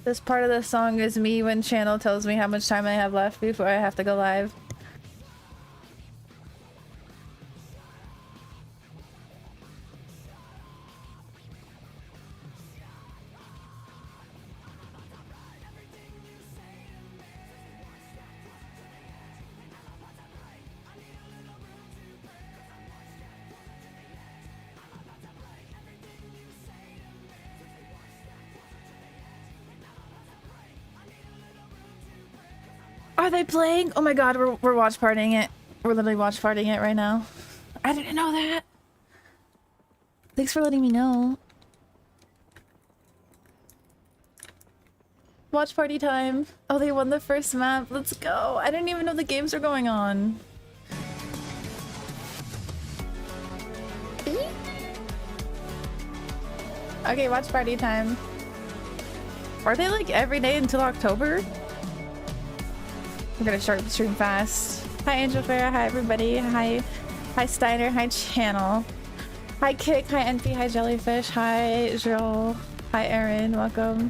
This part of the song is me when channel tells me how much time I have left before I have to go live. Are they playing? Oh my god, we're watch partying it. We're literally watch partying it right now. I didn't know that. Thanks for letting me know. Watch party time. Oh, they won the first map. Let's go. I didn't even know the games were going on. Okay, watch party time. Are they like every day until October? We're gonna start the stream fast. Hi Angel Farah, hi everybody, hi Steiner, hi Channel, hi Kick, hi NP, hi Jellyfish, hi Joel, hi Aaron, welcome.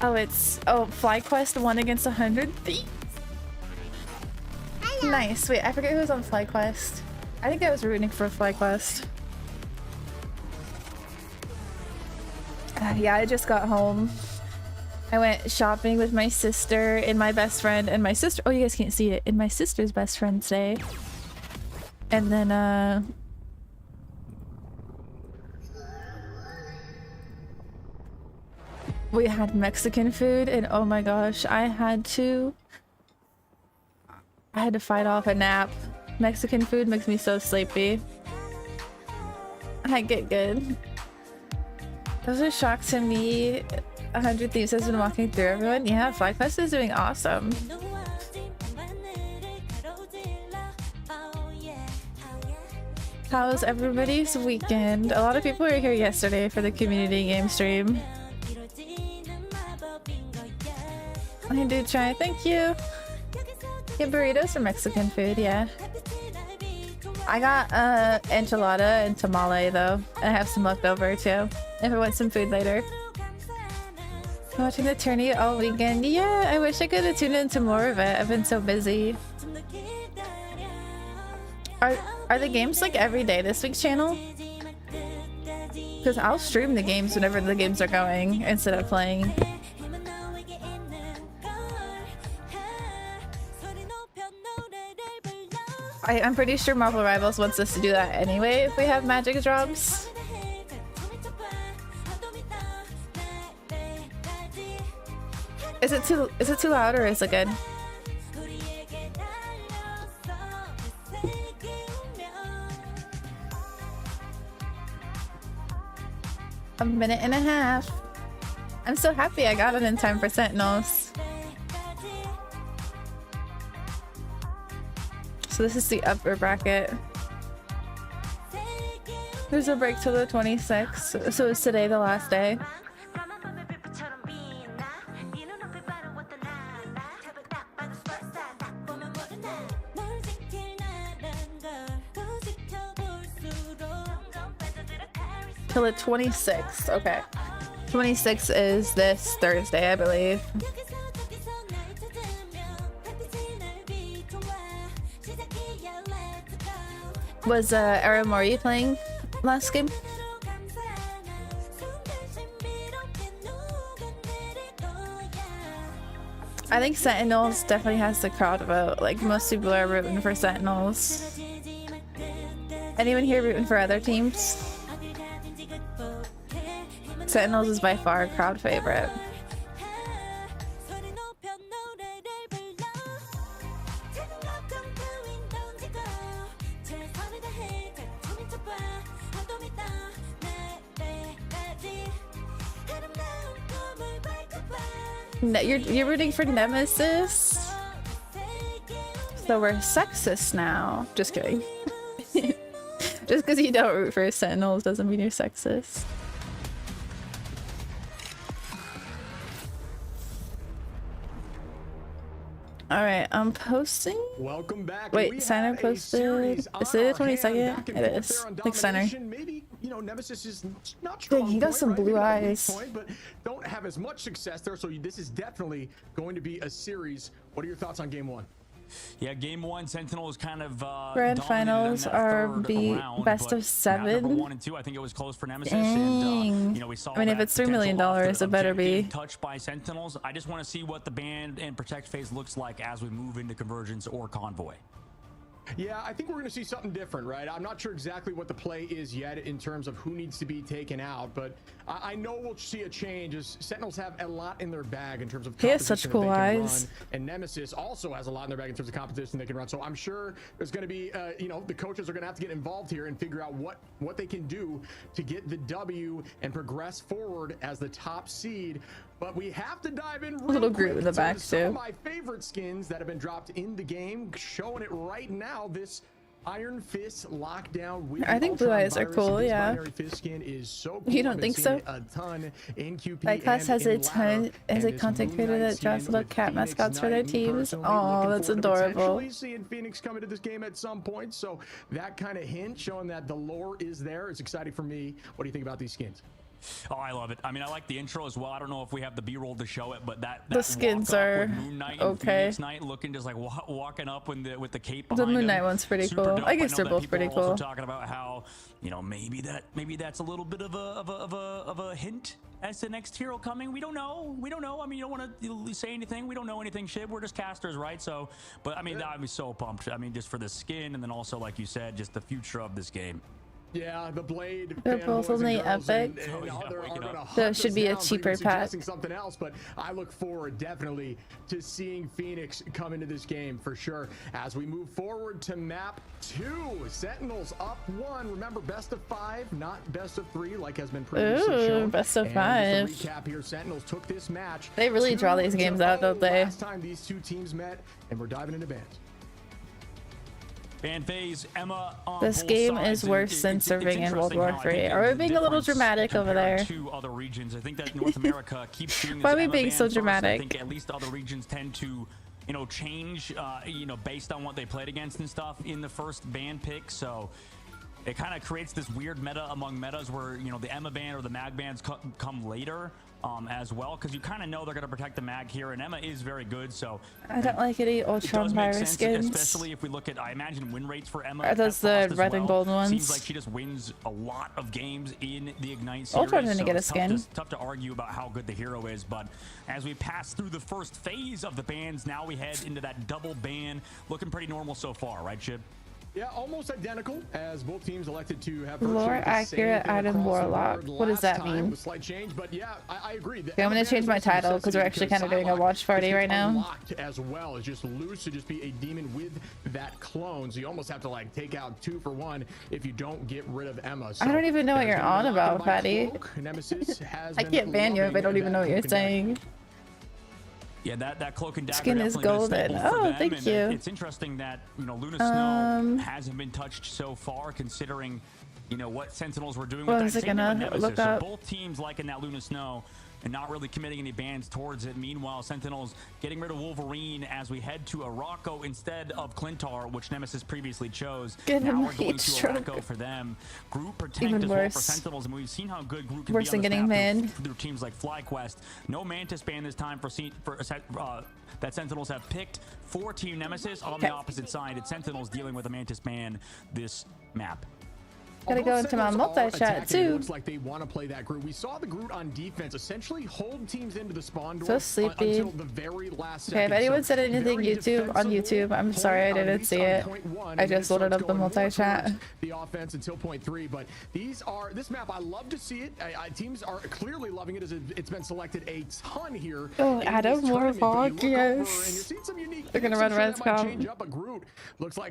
Oh, it's FlyQuest 1 against 100 Thieves. Nice. Wait, I forget who was on FlyQuest. I think I was rooting for FlyQuest. Yeah, I just got home. I went shopping with my sister and my best friend and my sister. Oh, you guys can't see it. And my sister's best friend today. And then, we had Mexican food and oh my gosh, I had to fight off a nap. Mexican food makes me so sleepy. I get good. That was a shock to me. 100 Thieves has been walking through everyone. Yeah, FlyQuest is doing awesome. How's everybody's weekend? A lot of people were here yesterday for the community game stream. I did try. Thank you. Yeah, burritos are Mexican food, yeah. I got enchilada and tamale though. I have some left over too. If I want some food later. Watching the tourney all weekend. Yeah, I wish I could have tuned into more of it. I've been so busy. Are the games like every day this week's channel? Because I'll stream the games whenever the games are going instead of playing. I'm pretty sure Marvel Rivals wants us to do that anyway if we have magic drops. Is it too loud or is it good? A minute and a half. I'm so happy I got it in time for Sentinels. So this is the upper bracket. There's a break till the 26th, so is today the last day? Till the 26th, okay. 26th is this Thursday, I believe. Was Aramori playing last game? I think Sentinels definitely has the crowd vote. Like most people are rooting for Sentinels. Anyone here rooting for other teams? Sentinels is by far a crowd favorite. You're rooting for Nemesis? So we're sexist now. Just kidding. Just because you don't root for Sentinels doesn't mean you're sexist. Alright, I'm posting. Welcome back. Wait, Steiner posted. Is it the 22nd? It is. Like Steiner. you know, Nemesis is not Dang, strong he got point, some right? blue Maybe not weak eyes. point, but don't have as much success there. So this is definitely going to be a series. What are your thoughts on game one? Yeah, game one, Sentinel is kind of Grand finals are best of 7. Number 1 and 2, I think it was close for Nemesis. Dang. And you know, we saw. I mean, if it's $3 million, it better be touched by Sentinels. I just want to see what the ban and protect phase looks like as we move into Convergence or Convoy. Yeah, I think we're going to see something different, right? I'm not sure exactly what the play is yet in terms of who needs to be taken out, but I know we'll see a change as Sentinels have a lot in their bag in terms of he has such cool eyes, run, and Nemesis also has a lot in their bag in terms of competition they can run. So I'm sure there's going to be, you know, the coaches are going to have to get involved here and figure out what they can do to get the W and progress forward as the top seed. But we have to dive in. Little Groot in the back too. Some of my favorite skins that have been dropped in the game, showing it right now. This Iron Fist lockdown with I think blue eyes are cool. Yeah. Fist skin is so cool. You don't think so? A ton in QP. Lycos has a content creator that draws little cat mascots for their teams. Oh, that's adorable. Seeing Phoenix come into this game at some point, so that kind of hint showing that the lore is there is exciting for me. What do you think about these skins? Oh, I love it. I mean, I like the intro as well. I don't know if we have the B-roll to show it, but that the skins are Moon Knight okay. And Phoenix Knight looking just like walking up with the cape behind The Moon Knight him. one's pretty Super cool. dope. I guess they're both pretty cool. Also talking about how, you know, maybe that's a little bit of a hint as the next hero coming. We don't know. I mean, you don't want to say anything. We don't know anything. Shit, we're just casters, right? So, but I mean, I'd be so pumped. I mean, just for the skin, and then also, like you said, just the future of this game. Yeah, the Blade. They're both only epic. So it should be a cheaper pack. Something else, but I look forward definitely to seeing Phoenix come into this game for sure. As we move forward to map 2, Sentinels up 1. Remember, best of 5, not best of 3, like has been previously shown. Best of 5. Recap here: Sentinels took this match. They really draw these games out, don't they? Last time these two teams met, and we're diving into bands. Ban phase, Emma on this game is worse than serving in World War III. Are we being a little dramatic over there? To other regions, I think that North America keeps doing this. Why are we being so dramatic? I think at least other regions tend to, you know, change, you know, based on what they played against and stuff in the first ban pick. So it kind of creates this weird meta among metas where, you know, the Emma ban or the Mag bans come later as well, because you kind of know they're going to protect the Mag here, and Emma is very good. So I don't like any Ultron virus skins, especially if we look at, I imagine, win rates for Emma. Are those the red and gold ones? Seems like she just wins a lot of games in the Ignite series. Ultron didn't get a skin. Tough to argue about how good the hero is, but as we pass through the first phase of the bans, now we head into that double ban. Looking pretty normal so far, right, Chib? Yeah, almost identical, as both teams elected to have lore accurate item warlock. What does that mean? Slight change, but yeah, I agree. Okay, I'm gonna change my title because we're actually kind of doing a watch party right now. Unlocked as well as just loose to just be a demon with that clone, so you almost have to like take out 2 for 1 if you don't get rid of Emma. So I don't even know what you're on about, Patty. I can't ban you if I don't even know what you're saying. Yeah, that cloak and dagger skin is golden. Oh, thank you. It's interesting that, you know, Luna Snow hasn't been touched so far, considering, you know, what Sentinels were doing with that. Same with Nemesis. So both teams liking that Luna Snow and not really committing any bans towards it. Meanwhile, Sentinels getting rid of Wolverine as we head to Arakko instead of Clintar, which Nemesis previously chose. Now we're going to Arakko for them. Groot protect as well for Sentinels, and we've seen how good Groot can be on this map through teams like FlyQuest. No Mantis ban this time that Sentinels have picked for Team Nemesis. On the opposite side, it's Sentinels dealing with a Mantis ban this map. Gotta go into my multi-chat too. Looks like they want to play that Groot. We saw the Groot on defense essentially hold teams into the spawn door so sleepy. Until the very last okay, if anyone said anything on YouTube, I'm sorry I didn't see it. I just loaded up the multi-chat. The offense until point 3, but this map, I love to see it. Teams are clearly loving it as it's been selected a ton here. Oh, Adam Warlock, yes. They're gonna run Rescom.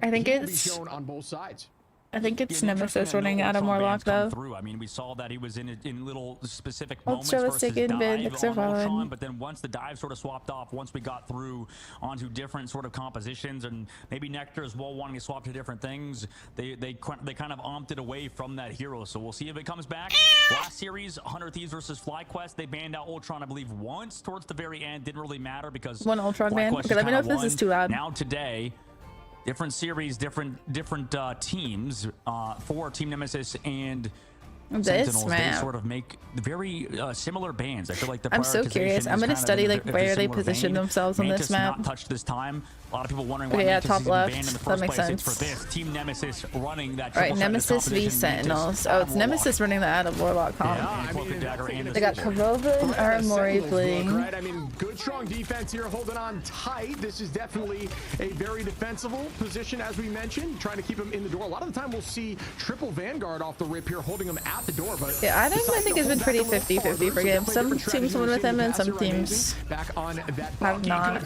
I think it's shown on both sides. I think it's Nemesis running out of Morlock though. I mean, we saw that he was in little specific moments versus dive on Ultron, but then once the dive sort of swapped off, once we got through onto different sort of compositions, and maybe Nectar as well wanting to swap to different things, they kind of opted away from that hero. So we'll see if it comes back. Last series, 100 Thieves versus FlyQuest, they banned out Ultron, I believe, once towards the very end. Didn't really matter because one Ultron ban. Okay, let me know if this is too loud. Now today, different series, different teams for Team Nemesis and Sentinels, they map. sort of make very similar bands. I feel like the I'm so curious. I'm gonna study like where they position themselves on this map. Not touched this time. A lot of people wondering why Okay, yeah, Mantis top is even left. banned in the That first makes place. sense. It's for this Team Nemesis running that. All right, triple-sided Nemesis v competition. Sentinels. Mantis, Oh, it's Adam Nemesis running the Adam Warlock comp. Yeah, Cloak and Dagger and They got Kurova and Aramori playing. Right? I mean, good strong defense here, holding on tight. This is definitely a very defensible position, as we mentioned, trying to keep him in the door. A lot of the time we'll see triple Vanguard off the rip here, holding him at the door. But yeah, I think it's been pretty 50-50 for games. Some teams win with him and some teams back on that have not.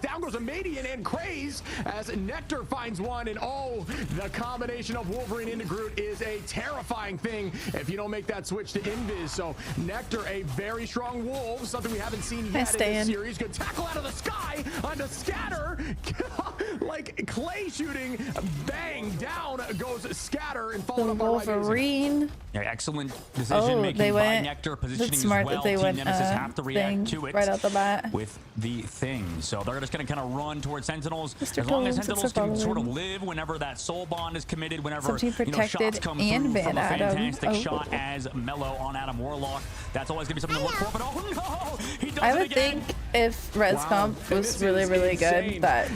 Down goes a Madian and Craze as Nectar finds one, and oh, the combination of Wolverine into Groot is a terrifying thing if you don't make that switch to Invis. So Nectar, a very strong Wolf, something we haven't seen yet in this series. Good tackle out of the sky onto Scatter. Like clay shooting, bang, down goes Scatter and followed up by Wolverine. Yeah, excellent decision making by Nectar, positioning smart as well. That they Team went, Nemesis have to react to it right out the bat with the thing. So they're just going to kind of run towards Sentinels. Mr. As long as Jones, Sentinels can sort of live whenever that soul bond is committed, whenever shots come and through from a fantastic Adam. shot as Mellow on Adam Warlock. That's always going to be something to look for. But oh no, he does I it would again. think if Res Comp was really good, that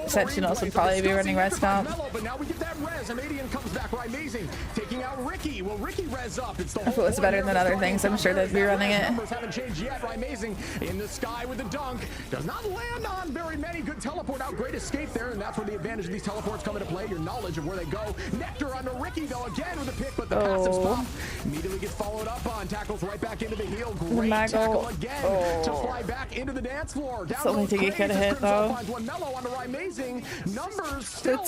Sentinels would probably be running Res Comp. But now we get that res. Amadian comes back, right? Amazing. Taking out Ricky. Well, Ricky res up. It's the if it was better than other things, I'm sure they'd be running it. Numbers haven't changed yet. Right? Amazing. In the sky with the dunk. Does not land on very many. Good teleport out. Great escape there. And that's where the advantage of these teleports come into play. Your knowledge of where they go. Nectar onto Ricky, though, again with the pick, but the passive spot immediately gets followed up on. Tackles right back into the heel. Great tackle again to fly back into the dance floor. That's the only thing he could have hit, though. Mellow onto Amazing. Numbers still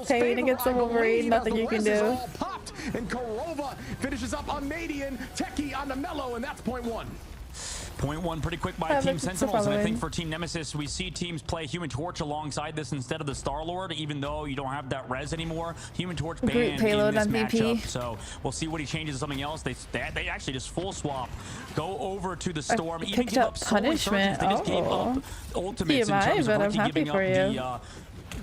pain against the Wolverine. Nothing you can do. Popped, and Kurova finishes up on Madian. Techie on the Mellow, and that's point one. Point one pretty quick by Team Sentinels, and I think for Team Nemesis, we see teams play Human Torch alongside this instead of the Star-Lord, even though you don't have that res anymore. Human Torch banned payload in this MVP. matchup, so we'll see what he changes to something else. They actually just full swap, go over to the Storm, even give up punishment. They just gave up ultimates in terms of Ricky giving up the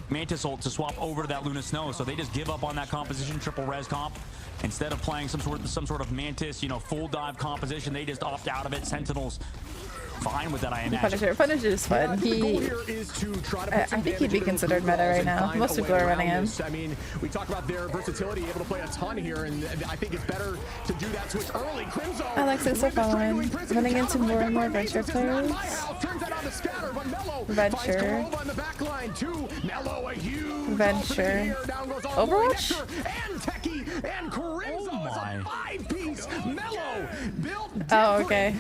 Mantis ult to swap over to that Luna Snow, so they just give up on that composition, triple res comp. Instead of playing some sort of Mantis, full dive composition, they just opt out of it. Sentinels fine with that, I imagine. Punisher is fun. I think he'd be considered meta right now. Most people are running him. I mean, we talk about their versatility, able to play a ton here, and I think it's better to do that switch early. Crimson. Alexis are following, running into more and more Venture players. Venture. Venture. Overwatch? Oh, okay.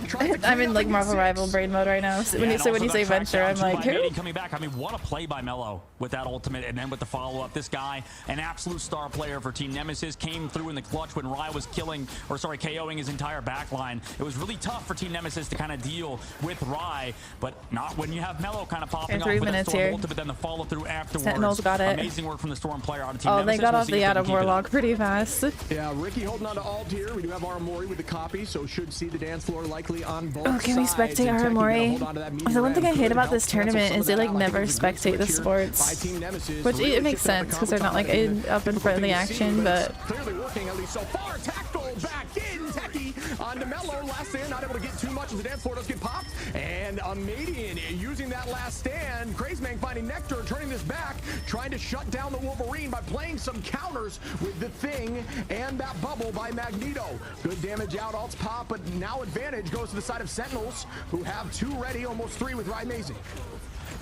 I'm in like Marvel Rival brain mode right now. So when you say Venture, I'm like, who? Coming back. I mean, what a play by Mellow with that ultimate, and then with the follow-up. This guy, an absolute star player for Team Nemesis, came through in the clutch when Rai was KOing his entire backline. It was really tough for Team Nemesis to kind of deal with Rai, but not when you have Mellow kind of popping off with that Storm ultimate, then the follow-through afterwards. Sentinels got it. Amazing work from the Storm player on Team Nemesis. They got off the Adam Warlock pretty fast. Yeah, Ricky holding on to alt here. We do have Aramori with the copy, so should see the dance floor likely on both sides. Can we spectate Aramori? The one thing I hate about this tournament is they like never spectate the sports, which it makes sense because they're not like up in front of the action, but clearly working at least so far. Tackle back in, Techie on the Mellow. Last stand, not able to get too much as the dance floor does get popped, and Amadian using that last stand. Crazeman finding Nectar, turning this back, trying to shut down the Wolverine by playing some counters with the Thing and that bubble by Magneto. Good damage out, alts pop, but now advantage goes to the side of Sentinels, who have 2 ready, almost 3 with Rai Amazing.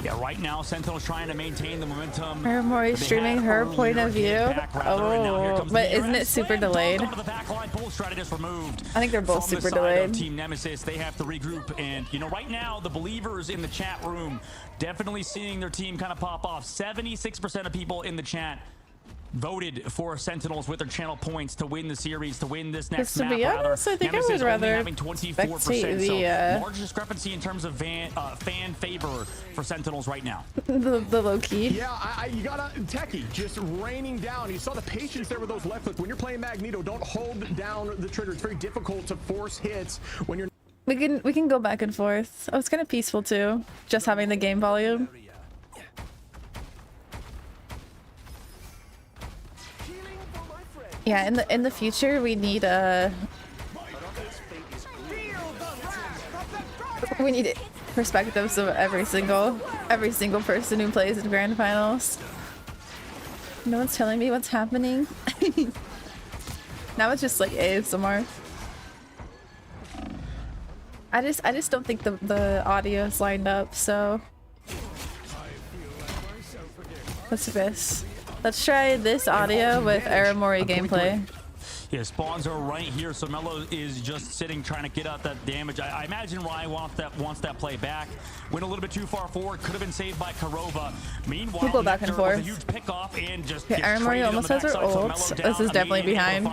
Yeah, right now Sentinel's trying to maintain the momentum. Aramori streaming her point of view. But isn't it super delayed? I think they're both super delayed. Team Nemesis, they have to regroup, and right now the believers in the chat room definitely seeing their team kind of pop off. 76% of people in the chat voted for Sentinels with their channel points to win the series, to win this next map. To be honest, I think Nemesis I would rather having 24%, so large discrepancy in terms of fan favor for Sentinels right now. the low key. Yeah, you got a Techie just raining down. You saw the patience there with those left clicks. When you're playing Magneto, don't hold down the trigger. It's very difficult to force hits when you're. We can go back and forth. Oh, it's kind of peaceful too, just having the game volume. Yeah, in the future we need We need perspectives of every single person who plays in grand finals. No one's telling me what's happening. Now it's just like ASMR. I just don't think the audio is lined up, so what's this? Let's try this audio with Aramori gameplay. Yeah, spawns are right here, so Melo is just sitting trying to get out that damage. I imagine Rai wants that play back. Went a little bit too far forward, could have been saved by Karova. Meanwhile, people back and forth. A huge pick off and just okay, Aramori almost has her ult. This is definitely behind.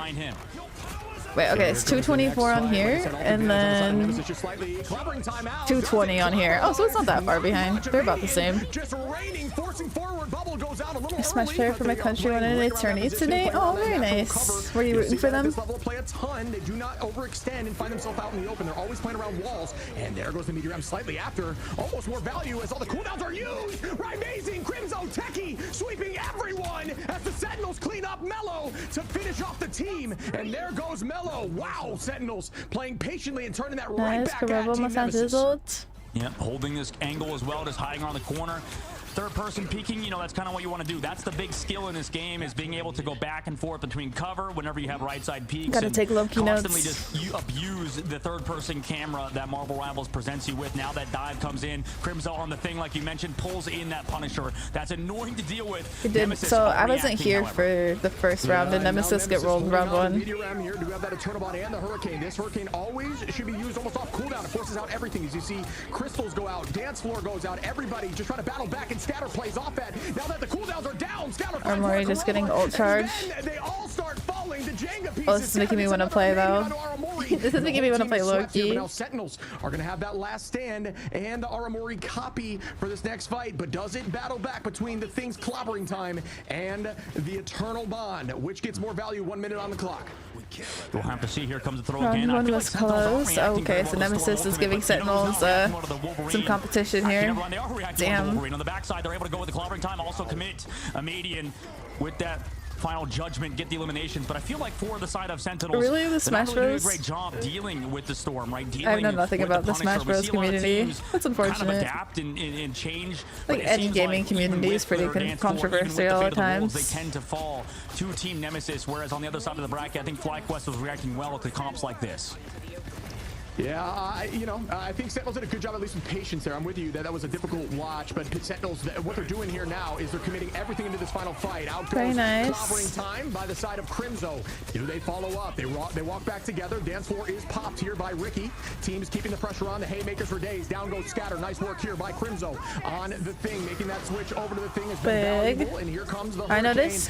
Wait, okay, it's 224 on here, and then 220 on here. Oh, so it's not that far behind. They're about the same. Smash player for my country won an eternity today. Oh, very nice. Were you rooting for them? Play a ton. They do not overextend and find themselves out in the open. They're always playing around walls. And there goes the Meteor M slightly after. Almost more value as all the cooldowns are used. Amazing Crimzo Techie sweeping everyone as the Sentinels clean up Melo to finish off the team. And there goes Melo. Wow, Sentinels playing patiently and turning that right back at Team Nemesis. Yep, holding this angle as well, just hiding around the corner. Third person peeking, you know, that's kind of what you want to do. That's the big skill in this game, is being able to go back and forth between cover whenever you have right side peeks. Gotta take low-key notes. Constantly just you abuse the third person camera that Marvel Rivals presents you with. Now that dive comes in, Crimzo on the thing, like you mentioned, pulls in that Punisher. That's annoying to deal with. It did. So I wasn't here for the first round. Did Nemesis get rolled in round one? Here, do we have that Eternal Bond and the Hurricane? This Hurricane always should be used almost off cooldown. It forces out everything. As you see, crystals go out, dance floor goes out. Everybody just trying to battle back, and Scatter plays off that. Now that the cooldowns are down, Scatter Armory just getting ult charge. They all start falling. The Jenga pieces. Oh, this is making me want to play though. This is making me want to play Loki. Now Sentinels are going to have that last stand and the Aramori copy for this next fight, but does it battle back between the things clobbering time and the Eternal Bond? Which gets more value? 1 minute on the clock. We'll have to see. Here comes the throw again. Round one was close. Okay, so Nemesis is giving Sentinels some competition here. Damn. On the backside, they're able to go with the clobbering time, also commit a median with that final judgment, get the eliminations. But I feel like for the side of Sentinels, really, the Smash Bros. Doing a great job dealing with the Storm, right? I know nothing about the Smash Bros. Community. That's unfortunate. Kind of adapt and change. Like any gaming community is pretty controversial at times. They tend to fall to Team Nemesis, whereas on the other side of the bracket, I think FlyQuest was reacting well to comps like this. Yeah, I think Sentinels did a good job, at least with patience there. I'm with you that was a difficult watch, but Sentinels, what they're doing here now is they're committing everything into this final fight. Out goes clobbering time by the side of Crimzo. Do they follow up? They walk back together. Dance floor is popped here by Ricky. Team is keeping the pressure on. The haymakers for days. Down goes Scatter. Nice work here by Crimzo on the thing, making that switch over to the thing is valuable. And here comes the I noticed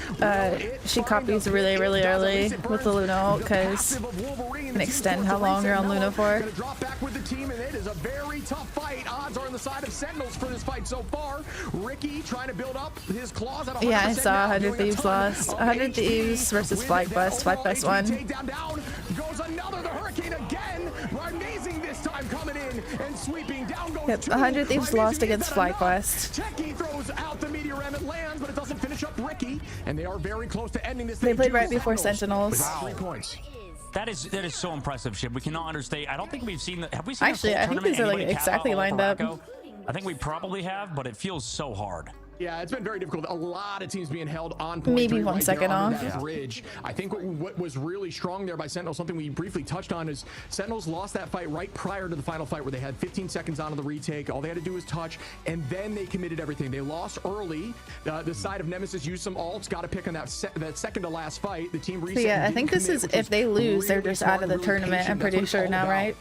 she copies really early with the Luna ult because it can extend how long you're on Luna for. Gonna drop back with the team, and it is a very tough fight. Odds are on the side of Sentinels for this fight so far. Ricky trying to build up his claws at 100%. Yeah, I saw 100 Thieves lost. 100 Thieves versus FlyQuest. FlyQuest won. Down goes another. The Hurricane again. Amazing this time coming in and sweeping. Down goes 100 Thieves lost against FlyQuest. Techie throws out the Meteor M. It lands, but it doesn't finish up Ricky, and they are very close to ending this. They played right before Sentinels. Wow. 3 points. That is so impressive, Shib. We cannot understate. I don't think we've seen that. Have we seen? Actually, I think these are like exactly lined up. I think we probably have, but it feels so hard. Yeah, it's been very difficult. A lot of teams being held on point. Maybe 1 second off. That bridge. I think what was really strong there by Sentinels, something we briefly touched on, is Sentinels lost that fight right prior to the final fight where they had 15 seconds on the retake. All they had to do was touch, and then they committed everything. They lost early. The side of Nemesis used some ults, got a pick on that second to last fight. The team reset. So yeah, I think this is, if they lose, they're just out of the tournament. I'm pretty sure now, right?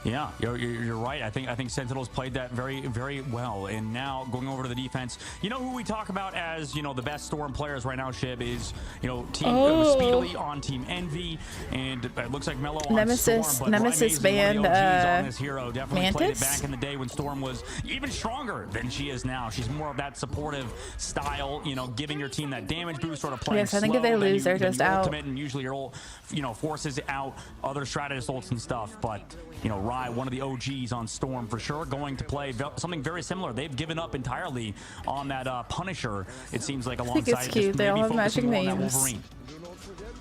Yeah, you're right. I think Sentinels played that very well. And now going over to the defense, you know who we talk about as, the best Storm players right now, Shib, is, Team Speedily on Team Envy, and it looks like Melo on Nemesis. Storm. But Nemesis banned on this hero definitely Mantis? played it back in the day when Storm was even stronger than she is now. She's more of that supportive style, giving your team that damage boost, sort of playing Yes, I think slow, if they lose, they're just out. Ultimate, and usually your ult, forces out other strategist ults and stuff. But Rai, one of the OGs on Storm for sure, going to play something very similar. They've given up entirely on that Punisher, it seems like, alongside I think it's cute. They all have matching names.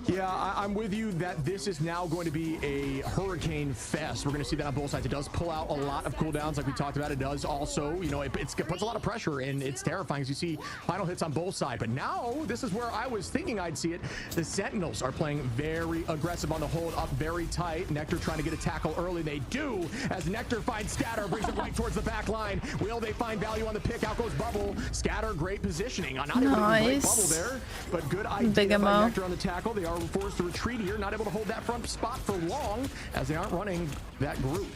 Yeah, I'm with you that this is now going to be a hurricane fest. We're going to see that on both sides. It does pull out a lot of cooldowns like we talked about. It does also, you know, it puts a lot of pressure, and it's terrifying as you see final hits on both sides. But now this is where I was thinking I'd see it. The Sentinels are playing very aggressive on the hold, up very tight. Nectar trying to get a tackle early. They do, as Nectar finds Scatter, brings it right towards the back line. Will they find value on the pick? Out goes Bubble. Scatter, great positioning. Not able to break Bubble there, but good idea by Nectar on the tackle. They are forced to retreat here, not able to hold that front spot for long as they aren't running that group.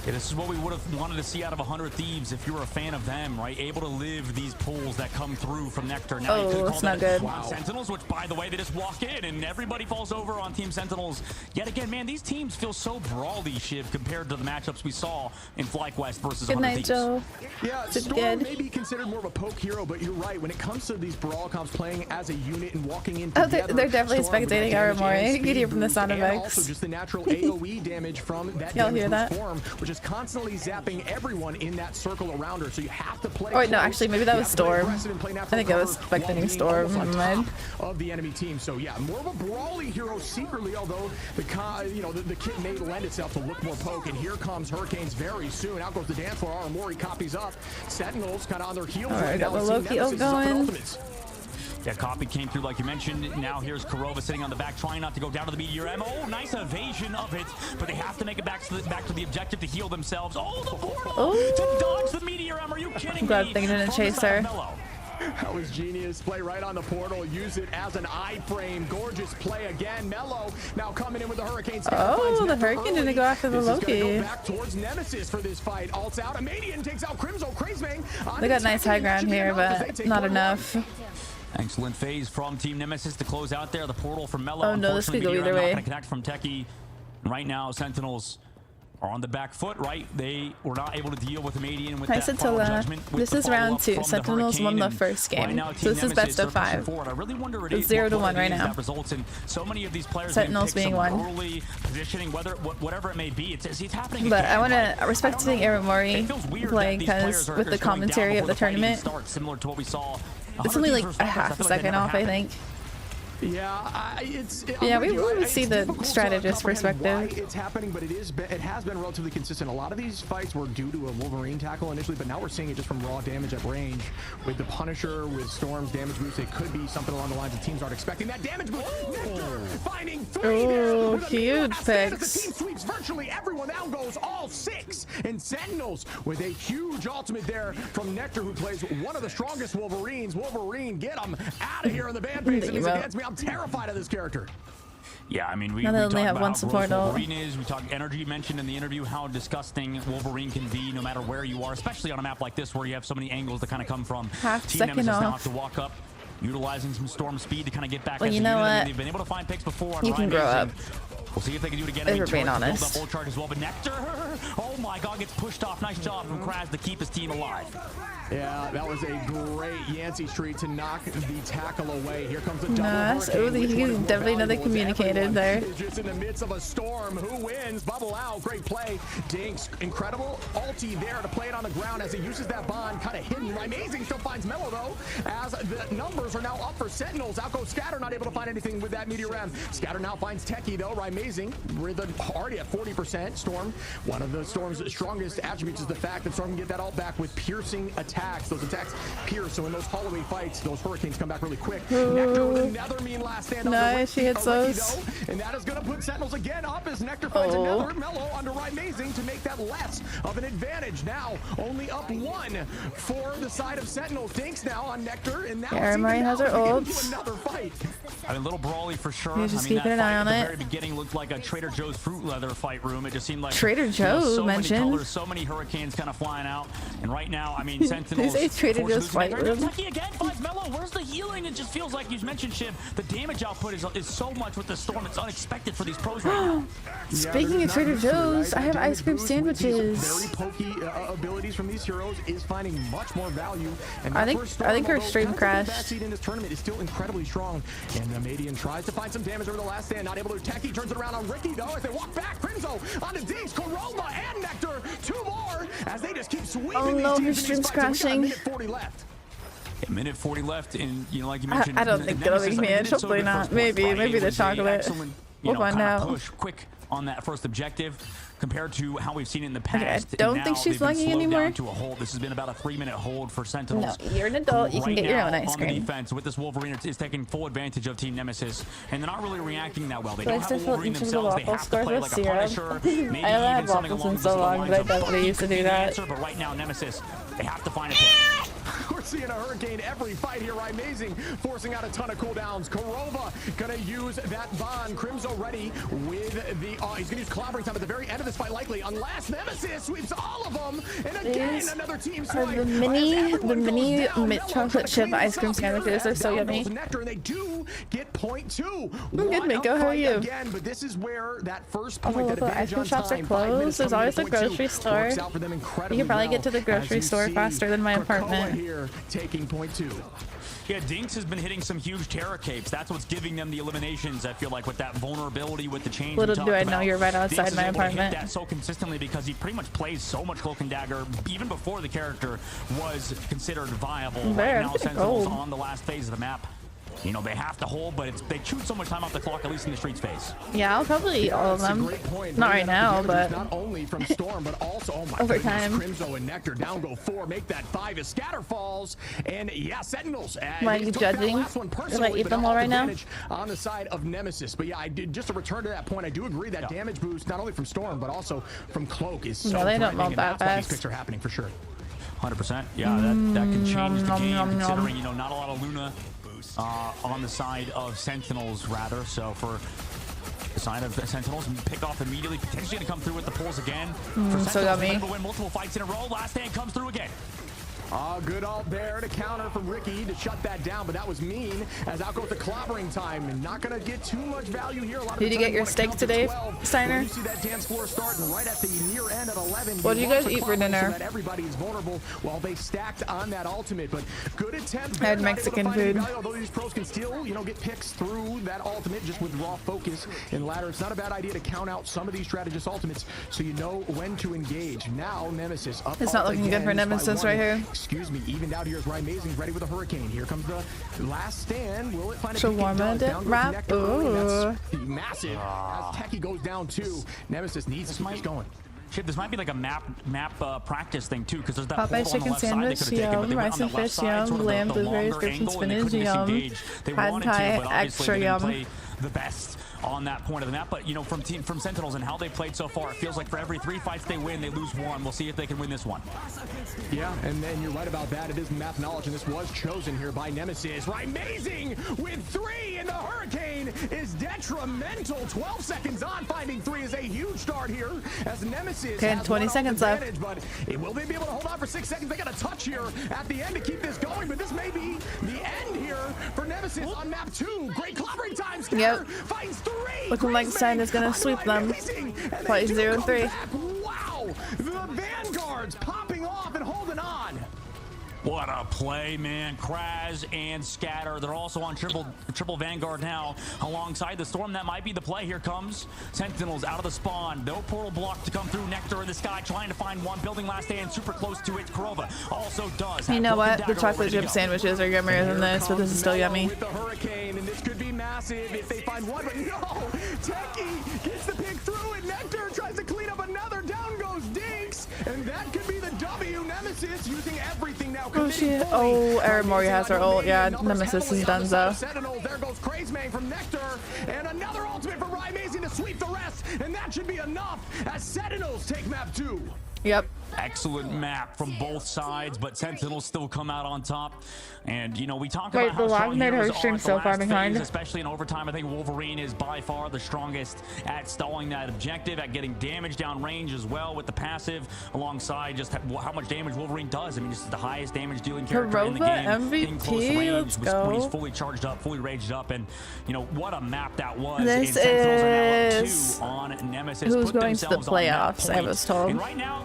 Yeah, this is what we would have wanted to see out of 100 Thieves if you were a fan of them, right? Able to live these pulls that come through from Nectar. Now oh, it's not good. Wow. Sentinels, which, by the way, they just walk in and everybody falls over on Team Sentinels. Yet again, man, these teams feel so brawly, Shiv, compared to the matchups we saw in FlyQuest versus 100 Thieves. Joe. Yeah, Storm may be considered more of a poke hero, but you're right. When it comes to these brawl comps playing as a unit and walking in together, they're definitely spectating Aramori. You can hear from the sound effects. Also, just the natural AoE damage from that damage form, which is constantly zapping everyone in that circle around her, so you have to play. Oh wait, no, actually, maybe that was Storm. I think it was spectating Storm. Of the enemy team, so yeah, more of a brawly hero secretly. Although the kit may lend itself to look more poke, and here comes Hurricanes very soon. Out goes the dance floor. Aramori copies up. Sentinels kind of on their heels. All right, got the Loki going. Yeah, copy came through like you mentioned. Now here's Kurova sitting on the back, trying not to go down to the Meteor M. Oh, nice evasion of it, but they have to make it back to the objective to heal themselves. Oh, the portal to dodge the Meteor M. Are you kidding me? I'm glad they didn't chase her. That was genius. Play right on the portal. Use it as an iframe. Gorgeous play again. Mellow now coming in with the Hurricane. Oh, the Hurricane didn't go after the Loki. Go back towards Nemesis for this fight. Alts out. Amadian takes out Crimzo. Crazebang. They got nice high ground here, but not enough. Excellent phase from Team Nemesis to close out there. The portal from Mellow. Oh no, this could go either way. Not gonna connect from Techie. Right now, Sentinels are on the back foot, right? They were not able to deal with Amadian with that final judgment. This is round 2. Sentinels won the first game. So this is best of 5. I really wonder it's 0-1 right now. That results in so many of these players Sentinels being one. Early positioning, whatever it may be. It's happening. But I want to respect seeing Aramori play, because with the commentary of the tournament, similar to what we saw. It's only like a half a second off, I think. Yeah, we would see the strategist perspective. It's happening, but it has been relatively consistent. A lot of these fights were due to a Wolverine tackle initially, but now we're seeing it just from raw damage at range. With the Punisher, with Storm's damage boost, it could be something along the lines of teams aren't expecting that damage boost. Finding 3 there. Huge picks. The team sweeps virtually everyone. Down goes all 6. And Sentinels with a huge ultimate there from Nectar, who plays one of the strongest Wolverines. Wolverine, get him out of here in the band phase. And he's against me. I'm terrified of this character. Yeah, I mean, we only talk have about one how support gross Wolverine is. We talk energy. You mentioned in the interview how disgusting Wolverine can be no matter where you are, especially on a map like this where you have so many angles to kind of come from. Half Team second Nemesis off. now have to walk up, utilizing some Storm speed to kind of get back. Well, as you know what? what? They've been able to find picks before. You can grow up. We'll see if they can do it again. If we're being honest. Full charge as well, but Nectar, oh my God, gets pushed off. Nice job from Kraz to keep his team alive. Yeah, that was a great Yancey streak to knock the tackle away. Here comes a double nice. Oh, he's definitely another communicated there. Just in the midst of a storm. Who wins? Bubble out. Great play. Dinks, incredible ulti there to play it on the ground as he uses that bond, kind of hidden. Amazing still finds Mellow though, as the numbers are now up for Sentinels. Out goes Scatter, not able to find anything with that Meteor M. Scatter now finds Techie though. Amazing. We're already at 40%. Storm, one of the Storm's strongest attributes is the fact that Storm can get that ult back with piercing attacks. Those attacks pierce, so in those hallway fights, those Hurricanes come back really quick. Nectar with another mean last stand. Nice, she hits those. And that is going to put Sentinels again up as Nectar finds another Mellow under Amazing to make that less of an advantage. Now only up 1 for the side of Sentinels. Dinks now on Nectar, and now Aramori has her ult. Another fight. I mean, a little brawly for sure. You're just keeping an eye on it. At the very beginning looked like a Trader Joe's fruit leather fight room. It just seemed like Trader Joe's so mentioned. many colors, so many Hurricanes kind of flying out. And right now, I mean, Sentinels. They say Trader Joe's fight room. Techie again finds Mellow. Where's the healing? It just feels like you mentioned, Shiv. The damage output is so much with the Storm. It's unexpected for these pros right now. Speaking of Trader Joe's, I have ice cream sandwiches. Very pokey abilities from these heroes is finding much more value. And I think her stream crashed. In this tournament is still incredibly strong. And Amadian tries to find some damage over the last stand. Not able to. Techie turns it around on Ricky though as they walk back. Crimzo onto Dinks, Kurova, and Nectar. 2 more as they just keep sweeping. Oh no, her stream's crashing. We got a minute 40 left. A minute 40 left, and you know, like you mentioned, I don't think it'll be huge. Hopefully not. Maybe the chocolate. We'll find out. Push quick on that first objective compared to how we've seen it in the past. I don't think she's lagging anymore. To a hold. This has been about a 3-minute hold for Sentinels. No, you're an adult. You can get your own ice on the cream. defense with this Wolverine is taking full advantage of Team Nemesis, and they're not really reacting that well. They So don't have a Wolverine themselves. They have to play like a Punisher. Maybe I haven't had something waffles along in so long, but I lines of definitely used to do that. But right now, Nemesis, they have to find a pick. We're seeing a Hurricane every fight here. Amazing, forcing out a ton of cooldowns. Kurova gonna use that bond. Crimzo ready with the. He's gonna use collaborating time at the very end of this fight, likely, unless Nemesis sweeps all of them. And again, another team swipe. The mini chocolate chip ice cream sandwiches. They're so yummy. Nectar, and they do get point 2. I'm good, Mako. How are you? Again, but this is where that first All the point, local ice cream shops are closed. There's always a grocery store. You can probably get to the grocery store faster than my apartment. Here, taking point 2. Yeah, Dinks has been hitting some huge terror capes. That's what's giving them the eliminations. I feel like with that vulnerability, with the change. Little do I know you're right outside my apartment. That so consistently because he pretty much plays so much Cloak and Dagger even before the character was considered viable. Right now, Sentinels on the last phase of the map. You know, they have to hold, but they chew so much time off the clock, at least in the streets phase. Yeah, I'll probably eat all of them. Not right now, but not only from Storm, but also over time. Crimzo and Nectar down go 4, make that 5 as Scatter falls, and yeah, Sentinels. Why are you judging? If I eat them all right now? On the side of Nemesis, but yeah, I did just to return to that point. I do agree that damage boost, not only from Storm, but also from Cloak, is so. No, they don't melt that fast. These picks are happening for sure. 100%. Yeah, that can change the game, considering, you know, not a lot of Luna on the side of Sentinels, rather. So for the side of Sentinels, pick off immediately, potentially going to come through with the pulls again. For so yummy. To win multiple fights in a row. Last stand comes through again. Good ult there to counter from Ricky to shut that down, but that was mean as out goes the clobbering time, and not going to get too much value here. Did you get your steak today, Steiner? You see that dance floor starting right at the near end of 11. What did you guys eat for dinner? So that everybody is vulnerable while they stacked on that ultimate, but good attempt. I had Mexican food. Although these pros can still, you know, get picks through that ultimate just with raw focus and ladder. It's not a bad idea to count out some of these strategist ultimates so you know when to engage. Now Nemesis up. It's not looking good for Nemesis right here. Excuse me, even out here is Amazing ready with a Hurricane. Here comes the last stand. Will it find a shawarma dip wrap? Ooh. That's massive. As Techie goes down too. Nemesis needs to keep going. Shit, this might be like a map practice thing too, because there's that Popeye chicken sandwich, yum. Rice and fish, yum. Lamb, blueberries, grapes, and spinach, yum. Pad Thai, extra yum. The best on that point of the map, but you know, from Sentinels and how they played so far, it feels like for every 3 fights they win, they lose 1. We'll see if they can win this one. Yeah, and then you're right about that. It is map knowledge, and this was chosen here by Nemesis. Amazing with 3, and the Hurricane is detrimental. 12 seconds on, finding 3 is a huge start here as Nemesis has 20 seconds left. But will they be able to hold on for 6 seconds? They got a touch here at the end to keep this going, but this may be the end here for Nemesis on map 2. Great clobbering time. Yep. Finds 3. Looking like Stein going to sweep them. Play 0-3. Wow, the Vanguards popping off and holding on. What a play, man. Kraz and Scatter. They're also on triple Vanguard now alongside the Storm. That might be the play. Here comes Sentinels out of the spawn. No portal block to come through. Nectar in the sky trying to find one. Building last stand super close to it. Kurova also does. You know what? The chocolate chip sandwiches are yummier than this, but this is still yummy. With the Hurricane, and this could be massive if they find one, but no! Techie gets the pick through, and Nectar tries to clean up another. Down goes Dinks, and that could be the W. Nemesis using everything now. Oh shit. Oh, Aaron Mori has her ult. Yeah, Nemesis is donezo. Sentinels, there goes Crazemang from Nectar, and another ultimate from Amazing to sweep the rest, and that should be enough as Sentinels take map 2. Yep. Excellent map from both sides, but Sentinels still come out on top. And you know, we talk about how strong heroes are at the last phase, especially in overtime. I think Wolverine is by far the strongest at stalling that objective, at getting damage down range as well with the passive, alongside just how much damage Wolverine does. I mean, just the highest damage dealing character in the game. MVP, in close range, let's go. When he's fully charged up, fully raged up, and you know what a map that was. This and Sentinels is are now up 2 on Nemesis. Who's going to the playoffs? I was told. And right now,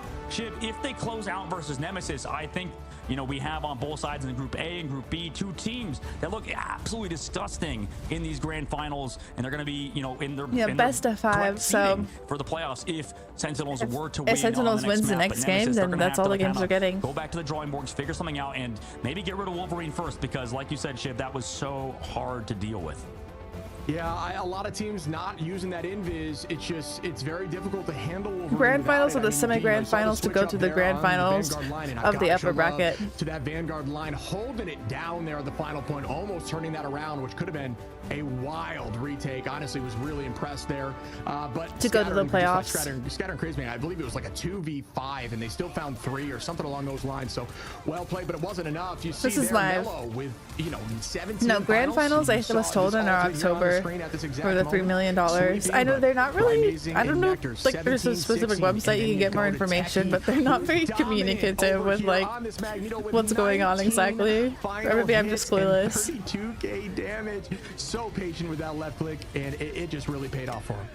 if they close out versus Nemesis, I think, you know, we have on both sides in Group A and Group B, two teams that look absolutely disgusting in these grand finals, and they're going to be, you know, in their best of 5. So for the playoffs, if Sentinels were to win, if Sentinels wins the next game, then that's all the games they're getting. Go back to the drawing boards, figure something out, and maybe get rid of Wolverine first, because like you said, Shiv, that was so hard to deal with. Yeah, a lot of teams not using that invis. It's very difficult to handle. Grand finals or the semi-grand finals to go to the grand finals of the upper bracket. To that Vanguard line, holding it down there at the final point, almost turning that around, which could have been a wild retake. Honestly, was really impressed there. But to go to the playoffs, Scatter and Crazy Man, I believe it was like a 2v5, and they still found 3 or something along those lines. So well played, but it wasn't enough. You see, this is live. With 17. No, grand finals. I was told in our October for the $3 million. I know they're not really. I don't know. Like, there's a specific website you can get more information, but they're not very communicative with like what's going on exactly. For everything, I'm just clueless. 32k damage. So patient with that left click, and it just really paid off for him.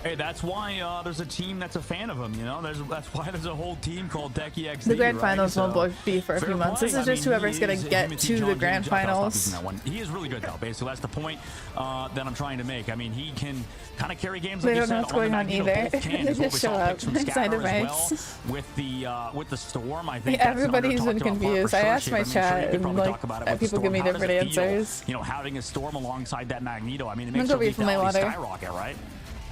Hey, that's why there's a team that's a fan of him, you know? That's why there's a whole team called TechieXD. The grand finals won't be for a few months. This is just whoever's going to get to the grand finals. He is really good, though, basically. That's the point that I'm trying to make. I mean, he can kind of carry games. They don't know what's going on either. They just show up inside of ranks. With the Storm, I think everybody's been confused. I asked my chat, and like, people give me different answers. You know, having a Storm alongside that Magneto, I mean, it makes the lethality skyrocket, right?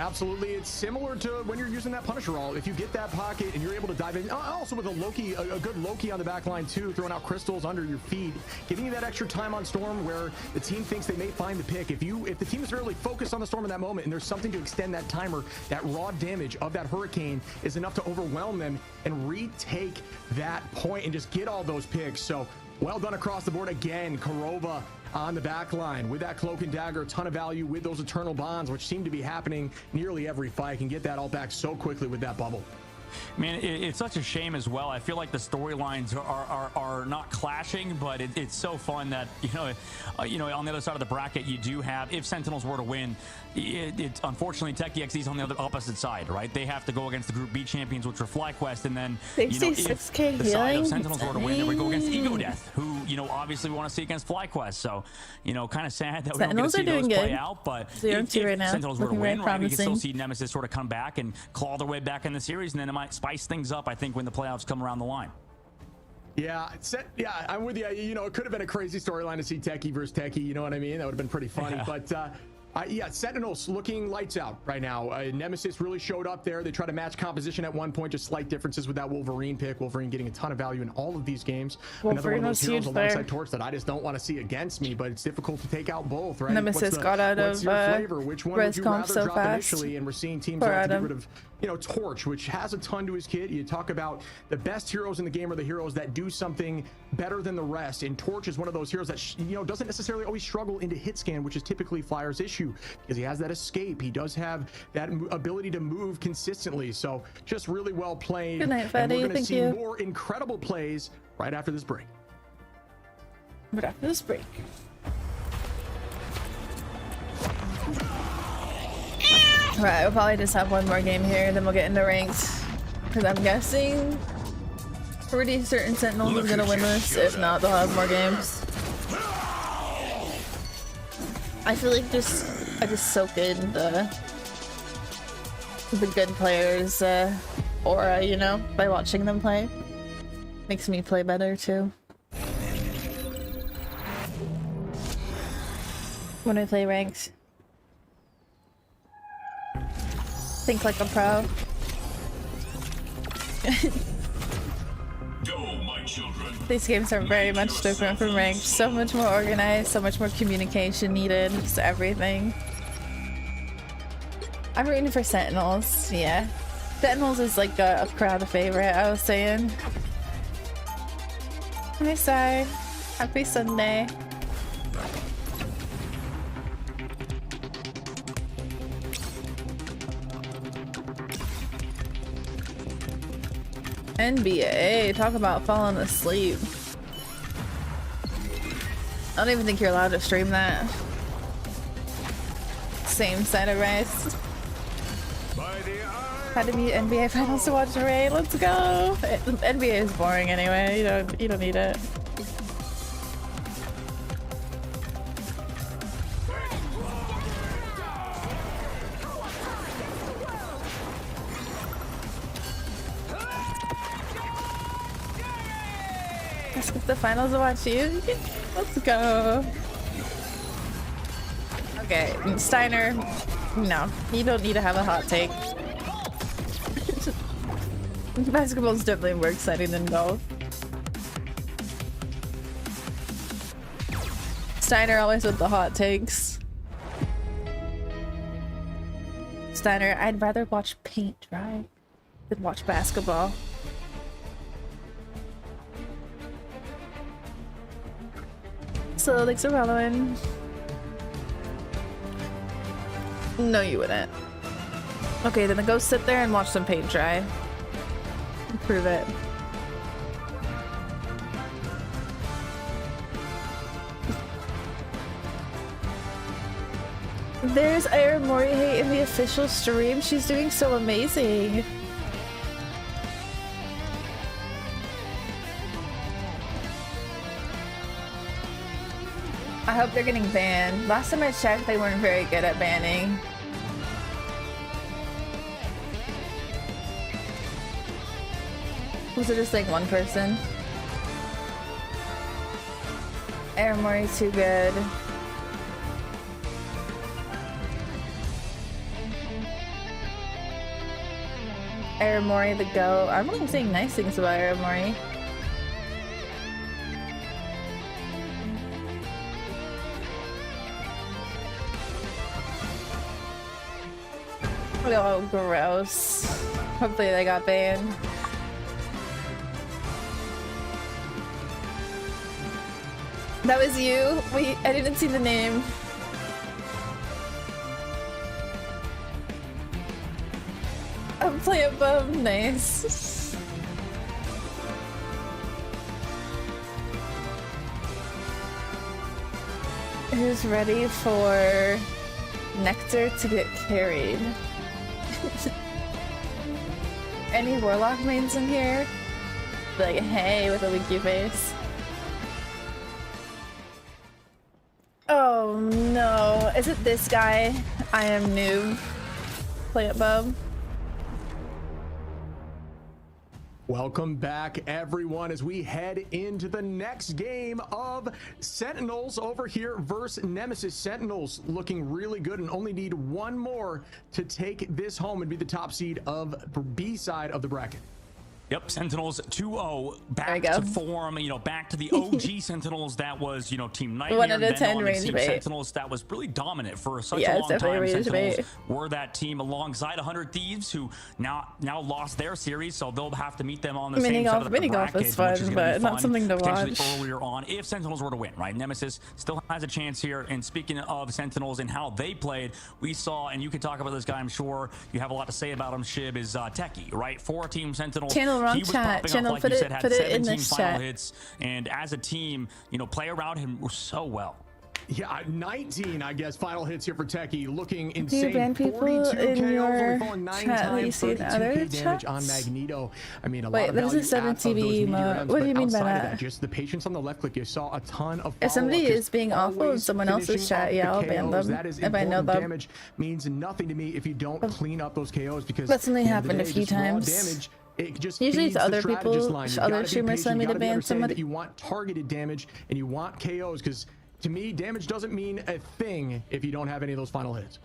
Absolutely. It's similar to when you're using that Punisher roll. If you get that pocket and you're able to dive in, also with a Loki, a good Loki on the back line too, throwing out crystals under your feet, giving you that extra time on Storm where the team thinks they may find the pick. If the team is really focused on the Storm in that moment and there's something to extend that timer, that raw damage of that Hurricane is enough to overwhelm them and retake that point and just get all those picks. So well done across the board again. Korova on the back line with that Cloak and Dagger, a ton of value with those Eternal Bonds, which seem to be happening nearly every fight. Can get that all back so quickly with that bubble. Man, it's such a shame as well. I feel like the storylines are not clashing, but it's so fun that you know on the other side of the bracket you do have, if Sentinels were to win, it's unfortunately TechieXD is on the other opposite side, right? They have to go against the Group B champions, which are FlyQuest, and then if the side of Sentinels were to win, then we go against Ego Death, who obviously we want to see against FlyQuest. So kind of sad that we don't get to see those play out, but if Sentinels were to win, right, we can still see Nemesis sort of come back and claw their way back in the series, and then it might spice things up, I think, when the playoffs come around the line. Yeah, I'm with you. It could have been a crazy storyline to see Techie versus Techie. You know what I mean? That would have been pretty funny. Yeah. But yeah, Sentinels looking lights out right now. Nemesis really showed up there. They tried to match composition at one point, just slight differences with that Wolverine pick. Wolverine getting a ton of value in all of these games. Another one of those heroes alongside Torch that I just don't want to see against me, but it's difficult to take out both, right? Nemesis got out of which one would you rather drop initially? And we're seeing teams have to get rid of Torch, which has a ton to his kit. You talk about the best heroes in the game are the heroes that do something better than the rest, and Torch is one of those heroes that doesn't necessarily always struggle into hit scan, which is typically Flyer's issue, because he has that escape. He does have that ability to move consistently. So just really well played. Good night, Fatty. And we're going to see more incredible plays right after this break. Right after this break. Right, we'll probably just have one more game here, then we'll get into ranked. Because I'm guessing pretty certain Sentinels is gonna win this. If not, they'll have more games. I feel like I just soak in the good players' aura, by watching them play. Makes me play better too. When I play ranked. Think like a pro. Go, my children. These games are very much different from ranked. So much more organized, so much more communication needed, just everything. I'm rooting for Sentinels, yeah. Sentinels is like a crowd favorite, I was saying. Hi, Sai. Happy Sunday. NBA, talk about falling asleep. I don't even think you're allowed to stream that. Same side of rice. By the eye Had to mute NBA finals to watch Ray. Let's go. NBA is boring anyway. You don't need it. Let's skip the finals to watch you. Let's go. Okay, Steiner. No, you don't need to have a hot take. Basketball is definitely more exciting than golf. Steiner always with the hot takes. Steiner, I'd rather watch paint dry than watch basketball. So thanks for following. No, you wouldn't. Okay, then go sit there and watch some paint dry. Prove it. There's Ira Morihei in the official stream. She's doing so amazing. I hope they're getting banned. Last time I checked, they weren't very good at banning. Was it just like one person? Aramori's too good. Aramori the GOAT. I'm only saying nice things about Aramori. Oh, gross. Hopefully they got banned. That was you? Wait, I didn't see the name. I'm playing above. Nice. Who's ready for Nectar to get carried? Any Warlock mains in here? Like, hey, with a winky face. Oh no, is it this guy? I am noob. Play it, bub. Welcome back, everyone, as we head into the next game of Sentinels over here versus Nemesis. Sentinels looking really good and only need one more to take this home and be the top seed of B side of the bracket. Yep, Sentinels 2-0 back to form, you know, back to the OG Sentinels that was, you know, Team Nightmare. 1 out of 10 range bait. Sentinels that was really dominant for such a long time. Sentinels were that team alongside 100 Thieves who now lost their series, so they'll have to meet them on the same side of the bracket. Mini-golf is fun, but not something to watch. Earlier on, if Sentinels were to win, right? Nemesis still has a chance here. And speaking of Sentinels and how they played, we saw, and you can talk about this guy, I'm sure you have a lot to say about him, Shib, is Techie, right? 4-team Sentinels. Wrong chat. Channel, put it in this chat. Hits, and as a team, you know, play around him so well. Yeah, 19, I guess, final hits here for Techie, looking insane. Do you ban people in your chat that you see the other damage on Magneto. I mean, a Wait, lot of there's a 7TV emote. What do you mean by that? Just the patience on the left click, you saw a ton of if somebody is being awful in someone else's chat, yeah, I'll ban them if I know them. Damage means nothing to me if you don't clean up those KOs, because that's only happened a few times. It just usually it's other people, other streamers telling me to ban somebody. You want targeted damage and you want KOs, because to me, damage doesn't mean a thing if you don't have any of those final hits.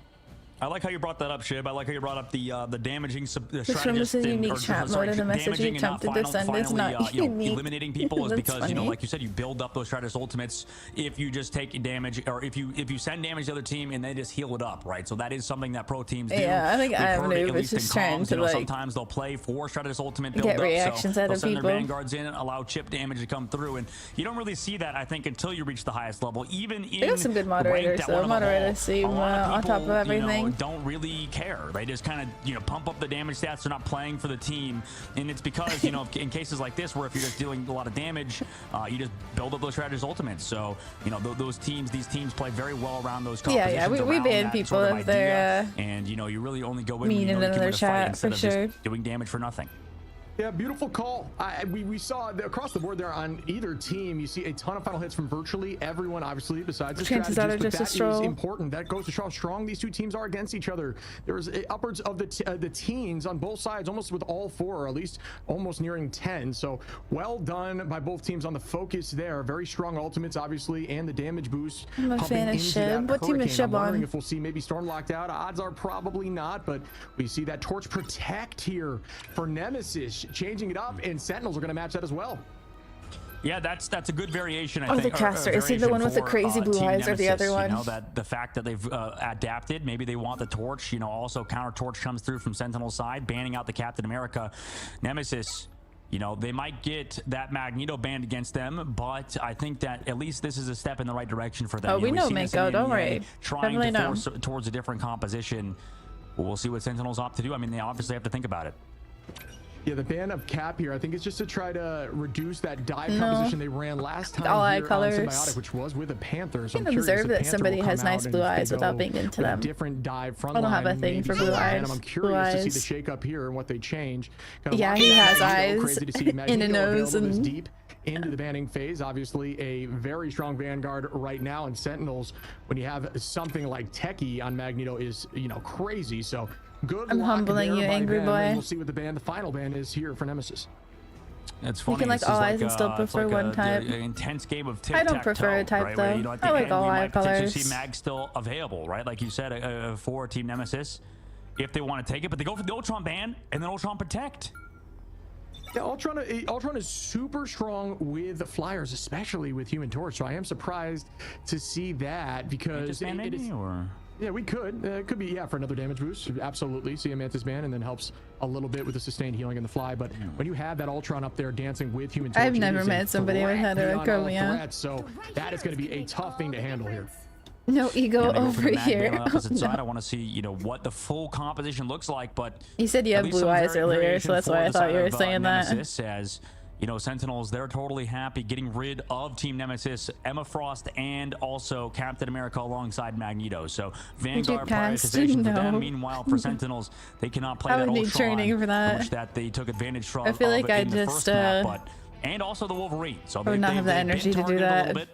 I like how you brought that up, Shib. I like how you brought up the damaging strategist and unique chat mode, and the message you attempted to send is not unique. Eliminating people is because you know, like you said, you build up those strategist ultimates if you just take damage, or if you send damage to the other team and they just heal it up, right? So that is something that pro teams do. Yeah, I think I'm new, but just trying to like sometimes they'll play for strategist ultimate build get up, reactions so out of send people. Their vanguards in, allow chip damage to come through, and you don't really see that, I think, until you reach the highest level. Even in some good moderators, so moderators seem on top of everything. thing. don't really care. They just kind of, pump up the damage stats. They're not playing for the team. And it's because, in cases like this, where if you're just dealing a lot of damage, you just build up those strategist ultimates. So, these teams play very well around those compositions. Yeah, we ban people sort of if they're and you really only go in mean when you in know you can another win a fight chat, instead for of sure. just doing damage for nothing. Yeah, beautiful call. We saw across the board there on either team, you see a ton of final hits from virtually everyone, obviously, besides the Chances strategists, are but just that a is stroll. important. That goes to show how strong these two teams are against each other. There was upwards of the teens on both sides, almost with all four, or at least almost nearing 10. So well done by both teams on the focus there. Very strong ultimates, obviously, and the damage boost. I'm a fan of Shib. What team is Shib I'm wondering on? if we'll see maybe Storm locked out. Odds are probably not, but we see that Torch Protect here for Nemesis, changing it up, and Sentinels are going to match that as well. Yeah, that's a good variation, I Oh, think. the caster. Is he the one with the crazy blue eyes or the other one? That the fact that they've adapted, maybe they want the Torch, also counter Torch comes through from Sentinel's side, banning out the Captain America. Nemesis, they might get that Magneto banned against them, but I think that at least this is a step in the right direction for them. Oh, we know Mako, don't worry. Trying to force towards a different composition. We'll see what Sentinels opt to do. I mean, they obviously have to think about it. Yeah, the ban of Cap here, I think it's just to try to reduce that dive composition they ran last time all eye here colors. on Symbiotic, which was with a Panther. So You can observe that somebody has nice blue eyes without being into them. Different dive front I don't have a line, thing for maybe blue some eyes. random. I'm curious to see the shake up here and what they change. Yeah, he has eyes Crazy to see in a Magneto nose available this and deep into the banning phase. Obviously a very strong Vanguard right now, and Sentinels, when you have something like Techie on Magneto, is crazy. So good. I'm luck humbling there you, by angry them, boy. and we'll see what the final ban is here for Nemesis. It's funny. You can like all eyes and still prefer one type. An intense game of tic-tac-toe, I don't prefer a type right? though. At I the like end, all we eye might potentially colors. see Mag still available, right? Like you said, for Team Nemesis, if they want to take it, but they go for the Ultron ban and then Ultron Protect. Yeah, Ultron is super strong with flyers, especially with Human Torch. So I am surprised to see that, because it is. Yeah, we could. It could be, yeah, for another damage boost. Absolutely. See a Mantis ban, and then helps a little bit with the sustained healing in the fly. But when you have that Ultron up there dancing with Human Torch, I've never met somebody who had a Chromia. So that is going to be a tough thing to handle here. No ego over here. On the opposite side, I want to see, what the full composition looks like. But you said you had blue eyes earlier, so that's why I thought you were saying that. Nemesis, as Sentinels, they're totally happy getting rid of Team Nemesis, Emma Frost, and also Captain America alongside Magneto. So Vanguard prioritization for them. Meanwhile, for Sentinels, they cannot play that Ultron, training for that. which they took advantage from. I feel like I just and also the Wolverine. So I would not have the energy to do that.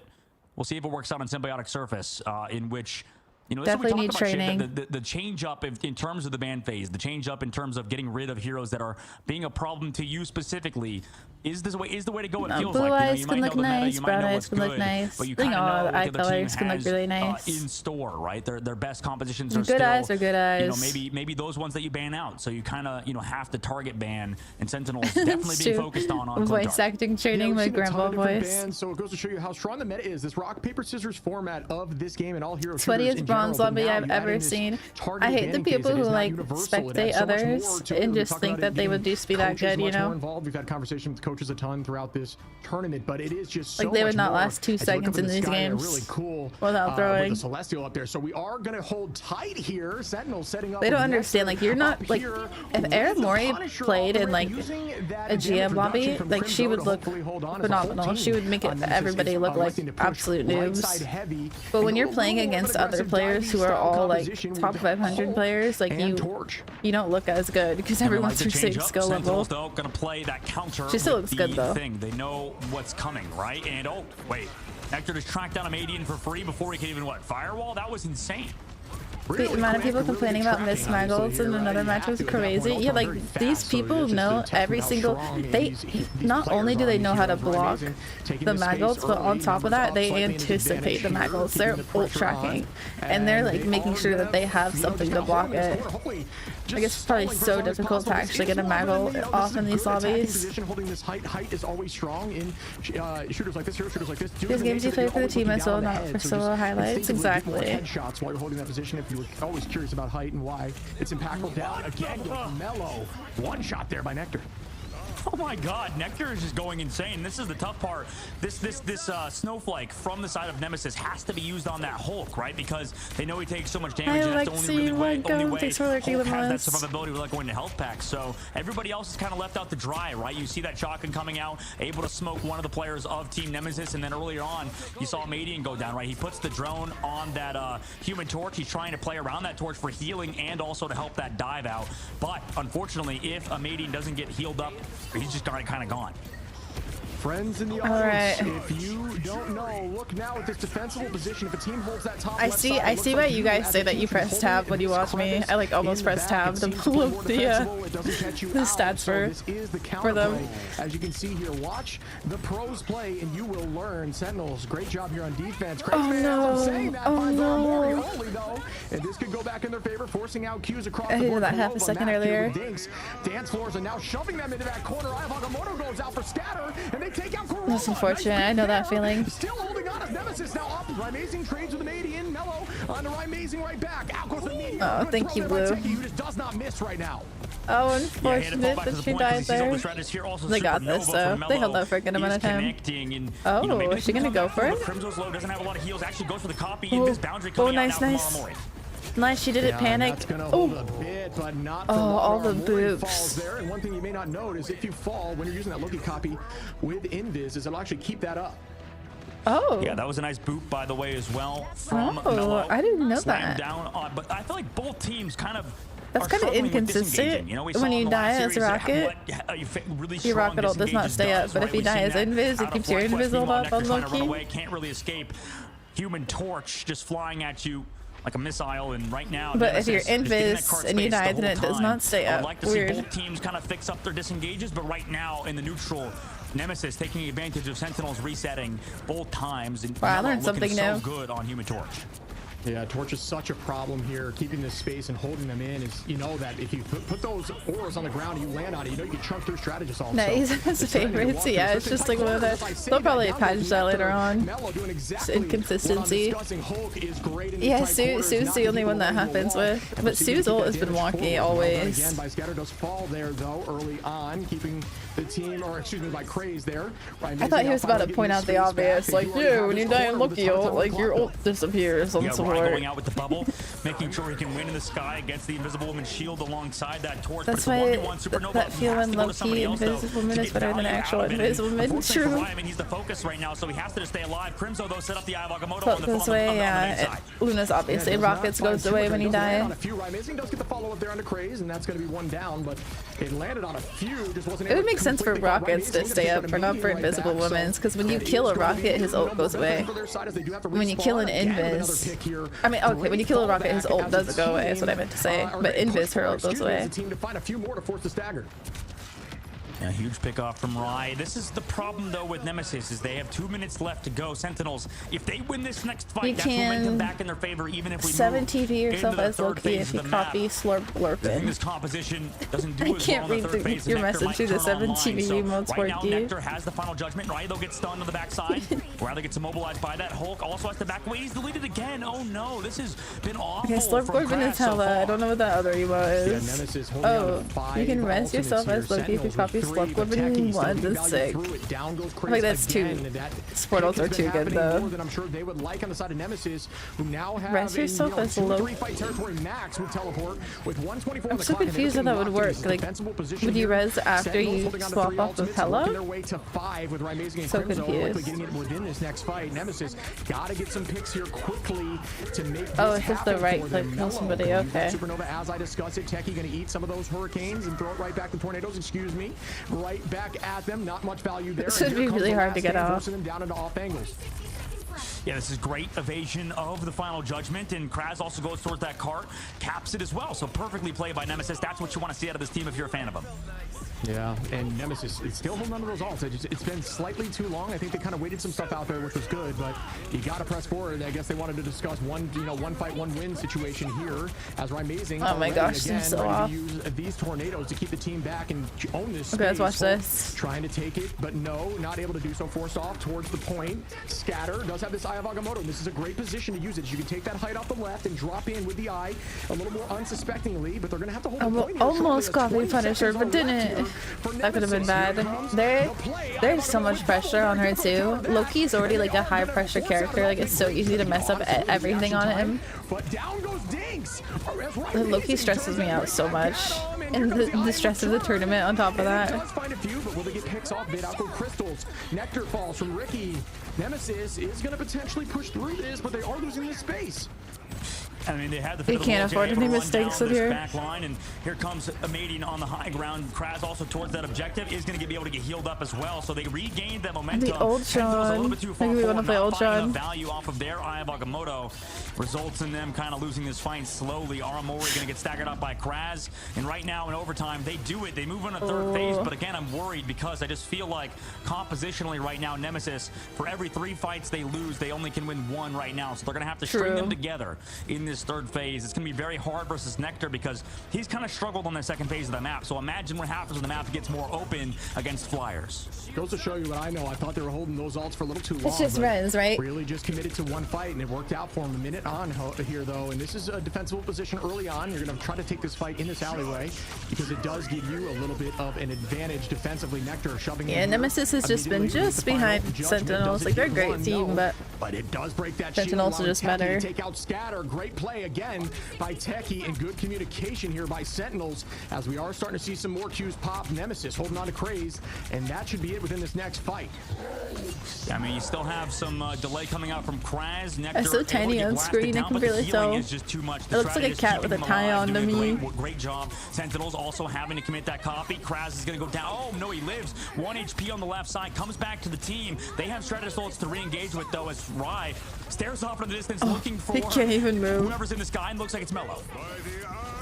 We'll see if it works out on Symbiotic Surface, in which, definitely need training. The change up in terms of the ban phase, the change up in terms of getting rid of heroes that are being a problem to you specifically, is the way to go. It feels blue like eyes you can might look know the meta, nice, you might brown know eyes what's can look good, nice. but you I think kind of all know what eye the other team colors can look has, really nice. in store, right? Their best compositions are good still, eyes are good eyes. maybe those ones that you ban out. So you kind of have to target ban, and Sentinels definitely being focused on voice acting training with grandpa voice. So it goes to show you how strong the meta is. This rock paper scissors format of this game and all hero Sweatiest bronze lobby I've ever seen. I hate the people who like spectate others and just think that they would just be that good, We've had conversation with coaches a ton throughout this tournament, but it is just so like they would not more. last 2 seconds in these games. Really cool without throwing with the Celestial up there. So we are going to hold tight here. Sentinel setting up. They don't understand. Like you're not like if Erin Mori played in like a GM lobby, like she would look phenomenal. She would make it everybody look like absolute noobs. But when you're playing against other players who are all like top 500 players, like you don't look as good because everyone's your same skill level. Though, gonna play that counter. She still looks good though. They know what's coming, right? And oh wait, Nectar just tracked down a Madian for free before he could even firewall. That was insane. The amount of people complaining about Miss Smuggles in another match was crazy. Yeah, like these people know every single. They not only do they know how to block the Muggles, but on top of that, they anticipate the Muggles. They're ult tracking, and they're like making sure that they have something to block it. I guess it's probably so difficult to actually get a Muggle off in these lobbies. Holding this height is always strong in shooters like this. Shooters like this. These games you play for the team as well, not for solo highlights. Exactly. Headshots while you're holding that position. If you were always curious about height and why it's impactful. Down again with Mellow. One shot there by Nectar. Oh my God, Nectar is just going insane. This is the tough part. This snowflake from the side of Nemesis has to be used on that Hulk, right? Because they know he takes so much damage. And that's the only way Hulk has that survivability without going to health packs. So everybody else is kind of left out to dry, right? You see that shotgun coming out, able to smoke one of the players of Team Nemesis, and then earlier on, you saw Madian go down, right? He puts the drone on that Human Torch. He's trying to play around that torch for healing and also to help that dive out. But unfortunately, if a Madian doesn't get healed up, he's just kind of gone. Friends in the audience, if you don't know, look now at this defensible position. If a team holds that top I see why you guys say that you press tab when you watch me. I like almost press tab to pull up the stats for them. As you can see here, watch the pros play and you will learn. Sentinels, great job here on defense. Oh no. Oh no. And this could go back in their favor, forcing out Qs across I the board. hated that half a second earlier. Dance floors are now shoving them into that corner. Ayavagamoto goes out for scatter, and they take out Kuruma. That's unfortunate. I know that feeling. Still holding on as Nemesis now up. Amazing trades with the Madian. Mello on the amazing right back. Out goes the Madian. Oh, thank you, Blue. He just does not miss right now. Oh, unfortunate that she died there. They got this, though. They held out for a good amount of time. Oh, is she gonna go for it? Crimzo's low, doesn't have a lot of heals. Actually goes for the copy. Oh, nice. Nice, she didn't panic. Oh, all the boobs. There. And one thing you may not note is if you fall when you're using that Loki copy with Invis, is it'll actually keep that up. Oh. Yeah, that was a nice boot, by the way, as well. From Mello. I didn't know that. Down on, but I feel like both teams kind of. That's kind of inconsistent. You know, when you die as Rocket, your Rocket ult does not stay up, but if you die as Invis, it keeps your Invisible up on Loki. Can't really escape. Human Torch just flying at you like a missile, and right now. But if you're Invis and you die, then it does not stay up. I'd like to see both teams kind of fix up their disengages, but right now in the neutral, Nemesis taking advantage of Sentinels resetting both times, and wow, I learned something new. So good on Human Torch. Yeah, Torch is such a problem here, keeping this space and holding them in. Is you know that if you put those auras on the ground and you land on it, you know you can chunk through strategists also. No, he's his favorites. Yeah, it's just like one of the. They'll probably patch that later on. It's inconsistency. Yeah, Sue's the only one that happens with. But Sue's ult has been wonky always. Again, by Scatter does fall there though early on, keeping the team, or excuse me, by Craze there. I thought he was about to point out the obvious, like, yeah, when you die in Loki ult, like your ult disappears on support. Going out with the bubble, making sure he can win in the sky against the Invisible Woman shield alongside that torch. That's why that feeling low-key Invisible Woman is better than actual Invisible Woman. True. I mean, he's the focus right now, so he has to just stay alive. Crimzo though set up the Ayavagamoto on the this way, yeah. Luna's obviously Rockets goes away when he dies. Amazing does get the follow up there on the Craze, and that's going to be one down, but it landed on a few. Just wasn't. It would make sense for Rockets to stay up, for not for Invisible Women's, because when you kill a Rocket, his ult goes away. When you kill an Invis, I mean, okay, when you kill a Rocket, his ult doesn't go away, is what I meant to say. But Invis, her ult goes away. A huge pick off from Rai. This is the problem though with Nemesis, is they have 2 minutes left to go. Sentinels, if they win this next fight, that's momentum back in their favor, even if we 7 TV yourself as Loki if you copy Slurp Blurpin. This composition doesn't do I can't read your message through the 7 TV emotes right now, Nectar has the final judgment, right? They'll get stunned on the backside. Rather gets immobilized by that. Hulk also has to back away. He's deleted again. Oh no, this has been awful. Okay, Slurp Blurpin is hella. I don't know what that other emote is. Oh, you can rest yourself as Loki if you copy Slurp Blurpin 1 to 6. I think that's too. Sportals are too good though. I'm sure they would like on the side of Nemesis, who now have rest yourself as low. I'm so confused how that would work. Like, would you res after you swap off with Hello? So confused. Oh, it's just the right click kill somebody. Okay. Supernova, as I discussed it, Techie gonna eat some of those hurricanes and throw it right back to tornadoes. Excuse me. Right back at them. Not much value there. It should be really hard to get off. Them down into off angles. Yeah, this is great evasion of the final judgment, and Kraz also goes towards that cart, caps it as well. So perfectly played by Nemesis. That's what you want to see out of this team if you're a fan of them. Yeah, and Nemesis is still holding on to those ults. It's been slightly too long. I think they kind of waited some stuff out there, which was good, but you got to press forward. I guess they wanted to discuss one fight, one win situation here. As Amazing. Oh my gosh, I'm so off. Use these tornadoes to keep the team back and own this. Okay, let's watch this. Trying to take it, but no, not able to do so. Forced off towards the point. Scatter does have this Eye of Agamotto. This is a great position to use it. You can take that height off the left and drop in with the eye a little more unsuspectingly, but they're going to have to hold the point here. Almost got me Punisher, but didn't. That could have been bad. There's so much pressure on her too. Loki's already like a high pressure character. Like it's so easy to mess up everything on him. But down goes Dinks. Loki stresses me out so much. And the stress of the tournament on top of that. Does find a few, but will they get picks off? Mid out go Crystals. Nectar falls from Ricky. Nemesis is going to potentially push through this, but they are losing this space. I mean, they had the they can't afford any mistakes in here. Back line, and here comes Amadian on the high ground. Kraz also towards that objective is going to be able to get healed up as well. So they regained that momentum. The old Sean. A little bit too far Maybe we want to play old Sean. Value off of their Eye of Agamotto results in them kind of losing this fight slowly. Aramori going to get staggered up by Kraz, and right now in overtime they do it. They move on a third phase, but again I'm worried because I just feel like compositionally right now Nemesis, for every 3 fights they lose, they only can win 1 right now. So they're going to have to string them together in this third phase. It's going to be very hard versus Nectar because he's kind of struggled on the second phase of the map. So imagine what happens when the map gets more open against Flyers. Goes to show you what I know. I thought they were holding those ults for a little too long. It's just Rez, right? Really just committed to 1 fight, and it worked out for him. A minute on here, though, and this is a defensible position early on. You're going to try to take this fight in this alleyway because it does give you a little bit of an advantage defensively. Nectar shoving in. Nemesis has just been behind Sentinels. Like, they're a great team, but it does break that Sentinels are just better. Take out Scatter. Great play again by Techie and good communication here by Sentinels as we are starting to see some more Qs pop. Nemesis holding on to Craze, and that should be it within this next fight. I mean, you still have some delay coming out from Kraz. Nectar it's so tiny on screen, I can barely tell. Is just too much. It looks like a cat with a tie on to me. Great job. Sentinels also having to commit that copy. Kraz is going to go down. Oh, no, he lives. 1 HP on the left side. Comes back to the team. They have Stratus ults to re-engage with, though, as Rai stares off in the distance looking for... He can't even move. Whoever's in the sky, and looks like it's Mellow.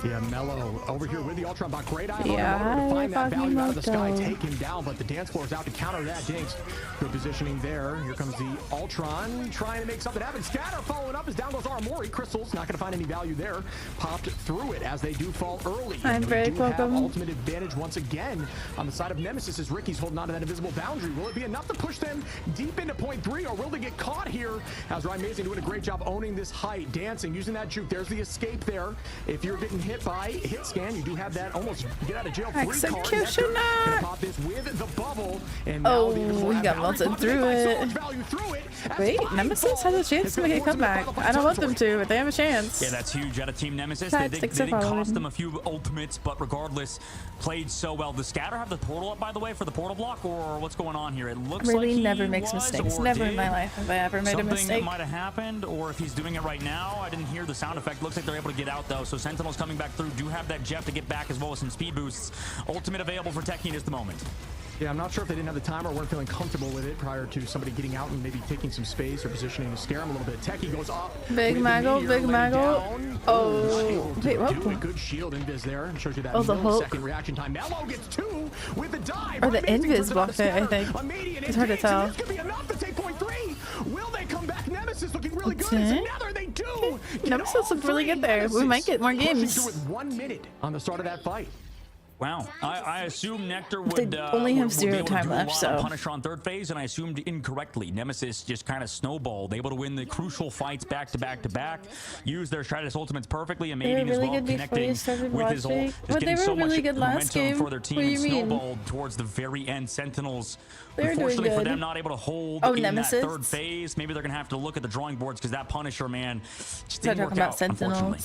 Yeah, Mellow over here with the Ultron bot. Great eye to find that value out of the sky. Take him down, but the dance floor is out to counter that. Dinks, good positioning there. Here comes the Ultron trying to make something happen. Scatter following up as down goes Aramori. Crystal's not going to find any value there. Popped through it as they do fall early. I'm very welcome. Ultimate advantage once again on the side of Nemesis as Ricky's holding on to that invisible boundary. Will it be enough to push them deep into point 3, or will they get caught here? As Ryan Mason doing a great job owning this height, dancing, using that juke. There's the escape there. If you're getting hit by hit scan, you do have that almost get out of jail free card. Executioner! Pop this with the bubble, and now he got melted through it. Wait, Nemesis has a chance to make a comeback. I don't want them to, but they have a chance. Yeah, that's huge out of Team Nemesis. They did cost them a few ultimates, but regardless, played so well. Does Scatter have the portal up, by the way, for the portal block, or what's going on here? It looks like he never makes mistakes. Never in my life have I ever made a mistake. Something might have happened, or if he's doing it right now. I didn't hear the sound effect. Looks like they're able to get out, though. So Sentinels coming back through. Do have that Jeff to get back, as well as some speed boosts. Ultimate available for Techie in just the moment. Yeah, I'm not sure if they didn't have the time or weren't feeling comfortable with it prior to somebody getting out and maybe taking some space or positioning to scare him a little bit. Techie goes up. Big Maggle, Big Maggle. Oh, wait, what? Good shield invis there. And shows you that the Hulk. Second reaction time. Mellow gets 2 with the dive. Or the invis blocked it, I think. It's hard to tell. This could be enough to take point 3. Will they come back? Nemesis looking really good. Another, they do. Nemesis looked really good there. We might get more games. With 1 minute on the start of that fight. Wow, I assume Nectar would they only have 0 time left, so Punisher on third phase, and I assumed incorrectly. Nemesis just kind of snowballed, able to win the crucial fights back to back to back, use their Stratus ultimates perfectly, amazing as well, connecting with his ult, just getting so much momentum for their team and snowballed towards the very end. Sentinels, unfortunately for them, not able to hold in Nemesis. that third phase. Maybe they're gonna have to look at the drawing boards because that Punisher, man, just didn't work out, unfortunately.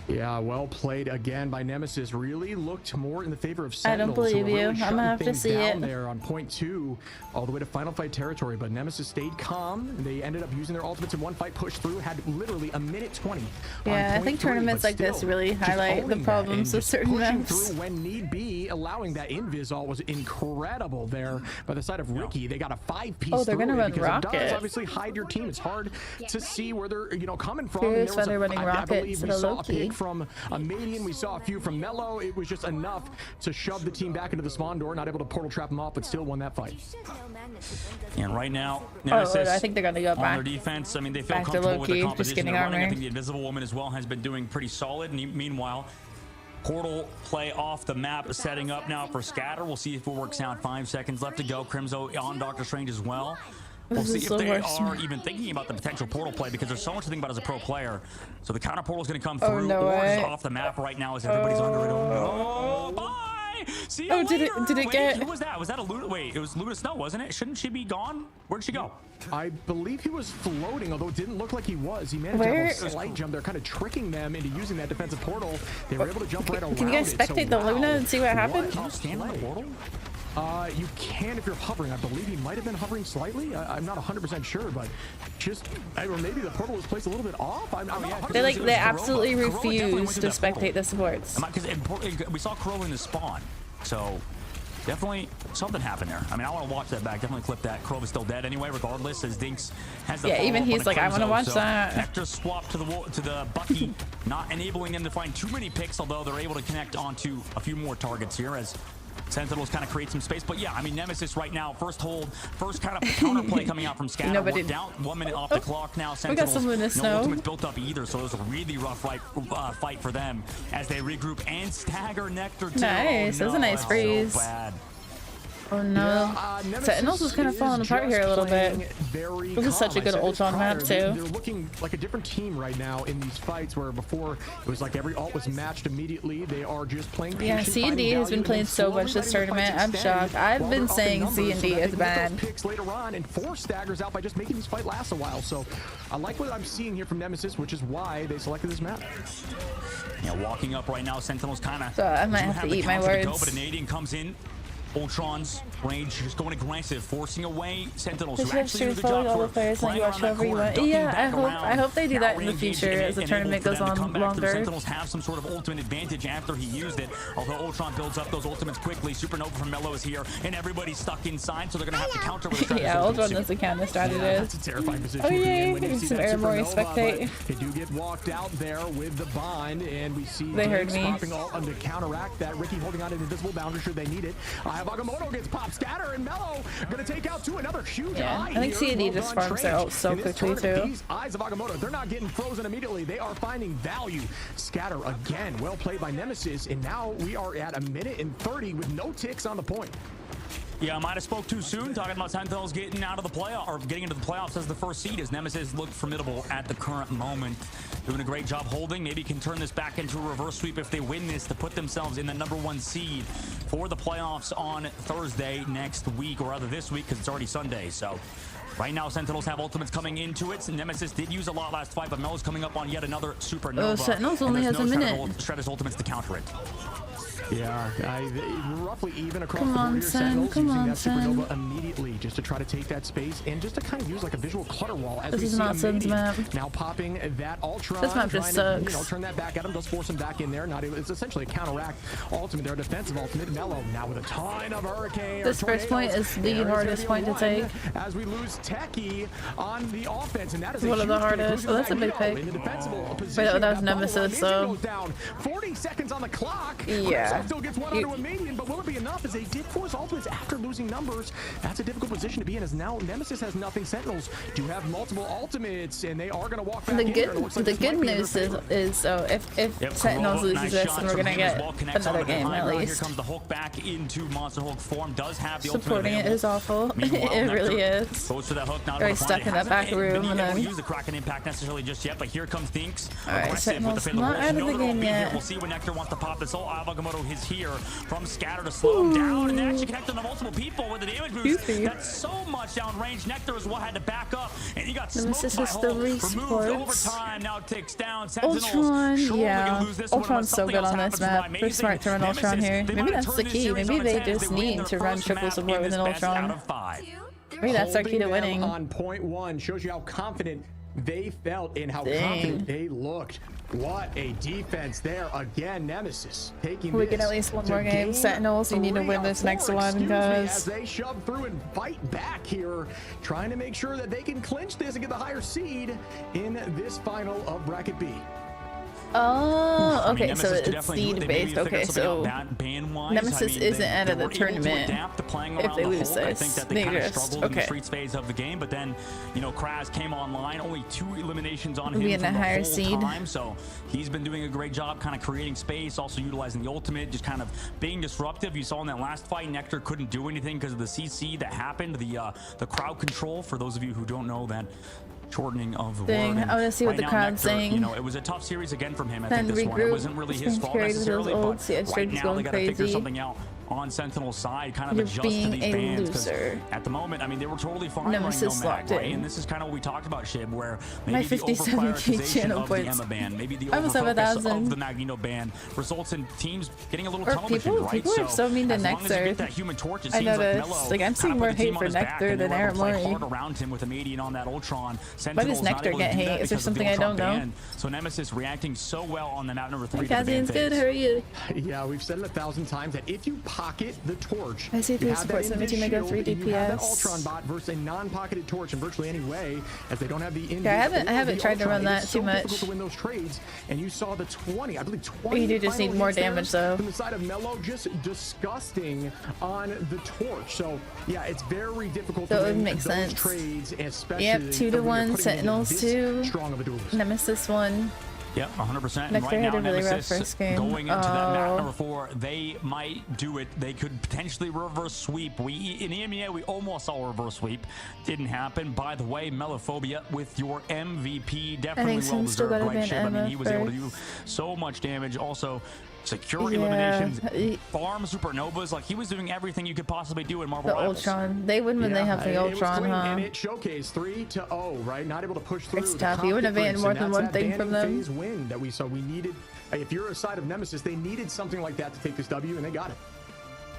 Yeah, well played again by Nemesis. Really looked more in the favor of Sentinels. I don't believe you. I'm gonna have to see it. There on point 2, all the way to final fight territory. But Nemesis stayed calm. They ended up using their ultimates in one fight, pushed through, had literally a minute 20. Yeah, I think tournaments like this really highlight the problems with certain maps. Through when need be, allowing that invis ult was incredible there by the side of Ricky. They got a 5-piece. Oh, they're gonna run Rocket. It does obviously hide your team. It's hard to see where they're coming from. Curious why they're running Rocket instead of Loki. From Amadian, we saw a few from Mellow. It was just enough to shove the team back into the spawn door. Not able to portal trap them off, but still won that fight. And right now, Nemesis, I think they're gonna go back on their defense. I mean, they feel comfortable with the composition they're running. Armor. I think the Invisible Woman as well has been doing pretty solid. And meanwhile, portal play off the map setting up now for Scatter. We'll see if it works out. 5 seconds left to go. Crimzo on Doctor Strange as well. We'll see if they are even thinking about the potential portal play, because there's so much to think about as a pro player. So the counter portal is going to come through, no or way. is off the map right now as everybody's under it. Oh no! Bye. See you later. Did it get? Who was that? Was that a Luna? Wait, it was Luna Snow, wasn't it? Shouldn't she be gone? Where'd she go? I believe he was floating, although it didn't look like he was. He managed to have a slight jump. They're kind of tricking them into using that defensive portal. They were able to jump right around it. Can you guys spectate the Luna and see what happened? Stand on the portal? You can if you're hovering. I believe he might have been hovering slightly. I'm not 100% sure, but just, or maybe the portal was placed a little bit off. They absolutely refuse to spectate the supports. Because we saw Kurova in the spawn, so definitely something happened there. I mean, I want to watch that back. Definitely clip that. Kurova's still dead anyway, regardless, as Dinks has the even he's like, I want to watch that. Nectar swapped to the Bucky, not enabling them to find too many picks, although they're able to connect onto a few more targets here as Sentinels kind of create some space. But yeah, I mean, Nemesis right now, first hold, first kind of counter play coming out from Scatter. We're down 1 minute off the clock now. Sentinels, we got some Luna Snow. No ultimates built up either, so it was a really rough fight for them as they regroup and stagger Nectar too. Nice, that was a nice freeze. So bad. Oh no, Sentinels was kind of falling apart here a little bit. This is such a good Ultron map too. They're looking like a different team right now in these fights, where before it was like every ult was matched immediately. They are just playing patient. Yeah, C&D has been playing so much this tournament. I'm shocked. I've been saying C&D is bad. Picks later on and force staggers out by just making this fight last a while. So I like what I'm seeing here from Nemesis, which is why they selected this map. Yeah, walking up right now, Sentinels kind of. So I might have to eat my words. But Canadian comes in. Ultron's range just going aggressive, forcing away Sentinels. Who actually do the job all the players and you watch whoever you want. Yeah, I hope they do that in the future as the tournament goes on longer. Sentinels have some sort of ultimate advantage after he used it. Although Ultron builds up those ultimates quickly, Supernova from Mello is here, and everybody's stuck inside, so they're gonna have to counter with a strategy. Yeah, Ultron doesn't counter strategy. That's a terrifying position. Oh yeah, getting some Airmore spectate. They do get walked out there with the bind, and we see they heard me popping all to counteract that. Ricky holding on to an invisible boundary should they need it. Agamotto gets popped. Scatter and Mello gonna take out another huge eye. I think C&D just farms their ult so quickly too. These eyes of Agamotto, they're not getting frozen immediately. They are finding value. Scatter again, well played by Nemesis, and now we are at 1 minute and 30 with no ticks on the point. Yeah, I might have spoke too soon talking about Sentinels getting out of the playoff or getting into the playoffs as the first seed, as Nemesis looked formidable at the current moment. Doing a great job holding. Maybe can turn this back into a reverse sweep if they win this to put themselves in the #1 seed for the playoffs on Thursday next week, or rather this week because it's already Sunday. So right now, Sentinels have ultimates coming into it. Nemesis did use a lot last fight, but Melo's coming up on yet another Supernova. Oh, Sentinels only has a minute. Shredder's ultimates to counter it. Yeah, roughly even across the board here. Sentinels using that Supernova immediately just to try to take that space and just to kind of use like a visual clutter wall. As this is not Sun's map. Now popping that Ultron. This map just sucks. To, turn that back at him, does force him back in there. It's essentially a counteract ultimate. Their defensive ultimate. Mello now with a ton of Hurricane. This first point is the hardest point to take. As we lose Techie on the offense, and that is one of the hardest. Oh, that's a big pick. Wait, that was Nemesis, so. 40 seconds on the clock. Yeah. Still gets one onto a minion, but will it be enough as they did force ultimates after losing numbers? That's a difficult position to be in, as now Nemesis has nothing. Sentinels do have multiple ultimates, and they are going to walk back in. The good news is so if Sentinels loses this, then we're going to get another game at least. Here comes the Hulk back into Monster Hulk form. Does have the supporting it is awful. It really is. Goes for that hook. Not very stuck in that back room, and then use the Kraken impact necessarily just yet, but here comes Dinks. All right, Sentinels not out of the game yet. We'll see when Nectar wants to pop this. Agamotto is here from Scatter to slow him down, and they actually connected to multiple people with the damage boost. That's so much downrange. Nectar is what had to back up, and he got smoked by Hulk. Removed over time. Now ticks down. Ultron, yeah. Ultron's so good on this map. We're smart to run Ultron here. Maybe that's the key. Maybe they just need to run triple support with an Ultron. Maybe that's our key to winning. On point one shows you how confident they felt and how confident they looked. What a defense there again. Nemesis taking we can at least one more game. Sentinels, you need to win this next one, guys. As they shove through and fight back here, trying to make sure that they can clinch this and get the higher seed in this final of bracket B. Oh, okay, I mean, so it's seed based. Okay, so Nemesis isn't out of the tournament if they lose this. I think that they kind of struggled in the Okay. streets phase of the game, but then, you know, Kraz came online, only 2 eliminations on him Be in from a the higher whole seed. time, so he's been doing a great job kind of creating space, also utilizing the ultimate, just kind of being disruptive. You saw in that last fight, Nectar couldn't do anything because of the CC that happened, the crowd control, for those of you who don't know that shortening of the Dang, word. And I wanna see what the now, crowd's Nectar, saying. You know, it was a tough series again from him. I Then think this one, it regroup. wasn't really He's his been fault carried with those necessarily, ults. but Yeah, right Straight's now going they got to figure crazy. something out on Sentinel's side, kind of You're adjust to being these a bans. 'Cause loser. at the moment, I mean, they were totally fine Nemesis running no mag, locked right? in. And this is kind of what we talked about, Shib, where My maybe the 57K over-prioritization channel of the points. Emma ban, maybe the Almost over-focus 7,000. of the Magneto ban results in teams getting a little Or television, people- right? people are so mean to as long as you Nectar. get that Human Torch, it I seems like noticed. Melo Like, I'm seeing kinda more put the hate team on for his back, Nectar and they than were able Aaron to play Murray. hard around him with a Median on that Ultron. Why does Sentinel's not Nectar able to get do hate? that Is there because of the something I Ultron don't know? ban. So Nemesis reacting so well on the map number 3 to the ban Kazian's good. phase. How are you? Yeah, we've said it 1,000 times that if you pocket the torch, I see you three have support that Symmetry Invis Mega shield, 3 and you have that DPS. Ultron bot versus a non-pocketed torch in virtually any way, as they don't have the Invis Yeah, I or haven't the tried to Ultron. run It is that so too much. difficult to win those trades, and you saw the 20, I believe 20. You do just final need more hits there damage, though. From the side of Melo, just disgusting on the torch. So yeah, it's very difficult So to it would win make those sense. trades, especially Yep, 2 to when you're 1 putting Sentinels this 2. strong of a duelist. Nemesis 1. Yep, 100%. And Nectar right had now, a really rough Nemesis first game. going into that map Oh. number 4, they might do it. They could potentially reverse sweep. In EMEA, we almost saw a reverse sweep. Didn't happen. By the way, Melophobia with your MVP, definitely well Sim's still deserved, gotta right, ban Shib? I mean, Emma he was able to do first. so much damage. Also, secure Yeah. eliminations, farm supernovas. Like, he was doing everything you could possibly do in Marvel The Rivals. Ultron. They win when they have the it was Ultron, clean, huh? and it showcased 3-0, right? Not able to push through. It's the tough. You wouldn't have banned confidence, more and than that's one that thing from banning them. phase win that we saw. We needed, if you're a side of Nemesis, they needed something like that to take this W, and they got it.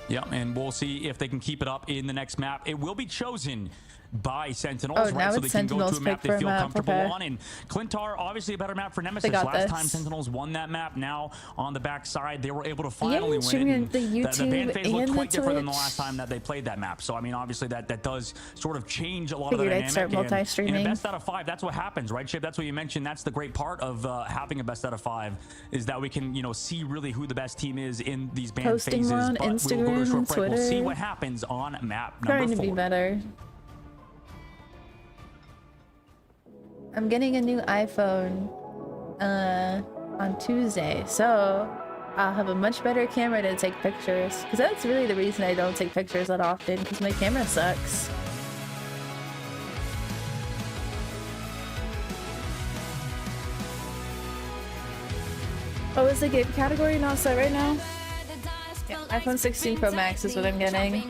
Yeah, and we'll see if they can keep it up in the next map. It will be chosen by Sentinels, Oh, right? now So it's they can go to Sentinels a map pick they for a feel map, comfortable okay. on. And Clintar, obviously a better map for Nemesis. got Last this. time Sentinels won that map. Now on the backside, they were able to finally win it. streaming And the the YouTube ban phase looked and quite the different than the Twitch. last time that they played that map. So I mean, obviously that does sort of change a lot of the Figured I'd dynamic. start And in multi-streaming. a best out of 5, that's what happens, right, Chip? That's what you mentioned. That's the great part of having a best out of 5 is that we can, you know, see really who the best team is in these ban Posting phases. more on But we will go to a Instagram short and break. We'll see Twitter. what happens on map Trying number to 4. be better. I'm getting a new iPhone on Tuesday, so I'll have a much better camera to take pictures. Because that's really the reason I don't take pictures that often, because my camera sucks. Oh, is the game category not set right now? Yeah, iPhone 16 Pro Max is what I'm getting.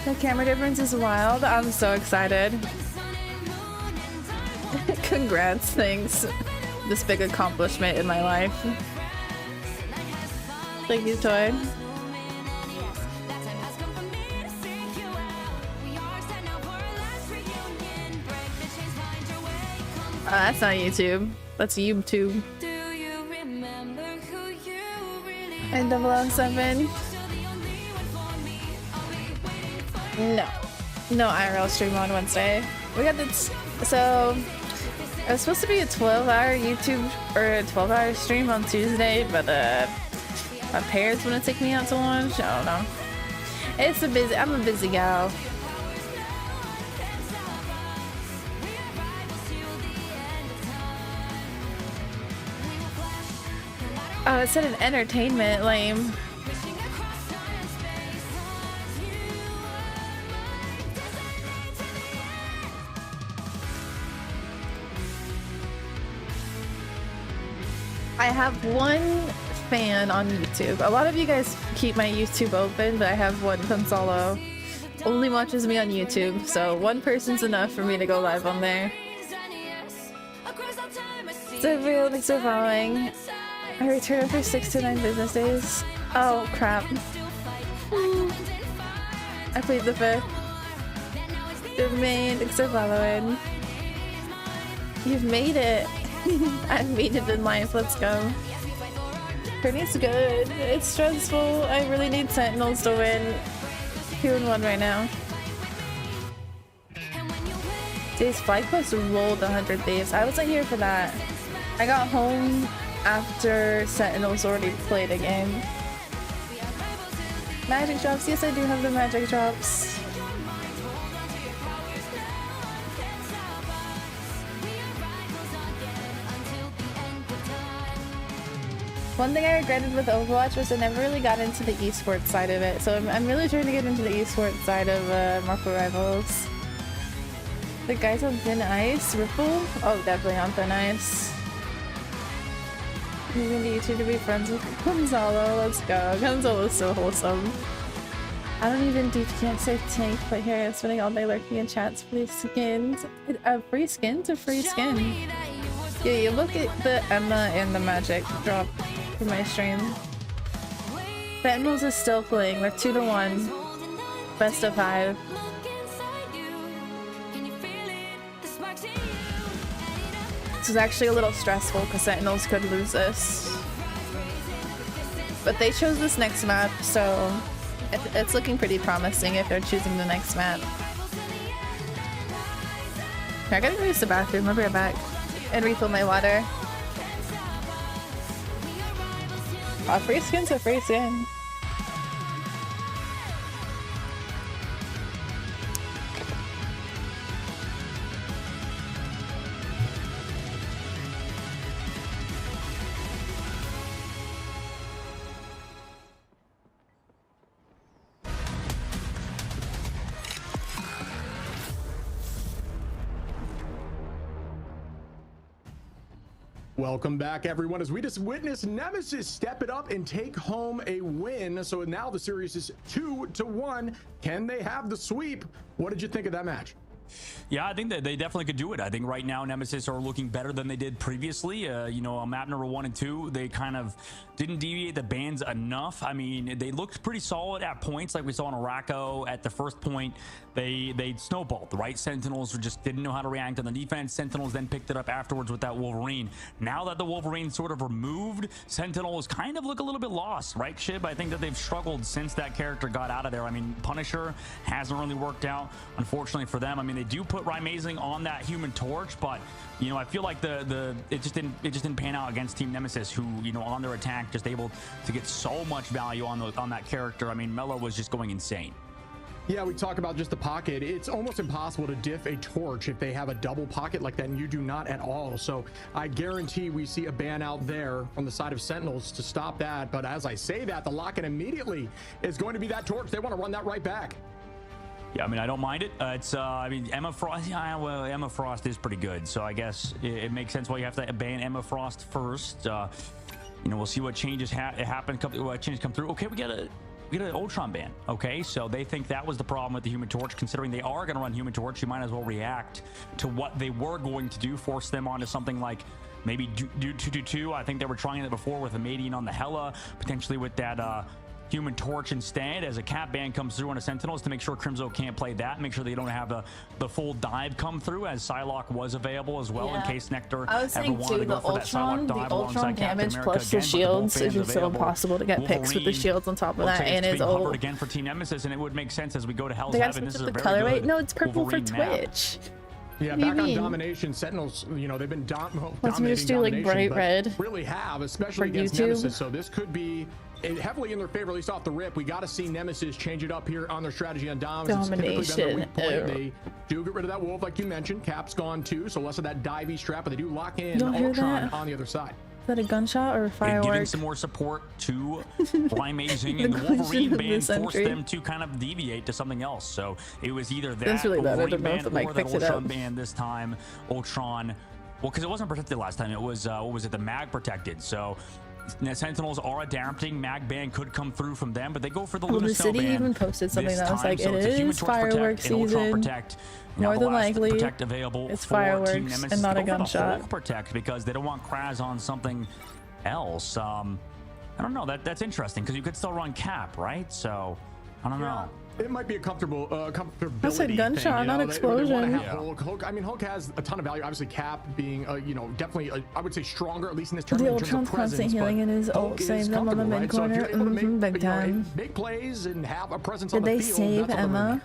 The camera difference is wild. I'm so excited. Congrats, thanks. This big accomplishment in my life. Thank you, Toy. That's not YouTube. That's YouTube. And 007. No. No IRL stream on Wednesday. We got this. So, it was supposed to be a 12-hour YouTube or a 12-hour stream on Tuesday, but my parents want to take me out to lunch. I don't know. I'm a busy gal. Oh, it said an entertainment, lame. I have one fan on YouTube. A lot of you guys keep my YouTube open, but I have one Consolo. Only watches me on YouTube, so one person's enough for me to go live on there. So everyone, thanks for following. I return for 6 to 9 business days. Oh crap. I plead the fifth. Domain, thanks for following. You've made it. I've made it in life, let's go. Pretty's good. It's stressful. I really need Sentinels to win 2-1 right now. Days FlyQuest rolled 100 days. I wasn't here for that. I got home after Sentinels already played a game. Magic drops. Yes, I do have the magic drops. One thing I regretted with Overwatch was I never really got into the esports side of it. So I'm really trying to get into the esports side of Marvel Rivals. The guys on thin ice, Ripple? Oh, definitely on thin ice. Using the YouTube to be friends with Gonzalo. Let's go. Gonzalo's so wholesome. I don't even do can't say tank, but here I am spending all day lurking in chats for these skins. Free skins or free skin? Yeah, you look at the Emma and the Magic drop for my stream. Sentinels is still playing. They're 2-1. Best of 5. This is actually a little stressful because Sentinels could lose this. But they chose this next map, so it's looking pretty promising if they're choosing the next map. I gotta go use the bathroom. I'll be right back and refill my water. Free skin's a free skin. Welcome back, everyone, as we just witnessed Nemesis step it up and take home a win. So now the series is 2-1. Can they have the sweep? What did you think of that match? Yeah, I think that they definitely could do it. I think right now Nemesis are looking better than they did previously. You know, on map number 1 and 2, they kind of didn't deviate the bans enough. I mean, they looked pretty solid at points, like we saw in Araco. At the first point, they snowballed, right? Sentinels just didn't know how to react on the defense. Sentinels then picked it up afterwards with that Wolverine. Now that the Wolverine sort of removed, Sentinels kind of look a little bit lost, right, Shib? I think that they've struggled since that character got out of there. I mean, Punisher hasn't really worked out, unfortunately for them. I mean, they do put Rymazing on that Human Torch, but you know, I feel like it just didn't pan out against Team Nemesis, who, you know, on their attack just able to get so much value on that character. I mean, Mello was just going insane. Yeah, we talk about just the pocket. It's almost impossible to diff a torch if they have a double pocket like that, and you do not at all. So I guarantee we see a ban out there on the side of Sentinels to stop that. But as I say that, the lock-in immediately is going to be that torch. They want to run that right back. Yeah, I mean, I don't mind it. It's, I mean, Emma Frost, yeah, well, Emma Frost is pretty good. So I guess it makes sense why you have to ban Emma Frost first. You know, we'll see what changes what changes come through. Okay, we get an Ultron ban. Okay, so they think that was the problem with the Human Torch. Considering they are going to run Human Torch, you might as well react to what they were going to do, force them onto something like maybe do 2-2-2. I think they were trying it before with a Madian on the Hela, potentially with that Human Torch instead, as a cap ban comes through on a Sentinels, to make sure Crimzo can't play that, make sure they don't have the full dive come through, as Psylocke was available as well, in case Nectar ever wanted to go for that Psylocke dive alongside Captain America plus the shields is just so impossible to get picks with the shields on top of that, and his ult again for Team Nemesis, and it would make sense as we go to Hell's Heaven. This is a the very color good rate. No, it's purple Wolverine for map. Twitch. Yeah, back on Domination, Sentinels, you know, they've been Let's just do like bright red. Really have, especially against Nemesis. So this could be heavily in their favor, at least off the rip. We got to see Nemesis change it up here on their strategy on Domination. They do get rid of that wolf, like you mentioned. Cap's gone too, so less of that divey strap, but they do lock in Ultron on the other side. Is that a gunshot or a firework? Giving some more support to Rymazing, and the Wolverine ban forced them to kind of deviate to something else. So it was either that really Wolverine ban or the Ultron ban this time. Ultron, well, because it wasn't protected last time. It was, what was it, the Mag protected. So Sentinels are adapting. Mag ban could come through from them, but they go for the Luna Snow ban. The city even posted something that was like, so it is fireworks season. More than likely, it's fireworks and not a gunshot. Protect, because they don't want Kraz on something else. I don't know. That's interesting, because you could still run Cap, right? So I don't know. It might be a comfortability. That's a gunshot, thing, not explosion. Hulk, I mean, Hulk has a ton of value. Obviously, Cap being, you know, definitely, I would say, stronger, at least in this tournament. The Ultron's constant healing in his ult, saving them on the mid corner. Big time. Big plays and have a presence Did on the they field. save Emma?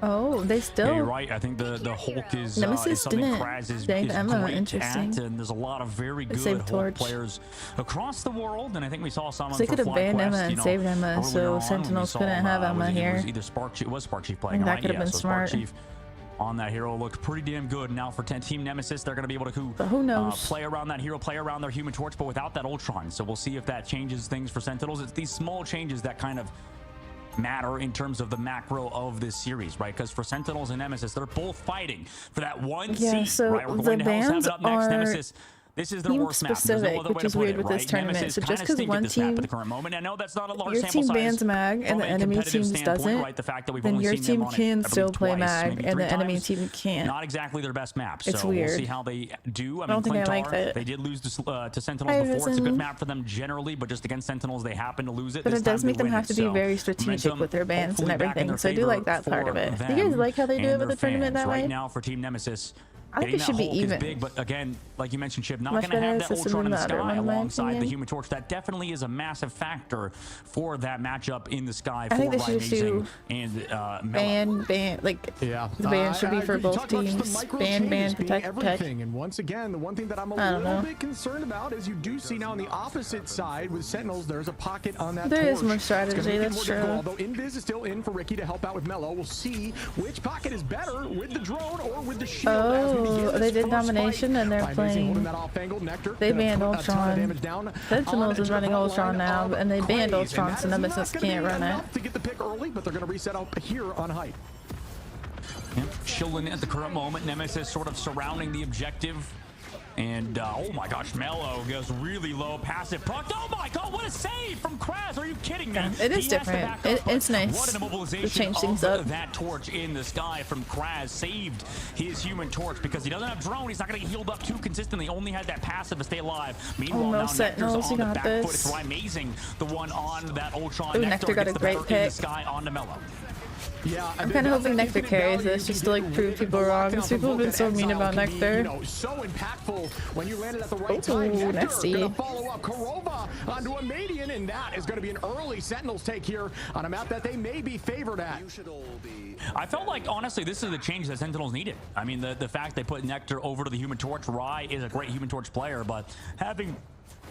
Oh, they still. Yeah, you're right. I think the Hulk is Nemesis something didn't Kraz is save Emma. great Interesting. at, and there's a lot of very good saved Hulk Torch. players across the world, and I think we saw some. So they could have banned Emma and saved Emma, so Sentinels couldn't have Emma here. It was either Spark Chief playing. That could have been smart. Spark Chief on that hero looked pretty damn good. Now for Team Nemesis, they're going to be able to but who knows? Play around that hero, play around their Human Torch, but without that Ultron. So we'll see if that changes things for Sentinels. It's these small changes that kind of matter in terms of the macro of this series, right? Because for Sentinels and Nemesis, they're both fighting for that one seat, so right? We're the going to Hell's bans Heaven up next. are Nemesis, this is their worst map. There's no other way which to is put weird it, with right? this tournament. Nemesis So just kinda because stink at one this map team, at the current moment. I know that's not a large your sample team size bans mag and from the a enemy competitive team standpoint, doesn't, right? The fact that we've then only your seen team them on it, can I believe, still play twice, mag maybe and three the enemy times. team can't. Not exactly their best map. It's So weird. we'll see how they do. I don't mean, think I like Clintar, that. they did lose to Sentinels Hi, before. It's a good Risen. map for them generally, but just against Sentinels, they happen to lose it. But This it does time make they them win have it. to be So very strategic momentum with their bans and hopefully back in everything. their So I do like that favor part of for it. them You guys like how they do and it with the their tournament fans. that way? Right now for Team Nemesis, I think it getting should that be Hulk is even. big, but again, like you mentioned, Chip, not Much going to have better that system Ultron in than the the other sky one, in my alongside the opinion. Human Torch. That definitely is a massive factor for that matchup in the sky for I think they should just Rising do and Mellow. ban, like Yeah, the ban should be for you both talked about just the teams. micro Ban, changes being protect. everything. And once again, the one thing that I'm a I don't little know. bit concerned about is you do see now on the opposite side with Sentinels, there's a pocket on that There is torch. more It's gonna strategy, make it that's more true. difficult, although Invis is still in for Ricky to help out with Mello. We'll see which pocket is better with the drone or with the shield. as we begin Oh, this they did first domination fight. and they're By Amazing holding playing. that off angle. Nectar They gonna banned put a ton of Ultron. damage down Sentinels on is running the front Ultron line now, of and they banned Craze, Ultron, and so that is Nemesis not gonna can't be run it. enough to get the pick early, but they're going to reset up here on height. Yep, chilling at the current moment. Nemesis sort of surrounding the objective. And, oh my gosh, Mello goes really low, passive proc. Oh my god, what a save from Kraz. Are you kidding me? It is He has to different. back up, but It's nice what an to immobilization change things of up. that torch in the sky from Kraz. Saved his Human Torch because he doesn't have drone. He's not going to get healed up too consistently. Only had that passive to stay alive. Meanwhile, Oh, no, now Sentinels, Nectar's on you the got back foot. this. It's amazing. The one on that Ultron. Ooh, Nectar got gets a the better great in the pick. sky onto Mello. Yeah, I'm kind of hoping Nectar carries this just to like prove people wrong, because people have been so mean about Nectar. So impactful when you landed at the right Ooh, time. Nectar nasty. gonna follow up Korova onto a Median, and that is going to be an early Sentinels take here on a map that they may be favored at. I felt like, honestly, this is the change that Sentinels needed. I mean, the fact they put Nectar over to the Human Torch. Rai is a great Human Torch player, but having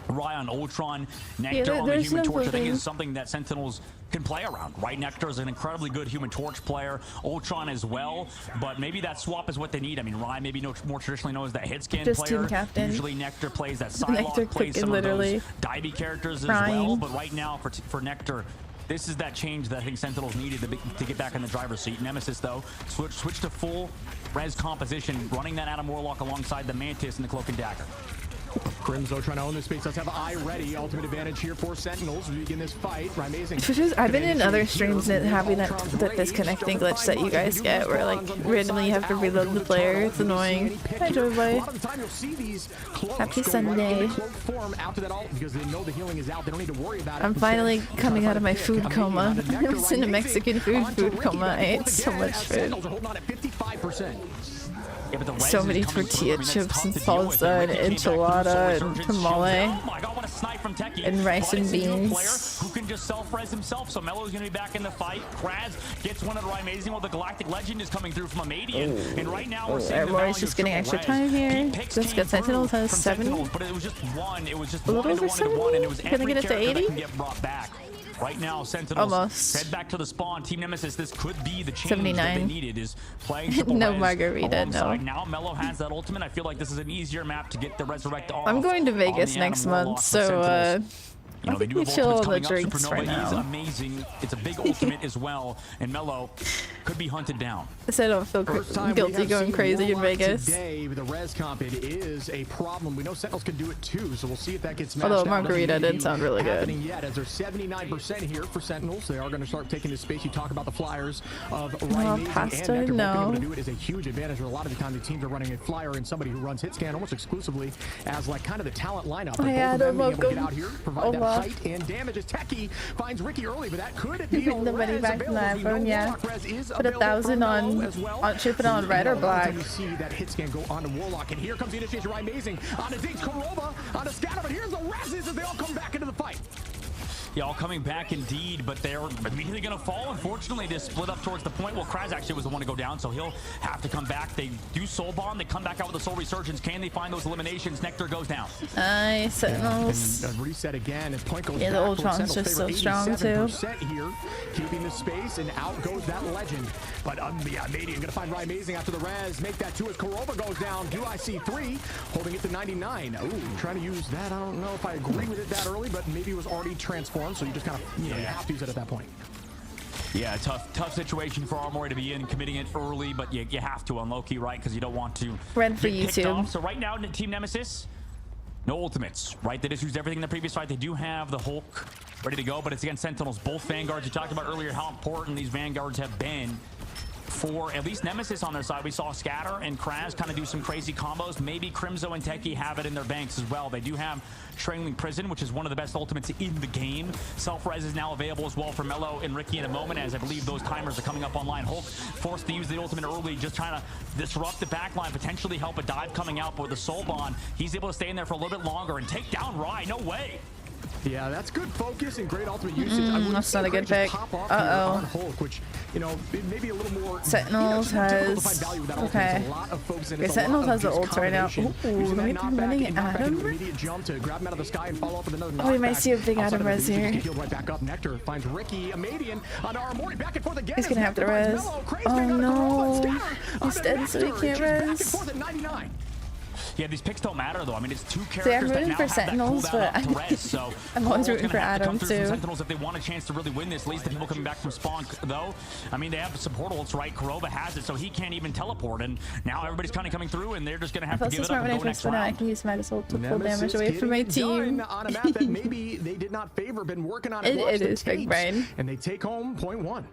Rai on Ultron, Nectar on the there's Human no Torch, I think voting. is something that Sentinels can play around, right? Nectar is an incredibly good Human Torch player, Ultron as well, but maybe that swap is what they need. I mean, Rai maybe more traditionally known as the hit scan Just player. team captain. Usually Nectar plays that Nectar Psylocke, plays cooking some of literally. those Divey characters as Crying. well, but right now for Nectar, this is that change that I think Sentinels needed to get back in the driver's seat. Nemesis, though, switch to full res composition, running that Adam Warlock alongside the Mantis and the Cloak and Dagger. Crimzo trying to own this space. Does have eye ready. Ultimate advantage here for Sentinels. We begin this fight. Amazing. I've been in other streams and having that disconnecting glitch that you guys get, where like randomly you have to reload the player. It's annoying. Hi, Joyboy. Happy Sunday. I'm finally coming out of my food coma. I was in a Mexican food coma. I ate so much food. Yeah, but the res So is many coming through. tortilla I mean, that's chips tough and to deal with. salsa and Ricky came back from enchilada the and Soul Resurgence tamale shield. Oh my god, what a snipe from Techie. and rice But and it's a new beans. player who can just self-res himself, so Mello's going to be back in the fight. Kraz gets one of the Amazing while the Galactic Legend is coming through from a Median. And right now we're seeing the Roy's value just of getting triple extra res. time here. Peak picks Just came got Sentinels through has from 70. Sentinels, but it was just one. It was just A little one to over one to one, and it was 70? Can I every get it to character that 80? can get brought back. Right now, Sentinels Almost. head back to the spawn. Team Nemesis, this could be the change that 79. they needed, is playing triple No res margarita, alongside. no. Now Mello has that ultimate. I feel like this is an easier map to get the Resurrect off. I'm going to on Vegas the next Adam month, Warlock for so Sentinels. You know, I they think do we have chill ultimates on the coming up. drinks Supernova right is now. amazing. It's a big ultimate as well, and Mello could be hunted down. So I don't feel guilty going crazy in Vegas. Today with the res comp, it is a problem. We know Sentinels can do it too, so we'll see if that gets smashed Although out. margarita Doesn't didn't sound really good. happening yet, as they're 79% here for Sentinels. They are going to start taking this space. You talk about the flyers of Ryan pasta, and Nectar. no. Being able to do it is a huge advantage. A lot of the time, the teams are running a flyer and somebody who runs hit scan almost exclusively as like kind of the talent lineup. But Hi, both of them being able to get Adam, out here, provide that welcome. height and damage as Techie finds Ricky early, but that could be a The money res back from the available. We know iPhone, yeah. Warlock res is Put available 1,000 from Mello on, as well. should put it on red or black. You see that hit scan go onto Warlock, and here comes the initiation. Amazing on the Diggs, Korova on the scatter, but here's the reses as they all come back into the fight. Yeah, all coming back indeed, but they're immediately going to fall. Unfortunately, they split up towards the point. Well, Kraz actually was the one to go down, so he'll have to come back. They do Soul Bond. They come back out with the Soul Resurgence. Can they find those eliminations? Nectar goes down. Nice. Sentinels. And reset again. If point goes yeah, the Ultron's just so strong, too. Here, keeping the space, and out goes that legend. But yeah, Madian going to find Ryan Amazing after the res. Make that 2 as Kurova goes down. Do I see 3? Holding it to 99. Ooh, trying to use that. I don't know if I agree with it that early, but maybe it was already transformed, so you just kind of, you have to use it at that point. Yeah, tough situation for Armory to be in, committing it early, but you have to on Loki, right? Because you don't want to Red for YouTube. So right now, Team Nemesis, no ultimates, right? They just used everything in the previous fight. They do have the Hulk ready to go, but it's against Sentinels, both Vanguards. You talked about earlier how important these Vanguards have been for at least Nemesis on their side. We saw Scatter and Kraz kind of do some crazy combos. Maybe Crimzo and Techie have it in their banks as well. They do have Strangling Prison, which is one of the best ultimates in the game. Self-res is now available as well for Mello and Ricky in a moment, as I believe those timers are coming up online. Hulk forced to use the ultimate early, just trying to disrupt the backline, potentially help a dive coming out, but with the Soul Bond, he's able to stay in there for a little bit longer and take down Rai. No way. Yeah, that's good focus and great ultimate usage. That's not a good pick. Uh-oh. Hulk, which, you know, maybe a little more. Sentinels has. Okay. Sentinels has the ult right now. Ooh, maybe running Adam. Oh, we might see a big Adam res here. Nectar finds Ricky, Amadian on Armory, back and forth again. He's gonna have to res. Oh no. He's dead, so he can't res. Yeah, these picks don't matter though. I mean, it's 2 characters that now have Sentinels, that cooldown up to res, so I'm always rooting for Adam too. Sentinels if they want a chance to really win this. At least the people coming back from spawn, though. I mean, they have support ults, right? Kurova has it, so he can't even teleport, and now everybody's kind of coming through, and they're just gonna have to give it up and go next round. I can use Magus ult to pull damage away from my team. On a map that maybe they did not favor, been working on it. It is big brain, and they take home point 1.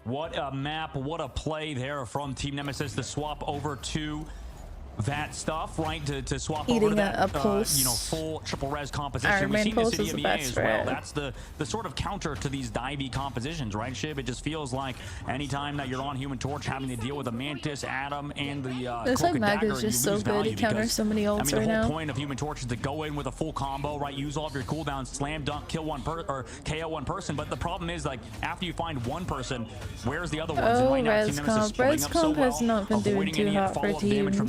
What a map! What a play there from Team Nemesis to swap over to that stuff, right? To swap over to that, you know, full triple res composition. We've seen this in EMEA as well. That's the sort of counter to these divey compositions, right, Shib? It just feels like anytime that you're on Human Torch having to deal with a Mantis, Adam, and the this like Mag is just so good. He counters so many ults right now. The whole point of Human Torch is to go in with a full combo, right? Use all of your cooldowns, slam dunk, kill one or KO one person. But the problem is, like, after you find one person, where's the other ones? Oh, Rescomp has not been doing too hot for teams.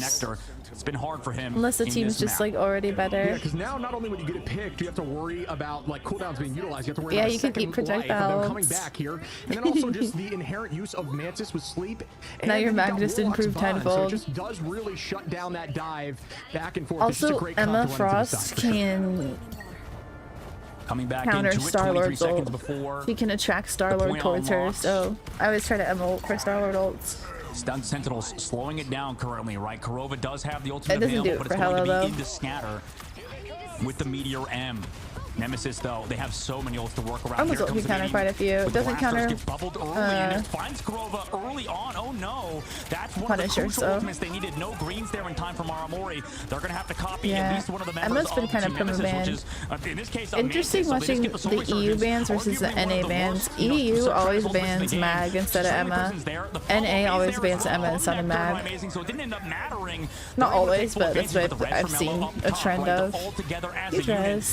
It's been hard for him. Unless the team's just like already better. Yeah, because now not only when you get it picked, you have to worry about like cooldowns being utilized. You have to worry about you can keep projectiles coming back here, and then also just the inherent use of Mantis with sleep. Now your Mag just improved tenfold. So it just does really shut down that dive back and forth. Also, Emma Frost can coming back counter Star-Lord's ult. Before he can attract Star-Lord towards her, so I always try to Emma ult for Star-Lord ults. Stun Sentinels slowing it down currently, right? Kurova does have the ultimate available, but it's going to be into Scatter with the Meteor M. Nemesis, though, they have so many ults to work around. Almost ult can counter quite a few. It doesn't counter. Bubbled early and it finds Kurova early on. Oh no, that's one Punisher, of the crucial ultimates. They needed no greens there in time for Maramori. They're going to have to copy at least one of the members Emma's been kind of perma-banned. In this case, interesting watching the EU bans versus the NA bans. EU always bans Mag instead of Emma. NA always bans Emma instead of Mag. Not always, but that's what I've seen a trend of.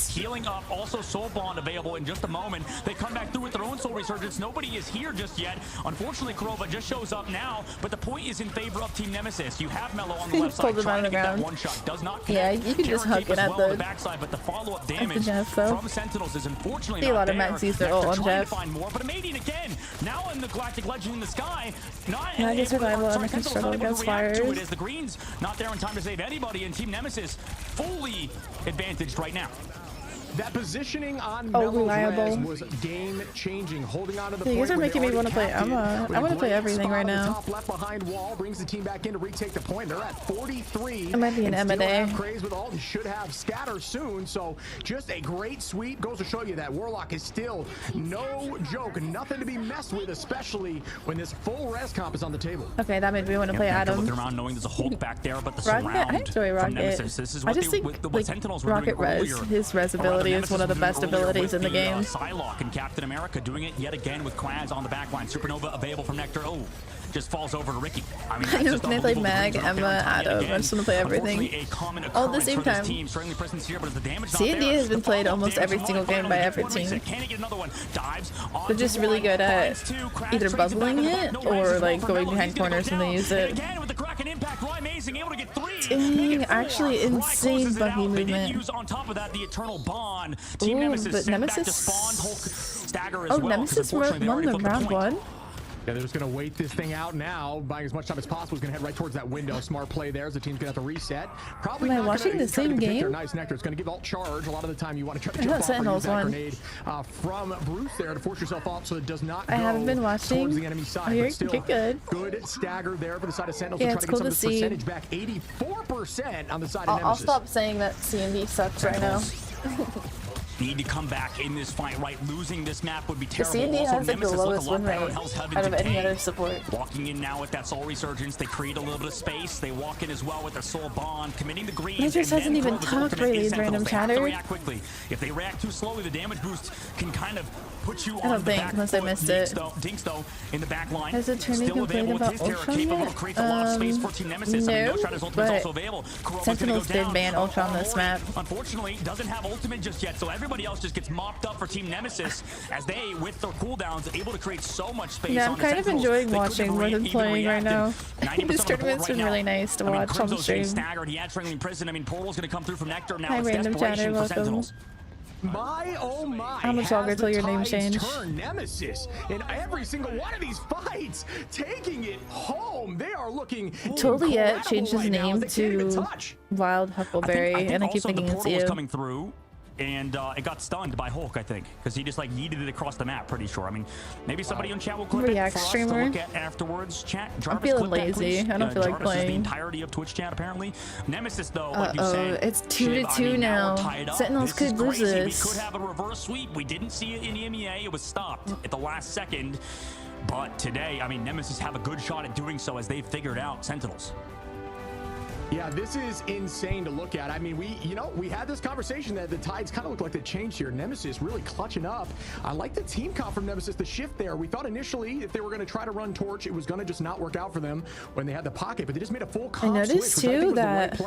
Healing up, also Soul Bond available in just a moment. They come back through with their own Soul Resurgence. Nobody is here just yet. Unfortunately, Kurova just shows up now, but the point is in favor of Team Nemesis. You have Mello on the left side trying to get that one shot. Does not connect. Yeah, you can just hug it at the backside, but the follow-up damage from Sentinels is unfortunately not there. A lot of Mags use their ult on Jeff. Find more, but Amadian again. Now in the Galactic Legend in the sky. Mag is survival and can struggle against fires. As the greens not there in time to save anybody, and Team Nemesis fully advantaged right now. That positioning on Mello's was game-changing, holding on to the point. You guys are making me want to play Emma. I want to play everything right now. Top left behind wall brings the team back in to retake the point. They're at 43. It might be an Emma day. Craze with Alton should have Scatter soon. So just a great sweep. Goes to show you that Warlock is still no joke. Nothing to be messed with, especially when this full res comp is on the table. Okay, that made me want to play Adam. Look around knowing there's a Hulk back there, but the Rocket, I enjoy Rocket. This is what I just think like, Rocket res, his res ability ability is one of the best abilities in the game. Psylocke and Captain America doing it yet again with Kraz on the backline. Supernova available from Nectar. Oh, just falls over to Ricky. I mean, that's just they played Mag, Emma, Adam. I just want to play everything all at the same time. C&D has been played almost every single game by every team. They're just really good at either bubbling it or like going behind corners when they use it. Dang, actually insane Bucky movement. Ooh, but Nemesis... Oh, Nemesis won the round one? Yeah, they're just going to wait this thing out now, buying as much time as possible. He's going to head right towards that window. Smart play there as the team's going to have to reset. Probably Am I watching the same game? Nice Nectar. It's going to give alt charge. A lot of the time you want to try to jump off or use that grenade from Bruce there to force yourself off so it does not go haven't been watching. Towards the enemy side. You're but still, good. Good stagger there for the side of Sentinels Yeah, to try to get some of this percentage back. 84% on the side of Nemesis. I'll stop saying that C&D sucks right now. Need to come back in this fight, right? Losing this map would be terrible. C&D has like the lowest win rate out of any other support. Walking in now with that Soul Resurgence, they create a little bit of space. They walk in as well with their Soul Bond, committing the greens. Najers hasn't even talked really, random chatter. React quickly. If they react too slowly, the damage boost can kind of put you I don't think, unless I missed it. Dinks though in the back line. Has Eternity complained about Ultron yet? No, but Sentinels did ban Ultron this map. Unfortunately, doesn't have ultimate just yet, so everybody else just gets mopped up for Team Nemesis as they, with their cooldowns, able to create so much space. Yeah, I'm kind of enjoying watching more than playing right now. This tournament's been really nice to watch on the stream. Staggered. He had Strangling Prison. I mean, Portal's going to come through from Nectar now. Hi, It's random chatter, welcome. My oh my, how much longer till your name change? Turn Nemesis in every single one of these fights, taking it home. They are looking Totally yet changed his name to Wild Huckleberry, and I keep thinking it's you. Coming through. And it got stunned by Hulk, I think, because he just like yeeted it across the map. Pretty sure. I mean, maybe somebody on chat will clip it for us to look at afterwards. Chat. Jarvis, I'm feeling lazy. I don't feel like playing. The entirety of Twitch chat apparently. Nemesis though, like you said, it's 2-2 now. Sentinels could lose this. We could have a reverse sweep. We didn't see it in the MEA. It was stopped at the last second. But today, I mean, Nemesis have a good shot at doing so as they figured out Sentinels. Yeah, this is insane to look at. I mean, we had this conversation that the tides kind of look like they changed here. Nemesis really clutching up. I like the team comp from Nemesis, the shift there. We thought initially if they were going to try to run Torch, it was going to just not work out for them when they had the pocket, but they just made a full comp switch. I noticed too that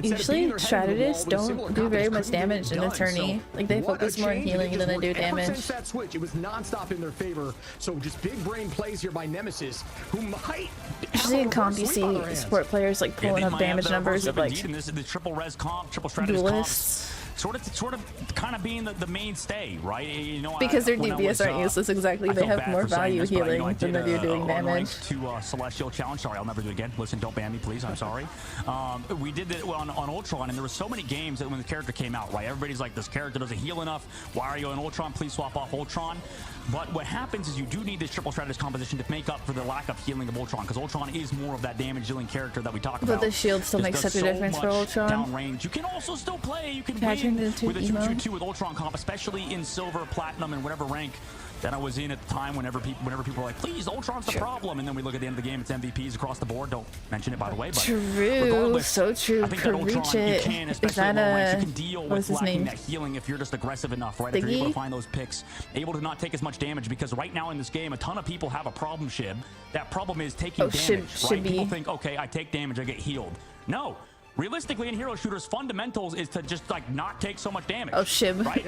usually strategists don't do very much damage in Eternity. Like they focus more on healing than they do damage. Since that switch, it was non-stop in their favor. So just big brain plays here by Nemesis, who might usually in comp you see support players like pulling up damage numbers of like this is the triple res comp, triple stratus comps, sort of kind of being the mainstay, right? You know, because their DPS aren't useless exactly. They have more value healing than they do doing damage. To Celestial Challenge. Sorry, I'll never do it again. Listen, don't ban me, please. I'm sorry. We did it on Ultron, and there were so many games that when the character came out, right? Everybody's like, this character doesn't heal enough. Why are you on Ultron? Please swap off Ultron. But what happens is you do need this triple stratus composition to make up for the lack of healing of Ultron, because Ultron is more of that damage dealing character that we talk about. But the shield still makes such a difference for Ultron. Downrange. You can also still play. You can win with a 2-2-2 with Ultron comp, especially in silver, platinum, and whatever rank that I was in at the time. Whenever people were like, please, Ultron's the problem, and then we look at the end of the game, it's MVPs across the board. Don't mention it, by the way. But true, so true. I think that Ultron, you can, especially in low ranks, you can deal with lacking that healing if you're just aggressive enough, right? If you're able to find those picks, able to not take as much damage, because right now in this game, a ton of people have a problem, Shib. That problem is taking damage, right? People think, okay, I take damage, I get healed. No. Realistically, in hero shooters, fundamentals is to just like not take so much damage. Oh, Shib. Right?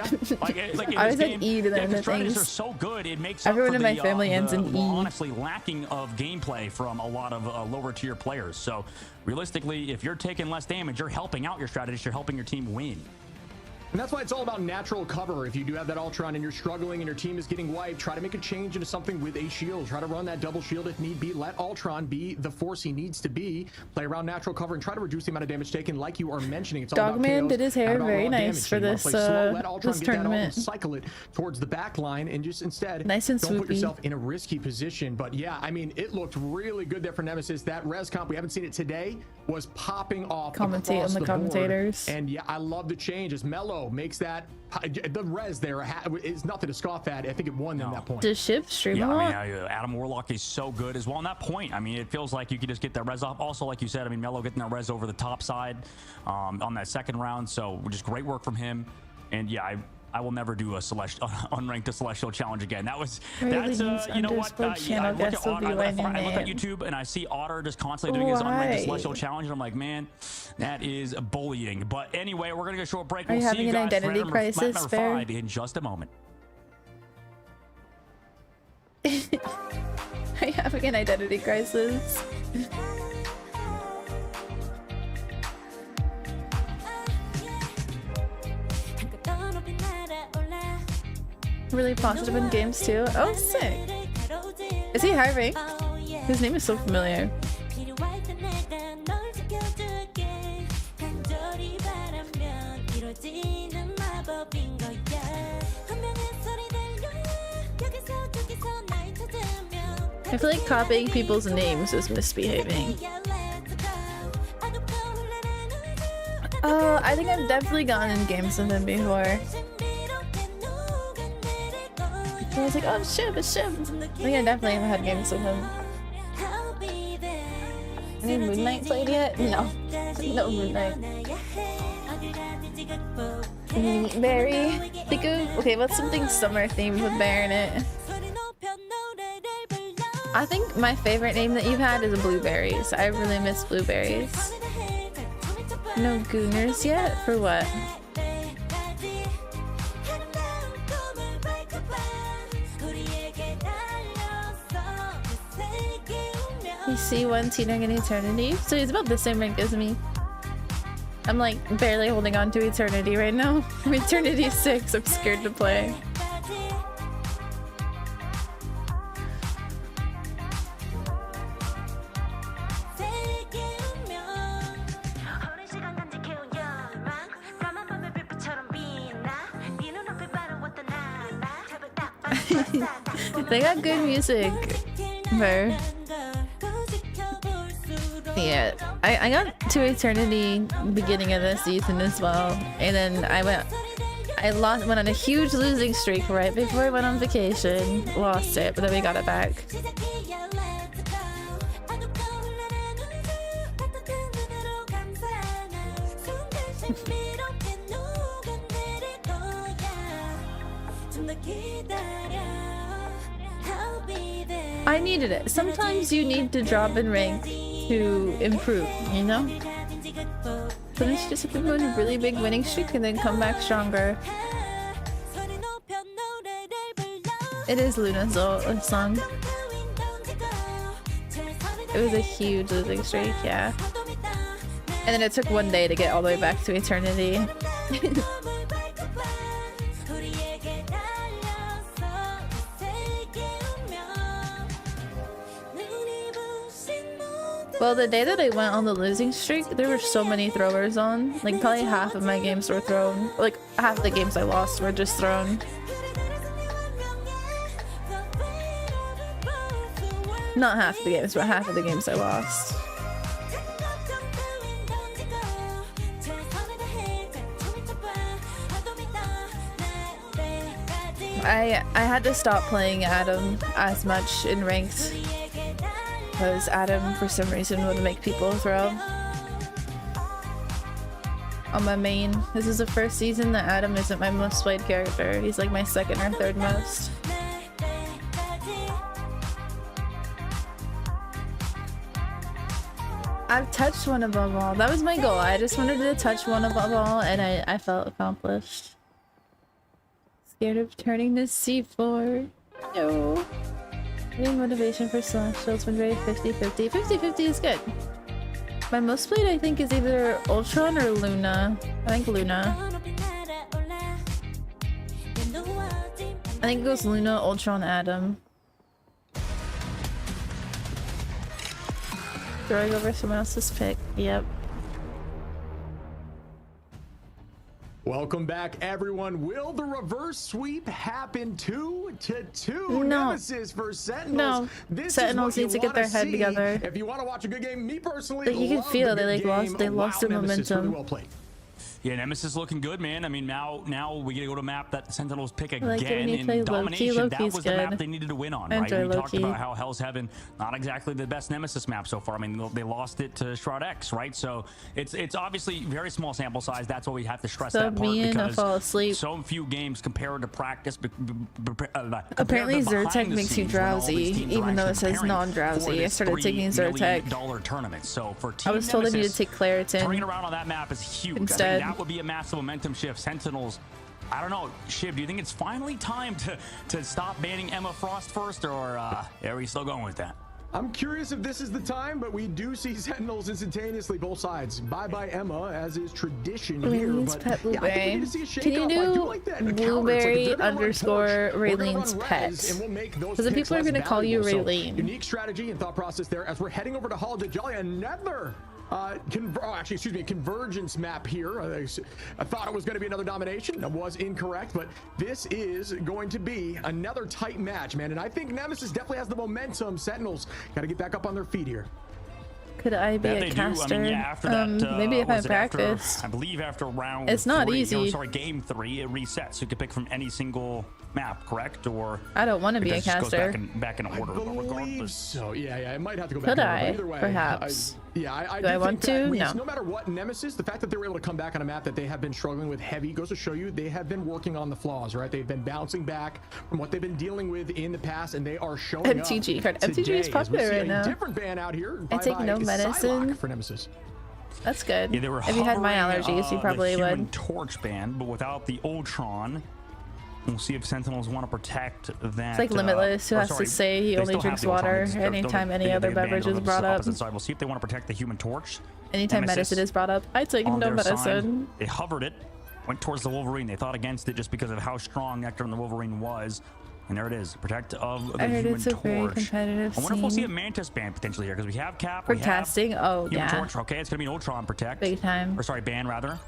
Like in I this was game, at E to the end of things. Are so good, it makes everyone up for in my family ends in E. Honestly, lacking of gameplay from a lot of lower tier players. So, realistically, if you're taking less damage, you're helping out your strategist. You're helping your team win. And that's why it's all about natural cover. If you do have that Ultron and you're struggling and your team is getting wiped, try to make a change into something with a shield. Try to run that double shield if need be. Let Ultron be the force he needs to be. Play around natural cover and try to reduce the amount of damage taken, like you are mentioning. It's all Dogman did his hair very nice for this this tournament. Cycle it towards the back line and just instead nice and don't put yourself in a risky position. But yeah, I mean, it looked really good there for Nemesis. That res comp, we haven't seen it today, was popping off. Commentate on the commentators. And yeah, I love the change as Mello makes that. The res there is nothing to scoff at. I think it won them that point. Does Shiv stream a lot? I mean, Adam Warlock is so good as well on that point. I mean, it feels like you could just get that res off. Also, like you said, I mean, Mello getting that res over the top side on that second round. So just great work from him. And yeah, I will never do a unranked to Celestial challenge again. That's you know what? I look at YouTube and I see Otter just constantly doing his unranked to Celestial challenge, and I'm like, man, that is bullying. But anyway, we're gonna go short break. Are you having an identity crisis, number 5 in just a moment. Are you having an identity crisis? Really positive in games too. Oh, sick. Is he hiring? His name is so familiar. I feel like copying people's names is misbehaving. I think I've definitely gotten in games with him before. I was like, oh, Shib, it's Shib. I think I definitely have had games with him. Any Moon Knight played yet? No. No Moon Knight. Berry. Okay, what's something summer themed with bear in it? I think my favorite name that you've had is blueberries. I really miss blueberries. No gooners yet? For what? You see one teetering in eternity? So he's about the same rank as me. I'm like barely holding on to eternity right now. I'm eternity 6. I'm scared to play. They got good music, bro. Yeah, I got to eternity beginning of this season as well, and then went on a huge losing streak right before I went on vacation. Lost it, but then we got it back. I needed it. Sometimes you need to drop in rank to improve, you know? Sometimes you just have to go on a really big winning streak and then come back stronger. It is Luna's old song. It was a huge losing streak, yeah. And then it took one day to get all the way back to eternity. Well, the day that I went on the losing streak, there were so many throwers on. Like, probably half of my games were thrown. Like, half of the games I lost were just thrown. Not half of the games, but half of the games I lost. I had to stop playing Adam as much in ranked. Because Adam, for some reason, would make people throw. On my main. This is the first season that Adam isn't my most played character. He's like my second or third most. I've touched one above all. That was my goal. I just wanted to touch one above all, and I felt accomplished. Scared of turning to C4. No. Getting motivation for Celestial's been very 50-50. 50-50 is good. My most played, I think, is either Ultron or Luna. I think Luna. I think it goes Luna, Ultron, Adam. Throwing over someone else's pick. Yep. Welcome back, everyone. Will the reverse sweep happen 2-2? No. Nemesis versus Sentinels. No. This Sentinels need to get their head together. If you want to watch a good game, me personally, but you can feel they lost their momentum. Really well played. Yeah, Nemesis looking good, man. I mean, now we get to go to a map that Sentinels pick again like when you in play domination. Loki. That Loki's was the map good. they needed to win on, I right? enjoy We talked Loki. about how Hell's Heaven, not exactly the best Nemesis map so far. I mean, they lost it to Shroud X, right? So it's obviously very small sample size. That's why we have to stress that part, me and I because fall asleep. so few games compared to practice. Apparently Zyrtec makes you drowsy, even though it says non-drowsy. I started taking Zyrtec. Tournaments. So for Team I was told I needed to take Claritin turning around on that map is huge. instead. I think that would be a massive momentum shift. Sentinels, I don't know, Shiv, do you think it's finally time to stop banning Emma Frost first, or are we still going with that? I'm curious if this is the time, but we do see Sentinels instantaneously, both sides. Bye-bye Emma, as is tradition here. But pet yeah, I think we Blueberry. need to see a shake Can you up. do I do like that encounter. It's like Blueberry if they're gonna run underscore Torch, we're gonna Raylene's run pet? Rez, and we'll make those Because the picks people are less going to call you valuable. So, Raylene. unique strategy and thought process there as we're heading over to Holiday Jolly. Another convergence map here. I thought it was going to be another domination. That was incorrect, but this is going to be another tight match, man. And I think Nemesis definitely has the momentum. Sentinels got to get back up on their feet here. Could I be a caster? I mean, yeah, after that, maybe if I was it after- practice. I believe after round It's not 3, easy. Sorry, game 3, it resets. You can pick from any single map, correct? Or I don't want to be a it just goes caster. back in order. I But believe regardless, so. Yeah, it might have to go back. Could in order, I? but either way, Perhaps. I Do I do want think that to? we- No. No matter what, Nemesis, the fact that they were able to come back on a map that they have been struggling with heavy goes to show you they have been working on the flaws, right? They've been bouncing back from what they've been dealing with in the past, and they are showing MTG up card. MTG is today as we popular see right a now. different ban out here. I take no Bye-bye medicine. Psylocke for Nemesis. That's good. yeah, they were If you had my hovering, allergies, you probably the Human would. Torch ban, but without the Ultron. We'll see if Sentinels want to protect that. It's like Limitless, who or has sorry, to say he they only still have drinks the Ultron. water They're anytime any they other banned beverage on is the brought up. opposite side. We'll see if they want to protect the Human Torch. Anytime Nemesis medicine is brought up, I take on no their side, medicine. they hovered it, went towards the Wolverine. They thought against it just because of how strong Nectar and the Wolverine was. And there it is, protect of the I heard Human it's a Torch. very competitive I wonder if we'll see a scene. Mantis ban potentially here, because we have Cap, For we have casting? Oh, Human yeah. Torch. Okay, it's going to be an Ultron protect. Big time. Or sorry, ban rather.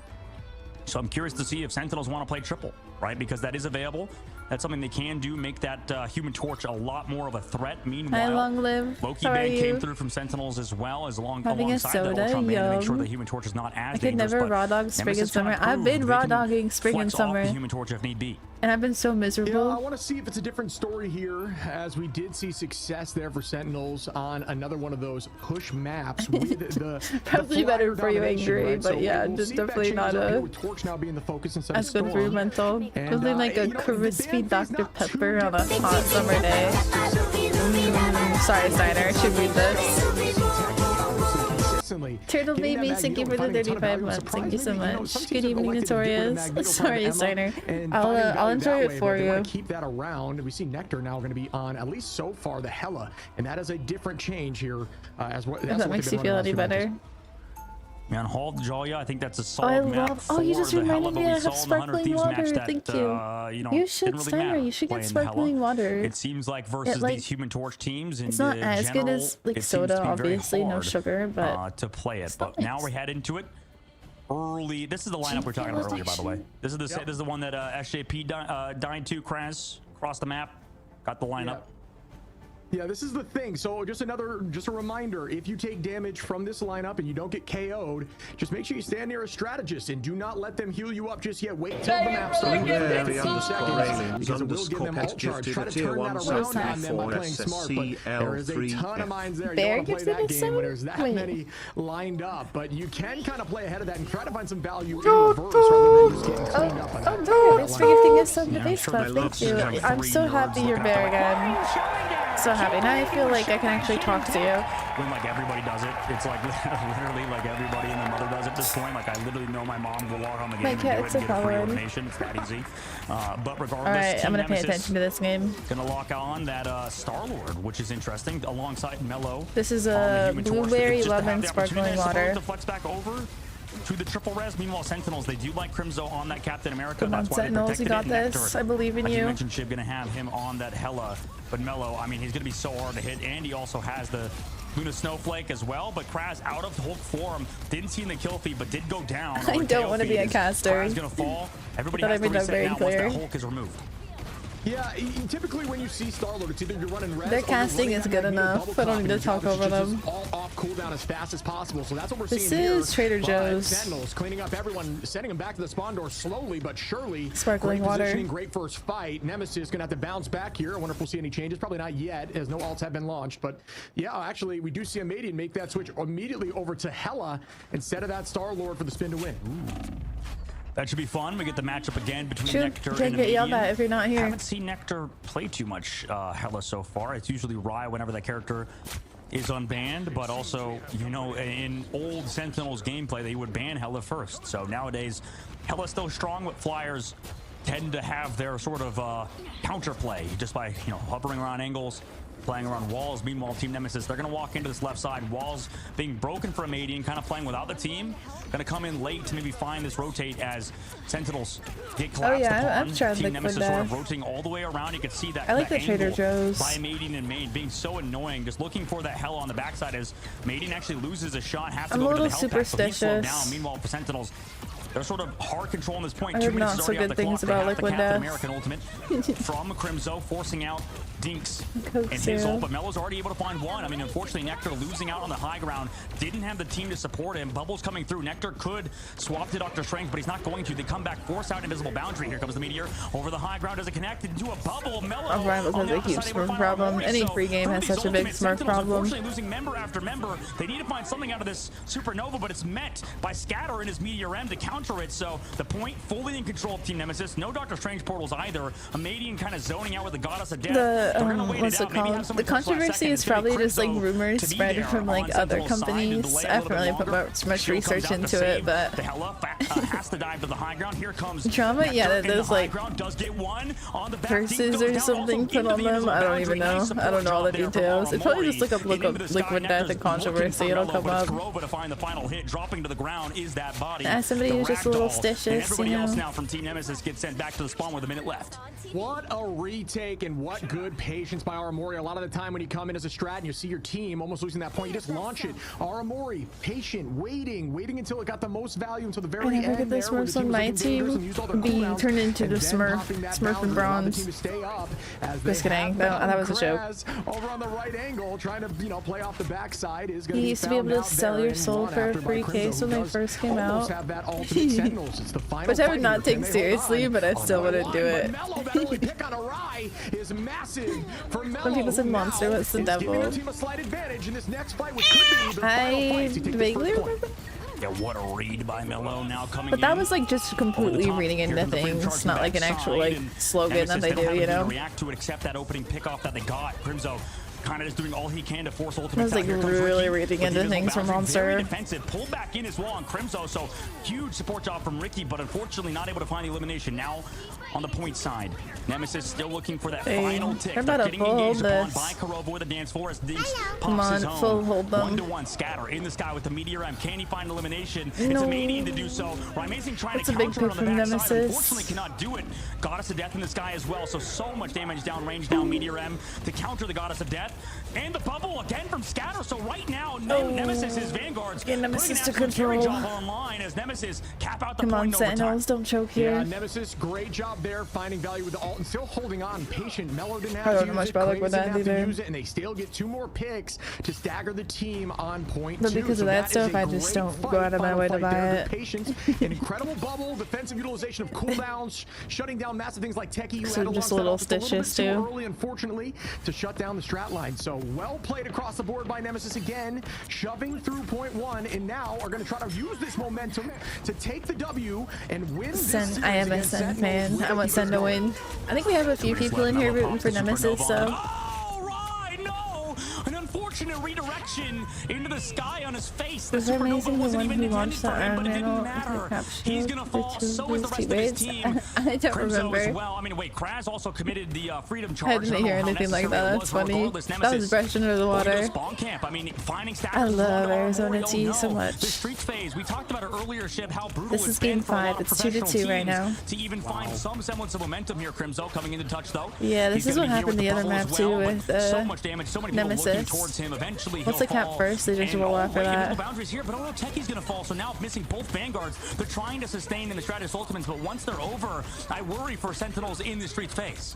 So I'm curious to see if Sentinels want to play triple, right? Because that is available. That's something they can do, make that Human Torch a lot more of a threat. Meanwhile, Hi, Long Live. Loki How are ban came you? through from Sentinels as well, as Having a alongside that soda? Ultron ban to make sure Yum. the Human Torch is not as I could dangerous. never but raw dog spring and Nemesis trying to summer. I've prove been they raw can dogging spring and flex off summer. the Human Torch if need be. And I've been so Yeah, I miserable. want to see if it's a different story here, as we did see success there for Sentinels on another one of those push maps with the Probably the better flyer for you, domination, Angry, right? but So yeah, we'll just see if that definitely changes not up here a- with Torch now being the focus instead That's of good for your Storm. mental. And, Something like a you know, the crispy ban phase Dr. not too Pepper on a different. hot summer day. Sorry, Steiner. I should read this. Turtle Baby, thank you for the 35 months. Thank you so much. Good evening, Notorious. Sorry, Steiner. I'll enjoy it for you. Keep that around. We see Nectar now going to be on, at least so far, the Hela, and that is a different change here. As what If that makes you feel any better. Man, Hold Joya, I think that's a Oh, solid I map love. Oh, you for just the Hela, reminded but me we I have saw in the 100 sparkling Thieves match water. that, Thank you. you know, You didn't should, really Steiner. matter You should get playing Hela. sparkling water. It seems like versus like- these Human Torch teams, in It's not as good general, as like it seems soda, to be very obviously, no hard, sugar, but to play it. it's But nice. now we head into it. Early. This is the lineup we were talking about earlier, by the way. This is the this is the one that SJP died to. Kraz across the map. Got the lineup. Yeah, this is the thing. So just a reminder, if you take damage from this lineup and you don't get KO'd, just make sure you stand near a strategist and do not let them heal you up just yet. Wait till the map starts. Because it will give them alt charge. Try to turn that around on them by playing smart, but there is a ton of mines there. You Bear don't want to gives play it that a game when 7? there's that Wait. many lined up, but you can kind of play ahead of that and try to find some value in reverse rather than just getting cleaned up. Oh, Bear, thanks for gifting us some Yeah, base sure, club. my Thank love's you. like I'm 3 so happy yards you're looking Bear up. again. So happy. Now I feel like I can actually talk to you. When like everybody does it, it's like literally like everybody and their mother does at this point. Like I literally know my mom will log on the game and do it and cat's a get a free coward. elimination. It's that easy. But regardless, Alright, Team I'm gonna pay Nemesis attention to this game. gonna lock on that Star-Lord, which is interesting, alongside Mello. This is on the a Human Torch. blueberry Just to have lemon the opportunity, sparkling I suppose, water. to flex back over to the triple res. Meanwhile, Sentinels, they do like Crimzo on that Captain America. Come on, That's why Sentinels, they you protected got it. this. Nectar, I believe in like you. You mentioned, Shiv, gonna have him on that Hela, but Mello, I mean, he's gonna be so hard to hit, and he also has the Luna Snowflake as well. But Kraz out of Hulk form, didn't see in the kill feed, but did go down. I don't want to be a caster. Kraz gonna fall. Everybody Thought I has to made that reset very now once clear. that Hulk is removed. Yeah, typically when you see Star-Lord, it's either you're running res. Their casting is good enough. I don't need to talk over them. All off cooldown as fast as possible. So that's what we're seeing here. This is Trader Joe's. Sentinels cleaning up everyone, sending them back to the spawn door slowly but surely. Sparkling great water. Positioning, great first fight. Nemesis gonna have to bounce back here. I wonder if we'll see any changes. Probably not yet, as no ults have been launched. But yeah, actually, we do see a Madian make that switch immediately over to Hela instead of that Star-Lord for the spin to win. Ooh. That should be fun. We get the matchup again between Nectar and Can't get yelled at if you're not here. I haven't seen Nectar play too much Hela so far. It's usually Rye whenever that character is unbanned, but also, you know, in old Sentinels gameplay, they would ban Hela first. So nowadays, Hela's still strong, but Flyers tend to have their sort of counterplay just by, you know, hovering around angles, playing around walls. Meanwhile, Team Nemesis, they're going to walk into this left side. Walls being broken for a Madian, kind of playing without the team. Going to come in late to maybe find this rotate as Sentinels get collapsed upon. I've tried Team Liquid Nemesis sort of rotating all the way around. You can see that. I like that the Trader Joe's. By Madian and Main being so annoying. Just looking for that Hela on the backside as Madian actually loses a shot. Has to go to the Hell Pack, so he's slowed down. Meanwhile, for Sentinels, they're sort of hard controlling this point. I 2 heard minutes not is so already good out the things clock. about They have Liquid the Captain Death. American ultimate from Crimzo, forcing out Dinks Coke in his ult, but Melo's already able to find one. I mean, unfortunately, Nectar losing out on the high ground, didn't have the team to support him. Bubbles coming through. Nectar could swap to Dr. Strength, but he's not going to. They come back, force out Invisible Boundary. Here comes the Meteor over the high ground. Does it connect into a bubble? Melo Rivals has a huge Smurf problem. Any free game has such a big Smurf problem. Unfortunately, losing member after member. They need to find something out of this Supernova, but it's met by Scatter and his Meteor M to counter it. So the point fully in control of Team Nemesis. No Dr. Strange portals either. A Madian kind of zoning out with the Goddess of Death. What's it called? The controversy is probably just like rumors spread from like other companies. I haven't really put much research into it, but the Hela has to dive to the high ground. Here comes drama. Yeah, that there's like curses or something put on them. I don't even know. I don't know all the details. It probably just look up Liquid Death and controversy. It'll come up. Somebody who's just a little stitious, you know. Now from Team Nemesis gets sent back to the spawn with a minute left. What a retake and what good patience by Aramori. A lot of the time when you come in as a strat and you see your team almost losing that point, you just launch it. Aramori, patient, waiting until it got the most value until the very end. Look at the Smurfs on my team being turned into the Smurf and Bronze. Just kidding. That was a joke. Over on the right angle, trying to play off the backside is You used to be able to sell your soul for a free case when they first came out. Which I would not take seriously, but I still wouldn't do it. When people said monster, what's the devil? I vaguely remember. Yeah, what a read by Melo now coming But that was like just completely reading into things, not like an actual like slogan that they do, you know? React to it, accept that opening pickoff that they got. Crimzo kind of just doing all he can to force ultimate. I was like really reading into things from Monster. Defensive, pulled back in as well on Crimzo, so huge support job from Ricky, but unfortunately not able to find the elimination. Now on the point side, Nemesis still looking for that final tick. They're about to full hold this. By Kurova with the dance floor as Dinks Come on, full hold them. 1-1 Scatter in the sky with the Meteor M. Can he find elimination? It's a Madian to do so. Amazing trying to counter on the backside. Unfortunately cannot do it. Goddess of Death in the sky as well, so much damage downrange down Meteor M to counter the Goddess of Death. And the bubble again from Scatter. So right now, Nemesis is Vanguards. Get Nemesis to control. Online as Nemesis cap out the Come on, Sentinels, don't choke here. Yeah, Nemesis, great job there, finding value with the ult and still holding on. Patient. Melo didn't have to use it. Crazy didn't have to use it, and they still get 2 more picks to stagger the team on point 2. But because of that stuff, I just don't go out of my way to buy it. Patience, an incredible bubble, defensive utilization of cooldowns, shutting down massive things like Techie. So just a little stitches too. Early, unfortunately, to shut down the strat line. So well played across the board by Nemesis again, shoving through point 1, and now are going to try to use this momentum to take the W and win this series. I am a Sen fan. I want Sen to win. I think we have a few people in here rooting for Nemesis, so. Unfortunate redirection into the sky on his face. Was it amazing the one who launched that Iron Man? He's gonna fall. So is the rest of his team. I don't remember. Well, I mean, wait, Kraz also committed the freedom charge. I didn't hear anything like that. That's funny. That was fresh under the water. I mean, finding I love Arizona T so much. The streak phase. We talked about it earlier, Shib, how brutal this is game 5. It's 2-2 right now. To even find some semblance of momentum here, Crimzo coming into touch though. Yeah, this is what happened the other map too with so much damage, so many people looking towards him. Eventually, once they cap first, they just roll after that. Boundaries here, but Techie's gonna fall. So now missing both Vanguards, they're trying to sustain in the Stratus Ultimates, but once they're over, I worry for Sentinels in the street phase.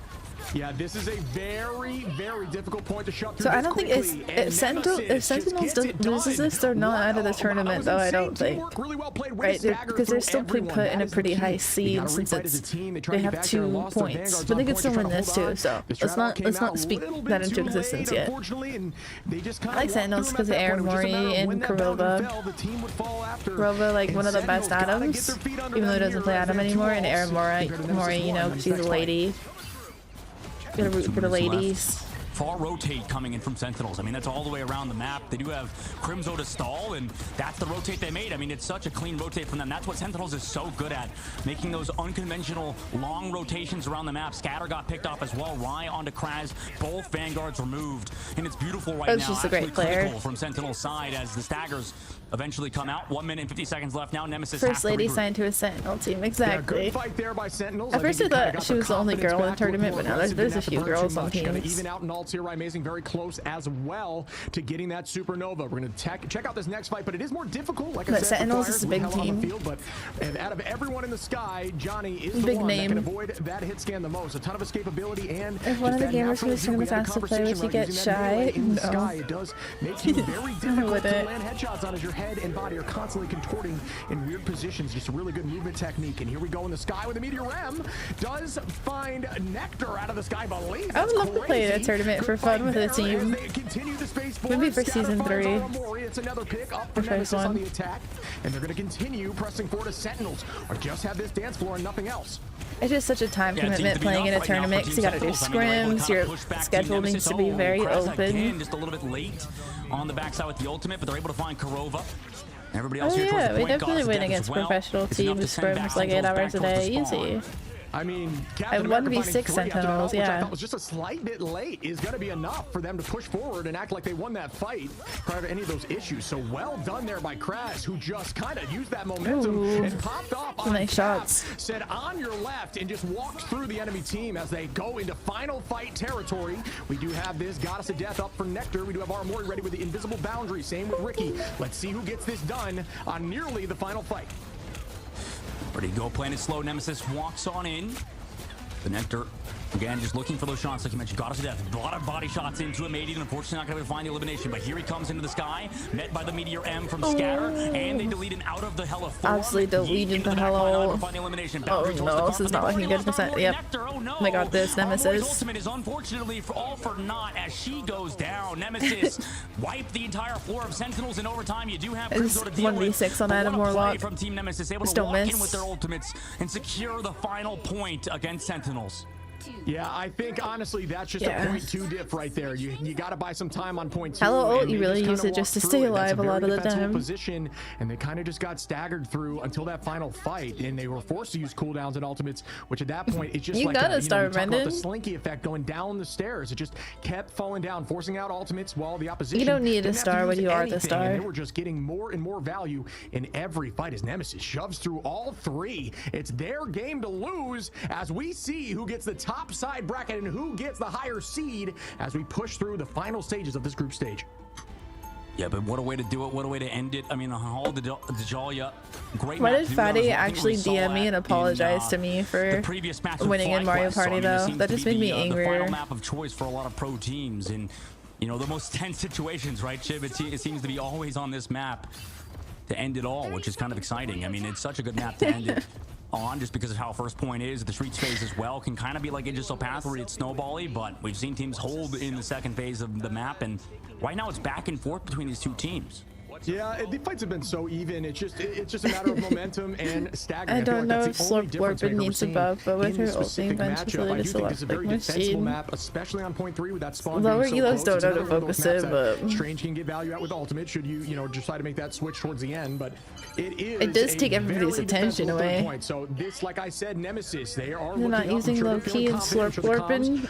Yeah, this is a very, very difficult point to shut through. So I don't think if Sentinels loses this, they're not out of the tournament, though. I don't think, right? Because they're still being put in a pretty high seed since they have 2 points, but they could still win this too. So let's not speak that into existence yet. I like Sentinels because of Aaron Mori and Kurova. Kurova, like one of the best Atoms, even though he doesn't play Atom anymore, and Aaron Mori, you know, she's a lady. Gonna root for the ladies. Far rotate coming in from Sentinels. I mean, that's all the way around the map. They do have Crimzo to stall, and that's the rotate they made. I mean, it's such a clean rotate from them. That's what Sentinels is so good at, making those unconventional long rotations around the map. Scatter got picked off as well. Rye onto Kraz. Both Vanguards removed, and it's beautiful right now. That's just a great player from Sentinel's side as the staggers eventually come out. 1 minute and 50 seconds left now. Nemesis First lady signed to a Sentinel team, exactly. Yeah, good fight there by Sentinels. At first I thought she was the only girl in the tournament, but now there's a few girls on teams. Even out in alts here, Amazing very close as well to getting that supernova. We're going to check out this next fight, but it is more difficult. Like I said, Sentinels is a big team. Field, but out of everyone in the sky, Johnny is the one that can avoid that hit scan the most. A ton of escapability, and if one of the gamers who is doing this has to play, would you get shy? No. It does make you very difficult to land headshots on as your head and body are constantly contorting in weird positions. Just a really good movement technique. And here we go in the sky with the Meteor M. Does find Nectar out of the sky. I would love to play a tournament for fun with a team. Maybe for season 3. It's another pick up for Nemesis on the attack. And they're going to continue pressing forward to Sentinels or just have this dance floor and nothing else. It's just such a time commitment playing in a tournament because you got to do scrims. Your schedule needs to be very open. Just a little bit late on the backside with the ultimate, but they're able to find Kurova. Everybody else here we definitely win against professional teams scrims like 8 hours a day, easy. I mean, I 1v6 Sentinels, which I yeah. thought was just a slight bit late, is going to be enough for them to push forward and act like they won that fight prior to any of those issues. So well done there by Kraz, who just kind of used that momentum and popped off on nice shots. Said on your left and just walked through the enemy team as they go into final fight territory. We do have this Goddess of Death up for Nectar. We do have Armori ready with the invisible boundary. Same with Ricky. Let's see who gets this done on nearly the final fight. Ready to go, playing it slow. Nemesis walks on in. The Nectar, again, just looking for those shots, like you mentioned. Goddess of Death, a lot of body shots into him. Aideen, unfortunately, not going to find the elimination, but here he comes into the sky, met by the Meteor M from Scatter, and they delete him out of the Hella 4. Absolutely deleted the Hella. Oh no, this is not looking good percent. Yep. Oh my god, this Nemesis. Ultimate is unfortunately all for naught as she goes down. Nemesis wiped the entire floor of Sentinels in overtime. You do have it's 1v6 on Adam Warlock. From Team Nemesis, able to walk in with their ultimates and secure the final point against Sentinels. Yeah, I think honestly that's just a 0.2 diff right there. You got to buy some time on 0.2. Hello ult, you really use it just to stay alive a lot of the time. Position, and they kind of just got staggered through until that final fight, and they were forced to use cooldowns and ultimates, which at that point it's just you like gotta start the Slinky effect going down the stairs. It just kept falling down, forcing out ultimates while the opposition. You don't need a star when you are the star. They were just getting more and more value in every fight as Nemesis shoves through all 3. It's their game to lose as we see who gets the top side bracket and who gets the higher seed as we push through the final stages of this group stage. Yeah, but what a way to do it. What a way to end it. I mean, the whole Dejaliah, great. Why did Fatty actually DM me and apologize to me for winning in Mario Party, though? That just made me angrier. The final map of choice for a lot of pro teams, and you know the most tense situations, right, Chib? It seems to be always on this map to end it all, which is kind of exciting. I mean, it's such a good map to end it on, just because of how first point is. The streets phase as well can kind of be like Aegis Path where it's snowbally, but we've seen teams hold in the second phase of the map, and right now it's back and forth between these two teams. Yeah, the fights have been so even. It's just a matter of momentum and staggering. I don't know if Slurp needs a buff, but with her ulting bench facility to select like machine. Map, especially on point 3 with that spawn. Lower elos don't know to focus it, but Strange can get value out with ultimate should you decide to make that switch towards the end. But it does take everybody's attention away. So this, like I said, Nemesis, they're not using low key and Slurping.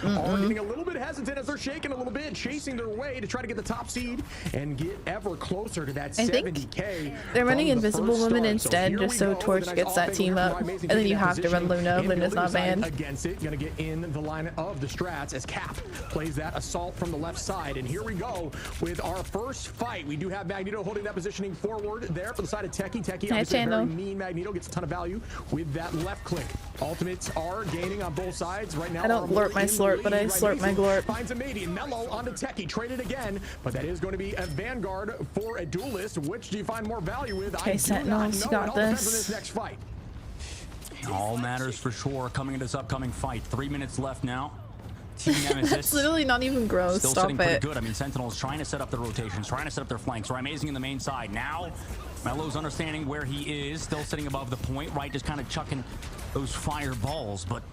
Are getting a little bit ahead hesitant as they're shaking a little bit, chasing their way to try to get the top seed and get ever closer to that 70K. They're running Invisible Woman instead, just so Torch gets that team up, and then you have to run Luna. Luna's not banned. Against it, gonna get in the line of the strats as Cap plays that assault from the left side, and here we go with our first fight. We do have Magneto holding that positioning forward there for the side of Techie. Techie, obviously a very mean Magneto, gets a ton of value with that left click. Ultimates are gaining on both sides right now. I don't glorp my slurp, but I slurp my glorp. Finds a matey. Mello onto Techie, traded again, but that is going to be a Vanguard for a duelist. Which do you find more value with? Okay, Sentinels, you got this next fight. All matters for sure coming into this upcoming fight. 3 minutes left now. Team Nemesis. That's literally not even gross. Still Stop sitting it. pretty good. I mean, Sentinel's trying to set up their rotations, trying to set up their flanks. Right, amazing in the main side. Now, Mello's understanding where he is, still sitting above the point, right? Just kind of chucking those fireballs, but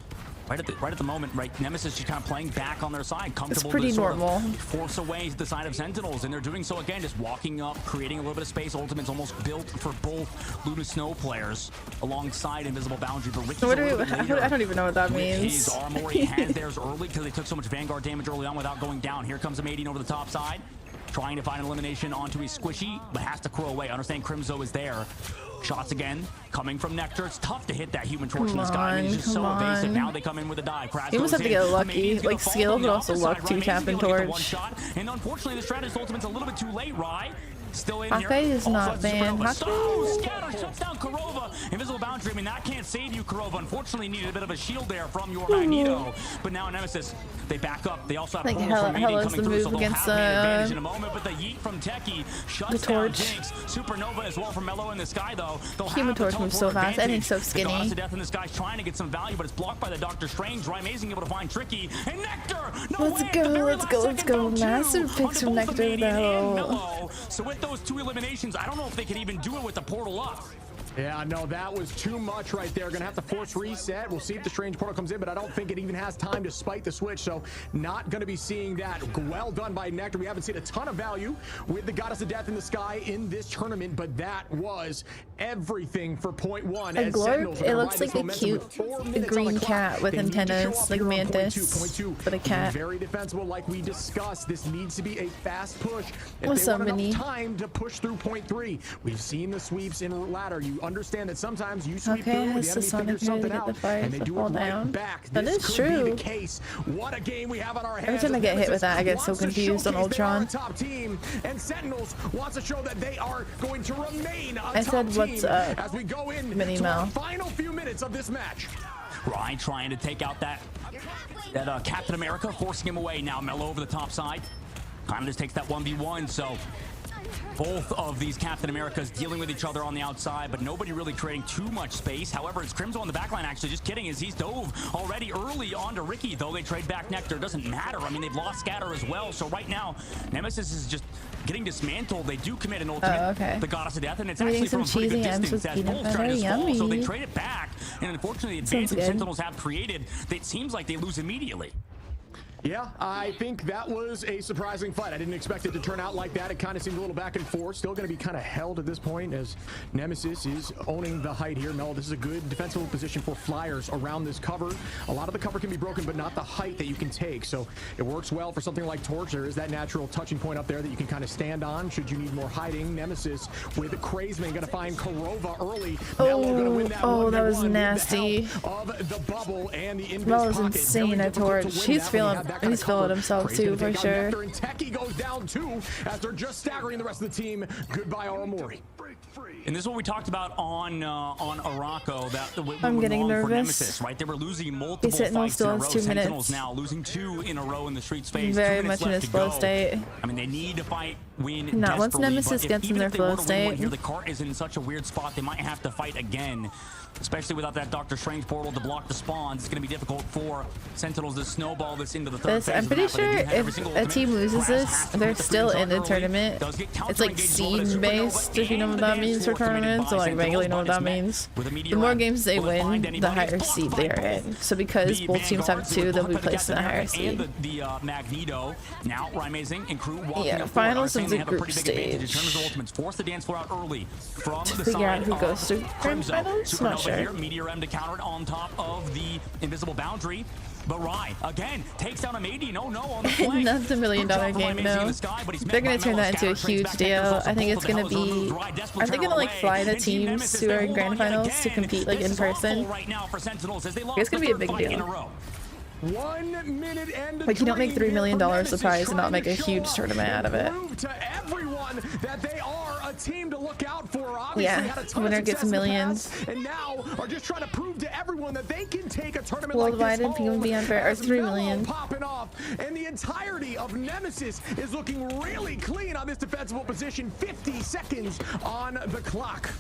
right at the moment, right? Nemesis just kind of playing back on their side, comfortable. It's pretty to sort normal. of force away the side of Sentinels, and they're doing so again, just walking up, creating a little bit of space. Ultimate's almost built for both Luna Snow players alongside Invisible Boundary. But Ricky's I don't even know what that means. His armor, he has theirs early because they took so much Vanguard damage early on without going down. Here comes a mating over the top side, trying to find an elimination onto his Squishy, but has to crow away. Understand Crimzo is there. Shots again coming from Nectar. It's tough to hit that Human Torch in this guy. I mean, he's just so evasive. Now they come in with a dive. You must have to get lucky, like skill, but also luck to tap and Torch. And unfortunately, the Stratus Ultimate's a little bit too late, Rye. Still in here. Hawkeye is not banned. Scatter shuts down Kurova. Invisible Boundary. I mean, that can't save you, Kurova. Unfortunately, needed a bit of a shield there from your Magneto. But now Nemesis, they back up. They also have Hella's the move against advantage in a moment, but the yeet from Techie shuts down Jinx. Supernova as well from Mello in the sky, though. Human Torch moves so fast, and he's so skinny. The Goddess of Death in this guy's trying to get some value, but it's blocked by the Doctor Strange. Right, amazing, able to find Tricky and Nectar. Let's go. Massive picks from Nectar, though. So with those two eliminations, I don't know if they can even do it with the portal up. Yeah, no, that was too much right there. Gonna have to force reset. We'll see if the Strange Portal comes in, but I don't think it even has time to spike the switch, so not gonna be seeing that. Well done by Nectar. We haven't seen a ton of value with the Goddess of Death in the sky in this tournament, but that was everything for point one. A Glorp, it looks like a cute green cat with antennas, like Mantis, but a cat. Very defensible, like we discussed. This needs to be a fast push. If What's they up, want enough Minnie? time to push through point three. We've seen the sweeps in ladder. You understand that sometimes you sweep through, the enemy figures something out, and they do it right back. That this is could true. be the case. What a game we have on our hands. Every time I get hit with that, I get so confused on Ultron. Top team, and Sentinels wants to show that they are going to remain a I said, top "What's team up, as we go in Minnie to our Mel?" final few minutes of this match. Ryan trying to take out that Captain America, forcing him away. Now Mello over the top side. Kind of just takes that 1v1, so both of these Captain Americas dealing with each other on the outside, but nobody really creating too much space. However, it's Crimzo on the backline, actually. Just kidding, as he's dove already early onto Ricky, though they trade back Nectar. Doesn't matter. I mean, they've lost Scatter as well. So right now, Nemesis is just getting dismantled. They do commit an ultimate, the Goddess of Death, and it's actually from a pretty good distance as both try to fall. So they trade it back, and unfortunately, the advantage Sentinels have created, it seems like they lose immediately. Yeah, I think that was a surprising fight. I didn't expect it to turn out like that. It kind of seemed a little back and forth. Still going to be kind of held at this point as Nemesis is owning the height here. Mel, this is a good defensible position for Flyers around this cover. A lot of the cover can be broken, but not the height that you can take. So it works well for something like Torch. There is that natural touching point up there that you can kind of stand on should you need more hiding. Nemesis with Crazeman going to find Kurova early. Oh, that was nasty. Of the bubble and the that was insane at Torch. He's feeling himself too, for sure. And Techie goes down too as they're just staggering the rest of the team. Goodbye, Aramori. And this is what we talked about on Araco. I'm getting nervous. For Nemesis, right? They were losing multiple fights in a row. Sentinels now losing 2 in a row in the street space. Very much in his flow state. I mean, they need to fight, win. Not once Nemesis gets in their flow state. Here, the cart is in such a weird spot. They might have to fight again. Especially without that Doctor Strange portal to block the spawns, it's going to be difficult for Sentinels to snowball this into the third phase. I'm pretty sure if a team loses this, they're still in the tournament. It's like seed based, if you know what that means for tournaments, or like regularly know what that means. The more games they win, the higher seed they are in. So because both teams have 2, they'll be placed in the higher seed. The Magneto, now Amazing and crew walking up finals of the group stage. In terms of ultimates, force the dance floor out early from the figure out who goes to grand finals. Not sure. Here, Meteor M to counter it on top of the Invisible Boundary. But Rye, again, takes down a Madian. Oh no, on the flank. That's $1 million game, no. They're going to turn that into a huge deal. I think it's going to be... Are they going to, like, fly the teams who are in grand finals to compete, like, in person? It's going to be a big deal. 1 minute and like, you don't make $3 million the prize and not make a huge tournament out of it. To everyone that they are a team to look out for. Yeah, winner gets millions. And now are just trying to prove to everyone that they can take a tournament worldwide like this and PMB unfair are 3 million. Popping off, and the entirety of Nemesis is looking really clean on this defensible position. 50 seconds on the clock.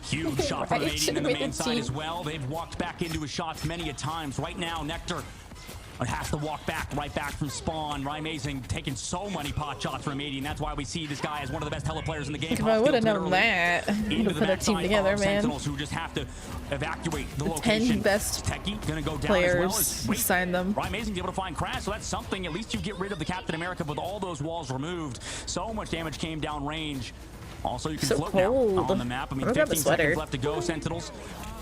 Huge shot from Madian in the main side as well. They've walked back into his shots many a times. Right now, Nectar has to walk back, right back from spawn. Amazing, taking so many pot shots from Madian. That's why we see this guy as one of the best Hella players in the game. If I would have known that, I would have put a team together, man. Sentinels who just have to evacuate the location. 10 best Techie gonna go down players, as well. sign them. Amazing to be able to find Crash, so that's something. At least you get rid of the Captain America with all those walls removed. So much damage came down range. Also, you can float now on the map. I mean, 15 seconds left to go. Sentinels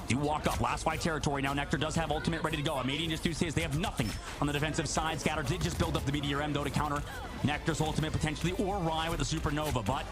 do walk up. Last fight territory. Now Nectar does have ultimate ready to go. Madian just do says they have nothing on the defensive side. Scatter did just build up the Meteor M, though, to counter Nectar's ultimate potentially, or Rye with the Supernova. But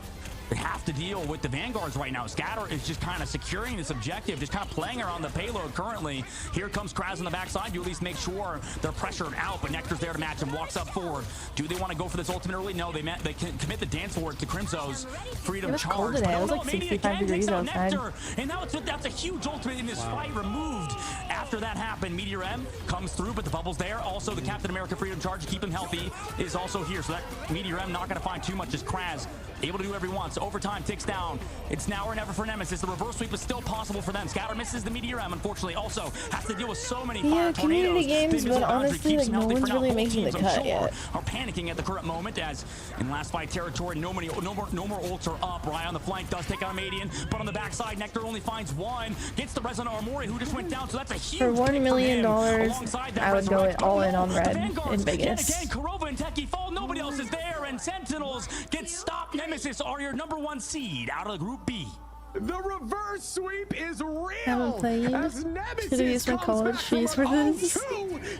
they have to deal with the Vanguards right now. Scatter is just kind of securing this objective, just kind of playing around the payload currently. Here comes Kraz on the backside. You at least make sure they're pressured out, but Nectar's there to match him. Walks up forward. Do they want to go for this ultimate early? No, they can commit the dance forward to Crimso's Freedom Charge. Cold today. It was like 65 degrees outside. And now that's a huge ultimate in this fight removed. After that happened, Meteor M comes through, but the bubble's there. Also, the Captain America Freedom Charge to keep him healthy is also here. So that Meteor M not going to find too much as Kraz able to do whatever he wants. Overtime ticks down. It's now or never for Nemesis. The reverse sweep is still possible for them. Scatter misses the Meteor M, unfortunately. Also has to deal with so many fire tornadoes. Community games, but honestly, like, no one's really making the cut yet. Are panicking at the current moment as in last fight territory, no more ults are up. Rye on the flank does take on Madian, but on the backside, Nectar only finds one. Gets the Resonant Armori, who just went down, so that's a huge for $1 million, I would go all in on red in Vegas. Again, Kurova and Techie fall. Nobody else is there, and Sentinels get stopped. Nemesis are your #1 seed out of Group B. The reverse sweep is real. Haven't played. As Nemesis should have used my college fees for this.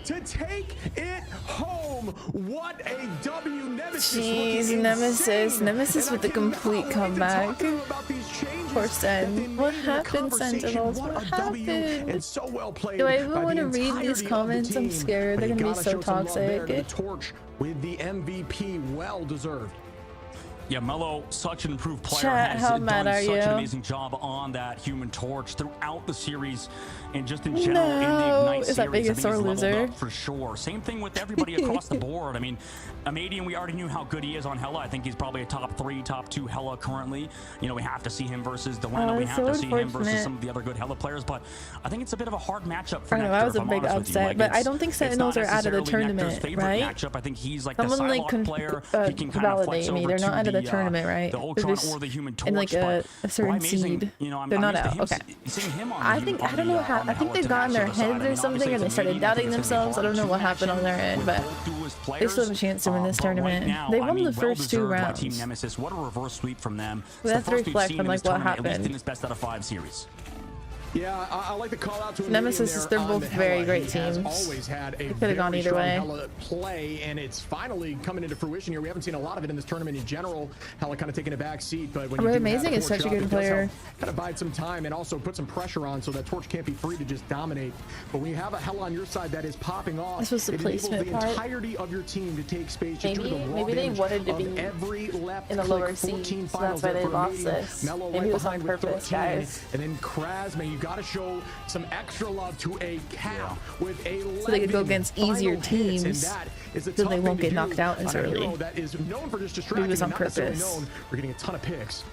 To take it home. What a W, Nemesis. Jeez, Nemesis with the complete comeback. Poor Sen. What happened, Sentinels? What happened? Do I even want to read these comments? I'm scared. They're gonna be so toxic. Torch with the MVP, well deserved. Yeah, Mello, such an improved player, Chat, has how done mad are such you? an amazing job on that Human Torch throughout the series and just in general in the Ignite series. Is that Vegas sore loser? For sure. Same thing with everybody across the board. I mean, Madian, we already knew how good he is on Hella. I think he's probably a top 3, top 2 Hella currently. You know, we have to see him versus Delano. We have to see him versus some of the other good Hella players. But I think it's a bit of a hard matchup for Nectar. That was a big upset, but I don't think Sentinels are out of the tournament, right? Matchup. I think he's like someone the like player. He can kind of flex validate me. They're not out of the tournament, right? They're just or the Human Torch, in like a certain seed. You know, they're not out. Okay. I don't know how. I think they've gotten their heads or something, and they started doubting themselves. I don't know what happened on their end, but they still have a chance to win this tournament. They won the first 2 rounds. Team Nemesis, what a reverse sweep from them. We have to reflect on like what happened. At least in this best out of 5 series. Yeah, I like the call out to Nemesis. They're both very great teams. Always had a could have gone either way. Hella play, and it's finally coming into fruition here. We haven't seen a lot of it in this tournament in general. Hella kind of taking a back seat, but when Amazing is such a good player. Kind of bide some time and also put some pressure on so that Torch can't be free to just dominate. But when you have a Hella on your side that is popping off, this was the placement the entirety of your team to take space. Maybe they wanted to be in the lower seat, so that's why they lost this. Maybe it was on purpose, guys. And then Kraz, man, you got to show some extra love to a Cap with a so they could go against easier teams, so they won't get knocked out as early. That is known for just distracting. It was on purpose. We're getting a ton of picks.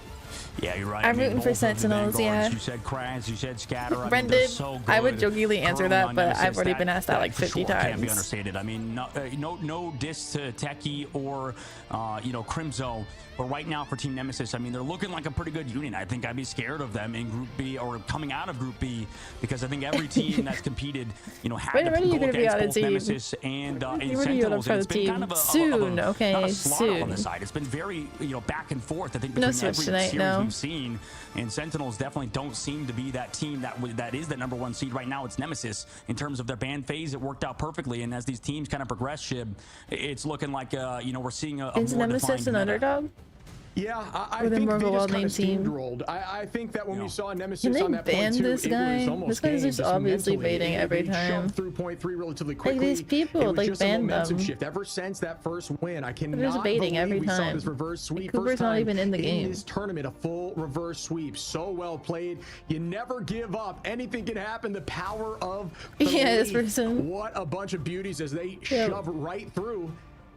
Yeah, you're right. I'm rooting for Sentinels, yeah. You said Kraz, you said Scatter. Brendan, I would jokingly answer that, but I've already been asked that like 50 times. Can't be understated. I mean, no diss to Techie or, Crimzo. But right now for Team Nemesis, I mean, they're looking like a pretty good unit. I think I'd be scared of them in Group B or coming out of Group B because I think every team that's competed, had to go against both Nemesis and Sentinels. It's been kind of a soon, okay, not a slaughter soon. on the side. It's been very, back and forth. I think no between switch every tonight, series no. we've seen. And Sentinels definitely don't seem to be that team that is the #1 seed right now. It's Nemesis. In terms of their ban phase, it worked out perfectly. And as these teams kind of progress, Shib, it's looking like we're seeing a is more Nemesis an underdog? Yeah, I think they just kind of steamrolled. I think that when we saw Nemesis on that point two, this guy? This guy's just obviously baiting every time. Through point 3 relatively quickly. Like these people, like banned them. Shift. Ever since that first win, I cannot just baiting every believe we saw time. this reverse sweep. Like, Cooper's not even in the game. In this tournament, a full reverse sweep. So well played. You never give up. Anything can happen. The power of this person. What a bunch of beauties as they shove right through.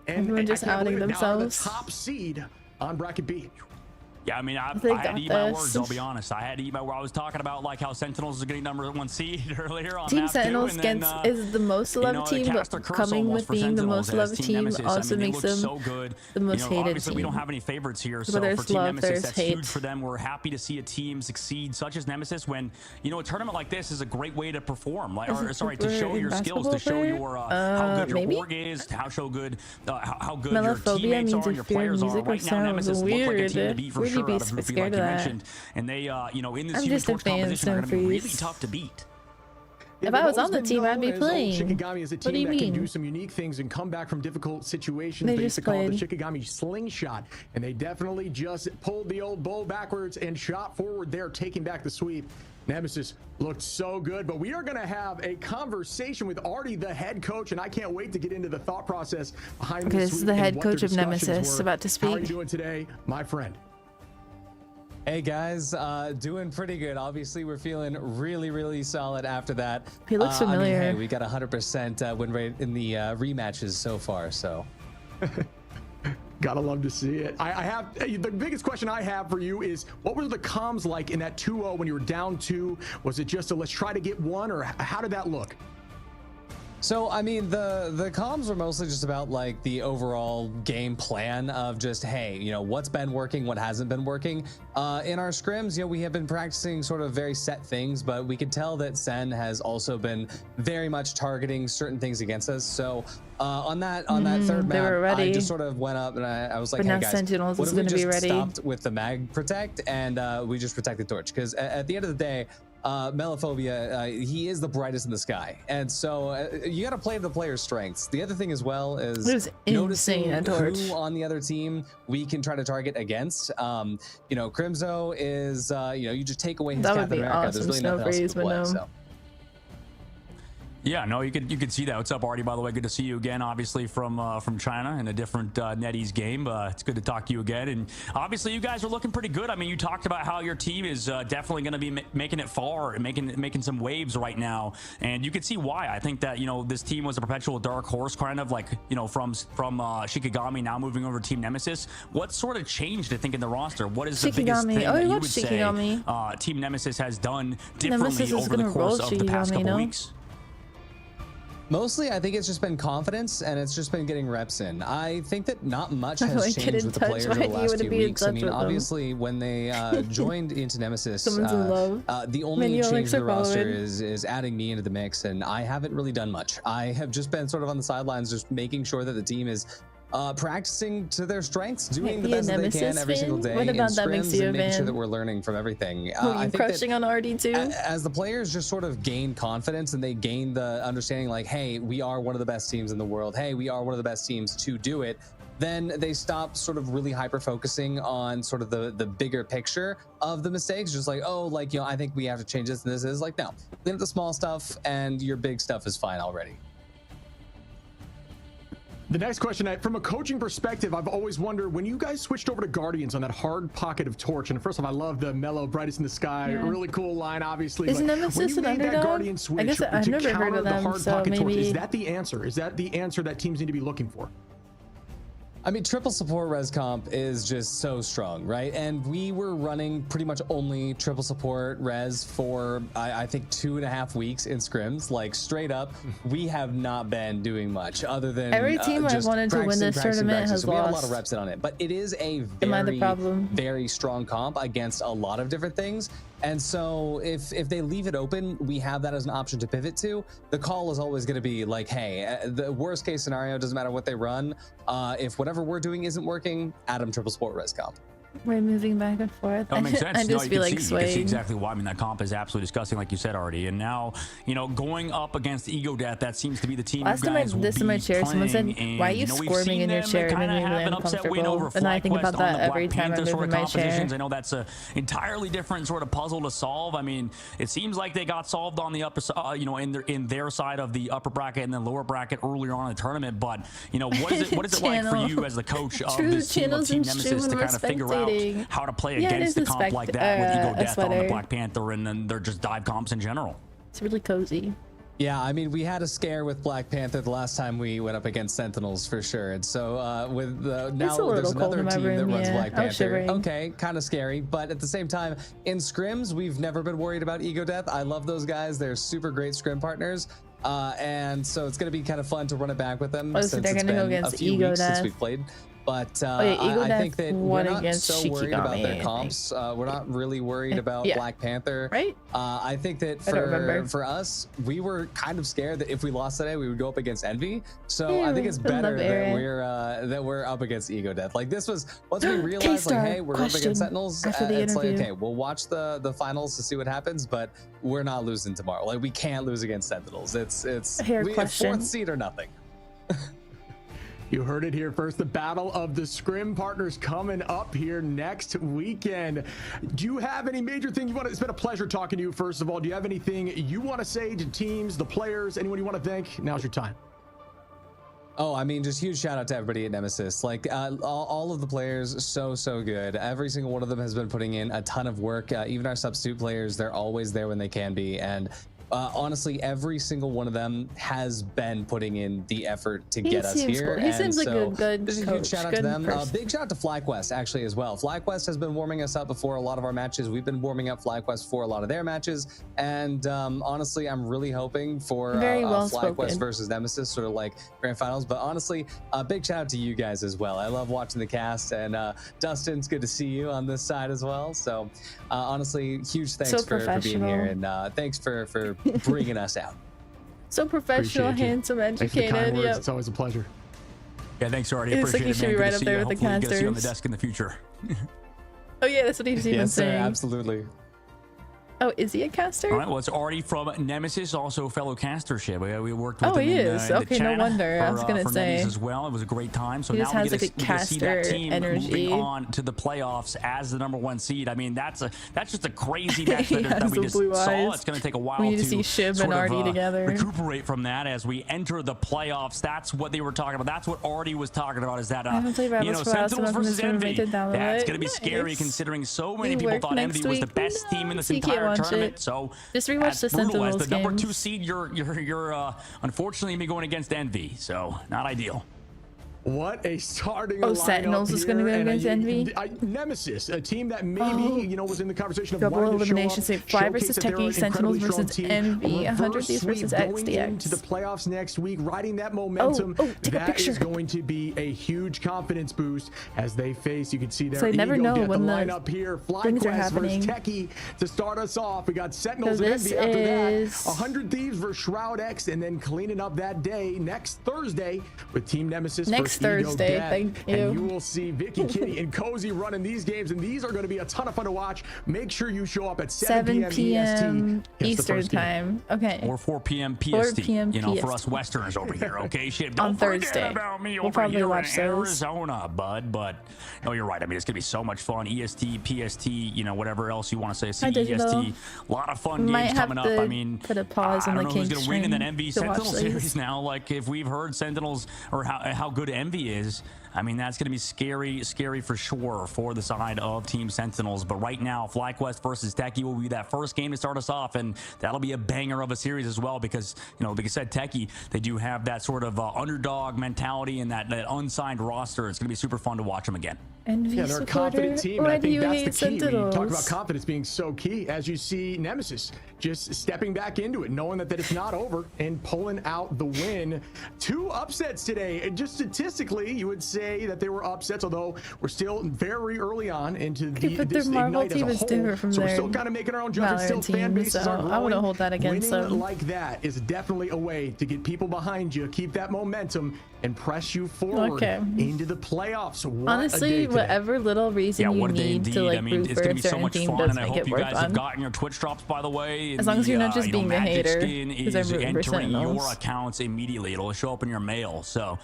And everyone just outing themselves. Now the top seed on bracket B. Yeah, I mean, I had to eat my words, I'll be honest. I had to eat my words. I was talking about like how Sentinels is getting #1 seed earlier on Team map Sentinels too, and then, is the most loved team, but coming with being the most loved team also makes them so good. The most hated obviously team. We don't have any favorites here, so there's for Team love, Nemesis, that's hate. huge for them. We're happy to see a team succeed such as Nemesis when, a tournament like this is a great way to perform, to show your skills, to show your how good your org is, how good your teammates are and your players are. Right now, Nemesis looks like a team to beat for sure out of Goofy, like you mentioned, and they, in this human torch competition are going to be really tough to beat. If I was on the team, I'd be playing. Shikigami is a team that can do some unique things and come back from difficult situations. They used to call it the Shikigami slingshot, and they definitely just pulled the old bow backwards and shot forward there, taking back the sweep. Nemesis looked so good, but we are going to have a conversation with Artie, the head coach, and I can't wait to get into the thought process behind this. This is the head coach of Nemesis about to speak. How are you doing today, my friend? Hey guys, doing pretty good. Obviously, we're feeling really solid after that. He looks familiar. Hey, we got 100% win rate in the rematches so far, so. Gotta love to see it. I have the biggest question I have for you is, what were the comms like in that 2-0 when you were down 2? Was it just a let's try to get one, or how did that look? So, I mean, the comms were mostly just about like the overall game plan of just, hey, what's been working, what hasn't been working. In our scrims, we have been practicing sort of very set things, but we could tell that Sen has also been very much targeting certain things against us. So on that third map, I just sort of went up and I was like, hey guys, Sentinels what if we just ready. stopped with the mag protect and we just protected Torch? Because at the end of the day, Melophobia, he is the brightest in the sky, and so you got to play the player's strengths. The other thing as well is noticing who on the other team we can try to target against. Crimzo is you just take away his Captain America. Awesome. There's really nothing else to play. So. Yeah, no, you could see that. What's up, Artie? By the way, good to see you again. Obviously from China in a different NetEase game. It's good to talk to you again. And obviously, you guys are looking pretty good. I mean, you talked about how your team is definitely going to be making it far and making some waves right now. And you can see why. I think that this team was a perpetual dark horse, kind of like from Shikigami now moving over to Team Nemesis. What sort of changed? I think in the roster. What is the biggest thing that you would say Team Nemesis has done differently over the course of the past couple weeks? Mostly, I think it's just been confidence, and it's just been getting reps in. I think that not much has changed with the players over the last few weeks. I mean, obviously, when they joined into Nemesis, the only change to the roster is adding me into the mix, and I haven't really done much. I have just been sort of on the sidelines, just making sure that the team is practicing to their strengths, doing the best that they can every single day in scrims, and making sure that we're learning from everything. I think crushing on RD2. As the players just sort of gain confidence and they gain the understanding, like, hey, we are one of the best teams in the world. Hey, we are one of the best teams to do it. Then they stop sort of really hyper focusing on sort of the bigger picture of the mistakes. Just like, oh, like, I think we have to change this and this is like, no, clean up the small stuff and your big stuff is fine already. The next question, from a coaching perspective, I've always wondered, when you guys switched over to Guardians on that hard pocket of Torch, and first off, I love the mellow, brightest in the sky, really cool line, obviously. Isn't Nemesis an underdog? Guardian switch, I guess I've never heard of them, so maybe. Torch, is that the answer? Is that the answer that teams need to be looking for? I mean, triple support res comp is just so strong, right? And we were running pretty much only triple support res for, I think, 2.5 weeks in scrims. Like, straight up, we have not been doing much other than every team I've wanted to win this tournament has so lost. We have a lot of reps in on it, but it is a very strong comp against a lot of different things. And so if they leave it open, we have that as an option to pivot to. The call is always going to be like, hey, the worst case scenario, doesn't matter what they run. If whatever we're doing isn't working, add them triple support res comp. We're moving back and forth. That makes sense. I just feel like swaying. You can see exactly why. I mean, that comp is absolutely disgusting, like you said already. And now, you know, going up against Ego Death, that seems to be the team. Last time I did this in my chair, someone said, "Why are you squirming in your chair?" It made me really uncomfortable. And I think about that every time I move in my chair. I know that's an entirely different sort of puzzle to solve. I mean, it seems like they got solved on the upper, you know, in their side of the upper bracket and the lower bracket earlier on in the tournament. But you know, what is it like for you as the coach of this team Nemesis to kind of figure out how to play against a comp like that with Ego Death on the Black Panther, and then they're just dive comps in general? It's really cozy. Yeah, I mean, we had a scare with Black Panther the last time we went up against Sentinels for sure. And so now there's another team that runs Black Panther. Okay, kind of scary, but at the same time, in scrims, we've never been worried about Ego Death. I love those guys. They're super great scrim partners. And so it's going to be kind of fun to run it back with them since it's been a few weeks since we played. But I think that we're not so worried about their comps. We're not really worried about Black Panther. Right? I think that for us, we were kind of scared that if we lost today, we would go up against Envy. So I think it's better that we're up against Ego Death. Like this was once we realized like, hey, we're up against Sentinels. It's like, okay, we'll watch the finals to see what happens, but we're not losing tomorrow. Like we can't lose against Sentinels. It's fourth seed or nothing. You heard it here first. The battle of the scrim partners coming up here next weekend. Do you have any major thing you want to? It's been a pleasure talking to you. First of all, do you have anything you want to say to teams, the players, anyone you want to thank? Now's your time. Oh, I mean, just huge shout out to everybody at Nemesis. Like all of the players, so good. Every single one of them has been putting in a ton of work. Even our substitute players, they're always there when they can be. And honestly, every single one of them has been putting in the effort to get us here. He seems like a good coach. A huge shout out to them. Big shout out to FlyQuest actually as well. FlyQuest has been warming us up before a lot of our matches. We've been warming up FlyQuest for a lot of their matches. And honestly, I'm really hoping for FlyQuest versus Nemesis, sort of like grand finals. But honestly, big shout out to you guys as well. I love watching the cast, and Dustin, it's good to see you on this side as well. So honestly, huge thanks for being here, and thanks for bringing us out. So professional, handsome, educated. Yep. It's always a pleasure. Yeah, thanks, Artie. Appreciate like you should be right up there with the casters. Get to see you on the desk in the future. Oh yeah, that's what he's even saying. Yes, absolutely. Oh, is he a caster? All right, well, it's Artie from Nemesis, also fellow castership. We worked with him he is. Okay, no wonder. I was going to say. As well. It was a great time. So he now we get to see that team moving on to the playoffs as the #1 seed. I mean, that's just a crazy match that we just saw. It's going to take a while to see Shib and Artie together. Recuperate from that as we enter the playoffs. That's what they were talking about. That's what Artie was talking about, is that, Sentinels versus Envy. That's going to be scary considering so many people thought Envy was the best team in this entire tournament. So just rewatch the Sentinels as the #2 seed, you're unfortunately be going against Envy, so not ideal. What a starting lineup. Sentinels is going to go against Envy. Nemesis, a team that maybe was in the conversation of double elimination. Say Fly versus Techie, Sentinels versus Envy, 100 Thieves versus XDX. To the playoffs next week, riding that momentum. That is going to be a huge confidence boost as they face. You can see there. So you never know when the lineup here. FlyQuest versus Techie to start us off. We got Sentinels and Envy after that. 100 Thieves versus Shroud X, and then cleaning up that day next Thursday with Team Nemesis versus Thursday, thank you. And you will see Vicky, Kitty, and Cozy running these games, and these are going to be a ton of fun to watch. Make sure you show up at 7 p.m. Eastern time. Okay. Or 4 p.m. PST. For us Westerners over here. Okay, shit. Don't forget about me over here in Arizona, bud. But no, you're right. I mean, it's going to be so much fun. EST, PST, whatever else you want to say. CEST. A lot of fun games coming up. I mean, put a pause on the King who's going to win in that MV Sentinel series now. Like, if we've heard Sentinels or how good Envy is, I mean, that's going to be scary for sure for the side of Team Sentinels. But right now, FlyQuest versus Techie will be that first game to start us off, and that'll be a banger of a series as well because, like I said, Techie, they do have that sort of underdog mentality and that unsigned roster. It's going to be super fun to watch them again. Yeah, they're a confident team, and I think that's the key. We talk about confidence being so key as you see Nemesis just stepping back into it, knowing that it's not over and pulling out the win. 2 upsets today, and just statistically, statistically, you would say that there were upsets, although we're still very early on into but their Marvel team is different from so their we're still kind of making our own judgments. Still, fan bases are growing. I wouldn't hold that against them. Winning like that is definitely a way to get people behind you, keep that momentum, and press you forward into the playoffs. Honestly, whatever little reason you need to like root for a certain team does make it more fun. I hope you guys have gotten your Twitch drops, by the way. As long as you're not just being the hater, because I'm rooting for Sentinels. Your accounts immediately. It'll show up in your mail. So,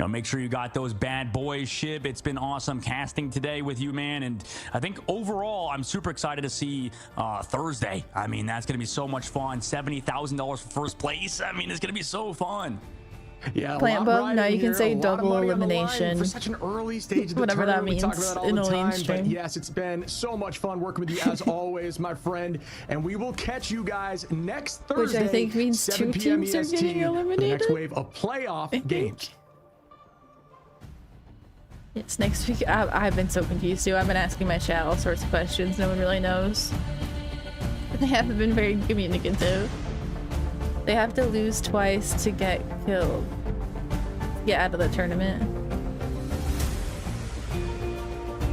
make sure you got those bad boys, Shib. It's been awesome casting today with you, man. And I think overall, I'm super excited to see Thursday. I mean, that's going to be so much fun. $70,000 for first place. I mean, it's going to be so fun. Yeah, Plant Bug, now you can say double elimination for such an early stage of the whatever that tournament. means We talk about that all in the a time, lean stream. but yes, it's been so much fun working with you as always, my friend, and we will catch you guys next Thursday, which I think means 7 2 p.m. teams EST, are getting eliminated. for the next wave of playoff games. Yes, next week. I've been so confused too. I've been asking my chat all sorts of questions. No one really knows. They haven't been very communicative. They have to lose twice to get killed. Get out of the tournament.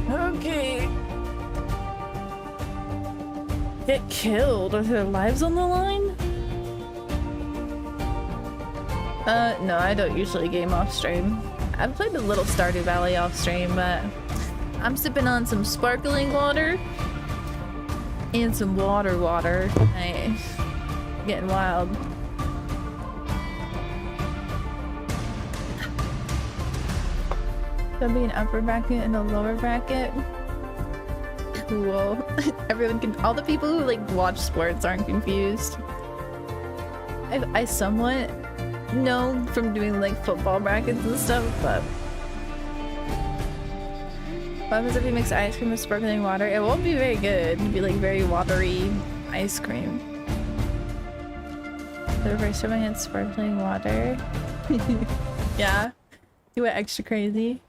Okay. Get killed? Are their lives on the line? No, I don't usually game off stream. I've played a little Stardew Valley off stream, but I'm sipping on some sparkling water and some water. Hey, getting wild. There'll be an upper bracket and a lower bracket. Cool. Everyone can. All the people who like watch sports aren't confused. I somewhat know from doing like football brackets and stuff, but what happens if you mix ice cream with sparkling water? It won't be very good. It'll be like very watery ice cream. The first time I had sparkling water. Yeah. You went extra crazy.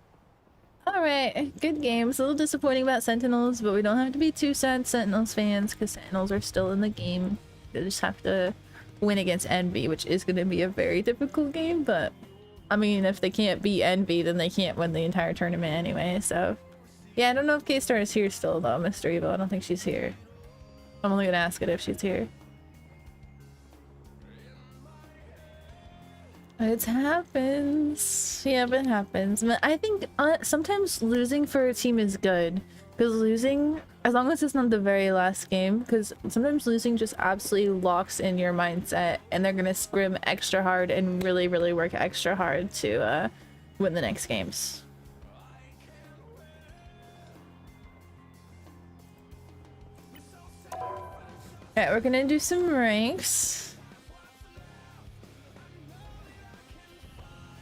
Alright, good game. It's a little disappointing about Sentinels, but we don't have to be too sad Sentinels fans because Sentinels are still in the game. They just have to win against Envy, which is going to be a very difficult game, but I mean, if they can't beat Envy, then they can't win the entire tournament anyway, so yeah, I don't know if K-Star is here still though, Mr. Evil. I don't think she's here. I'm only gonna ask it if she's here. It happens. Yeah, it happens. I think sometimes losing for a team is good. Because losing, as long as it's not the very last game, because sometimes losing just absolutely locks in your mindset and they're going to scrim extra hard and really, really work extra hard to win the next games. Alright, we're going to do some ranks.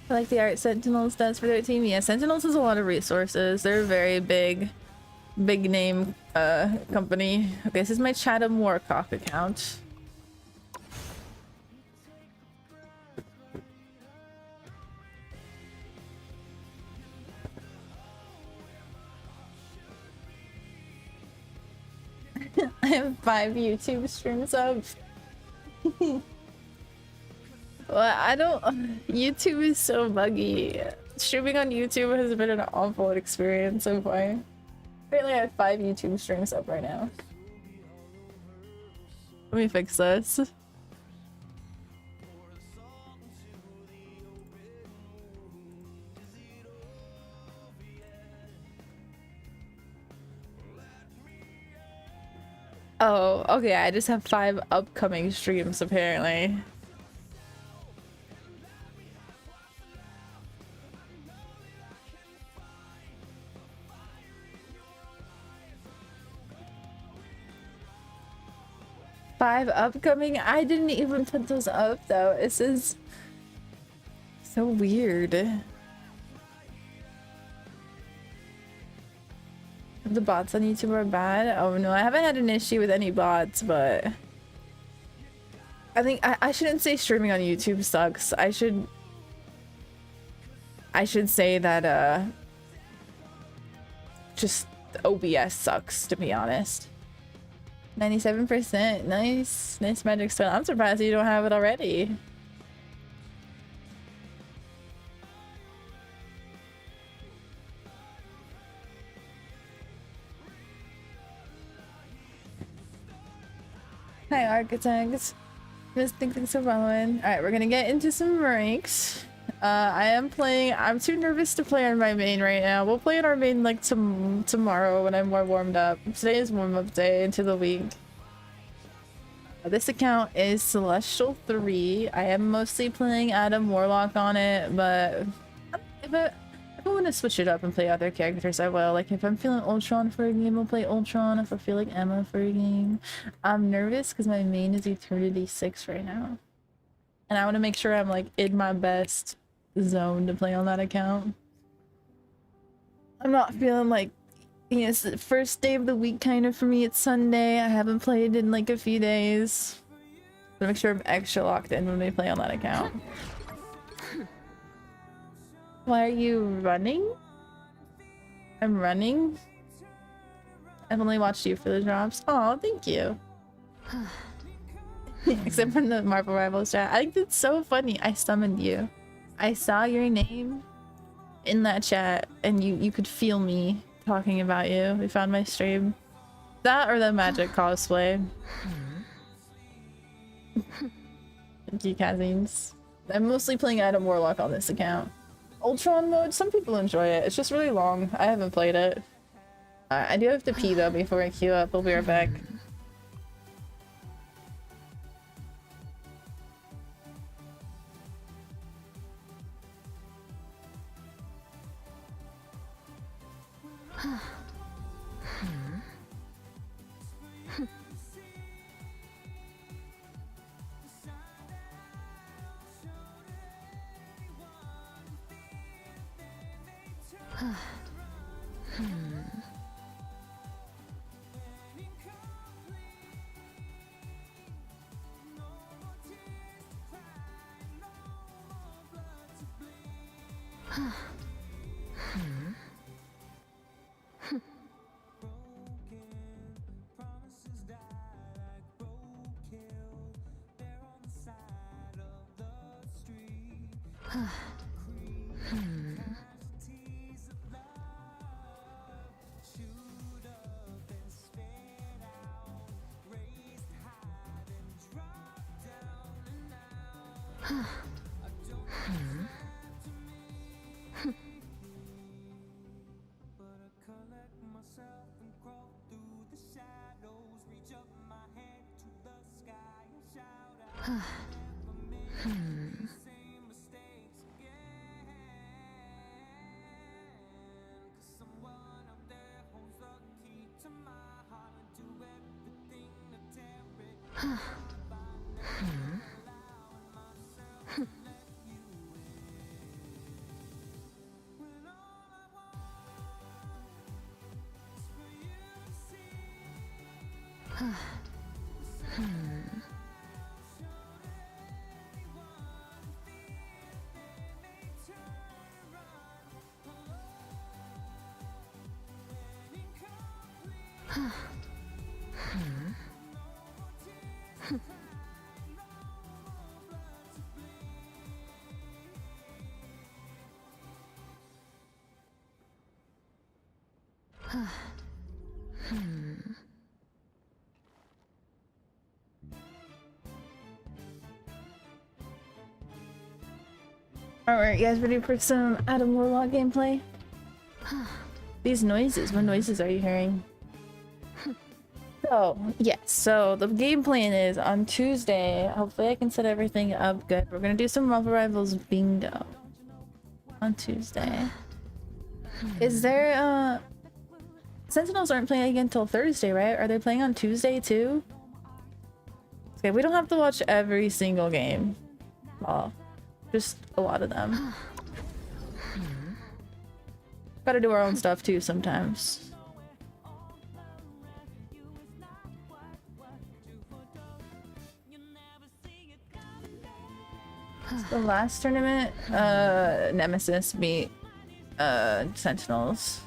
I like the art Sentinels does for their team. Yeah, Sentinels has a lot of resources. They're a very big name company. Okay, this is my Chatham Warcock account. I have 5 YouTube streams up. Well, I don't. YouTube is so buggy. Streaming on YouTube has been an awful experience so far. Apparently, I have 5 YouTube streams up right now. Let me fix this. Oh, okay. I just have 5 upcoming streams apparently. Five upcoming? I didn't even put those up though. This is so weird. The bots on YouTube are bad. Oh no, I haven't had an issue with any bots, but I think I shouldn't say streaming on YouTube sucks. I should say that just OBS sucks, to be honest. 97%. Nice Magic Stone. I'm surprised you don't have it already. Hi, Architects. Just thanks for following. Alright, we're gonna get into some ranks. I'm too nervous to play on my main right now. We'll play on our main like tomorrow when I'm more warmed up. Today is warm-up day into the week. This account is Celestial 3. I am mostly playing Adam Warlock on it, but if I want to switch it up and play other characters, I will. Like, if I'm feeling Ultron for a game, I'll play Ultron. If I feel like Emma for a game. I'm nervous because my main is Eternity 6 right now. And I want to make sure I'm, like, in my best zone to play on that account. I'm not feeling like, you know, it's the first day of the week kind of for me. It's Sunday. I haven't played in, like, a few days. So make sure I'm extra locked in when we play on that account. Why are you running? I'm running? I've only watched you for the drops. Oh, thank you. Except for the Marvel Rivals chat. I think that's so funny. I summoned you. I saw your name in that chat and you could feel me talking about you. We found my stream. That or the magic cosplay. Thank you, Kazines. I'm mostly playing Adam Warlock on this account. Ultron mode, some people enjoy it. It's just really long. I haven't played it. I do have to pee though before I queue up. I'll be right back. Alright, you guys ready for some Adam Warlock gameplay? These noises, what noises are you hearing? So, yes, so the game plan is on Tuesday, hopefully I can set everything up good. We're gonna do some Marvel Rivals bingo on Tuesday. Is there, Sentinels aren't playing again until Thursday, right? Are they playing on Tuesday too? Okay, we don't have to watch every single game. Well, just a lot of them. Gotta do our own stuff too sometimes. The last tournament, Nemesis beat Sentinels.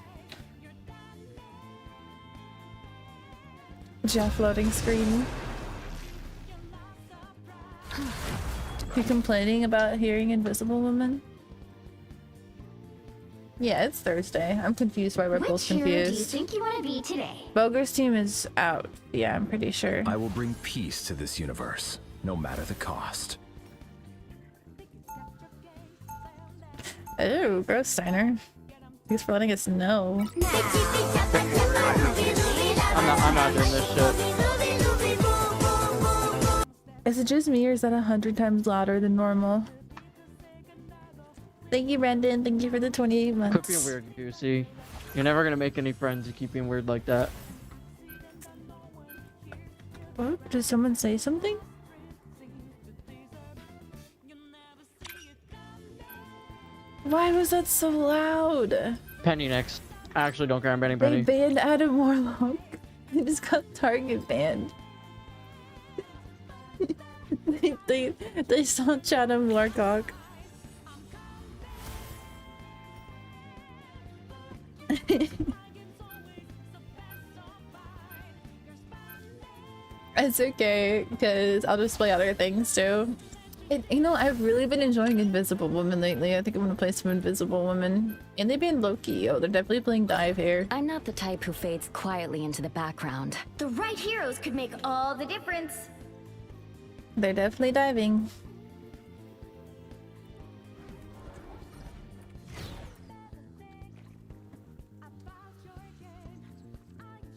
Jeff loading screen. You complaining about hearing Invisible Woman? Yeah, it's Thursday. I'm confused why we're both confused. Which hero do you think you want to be today? Boger's team is out. Yeah, I'm pretty sure. I will bring peace to this universe, no matter the cost. Oh, gross, Steiner. Thanks for letting us know. I'm not doing this shit. Is it just me or is that 100 times louder than normal? Thank you, Brendan. Thank you for the 28 months. Quit being weird, Goosey. You're never gonna make any friends. You keep being weird like that. What? Did someone say something? Why was that so loud? Penny next. I actually don't care. I'm banning Penny. They banned Adam Warlock. They just got Target banned. they saw Chatham Warcock. It's okay, because I'll just play other things too. And, you know, I've really been enjoying Invisible Woman lately. I think I'm gonna play some Invisible Woman. And they've been low-key. Oh, they're definitely playing Dive here. I'm not the type who fades quietly into the background. The right heroes could make all the difference. They're definitely diving.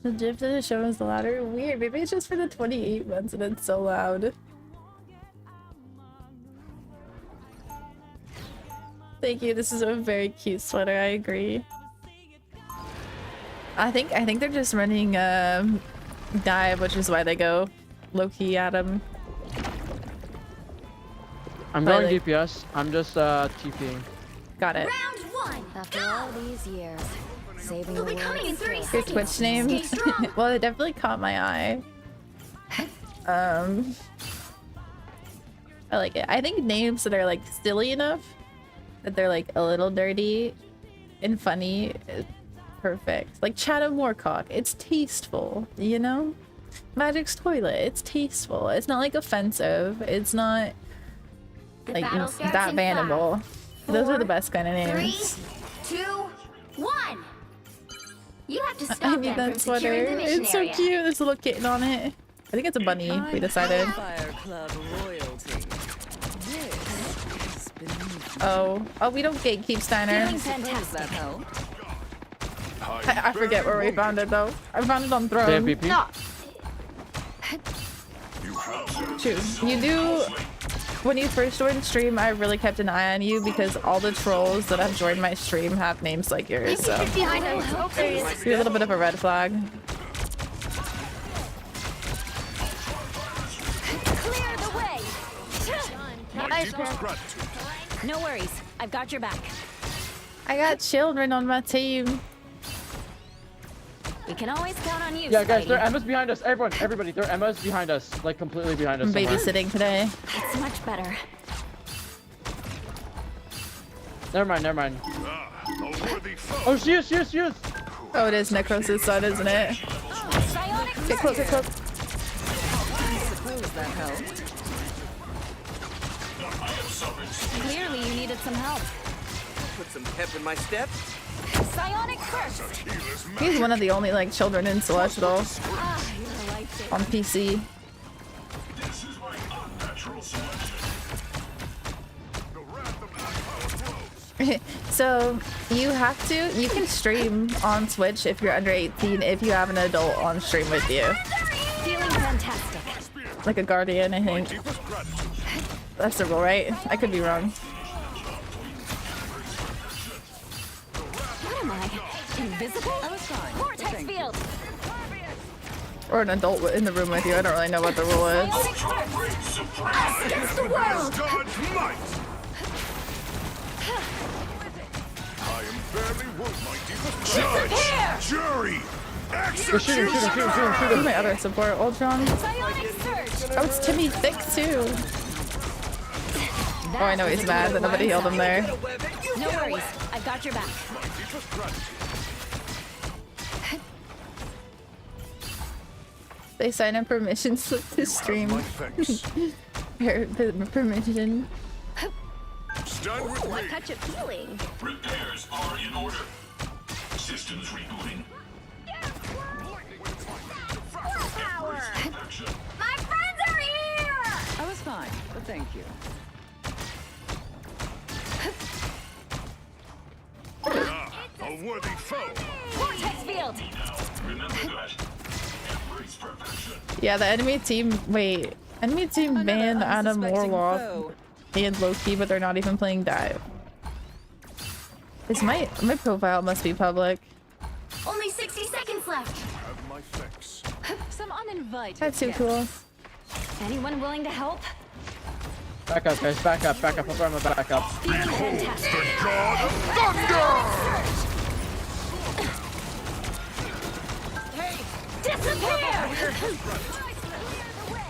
The GIF of the show is louder. Weird. Maybe it's just for the 28 months and it's so loud. Thank you. This is a very cute sweater. I agree. I think they're just running dive, which is why they go low-key at him. I'm going DPS. I'm just TPing. Got it. Round one. After all these years, saving the world. Coming in 3 Your Twitch name? Well, it definitely caught my eye. I like it. I think names that are like silly enough that they're like a little dirty and funny is perfect. Like Chatham Warcock, it's tasteful, you know? Magic's Toilet, it's tasteful. It's not like offensive. It's not like that bannable. Those are the best kind of names. 3, 2, 1. You have to stop I need that sweater. It's so cute. There's a little kitten on it. I think it's a bunny. We decided. Oh, we don't gatekeep Steiner. I forget where we found it though. I found it on Throne. Shoot, you do. When you first joined stream, I really kept an eye on you because all the trolls that have joined my stream have names like yours. So you're a little bit of a red flag. Clear the way. Nice. No worries. I've got your back. I got children on my team. We can always count on you. Yeah, guys, there are Emma's behind us. Everybody, there are Emma's behind us. Like, completely behind us. I'm babysitting today. It's much better. Never mind. Oh, she is. Oh, it is Necros' son, isn't it? Get close. Clearly, you needed some help. Put some pep in my step. Psionic first. He's one of the only like children in Celestial on PC. So you can stream on Twitch if you're under 18 if you have an adult on stream with you. Feeling fantastic. Like a guardian, I think. That's the rule, right? I could be wrong. What am I? Invisible? Vortex field. Or an adult in the room with you. I don't really know what the rule is. Against the world. Jury! Shoot him. Who's my other support? Ultron? Oh, it's Timmy Thick too. Oh, I know he's mad that nobody healed him there. No worries. I've got your back. They sign up permission slip to stream. Permission. Ooh, a touch of healing. Repairs are in order. Systems rebooting. My friends are here! I was fine, but thank you. A worthy foe. Vortex field! Remember that. Embrace perfection. Yeah, the enemy team. Wait, enemy team banned Adam Warlock and Loki, but they're not even playing Dive. Is my profile must be public. Only 60 seconds left. Have my fix. Some uninvited. That's too guests. cool. Anyone willing to help? Back up, guys. Back up. Back up. I'm gonna back up. Feeling fantastic. The god of thunder! Disappear!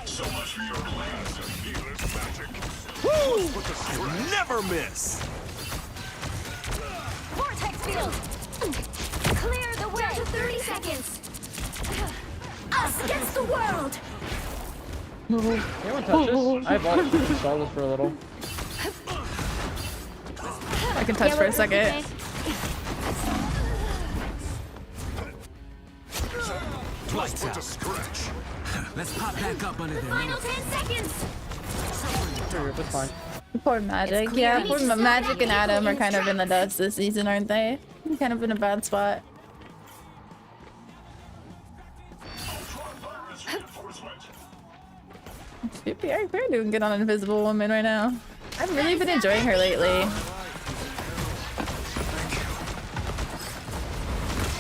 So much for your plans. Healer's magic. Never miss. Vortex field! Clear the way! Down to 30 seconds! Us against the world! Anyone touch this? I bought it to install this for a little. I can touch for a second. Let's put a scratch. Let's pop back up under there. Final 10 seconds! Sure, that's fine. Poor Magic. Yeah, poor Magic and Adam are kind of in the dust this season, aren't they? Kind of in a bad spot. We're doing good on Invisible Woman right now. I've really been enjoying her lately.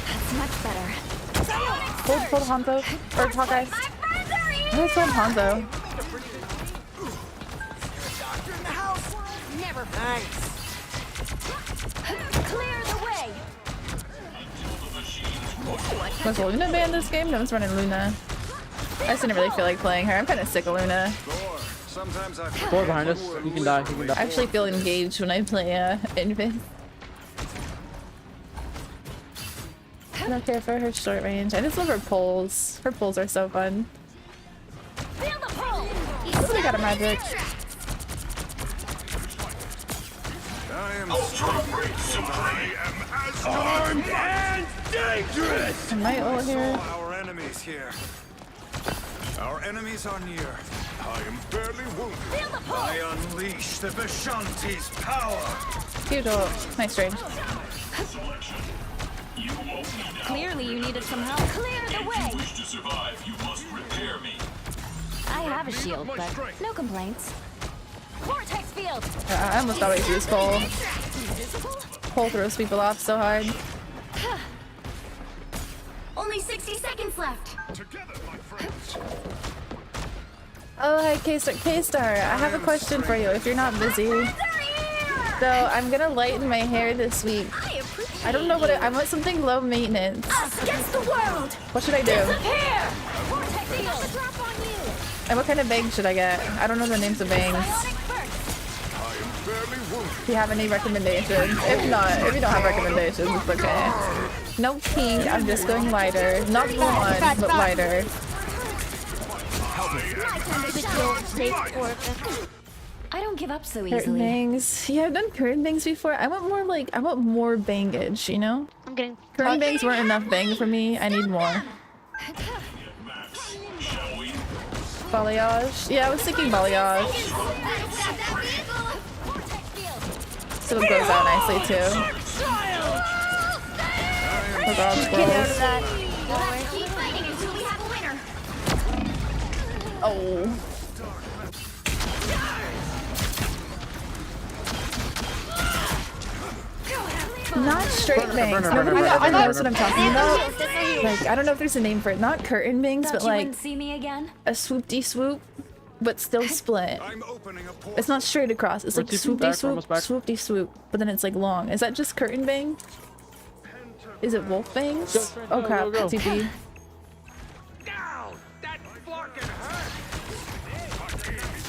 That's much better. Hold Hanzo. Or Hawkeye. Where's Hanzo? Never thanks. Clear the way. Was Luna banned this game? No one's running Luna. I just didn't really feel like playing her. I'm kind of sick of Luna. Sometimes I Four behind us. You can die. You can I die. actually feel engaged when I play Invis. I don't care for her short range. I just love her pulls. Her pulls are so fun. Feel the pull. I got a Magic. I am armed and dangerous. And my ult here. Our enemies here. Our enemies are near. I am barely wounded. Feel the pull. I unleash the Vishanti's power. Cute ult. Nice range. Clearly you needed some help. Clear the way. Wish to survive, you must repair me. I have a shield, but no complaints. Vortex field. I almost always use Cole. Cole throws people off so hard. Only 60 seconds left. Together, my friends. Oh, hi K-Star. K-Star, I have a question for you if you're not busy. So I'm gonna lighten my hair this week. I don't know what I want something low maintenance. Us against the world. What should I do? Disappear. Vortex field. Drop on you. And what kind of bangs should I get? I don't know the names of bangs. Bionic burst. I am barely wounded. Do you have any recommendations? If not, if you don't have recommendations, it's okay. No pink, I'm just going lighter. Not blonde, but lighter. I don't give up so Curtain easily. bangs. Yeah, I've done curtain bangs before. I want more bangage, you know? I'm getting Curtain bangs weren't enough bang for me. I need more. Balayage. Yeah, I was thinking balayage. So it goes out nicely too. Oh god, squirrels. Keep fighting until we have a winner. Oh. Not straight bangs. Nobody knows what I'm talking about. Like, I don't know if there's a name for it. Not curtain bangs, but Thought you like wouldn't see me again? a swoop-de-swoop, but still split. I'm opening a portal. It's not straight across. It's like We're TP back, swoop-de-swoop, almost back. swoop-de-swoop, but then it's like long. Is that just curtain bang? Is it wolf bangs? Oh crap, go. TP.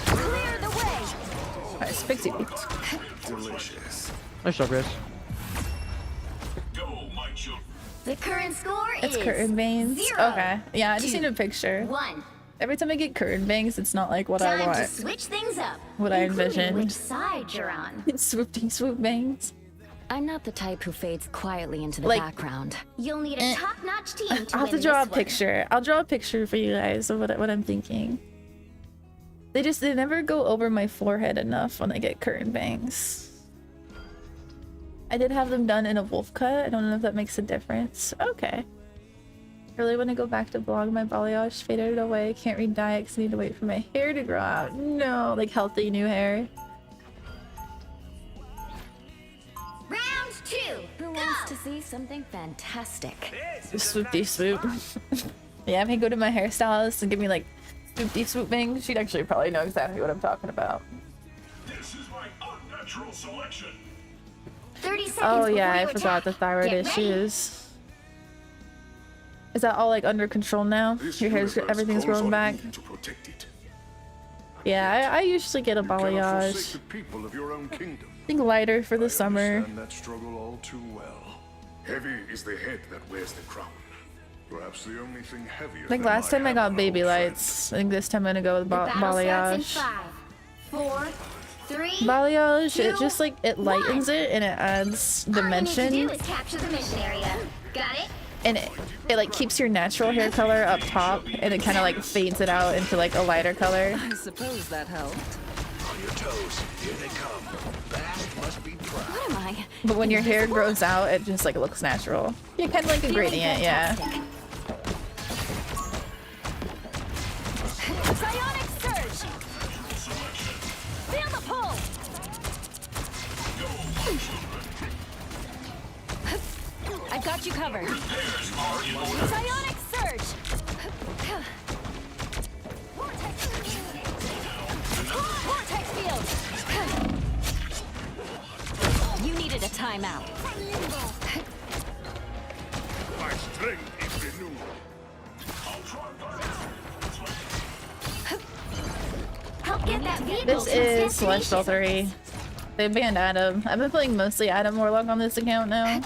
Clear the way. Nice, big TP. Delicious. Nice job, guys. Go, my children. The current score It's is curtain bangs. 0, Okay. Yeah, I just need a picture. 1. Every time I get curtain bangs, it's not like what I Time to want. switch things up. What I including envisioned. Which side you're on? It's swoop-de-swoop bangs. I'm not the type who fades quietly into the Like- background. You'll need a top-notch team to I'll have to win draw a this one. picture. I'll draw a picture for you guys of what I'm thinking. They never go over my forehead enough when I get curtain bangs. I did have them done in a wolf cut. I don't know if that makes a difference. Okay. I really want to go back to blog. My balayage faded away. Can't read diet because I need to wait for my hair to grow out. No, like healthy new hair. Round 2. Who wants to see something fantastic? Swoopty swoop. Yeah, I may go to my hairstylist and give me like swoopty swooping. She'd actually probably know exactly what I'm talking about. This is my unnatural selection. 30 seconds Oh before yeah, I you forgot the attack. thyroid Get ready. issues. Is that all like under control now? Your hair's everything's growing back. To protect it. Yeah, I usually get a You cannot forsake balayage. the people of your own kingdom. I think lighter for the summer. Understand that struggle all too well. Heavy is the head that wears the crown. Perhaps the only thing heavier. I think than last my time I got hammer, baby old friend. lights. I think this time I'm gonna go with Battle starts in balayage. 5, 4, 3. Balayage, it two, just like it lightens it and it adds All you need dimension, to do is capture the mission area. Got it? and it like keeps your natural hair color up top, and it kind of like fades it out into like a lighter color. I suppose that helped. On your toes. Here they come. Bast must be proud. What am I? But when your hair grows out, it just like looks natural. Yeah, kind of like a Feeling gradient, yeah. fantastic. Psionic surge. Feel the pull. I've got you covered. Psionic surge. Vortex field. You needed a timeout. My strength is renewed. Help get that vehicle This to its is Celestial destination. 3. They banned Adam. I've been playing mostly Adam Warlock on this account now.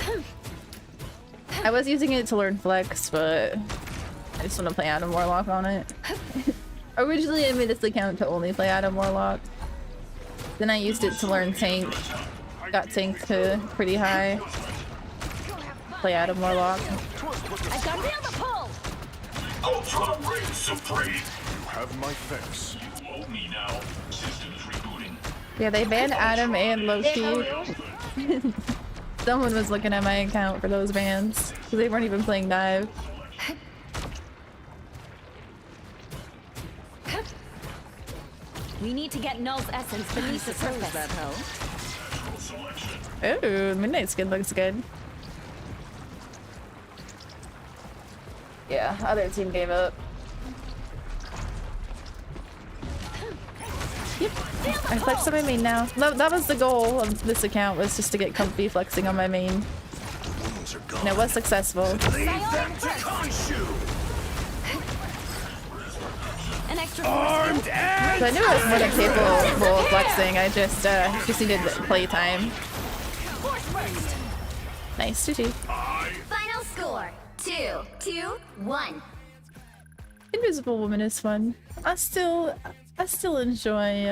I was using it to learn Flex, but I just want to play Adam Warlock on it. Originally I made this account to only play Adam Warlock. Then I used it to learn Tank. Got Tank to pretty high. Play Adam Warlock. I've got feel the pull. Ultra Ring Supreme. You have my thanks. You owe me now. System is rebooting. Yeah, they banned Adam and Loki. Someone was looking at my account for those bans because they weren't even playing Dive. We need to get Null's essence beneath the Suppose surface. that helped. Ooh, Midnight Skin looks good. Yeah, other team gave up. Yep. I flexed on my main now. That was the goal of this account, was just to get comfy flexing on my main. Wounds are gone. And it was successful. Leave them to Khonshu. An extra Armed and So I knew I was more than capable of flexing. I just needed play time. force burst. Nice, GG. Final score 2-1. Invisible Woman is fun. I still enjoy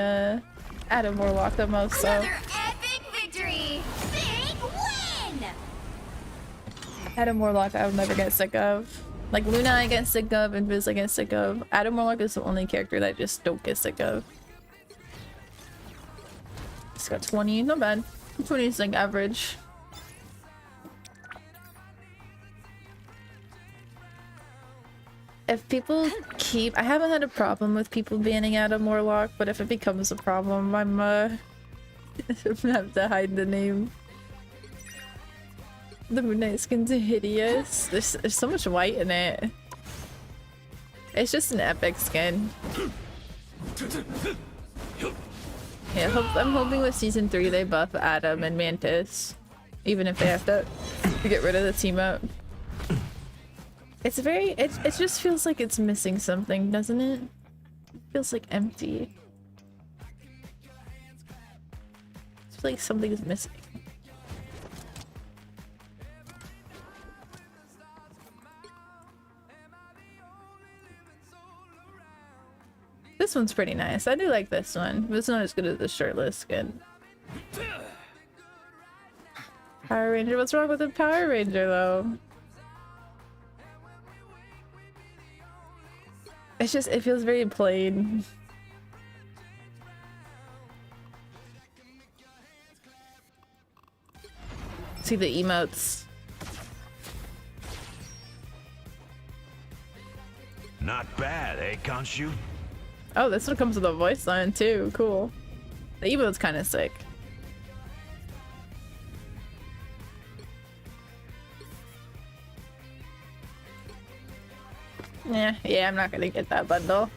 Adam Warlock the most. So Another epic victory. Big win. Adam Warlock I would never get sick of. Like Luna I get sick of, Invis I get sick of. Adam Warlock is the only character that I just don't get sick of. It's got 20, not bad. 20 is like average. If people keep, I haven't had a problem with people banning Adam Warlock, but if it becomes a problem, I'm gonna have to hide the name. The Moonlight Skin's hideous. There's so much white in it. It's just an epic skin. Yeah, I'm hoping with season 3 they buff Adam and Mantis, even if they have to get rid of the team up. It's very, it just feels like it's missing something, doesn't it? It feels like empty. It's like something's missing. This one's pretty nice. I do like this one, but it's not as good as the shirtless skin. Power Ranger. What's wrong with a Power Ranger though? It's just, it feels very plain. See the emotes. Not bad, eh, Khonshu? Oh, this one comes with a voice line too. Cool. The emote's kind of sick. Yeah, I'm not gonna get that bundle.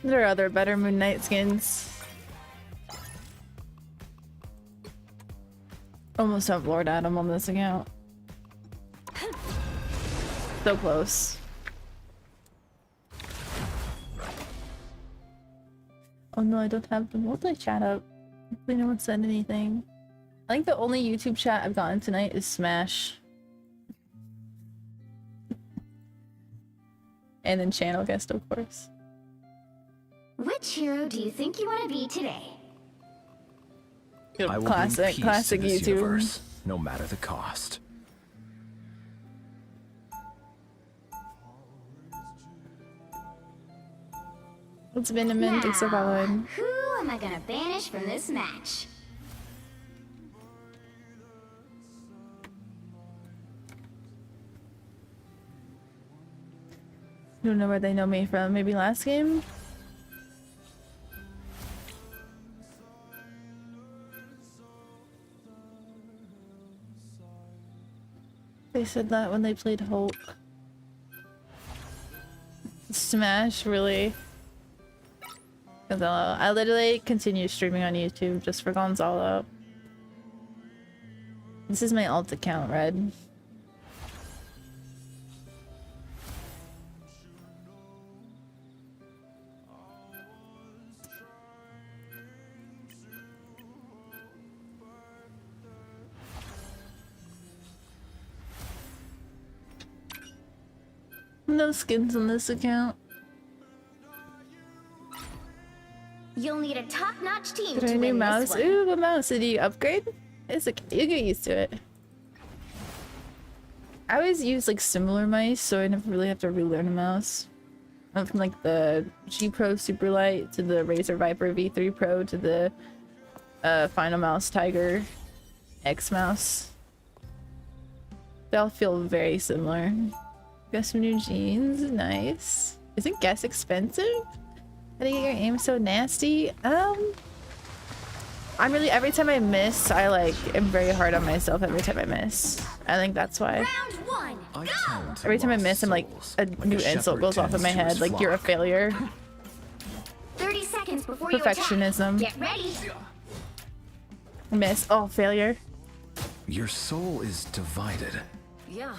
There are other better Moon Knight skins. Almost have Lord Adam on this account. So close. Oh no, I don't have the multi-chat up. Hopefully no one said anything. I think the only YouTube chat I've gotten tonight is Smash. And then channel guest, of course. Which hero do you think you want to be today? I will Classic YouTube. Universe, no matter the cost. It's been a minute. Thanks for following. Who am I gonna banish from this match? Don't know where they know me from. Maybe last game? They said that when they played Hulk. Smash, really? Gonzalo. I literally continue streaming on YouTube just for Gonzalo. This is my alt account, Red. No skins on this account. You'll need a top-notch team Get to a new win mouse. this one. Ooh, what mouse? Did you upgrade? It's okay. You get used to it. I always use like similar mice, so I never really have to relearn a mouse. From like the G Pro Superlight to the Razer Viper V3 Pro to the Final Mouse Tiger X mouse. They all feel very similar. Got some new jeans. Nice. Isn't Guess expensive? How do you get your aim so nasty? I'm really, every time I miss, I like am very hard on myself every time I miss. I think that's why. Round one, go! Every time I miss, I'm like, a new insult goes off in my head. Like, you're a failure. 30 seconds before you Perfectionism. attack. Get ready. Miss. Oh, failure. Your soul is divided. Yeah,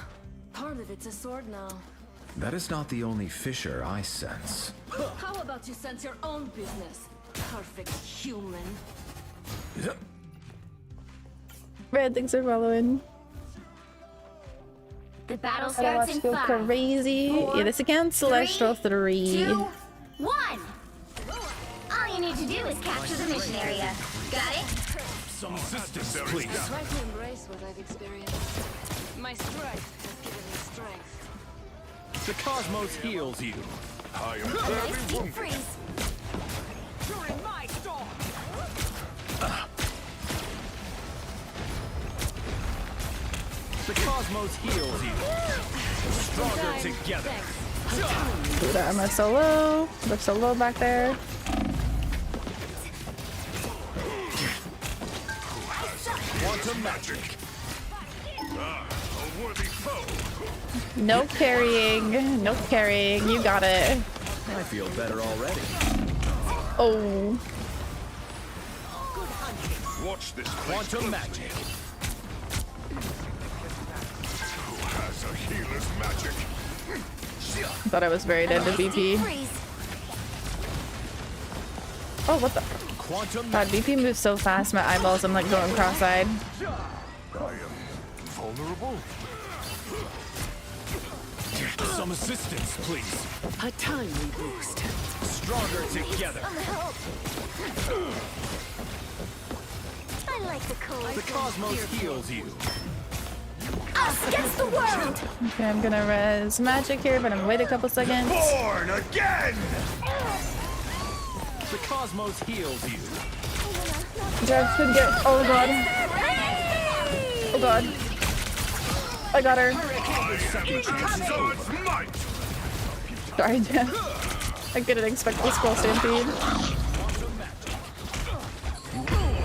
part of it's a sword now. That is not the only fissure I sense. How about you sense your own business? Perfect human. Red, thanks for following. The battle I starts watch in go 5, crazy. 4, Yeah, this account's Celestial 3. 2, 1. All you need to do is capture the mission area. Got it? Some assistance, please. Try to embrace what I've experienced. My strife has given me strength. The cosmos heals you. I am Nice deep freeze. During my storm. The cosmos heals you. Stronger together. Do that on my solo. Look solo back there. Quantum magic. A worthy foe. No carrying. No carrying. You got it. I feel better already. Oh. Watch this quantum magic. Who has a healer's magic? Thought I was very dead to BP. Oh, what the? God, BP moves so fast, my eyeballs, I'm like going cross-eyed. I am vulnerable. Some assistance, please. A timely boost. Stronger together. I like the cold. The cosmos heals you. Us against the world. Okay, I'm gonna res magic here, but I'm gonna wait a couple seconds. Born again! The cosmos heals you. Jeff could get. Oh god. Oh god. I got her. Sorry, Jeff. I couldn't expect the scroll stampede.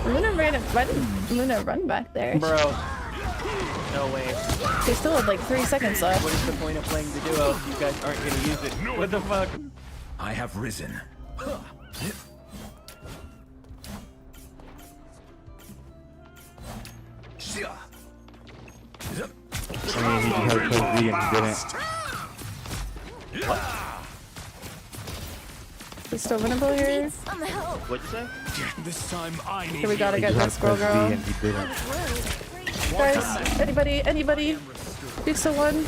Luna ran. Why did Luna run back there? Bro. No way. She still had like 3 seconds left. What is the point of playing the duo if you guys aren't gonna use it? What the fuck? I have risen. I mean, he had to play V and he didn't. What? He's still winnable here. What'd you say? This time I need Okay, we gotta He get had that to scroll press girl. V and he didn't. Guys, anybody? Fix the one.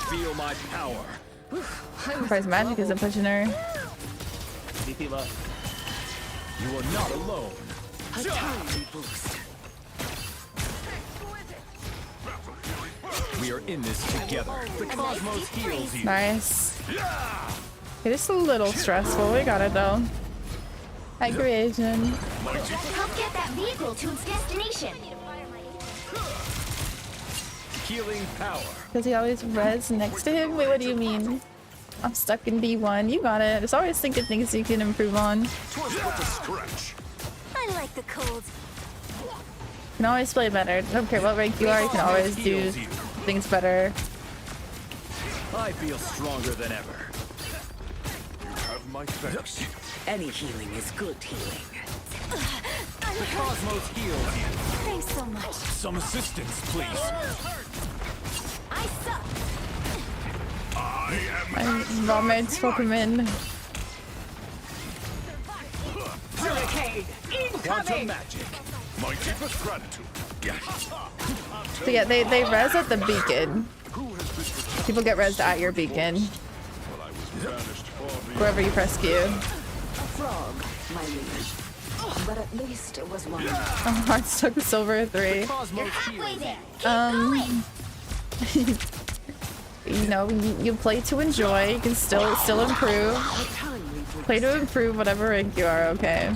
feel my power. I'm surprised magic isn't pushing her. DP low. You are not alone. A tiny boost. We are in this together. The cosmos heals you. Nice. It is a little stressful. We got it though. High creation. Help get that vehicle to its destination. Healing power. Does he always res next to him? Wait, what do you mean? I'm stuck in B1. You got it. There's always thinking things you can improve on. You I like the cold. can always play better. I don't care what rank you are, you can always do things better. I feel stronger than ever. You have my thanks. Any healing is good healing. The cosmos heals you. Thanks so much. Some assistance, please. I suck. My roommates Pokemon. Hurricane Quantum magic. My deepest gratitude. So yeah, they res at the beacon. People get resed at your beacon. Wherever you press Q. A frog, my liege. But at least it was one. I'm hard stuck with silver 3. You're halfway there. Keep going. You know, you play to enjoy. You can still improve. Play to improve whatever rank you are, okay?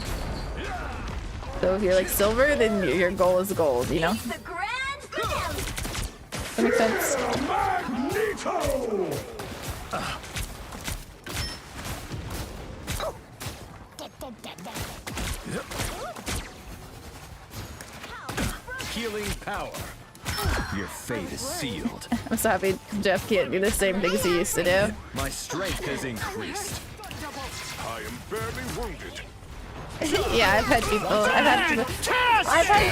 So if you're like silver, then your goal is gold, you know? The grand finale. That makes sense. Healing power. Your fate is sealed. I'm so happy Jeff can't do the same things he used to do. My strength has increased. I am barely wounded. Yeah, I've had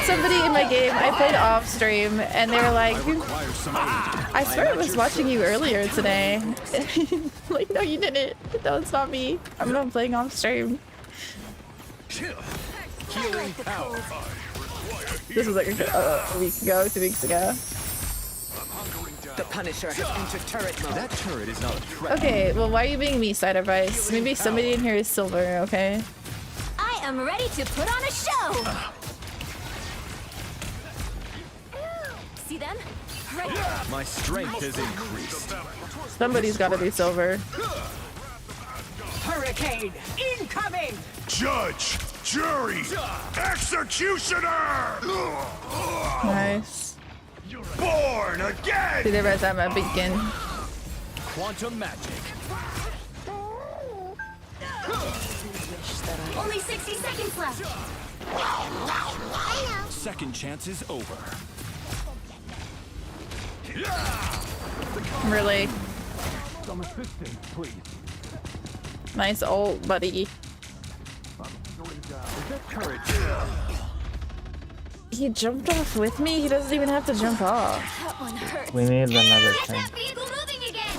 somebody in my game, I played off stream, and they were like, I swear I was watching you earlier today. Like, no, you didn't. No, it's not me. I'm not playing off stream. Healing power. This was like a week ago, 2 weeks ago. The Punisher has entered turret mode. That turret is not a threat. Okay, well, why are you being me, Side Advice? Maybe somebody in here is silver, okay? I am ready to put on a show. See them? Right there. My strength has increased. Somebody's gotta be silver. Hurricane incoming. Judge, jury, executioner! Nice. Born again! See, they res at my beacon. Quantum magic. Only 60 seconds left. Second chance is over. Really Some assistance, please. nice ult, buddy. He jumped off with me? He doesn't even have to jump off. That one hurts. We need another Get thing. that vehicle moving again.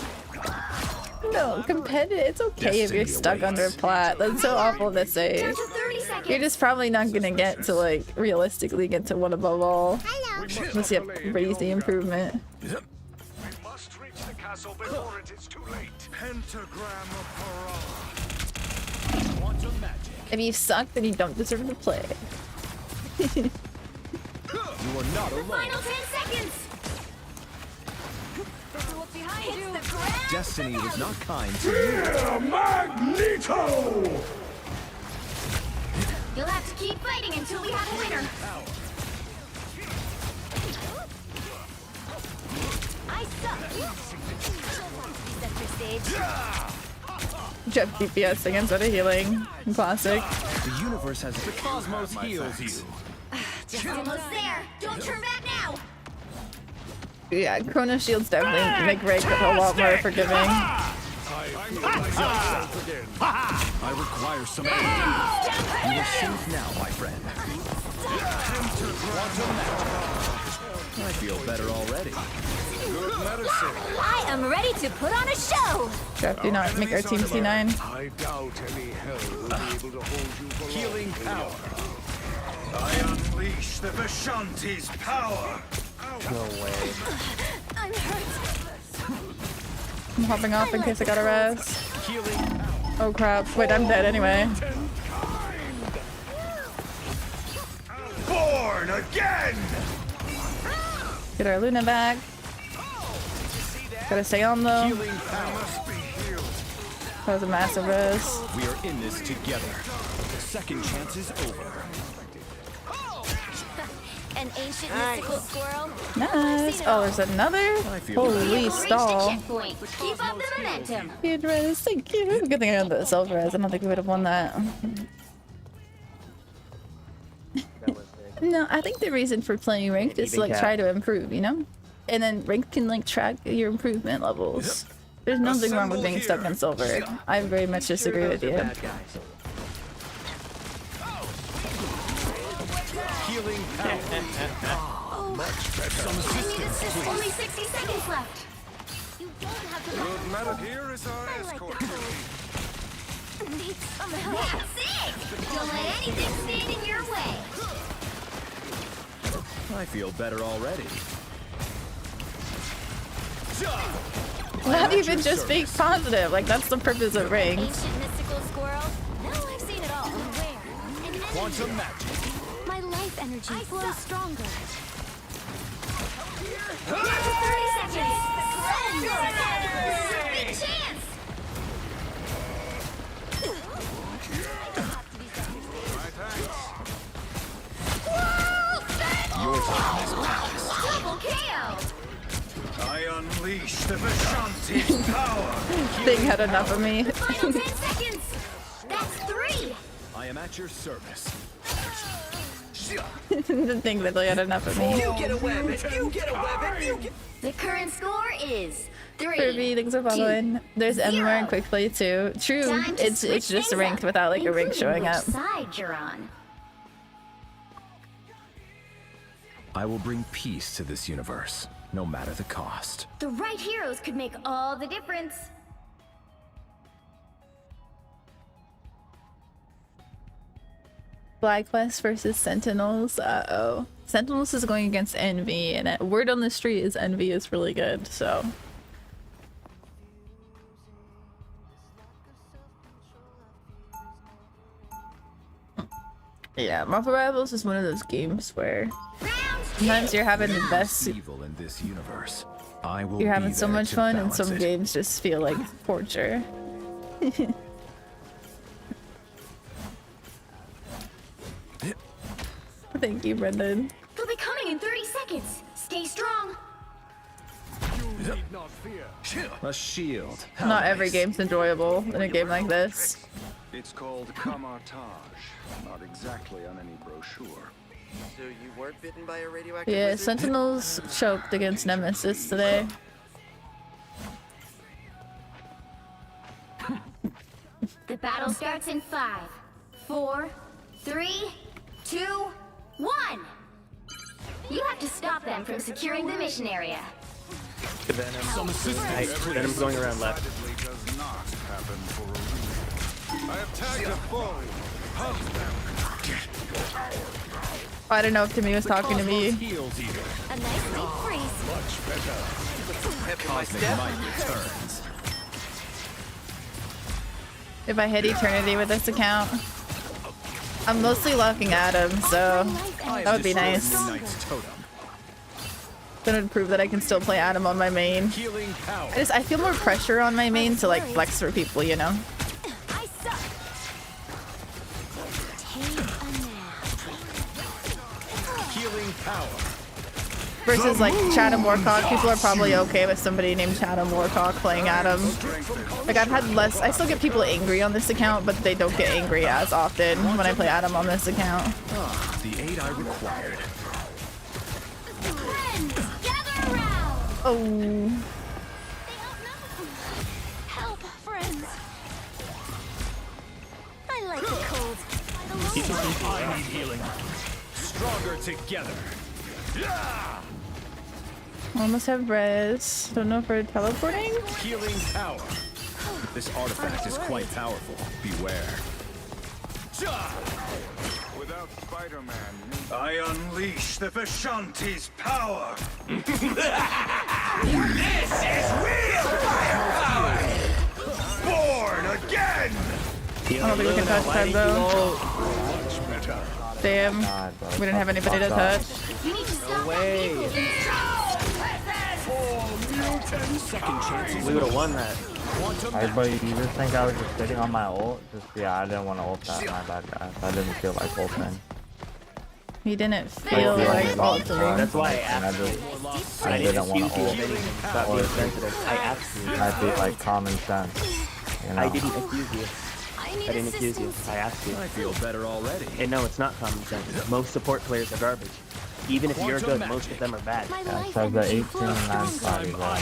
No, competitive. It's okay if you're stuck under a plat. That's so awful to say. Down to 30 seconds. You're just probably not gonna get to, like, realistically get to one above all. Unless you have crazy improvement. We must reach the castle before it is too late. Pentagram of Quantum magic. If you suck, then you don't deserve to play. You are not alone. Final 10 seconds. Look behind you. The ground. Destiny was not kind to you. Magneto! You'll have to keep fighting until we have a winner. I suck. Set your stage. Jeff DPSing instead of healing. Classic. The universe has the cosmos heals you. Just almost there. Don't turn back now. Yeah, Chrono Shields definitely make Rick a lot more forgiving. I require some aid. You are safe now, my friend. I feel better already. Good medicine. I am ready to put on a show. Jeff, do not make our team C9. I doubt any hell will be able to hold you for Healing power. I unleash the Vishanti's power. No way. I'm hurt. I'm hopping off in case I got a res. Healing. Oh crap. Wait, I'm dead anyway. Born again. Get our Luna back. Gotta stay on though. Healing power. That was a massive res. We are in this together. The second chance is over. An ancient mystical squirrel. Nice. Oh, there's another? Holy stall. Keep up the momentum. Good res, thank you. Good thing I got the silver res. I don't think we would have won that. No, I think the reason for playing ranked is to like try to improve, you know? And then ranked can like track your improvement levels. There's nothing wrong with being stuck in silver. I very much disagree with you. Healing power. Much better. Only 60 seconds left. You don't have to. Good matter here is our escort. Need some help. That's it. Don't let anything stand in your way. I feel better already. Well, have you been just being positive? Like that's the purpose of ranked. Ancient mystical squirrel. No, I've seen it all. Where? Quantum magic. My life energy flows stronger. 30 seconds. Big chance. Your time is past. Double KO. I unleash the Vishanti's power. Thing had enough of me. Final 10 seconds. That's 3. I am at your service. The thing literally had enough of me. You get a weapon. You get a weapon. You get. The current score is 3. Kirby, thanks for following. There's MMR and quick play too. True, it's just ranked without like a rank showing up. Which side you're on. I will bring peace to this universe, no matter the cost. The right heroes could make all the difference. Black Quest versus Sentinels. Uh-oh. Sentinels is going against Envy, and word on the street is Envy is really good, so. Yeah, Marvel Rivals is one of those games where sometimes you're having the best. Evil in this universe. I will You're having be so there much to fun, and balance some it. games just feel like torture. Thank you, Brendan. They'll be coming in 30 seconds. Stay strong. You need not fear. A shield. Not every game's enjoyable in a game like this. It's called Kamartage. Not exactly on any brochure. So you weren't bitten by a radioactive Yeah, lizard? Sentinels choked against Nemesis today. The battle starts in 5, 4, 3, 2, 1. You have to stop them from securing the mission area. Venom. Venom's going around left. Does not happen for a reason. I have tagged a foe. Hunt them. I don't know if Timmy was talking to me. Heals you. A nice deep freeze. Much better. Pep in my Cosmic step. might returns. If I hit Eternity with this account, I'm mostly locking Adam, so that would be nice. Then it would prove that I can still play Adam on my main. I feel more pressure on my main to like flex for people, you know? Healing power. Versus like Chatham Warcock, people are probably okay with somebody named Chatham Warcock playing Adam. Like I've had less, I still get people angry on this account, but they don't get angry as often when I play Adam on this account. The aid I required. Oh. Help, friends. I like the cold. I need healing. Stronger together. Almost have res. Don't know if we're teleporting. Healing power. This artifact is quite powerful. Beware. Without Spider-Man, I unleash the Vishanti's power. This is real firepower! Born again! I don't think we can touch that though. Damn. We didn't have anybody to touch. No way. We would have won that. Hey, but you just think I was just sitting on my ult? Yeah, I didn't want to ult that, my bad guys. I didn't feel like ulting. He didn't feel like ulting. That's why I asked you. I didn't want to ult. Stop being sensitive. I asked you. I'd be like common sense. You know? I didn't accuse you. I didn't accuse you. I asked you. I feel better already. And no, it's not common sense. Most support players are garbage. Even if you're good, most of them are bad. Yeah, so the 18 and 9 party, bro.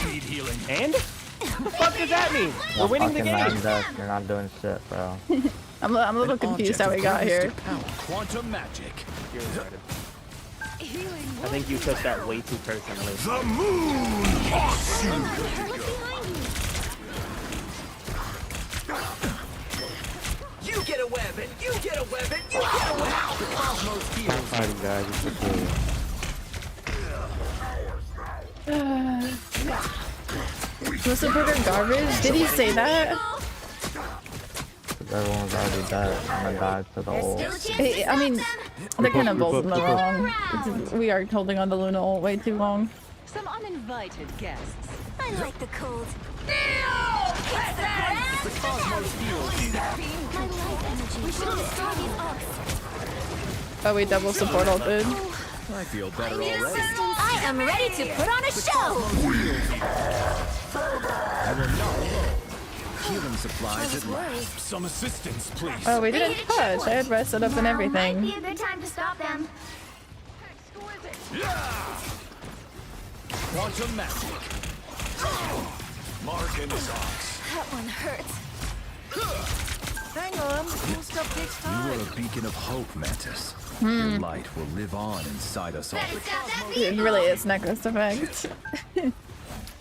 And? What the fuck does that mean? We're winning the game. You're not doing shit, bro. I'm a little confused how we got here. Quantum magic. You're retarded. I think you took that way too personally. The moon haunts you! You get a weapon! You get a weapon! You get a weapon! The cosmos heals. Party guys, it's okay. Was supporter garbage? Did he say that? Everyone's already dead. I'm gonna die to the ult. I mean, they're kind of both in the wrong. We are holding on to Luna ult way too long. Some uninvited guests. I like the cold. The cosmos heals. My life energy. We should destroy these orcs. Oh, we double support ulted. I feel better already. I am ready to put on a show. Healing supplies at last. Some assistance, please. Oh, we didn't touch. I had rested up and Might everything. be a good time to stop them. Quantum magic. Mark in his ox. That one hurts. Hang on, cool stuff takes You time. are a beacon of hope, Mantis. Your light will live on inside us all. It really is Necros effect.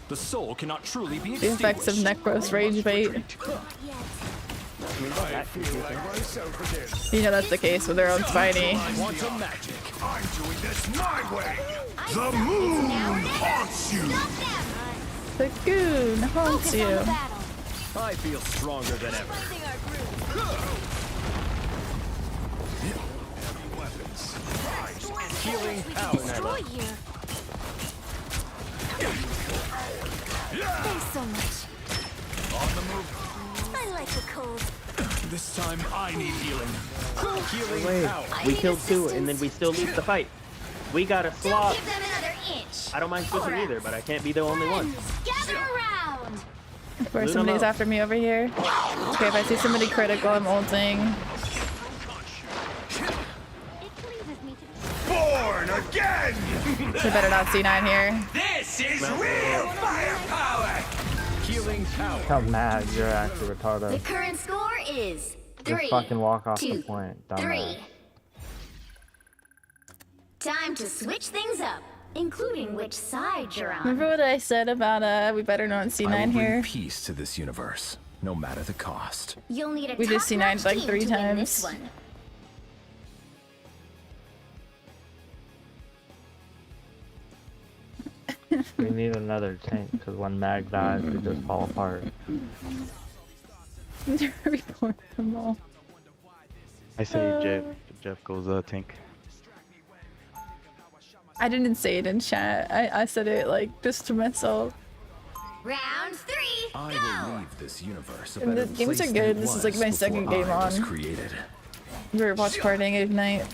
The soul cannot truly be The effects of Necros rage bait. You know that's the case with their own Spidey. Quantum magic. I'm doing this my way! The moon haunts you! The goon haunts you. I feel stronger than ever. Healing power. Destroy here. Thanks so much. On the move. I like the cold. This time I need healing. Healing Wait, power. we killed two and then we still lose the fight. We got a Don't slot. give them another inch. I don't mind switching either, but I can't be the only one. Gather around. Where somebody's after me over here. Okay, if I see somebody critical, I'm ulting. It pleases me to Born again! We better not C9 here. This is real firepower! Healing power. How mad you're actually The retarded. current score is Just 3, fucking walk off the 2, point, 3. dumbass. Time to switch things up, including which side you're on. Remember what I said about we better not I will C9 bring here? peace to this universe, no matter the cost. You'll need a We just top-notch C9'd like team 3 to win this times. one. We need another tank, because when Mag dies, we just fall apart. Report them all. I say Jip. Jeff goes tank. I didn't say it in chat. I said it like just to myself. Round 3, go! I will leave this universe. And the games are good. This is like my second game on. We were watch partying Ignite.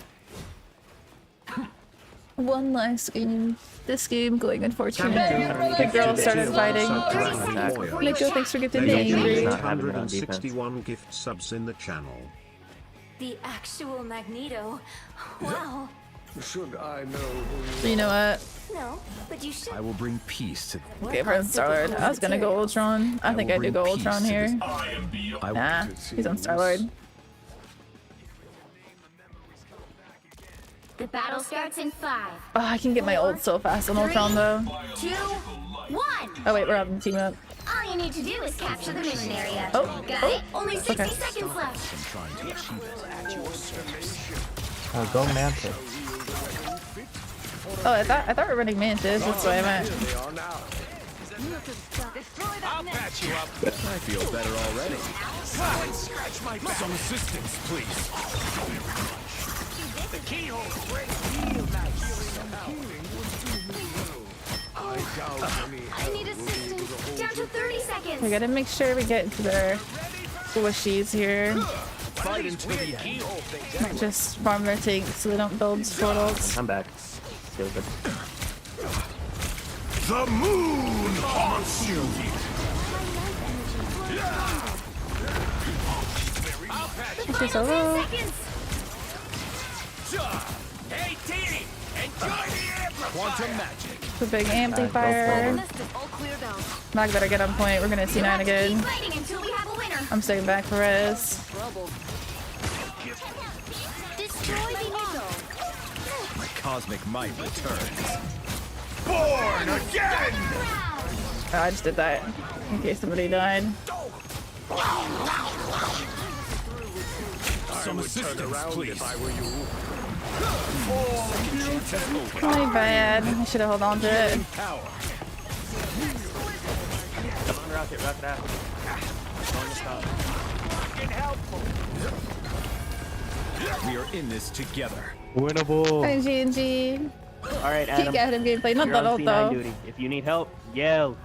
One last game. This game going unfortunate. The girl started fighting. Nico, thanks for gifting me angry. 161 gift subs in the channel. The actual Magneto. Wow. Should I know So you know what? No, but you should. I will bring peace to. Okay, for Star-Lord. I was gonna go Ultron. I think I do go Ultron here. Nah, he's on Star-Lord. The battle starts in 5. Oh, I can get my ult so fast on Ultron though. 2, 1. Oh wait, we're having team up. All you need to do is capture the mission area. Oh, Got it? Only 60 seconds left. Oh, go Mantis. Oh, I thought we were running Mantis. That's why I meant. I'll patch you up. I feel better already. Some assistance, please. The keyhole. I need assistance. Down to 30 seconds. We gotta make sure we get to their squishies here. Fight into the end. Not just farm their tanks so they don't build portals. I'm back. Still good. The moon haunts you. Okay, so hello. Hey, team! Enjoy the amplifier! Quantum magic. The big amplifier. Mag better get on point. We're gonna see 9 again. I'm staying back for res. My cosmic might returns. Born again! Oh, I just did that in case somebody died. Some assistance, please. If I were you. My bad. I should have held on to it. Come on, rocket out. We are in this together. Winnable. Hi, GNG. Alright, Adam. Peek Adam gameplay. Not You're that on old C9 though. duty. If you need help, yell.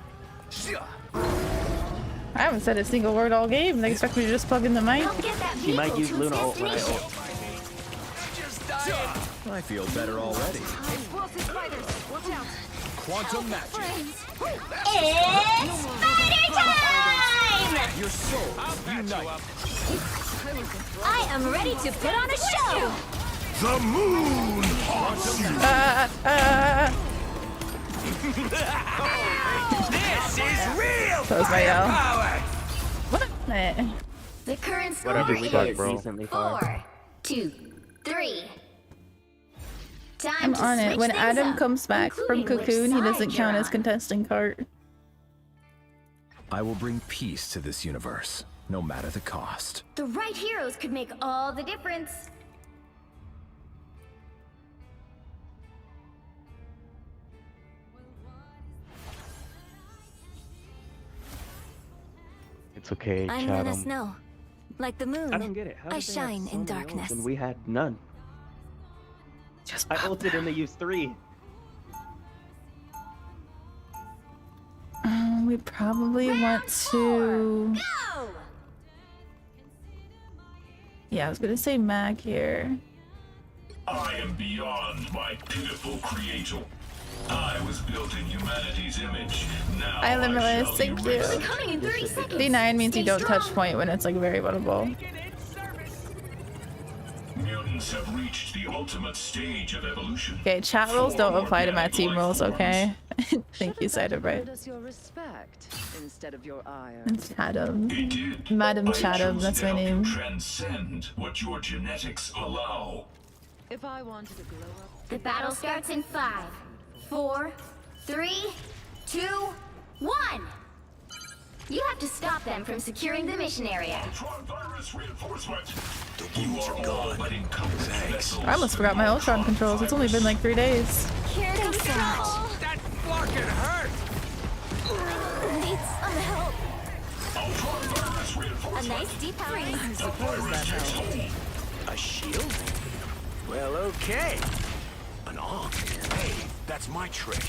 I haven't said a single word all game. They expect me to just plug in the mic. She might use Luna ult when I ult. I feel better already. Quantum magic. It's spider time! Your soul unite. I am ready to put on a show! The moon haunts you. This is real. That was my yell. What? The current score Whatever, we got is bro. Decently far. 4, 2, 3. Time I'm to on it. switch When things Adam up, comes back from including which Cocoon, he side doesn't you're count as on. contesting cart. I will bring peace to this universe, no matter the cost. The right heroes could make all the difference. It's okay, I'm Luna Chatham. Snow. Like the moon, I don't get it. How I did they have shine so in many ults darkness. and we had none. Just I ulted and they used 3. We probably want to. Go! Yeah, I was gonna say Mag here. I am beyond my pitiful creator. I was built in humanity's image. Now I Limitless, thank you. Coming in 30 seconds. D9 means you Stay don't touch strong. point when it's like very vulnerable. Mutants have reached the ultimate stage of evolution. Okay, chat rules don't apply to my team rules, okay? Thank you, Ciderbright. Us your respect instead of your ire. It's Chatham. It did. Madam I Chatham, chose that's to my help you name. Transcend what your genetics allow. If I wanted to glow up, The battle starts in 5, 4, 3, 2, 1. You have to stop them from securing the mission area. Ultron virus reinforcement. You are all but encompassed vessels. I almost forgot my Ultron controls. It's only been like 3 days. Here comes so much. That fucking hurt. Need some help. Ultron virus A reinforcement. nice deep freeze. I suppose that helps. A shield? Well, okay. An arc. Hey, that's my trick.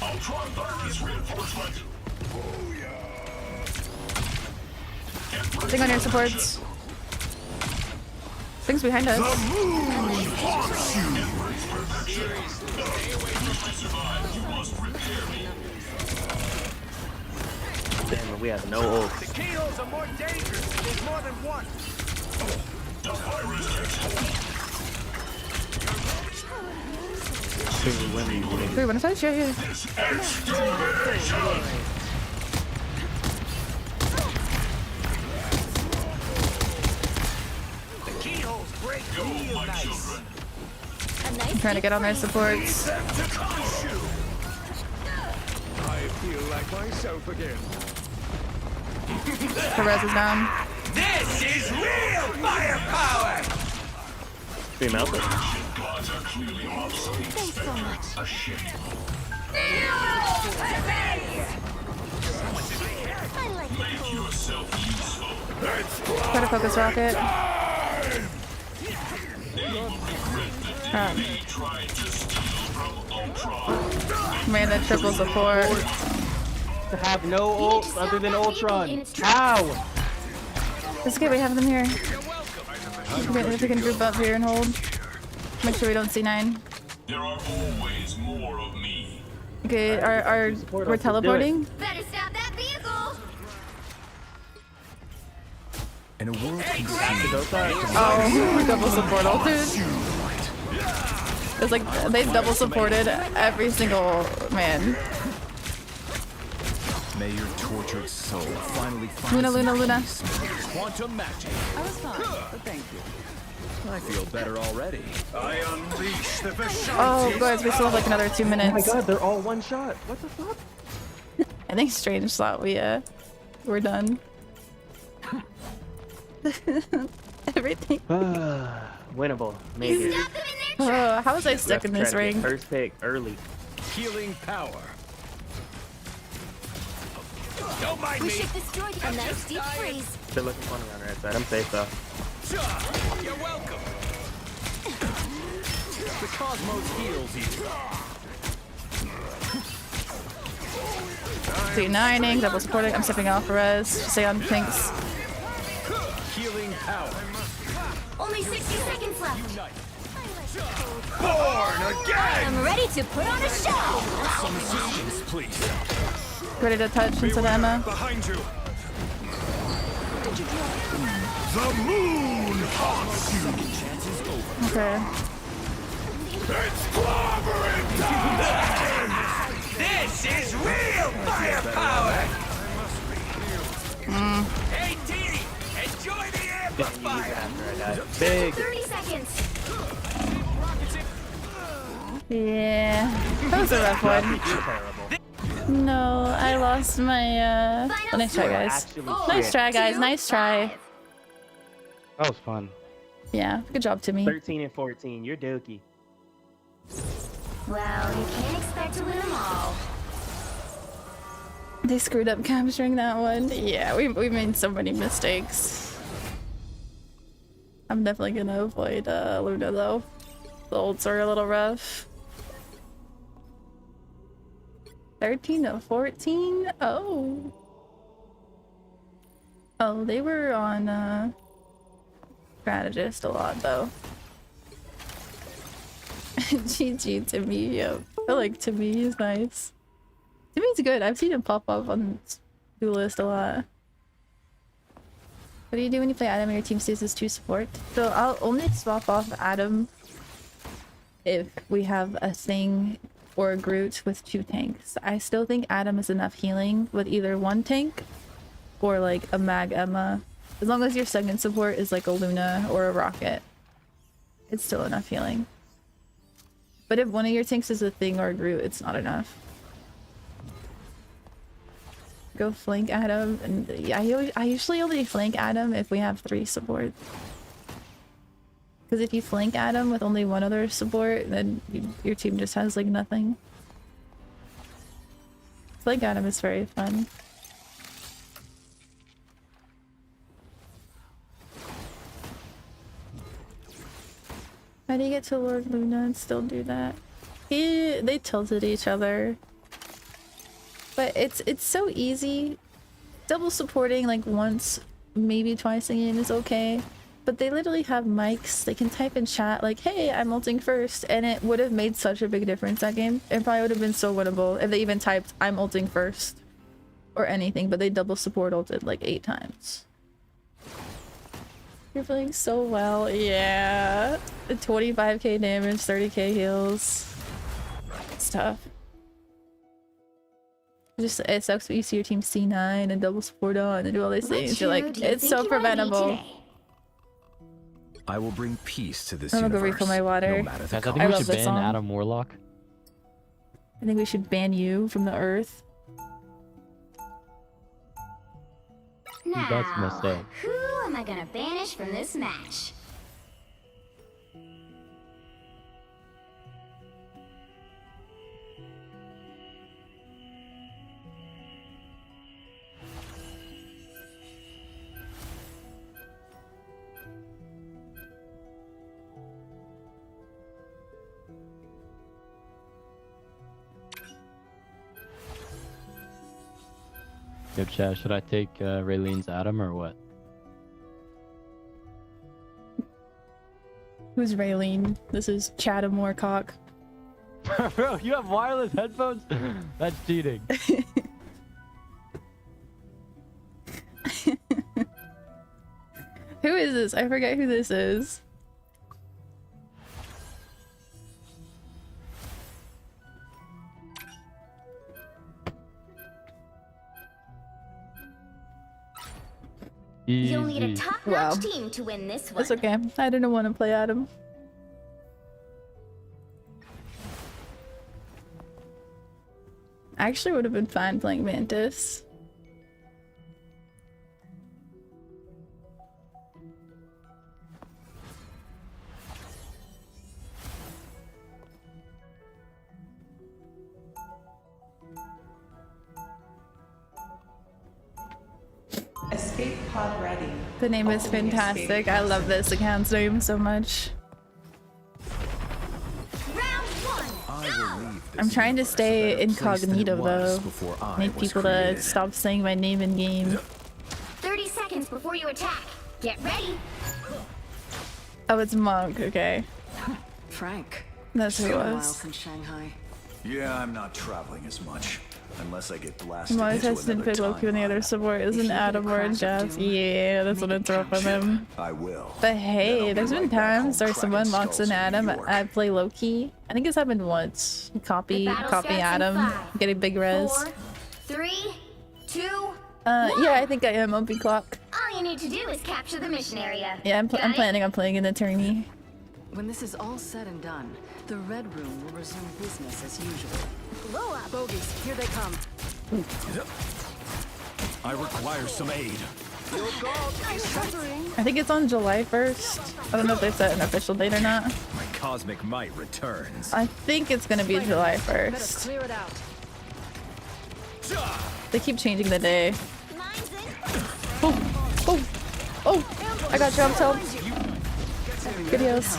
Ultron Darkness reinforcement. Thing on your supports. Things behind us. The moon haunts you. Damn, we have no ult. The keyholes are more dangerous. There's more than one. Wait, what is that? Yeah. The keyholes break real nice. I'm trying to get on their supports. I feel like myself again. Perez is down. This is real firepower! Stream out there. Thanks so much. I like it. Try to focus rocket. Man, that triple support. To have no ult other than Ultron. Ow! It's okay, we have them here. Okay, if we can group up here and hold. Make sure we don't see 9. There are always more of me. Okay, we're teleporting. Better stop that vehicle. In a world Oh, double support ult, dude. It's like they double supported every single man. May your tortured soul finally find Luna. quantum magic. I was fine, but thank you. I feel better already. I unleash the Vishanti. Oh, guys, we still have like another 2 minutes. Oh my god, they're all one shot. What the fuck? I think Strange thought we're done. Everything. Winnable, maybe. How was I stuck in this ring? First pick early. Healing power. Don't mind We me. should destroy a nice deep freeze. They're looking funny on the right side. I'm safe though. You're welcome. The cosmos heals you. C9ing, double supporting. I'm stepping off Perez. Stay on pinks. Healing power. Only 60 seconds left. Born again. I'm ready to put on a show. Some assistance, please. Ready to touch into the Emma. Behind you. The moon haunts you. Okay. It's clobbering time. This is real firepower. Hey, Dee, enjoy the amplifier. Big. 30 seconds. Yeah. That was a rough one. No, I lost my nice try, guys. Nice try, guys. Nice try. That was fun. Yeah, good job to me. 13 and 14. You're dookie. Well, you can't expect to win them all. They screwed up capturing that one. Yeah, we made so many mistakes. I'm definitely gonna avoid Luna though. The ults are a little rough. 13 to 14? Oh. Oh, they were on strategist a lot though. GG to me, yo. I feel like to me is nice. Timmy's good. I've seen him pop up on Duelist a lot. What do you do when you play Adam and your team stays as 2 support? So I'll only swap off Adam if we have a Thing or a Groot with 2 tanks. I still think Adam is enough healing with either 1 tank or like a Mag Emma. As long as your second support is like a Luna or a Rocket, it's still enough healing. But if one of your tanks is a Thing or a Groot, it's not enough. Go flank Adam, and I usually only flank Adam if we have 3 support. Because if you flank Adam with only 1 other support, then your team just has like nothing. Flank Adam is very fun. How do you get to Lord Luna and still do that? They tilted each other. But it's so easy. Double supporting like once, maybe twice a game is okay. But they literally have mics. They can type in chat like, hey, I'm ulting first. And it would have made such a big difference that game. It probably would have been so winnable if they even typed, I'm ulting first. Or anything. But they double support ulted like 8 times. You're playing so well. Yeah. 25k damage, 30k heals. It's tough. It sucks when you see your team C9 and double support on and do all these things. You're like, it's so preventable. I will bring peace to this I'm gonna go universe. refill my water. I think we should ban Adam Warlock. I think we should ban you from the earth. Now, That's messed up. who am I gonna banish from this match? Yo, chat, should I take Raylene's Adam or what? Who's Raylene? This is Chatham Moorcock. Bro, you have wireless headphones? That's cheating. Who is this? I forget who this is. You'll need a top-notch team to win this one. It's okay. I didn't want to play Adam. I actually would have been fine playing Mantis. Escape pod ready. The name is fantastic. I love this account's name so much. I'm trying to stay incognito though. I need people to stop saying my name in game. 30 seconds before you attack. Get ready. Oh, it's Monk. Okay. Frank. That's who it It's been a while was. since Shanghai. Yeah, I'm not traveling as much. Unless I get blasted I'm always into hesitant to another pick Loki when the other support isn't Adam or Jeff. Yeah, that's what it's rough with him. I will. But hey, there's been times where someone locks in Adam, I play Loki. I think it's happened once. Copy Adam, get a big res. 4, 3, 2, yeah, I think I am OP Clock. all you need to do is capture the mission area. Yeah, I'm Got it? planning on playing an attorney. When this is all said and done, the Red Room will resume business as usual. Blow up. Bogies, here they come. I require some aid. I think it's on July 1st. I don't know if they've set an official date or not. My cosmic might returns. I think it's gonna be July 1st. Clear it out. They keep changing the day. Oh! I got jump help. Videos.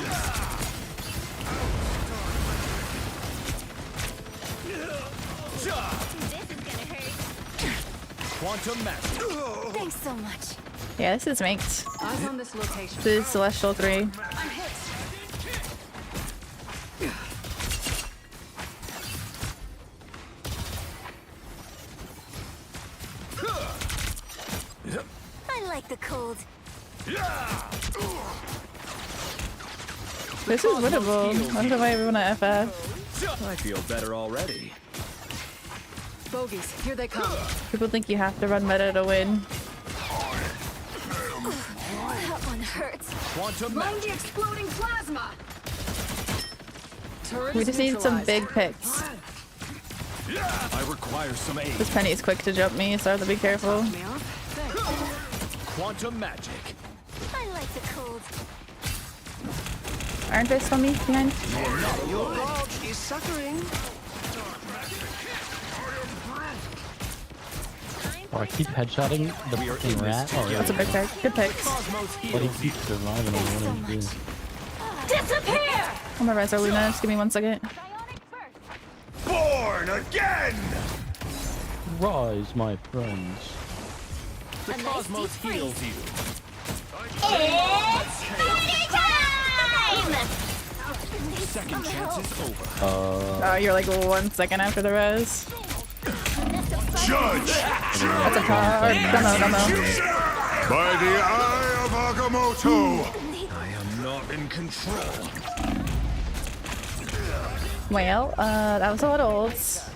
Quantum magic. Thanks so much. Yeah, this is ranked. Eyes on this location. This is Celestial 3. I'm hit. I like the cold. This is winnable. I don't know why everyone at FF. I feel better already. Bogies, here they come. People think you have to run meta to win. That one hurts. Quantum Mind the exploding plasma. Turret We is just need some neutralized. big picks. I require some aid. This Penny's quick to jump me, so I have to be careful. Me off? Thanks. Quantum magic. I like the cold. Iron Fist on me, behind. Your dog is suffering. Oh, I keep headshotting the fucking rat. Oh, That's a big pick. Good picks. But he keeps surviving on 1 HP. Disappear! I'm gonna res our Luna. Just give me 1 second. Born again! Rise, my friends. The cosmos heals you. It's party time! Second chance is over. Oh, you're like 1 second after the res. Judge! That's a card. Demo. By the eye of Agamotto! I am not in control. Well, that was a lot of ults.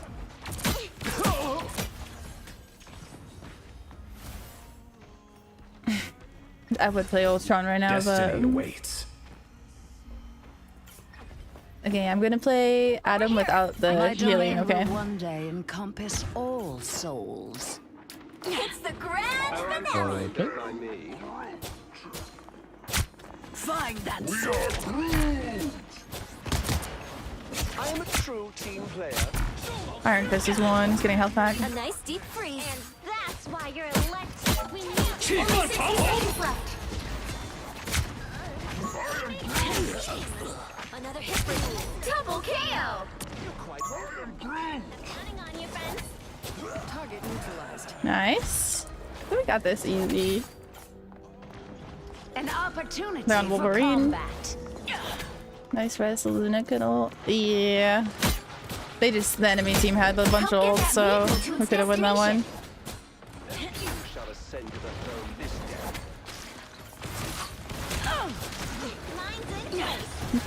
I would play Ultron right now, Destiny but awaits. okay, I'm gonna play Adam without the healing. Okay. Will one day encompass all souls. It's the grand finale! Find that soul. I am a true team player. Iron Fist is 1. He's getting health back. A nice deep freeze. And that's why you're elected. We need only 60 seconds left. Another hit for you. Double KO. Counting on you, friends. Target neutralized. Nice. We got this easy. An opportunity They're on for Wolverine. combat. Nice res. Luna could ult. Yeah. The enemy team had a bunch of ults, so we could have won that one.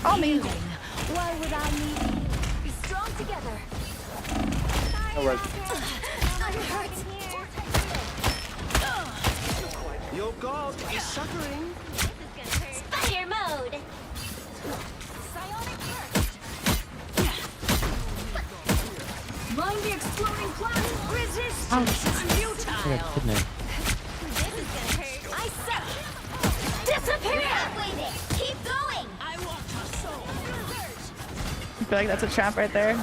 Oh, me. Why would I need you? Be strong together. I'm hurt. Your god is suffering. Spider mode. Psionic burst. Mind the exploding cloud. Resistance is futile. This is gonna hurt. I suck. Disappear. Halfway there. Keep going. I want a soul. I feel like that's a trap right there.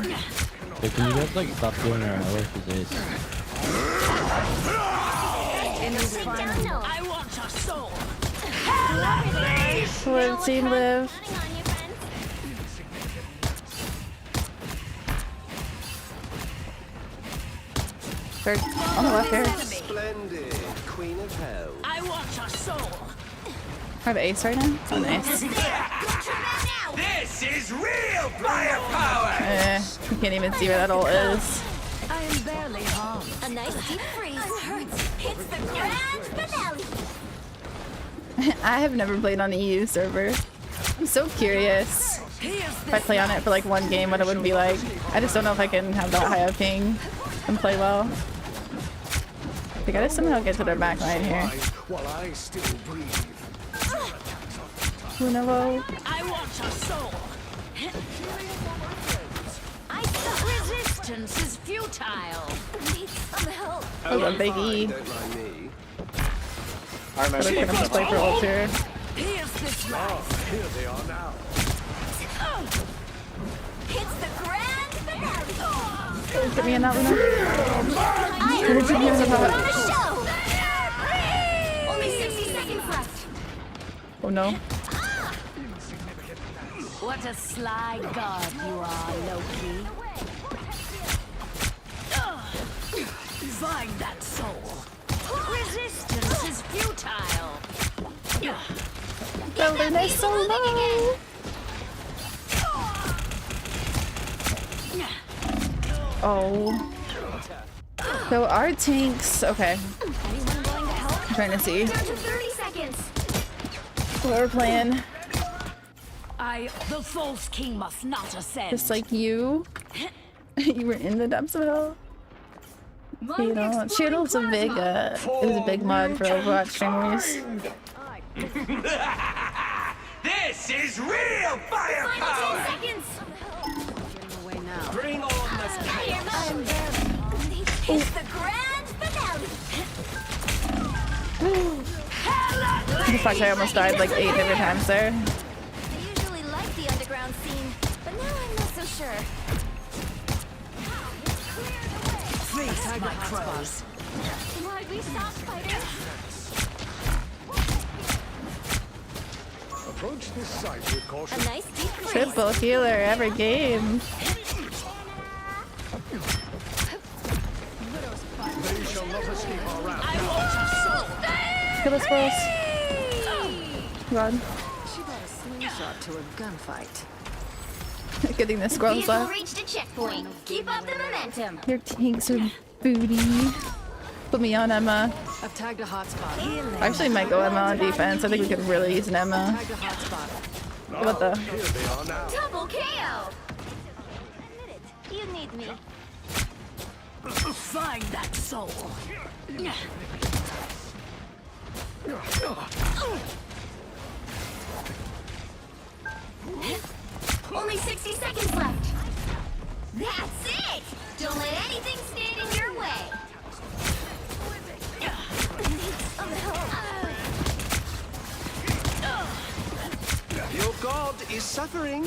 Hey, can you guys like stop doing our hours with this? I want a soul. Live, team live. They're on the left there. Splendid. Queen of Hell. I want a soul. I have ace right now. Oh, nice. This is real firepower! You can't even see where that ult is. I am barely harmed. A nice deep freeze. I'm hurt. It's the grand finale. I have never played on the EU server. I'm so curious. If I play on it for like 1 game, what it would be like. I just don't know if I can have that high of ping and play well. We gotta somehow get to their back line here. While I still breathe. Lunavo. I want a soul. Resistance is futile. Need some help. Oh, a big E. Don't mind me. I'm gonna play for ult here. Here's this life. Here they are now. It's the grand finale. Get me in that Luna. Iron Fist on the show. Only 60 seconds left. Oh no. What a sly god you are, Loki. Find that soul. Resistance is futile. The Luna's so low. Oh. So our tanks. Okay. Anyone going to help? I'm trying to see. Down to 30 seconds. What we're playing. The false king must not ascend. Just like you. You were in the depths of hell. You know, Shield's a big mod for Overwatch streamers. This is real firepower! 10 seconds. Bring on the It's the grand finale. The fact I almost died like 8 different times there. I usually like the underground scene, but now I'm not so sure. Face my crows. Why'd we stop, fighters? Approach this site with caution. A nice deep freeze. Triple healer every game. They shall not escape our wrath. Kill the squirrels. Run. She brought a slingshot to a gunfight. Good thing the squirrels Vehicle left. reached a checkpoint. Keep up the momentum. Your tanks are booty. Put me on Emma. I've tagged a hotspot. I actually might go Emma on defense. I think we could really use an Emma. Tagged a hotspot. What the? Here they are now. Double KO. Admit it. You need me. Find that soul. Only 60 seconds left. That's it. Don't let anything stand in your way. Your god is suffering.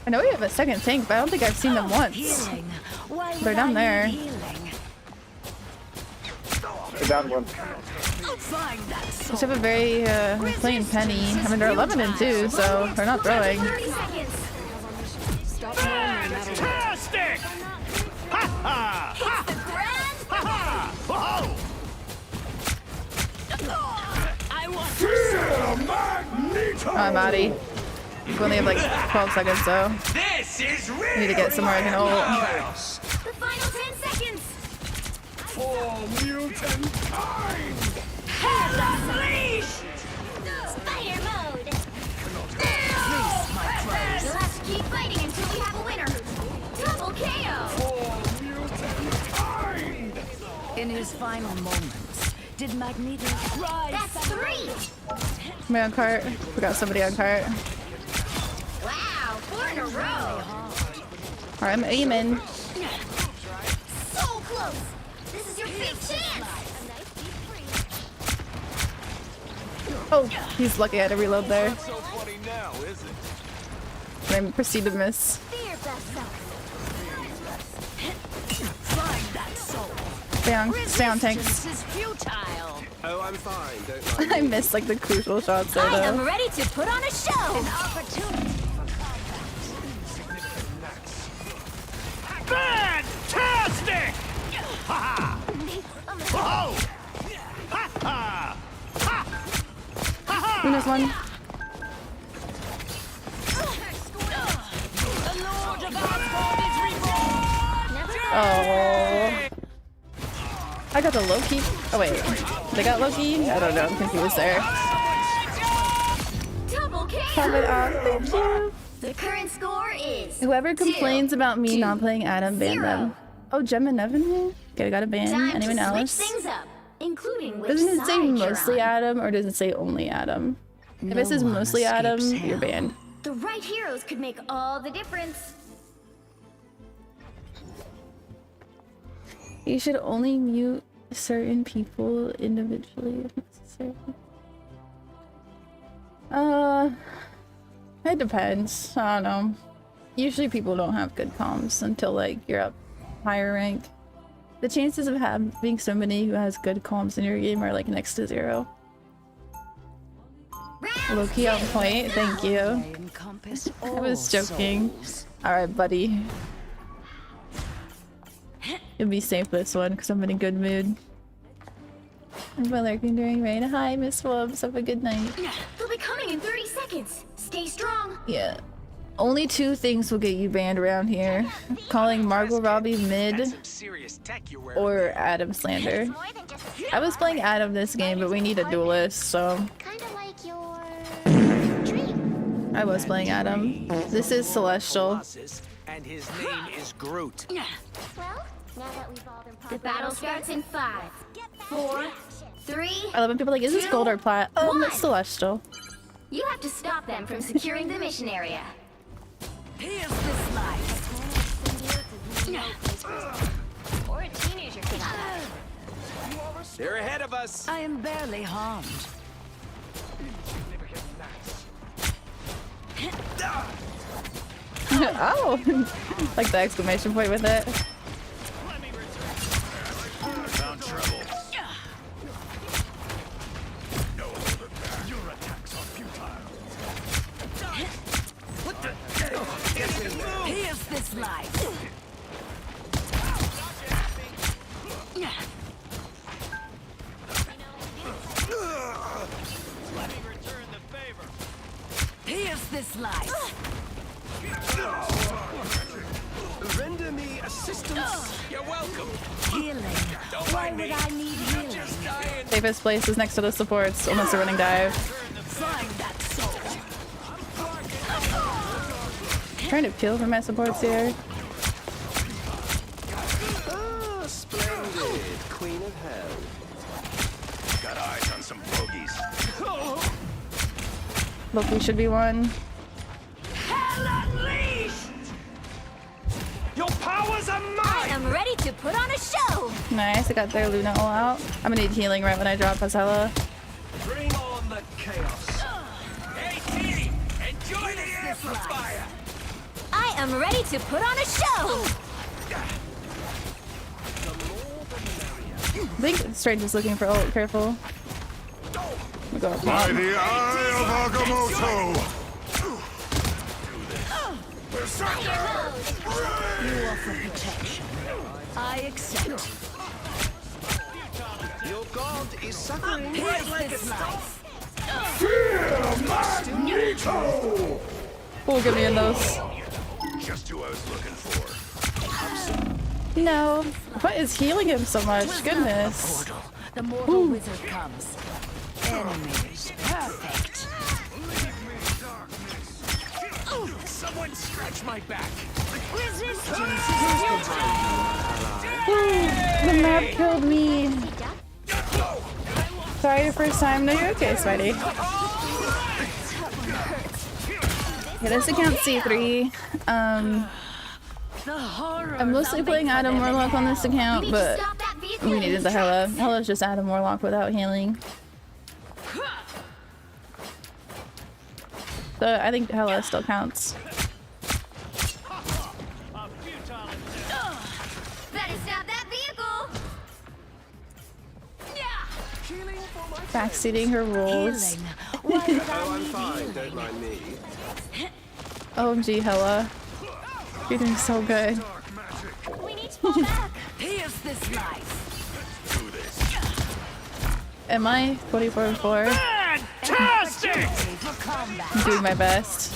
I know we have a second tank, but I don't think I've seen them once. They're down there. They're down one. Just have a very plain Penny. I mean, they're 11 and 2, so they're not throwing. 30 seconds. Fantastic! Ha ha! Hits the ground. Ha ha! Whoa! Oh, I'm outie. We only have like 12 seconds, so This is I need to get somewhere I can ult. The final 10 seconds. For mutant kind! Spider mode. You'll have to keep fighting until we have a winner. Double KO. In his final moments, did Magneto rise? That's 3. Somebody on cart. We got somebody on cart. Wow, 4 in a row. Alright, I'm aiming. So close. This is your big chance. Oh, he's lucky I had to reload there. So funny now, is it? And I proceed to miss. Be your best self. Find that soul. Stay on tanks. This is futile. Oh, I'm fine. Don't mind. I missed like the crucial shots there I am though. ready to put on a show. An opportunity. Fantastic! Ha ha! Whoa! Ha ha! Ha! Ha ha! Luna's one. The Lord of Asgard is reborn. Oh. I got the Loki. Oh wait, they got Loki? I don't know, I'm confused there. Double Have it on, thank you. The current score is Whoever complains about me 2, not playing Adam, ban 0. them. Oh, Gem and Nevin here? Okay, I got a ban. Time Anyone to else? switch things up, including which Doesn't it say side mostly you're on. Adam or does it say only Adam? If No it says one mostly Adam, escapes you're hell. banned. The right heroes could make all the difference. You should only mute certain people individually if necessary. It depends. I don't know. Usually people don't have good comms until like you're up higher rank. The chances of having somebody who has good comms in your game are like next to 0. Low-key on point, thank you. They encompass I all was joking. souls. Alright, buddy. You'll be safe this one because I'm in a good mood. I'm lurking during rain. Hi, Miss Wubs. Have a good night. They'll be coming in 30 seconds. Stay strong. Yeah. Only 2 things will get you banned around here. Calling Margot Robbie mid or Adam slander. I was playing Adam this game, but we need a duelist, so... Kinda like your I was playing Adam. This is Celestial. And his name is Groot. Well, now that we've all been the battle starts in 5, 4, 3. I love when people are like, is this gold or plat? Oh, it's Celestial. You have to stop them from securing the mission area. Here's this life. Or a teenager could have. They're ahead of us. I am barely harmed. Oh! Like the exclamation point with it. Found trouble. No other path. Your attack this life. Pierce this life. Render me assistance. You're welcome. Healing. Why would I need healing? Safest place is next to the supports. Almost a running dive. Find that soul. Trying to peel for my supports here. Ah, splendid. Queen of Hell. Got eyes on some bogeys. Look, we should be one. Hell unleashed! Your powers are mine! I am ready to put on a show! Nice, I got their Luna all out. I'm gonna need healing right when I drop Azella. Bring on the chaos. Hey, T! Enjoy the amplifier! I am ready to put on a show! I think Strange is looking for ult. Careful. We go up By top. the eye of Agamotto! You offer protection. I accept. Your god is suffering. Pierce this life. Oh, get me in those. Just who I was looking for. No. What is healing him so much? Goodness. The mortal wizard comes. Enemies. Perfect. Someone stretch my back. Resistance. The map killed me. Sorry, your first time. No, you're okay, Spidey. Okay, this account C3. I'm mostly playing Adam Warlock on this account, but we needed the Hela. Hela's just Adam Warlock without healing. So I think Hela still counts. Better stop that vehicle! Backseating her rules. I'm fine, don't mind me. OMG, Hela. You're doing so good. We need to fall back! Pierce this life. Am I 24-4? Fantastic! I'm doing my best.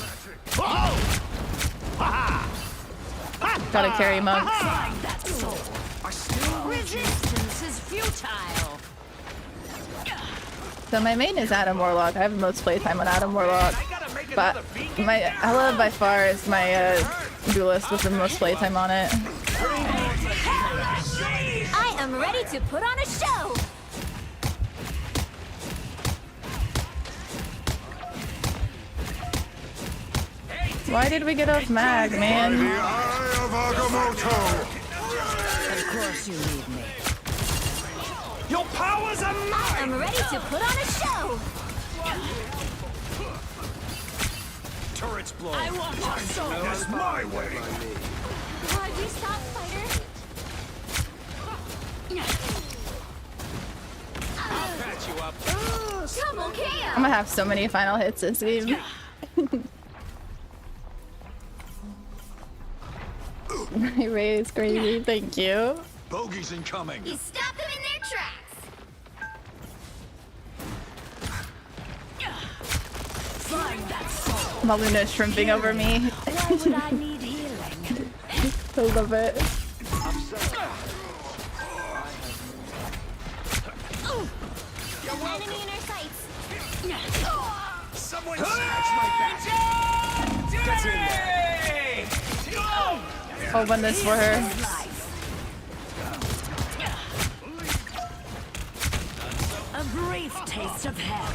Gotta carry monks. Find that soul. Resistance is futile. So my main is Adam Warlock. I have the most playtime on Adam Warlock. But my Hela by far is my duelist with the most playtime on it. I am ready to put on a show! Why did we get off mag, man? The eye of Agamotto! Of course you need me. Your powers are mine! I am ready to put on a show! Turrets blown. I want your soul. That's my way. Why'd you stop, Spider? I'll patch you up. Double KO! I'm gonna have so many final hits this game. My Ray is crazy, thank you. Bogeys incoming. You stopped them in their tracks! Find that soul. My Luna is shrimping over me. Why would I need healing? I love it. Enemy in our sights! Someone scratch my back. Get in there. Open this for her. A brief taste of hell.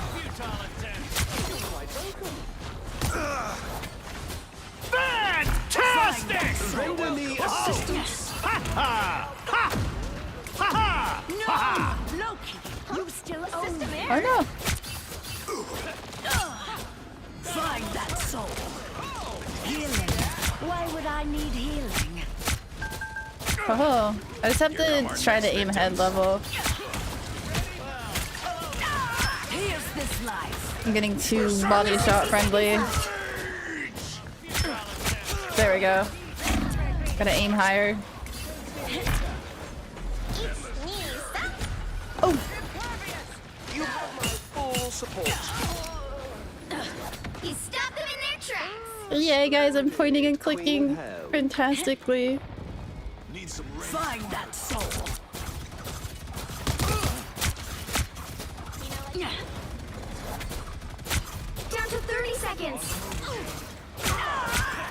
Fantastic! Render me assistance. Ha ha! Ha! Ha ha! No! Loki, you still own me. Oh no. Find that soul. Healing. Why would I need healing? Oh, I just have to try to aim head level. Here's this life. I'm getting too body shot friendly. There we go. Gotta aim higher. Oh! You have my full support. You stopped them in their tracks. Yay, guys, I'm pointing and clicking fantastically. Need some rain. Find that soul. Down to 30 seconds.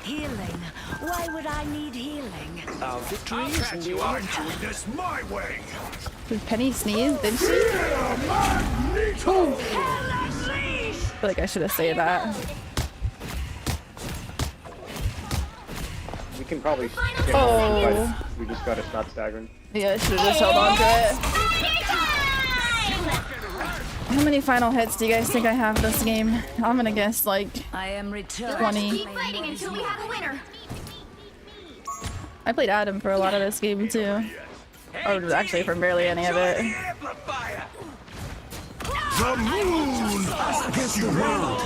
Healing. Why would I need healing? Our victory is near. I'm doing this my way. Did Penny sneeze? Did she? I feel like I should have said that. We can probably skip it, but we just gotta stop staggering. Yeah, I should have just held on to it. How many final hits do you guys think I have this game? I'm gonna guess like I am 20. Keep fighting until we have a winner. I played Adam for a lot of this game too. Or actually for barely any of it. The moon gets you wrong.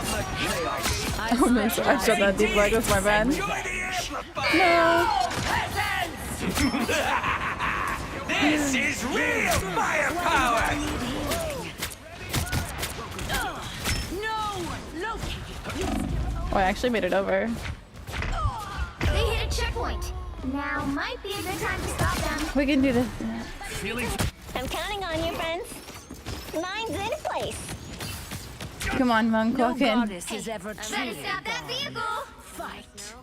Oh no, so I shot that deep leg, that's my bad. No! This is real firepower! Oh, I actually made it over. They hit a checkpoint. Now might be a good time to stop them. We can do this. I'm counting on you, friends. Mine's in place. Come on, Monk, walk in. Better stop that vehicle. Fight.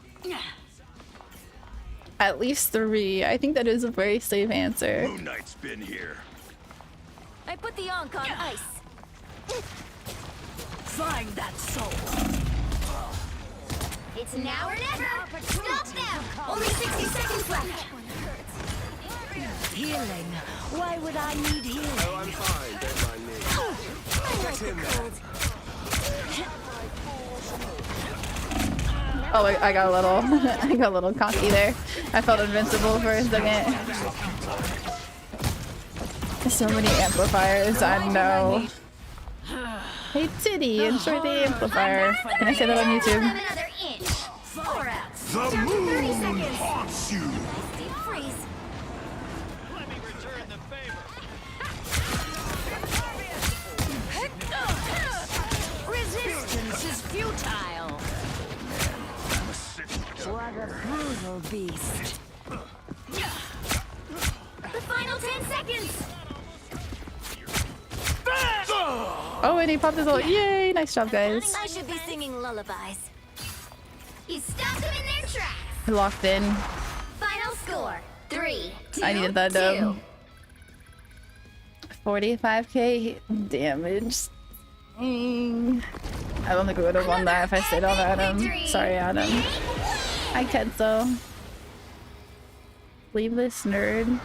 At least 3. I think that is a very safe answer. Moon Knight's been here. I put the Ankh on ice. Find that soul. It's now or never. Stop them. Only 60 seconds left. Healing. Why would I need healing? Oh, I'm fine. Don't mind me. Get him there. Oh, I got a little, I got a little cocky there. I felt invincible for a second. So many amplifiers, I know. Hey Titty, enjoy the amplifier. Can I say that on YouTube? The moon haunts you. Resistance is futile. What a brutal beast. The final 10 seconds. Oh, and he popped his ult. Yay! Nice job, guys. I should be singing lullabies. You stopped them in their tracks. Locked in. Final score: 3, 2, I needed that 2. 45k damage. I don't think we would have won that if I stayed on Adam. Sorry, Adam. I can't though. Leave this nerd.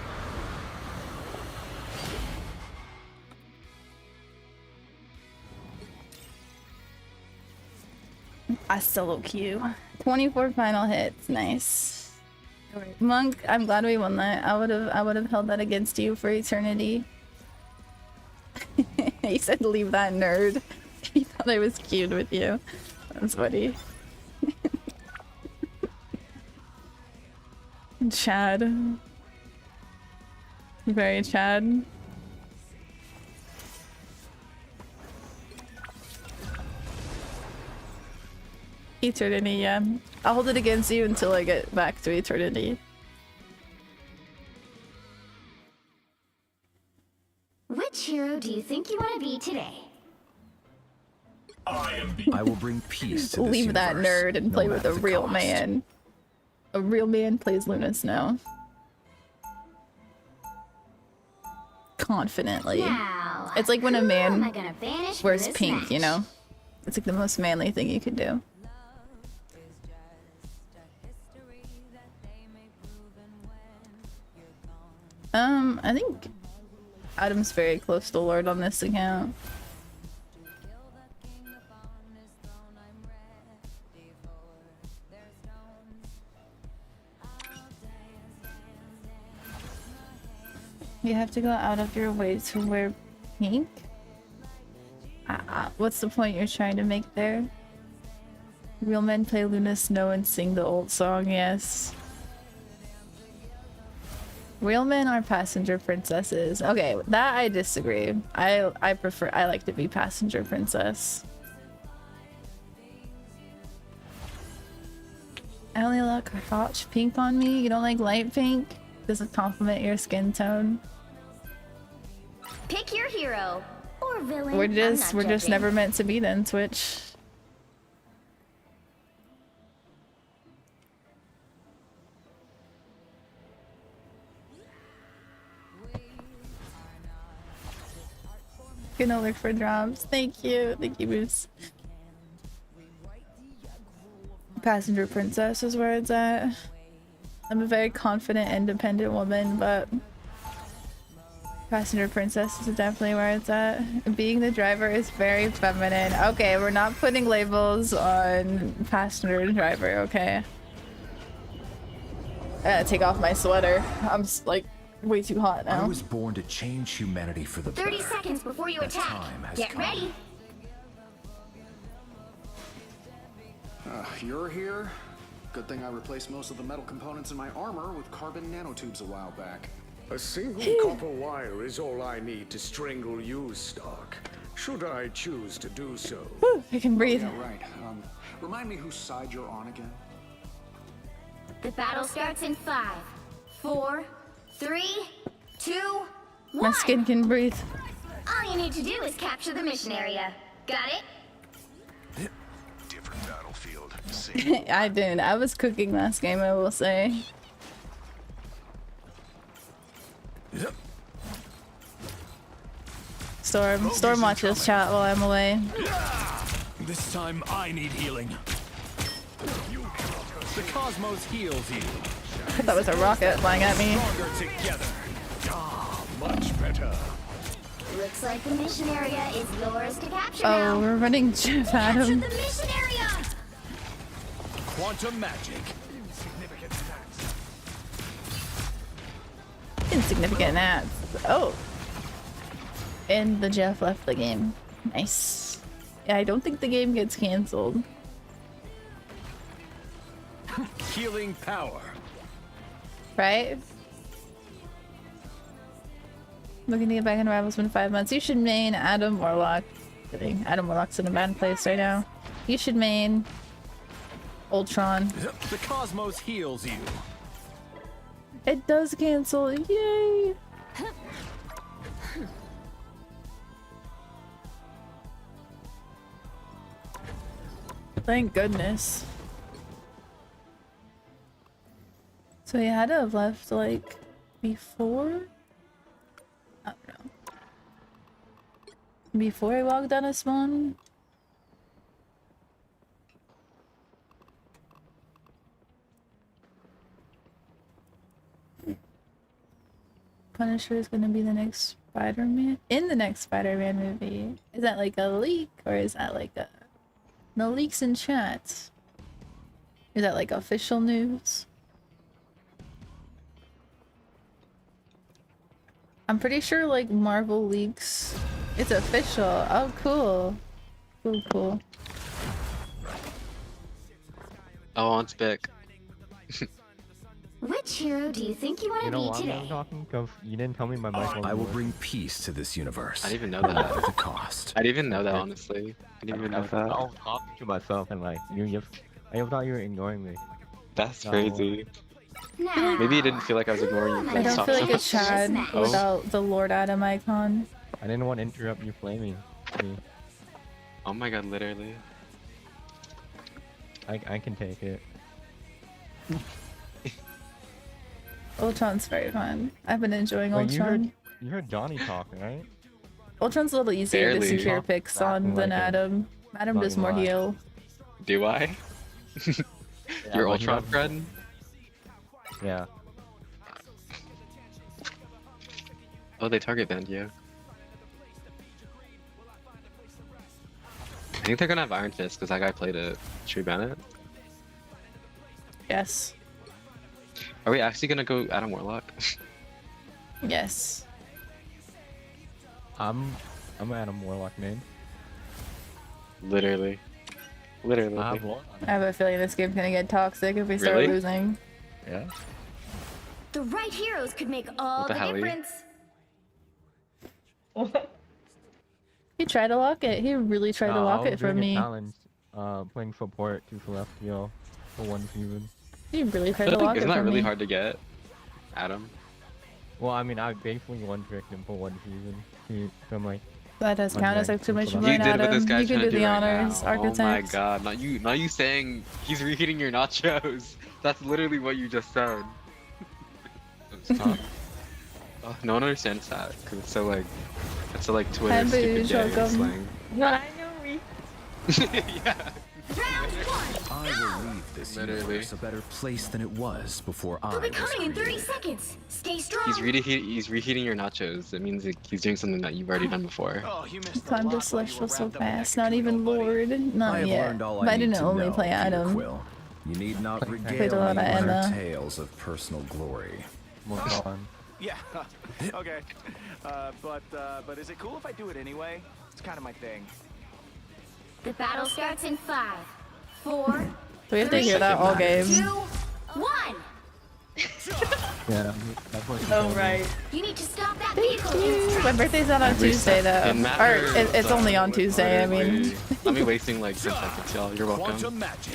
I solo queue. 24 final hits. Nice. Monk, I'm glad we won that. I would have held that against you for eternity. He said leave that nerd. He thought I was cute with you. That's funny. Chad. Very Chad. Eternity, yeah. I'll hold it against you until I get back to eternity. Which hero do you think you want to be today? I will bring peace to this Leave that universe, nerd and no play with matter a the real cost. man. A real man plays Luna Snow. Confidently. Now, It's like when a who am I man gonna banish wears for this pink, match? you know? It's like the most manly thing you could do. I think Adam's very close to Lord on this account. You have to go out of your way to wear pink? What's the point you're trying to make there? Real men play Luna Snow and sing the old song, yes. Real men are passenger princesses. Okay, that I disagree. I like to be passenger princess. I only look hot pink on me. You don't like light pink? Does it complement your skin tone? Pick your hero or villain. We're just never meant to be then, Twitch. Gonna look for drops. Thank you, Boots. Passenger princess is where it's at. I'm a very confident, independent woman, but passenger princess is definitely where it's at. Being the driver is very feminine. Okay, we're not putting labels on passenger and driver, okay? I gotta take off my sweater. I'm like way too hot now. I was born to change humanity for the 30 better. seconds before you That attack. time has Get come. ready. You're here? Good thing I replaced most of the metal components in my armor with carbon nanotubes a while back. A single copper wire is all I need to strangle you, Stark. Should I choose to do so? Whew, I can breathe. Yeah, right. Remind me whose side you're on again? The battle starts in 5, 4, 3, 2, 1. My skin can breathe. All you need to do is capture the mission area. Got it? Different battlefield. I didn't. I was cooking last game, I will say. Storm watches chat while I'm away. This time I need healing. The cosmos heals you. I thought it was a rocket flying at me. Stronger together. Ah, much better. Looks like the mission area is yours to capture Oh, now. we're running Jeff Capture Adam. the mission area. Quantum magic. Insignificant ads. Oh. And the Jeff left the game. Nice. Yeah, I don't think the game gets canceled. Healing power. Right? Looking to get back in Rivals in 5 months. You should main Adam Warlock. Kidding. Adam Warlock's in a bad place right now. You should main Ultron. The cosmos heals you. It does cancel. Yay! Thank goodness. So he had to have left like before? I don't know. Before I walked out of spawn? Punisher is gonna be the next Spider-Man? In the next Spider-Man movie. Is that like a leak? Or is that like a... No leaks in chat. Is that like official news? I'm pretty sure like Marvel leaks. It's official. Oh, cool. Cool, cool. Oh, it's back. Which hero do you think you want to You know be why today? I'm talking? Because you didn't tell me my mic wasn't I will working. bring peace to this universe. I didn't even know that. At the cost. I didn't even know that, honestly. I didn't even know I that. was talking to myself and like, I thought you were ignoring me. That's No. crazy. Now, Maybe you didn't feel like I was ignoring you. I don't feel like a Chad Oh. without the Lord Adam icon. I didn't want to interrupt you flaming me. Oh my god, literally. I can take it. Ultron's very fun. I've been enjoying Wait, Ultron. you heard Johnny talk, right? Ultron's a little easier to Barely. secure picks on than Like him. Adam. Adam does Talking more live. heal. Do I? Your but he Ultron doesn't- friend? Yeah. Oh, they target banned you. I think they're gonna have Iron Fist because that guy played it. Should we ban it? Yes. Are we actually gonna go Adam Warlock? Yes. I'm Adam Warlock, man. Literally. Literally. I have one. I have a feeling this game's gonna get toxic if we start Really? losing. Yeah. The right heroes could make all What the the hell, difference. He tried to lock it. He really tried to lock it from me. Challenge, playing support to Celestial for 1 season. He really tried to lock it Isn't that from really me. hard to get, Adam? Well, I mean, I basically one-tricked him for 1 season. From like. That does count as exclamation You point, did what this Adam. guy's You can trying do to do the right honors, now. architect. Oh my god, not you saying he's reheating your nachos. That's literally what you just said. Stop. Oh, no one understands that, because it's so like, Twitter And stupid booze, gay welcome. slang. No, I know we. Yeah. I will leave this universe a better place than it was before I They'll be was coming in 30 created. seconds. Stay strong. He's reheating your nachos. It means he's doing something that you've already done before. Time to celestial so fast. Not even Lord. I Not have yet. learned all But I I need didn't to only know, play Peter Adam. Quill. You need not Played regale a lot me of with Emma. your tales of personal glory. Yeah, okay. But is it cool if I do it anyway? It's kind of my thing. The battle starts in 5, 4, We have to hear that all 2, game. 1. Yeah. Oh right. You need to stop that vehicle. My birthday's not on Tuesday though. Didn't matter. Or it's only on Tuesday, I mean. I'll be wasting like 10 seconds, y'all. You're welcome. Magic.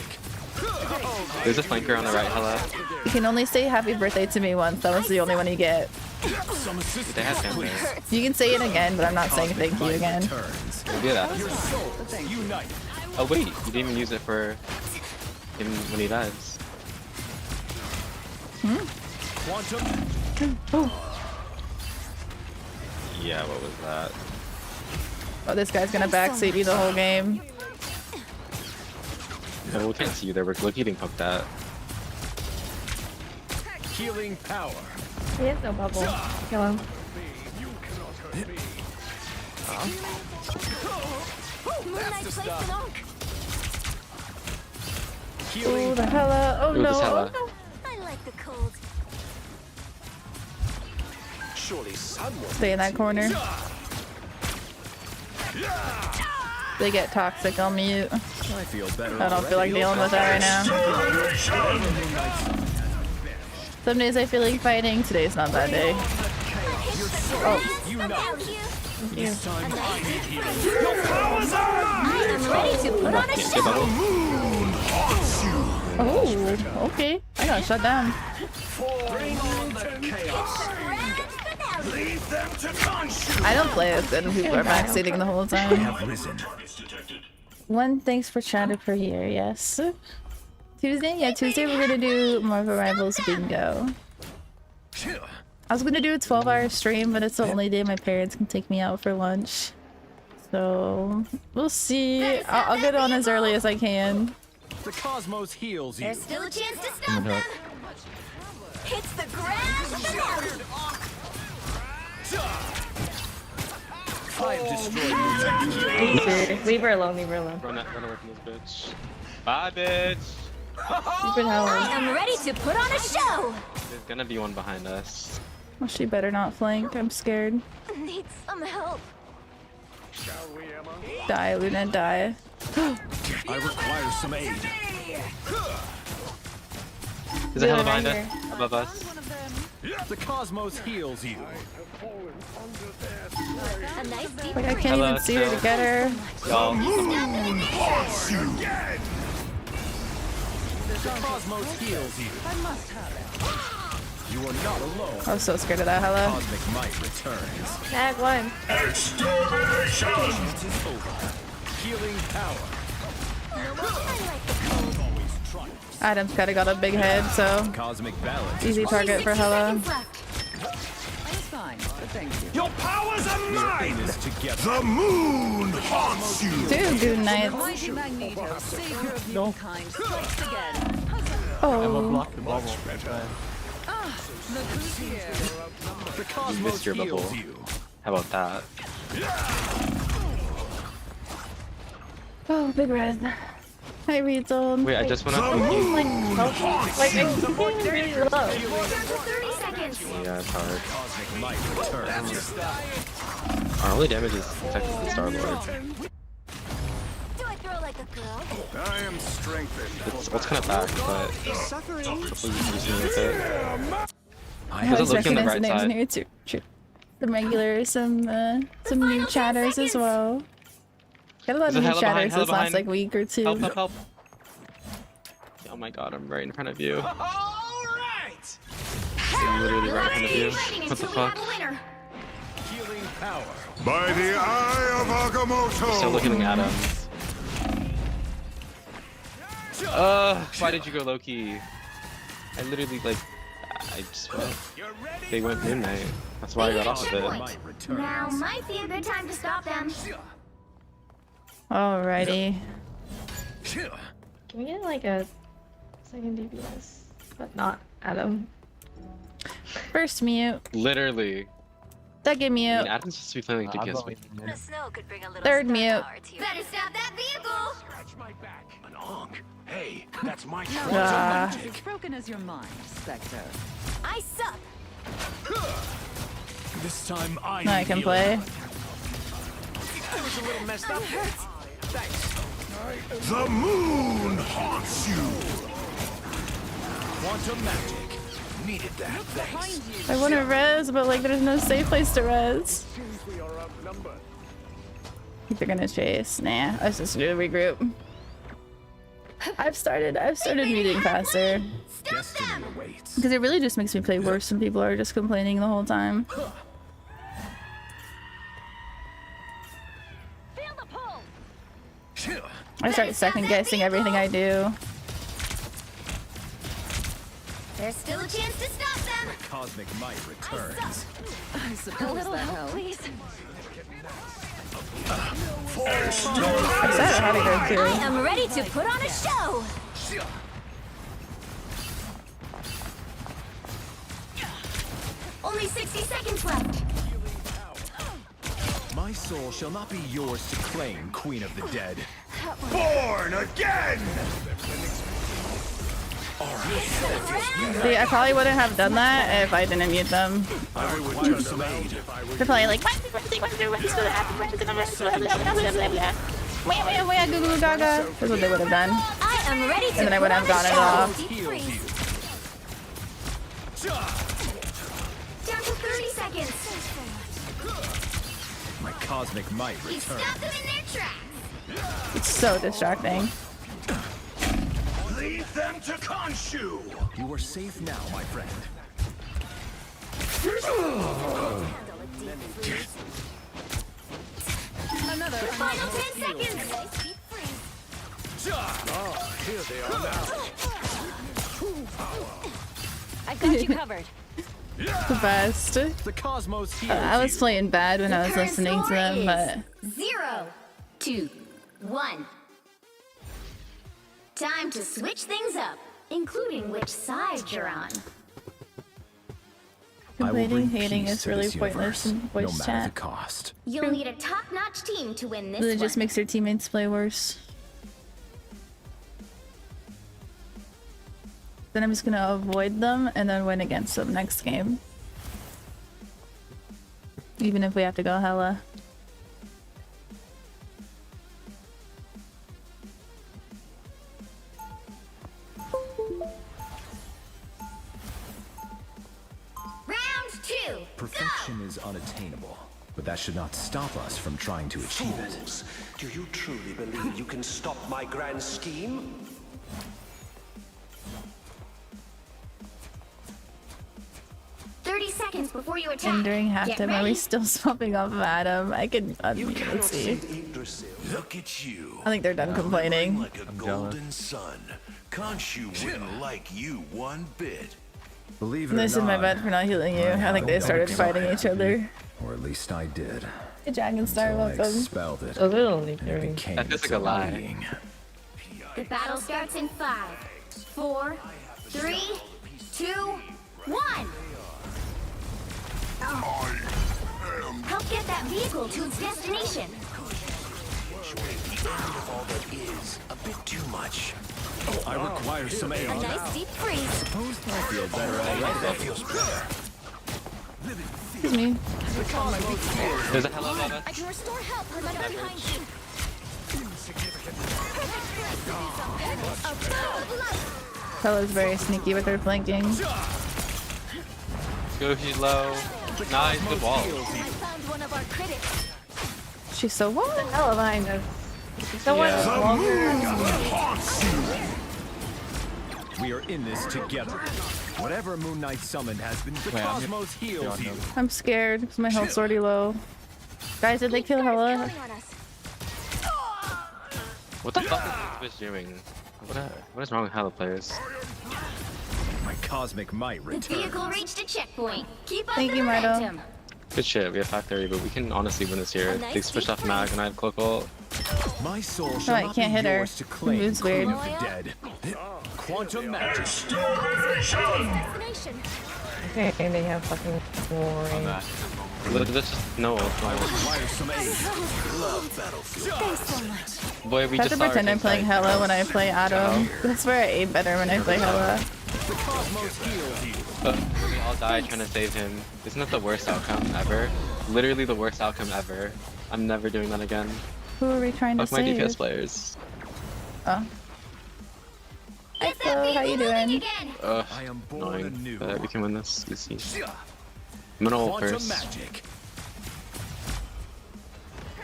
There's a flanker on the right, Hella. You can only say happy birthday to me once. That was the only one you get. They have him there. You can say it again, but I'm not saying thank you again. We'll do that. Oh wait, you didn't even use it for him when he dies. Yeah, what was that? Oh, this guy's gonna backseat me the whole game. No, we can't see you there. We're looking poke that. Healing power. He has no bubble. Kill him. That's the stuff. Oh, the hella. Oh Ooh, no. this Hella. Oh, no. I like the cold. Surely someone. Stay in that corner. They get toxic on mute. I feel better. I don't feel like dealing with that right now. Some days I feel like fighting. Today's not that day. Oh. This time I need healing. I'm ready to put on a show. Oh, okay. I got shut down. Bring on the chaos. Leave them to consume. I don't play as good when people are backseating the whole time. Have risen. One, thanks for chatting for here, yes. Tuesday? Yeah, Tuesday we're gonna do Marvel Rivals Bingo. I was gonna do a 12-hour stream, but it's the only day my parents can take me out for lunch. So, we'll see. I'll get on as early as I can. The cosmos heals you. There's still a chance to stop them. It's the grand finale. I've destroyed you. Leave her alone, leave her alone. Run away from this bitch. Bye, bitch. I am ready to put on a show. There's gonna be one behind us. Well, she better not flank. I'm scared. Need some help. Die, Luna, die. I require some aid. There's a Hella behind us. Above us. The cosmos heals you. A nice deep Like, I can't even see her to get her. Y'all. The cosmos heals you. You are not alone. I was so scared of that, Hella. Cosmic might returns. Tag one. Healing power. Adam's kinda got a big head, so Cosmic balance. easy target for Hella. Your powers are mine. The moon haunts you. Dude, good night. No. Oh. The bubble. The You cosmos missed your bubble. heals you. How about that? Oh, big red. Hi, Reedson. Wait, I just went up with you. Like I can't really low. 30 seconds. Yeah, it's hard. Cosmic might returns. Our only damage is technically Star-Lord. Do I throw like a girl? I am strengthened. It's kind of back, but hopefully you can do something with it. I was recognizing names in here too. Some regulars, some new chatters as well. Got a lot of new chatters this last like week or two. Help. Oh my god, I'm right in front of you. Alright! I'm literally right in front of you. What the fuck? Healing power. By the eye of Agamotto! Still looking at him. Why did you go Loki? I literally they went midnight. That's why I got off of it. Now might be a good time to stop them. Alrighty. Can we get like a second DPS, but not Adam? First mute. Literally. Second mute. I mean, Adam's just be playing DPS with me. Third mute. Better stop that vehicle. Scratch my back. An onk. Hey, that's my As broken as your mind, Spectre. I suck. This time I can play. I was a little messed up. Thanks. The moon haunts you. Quantum magic. Needed that. Thanks. I want to res, but like there's no safe place to res. We are outnumbered. Think they're gonna chase. Nah, I was just gonna regroup. I've started muting faster. Destiny awaits. Because it really just makes me play worse when people are just complaining the whole time. Feel the pull. I start second guessing everything I do. There's still a chance to stop them. Cosmic might returns. I suppose that helps. Please. I am ready to put on a show. Only 60 seconds left. My soul shall not be yours to claim, Queen of the Dead. Born again! See, I probably wouldn't have done that if I didn't mute them. I require some aid. They're probably like, goo goo gaga. That's what they would have done. I am ready to And then I would have gotten it off. Down to 30 seconds. My cosmic might You return. stopped them in their tracks. It's so distracting. Lead them to Khonshu. You are safe now, my friend. Another final 10 seconds. Oh, here they are now. I've got you covered. The best. The cosmos heals I was playing bad when I was Current listening to score them, is but 0, 2, 1. Time to switch things up, including which side you're on. complaining, hating is really pointless in voice no chat. Cost. You'll need a top-notch team to win this It one. just makes your teammates play worse. Then I'm just gonna avoid them and then win against them next game. Even if we have to go hella. Round 2. Perfection is unattainable, but that should not stop us from trying to achieve it. Fools! Do you truly believe you can stop my grand scheme? Seconds before you attack. And during Get halftime, are we ready. still swapping off of Adam? I can unmute. Let's see. Look at you. I think they're done complaining. Like a golden sun. Khonshu wouldn't like you one bit. Believe it or This is my not, bad for not healing you. I think they started fighting each other. or at least I did. Hey, Dragon Star, Until I welcome. expelled it. A little only and it became That feels like a its own lie. being. The battle starts in 5, 4, 3, 2, 1. Help get that vehicle to its destination. All that is a bit too much. I require some aid. A nice deep freeze. Suppose I feel better already. That feels better. Excuse me. There's a hello, Baba. I can restore help from right behind you. Fella's very sneaky with her flanking. Go, she's low. Nice, good ball. I found one of our critics. She's so what? What the hell am I in this? Someone We are in this together. Whatever Moon Knight summoned has been. The cosmos heals you. I'm scared because my health's already low. Guys, did they kill Hela? What the fuck is this bitch doing? What is wrong with Hela players? My cosmic might The return. vehicle reached a checkpoint. Keep up Thank the you, Mardo. momentum. Good shit, we have 530, but we can honestly win this here. They switched off Mag and I have Cloak ult. My soul No, shall I not can't be hit her. yours to claim. Move's weird. Queen of the dead. Quantum magic. Destination. Okay, and they have fucking glory. Look, that's just no ult. Require some aid. Thanks so much. Boy, we I have just to pretend I'm playing Hela when I play Adam. That's where I aim better when I play Hela. The cosmos heals you. We all die trying to save him. Isn't that the worst outcome ever? Literally the worst outcome ever. I'm never doing that again. Who are we trying to Fuck my save? DPS players. Oh. Hi Flo, how you doing? Ugh, I am born annoying. anew. But we can win this. Easy. I'm gonna ult Quantum first. magic.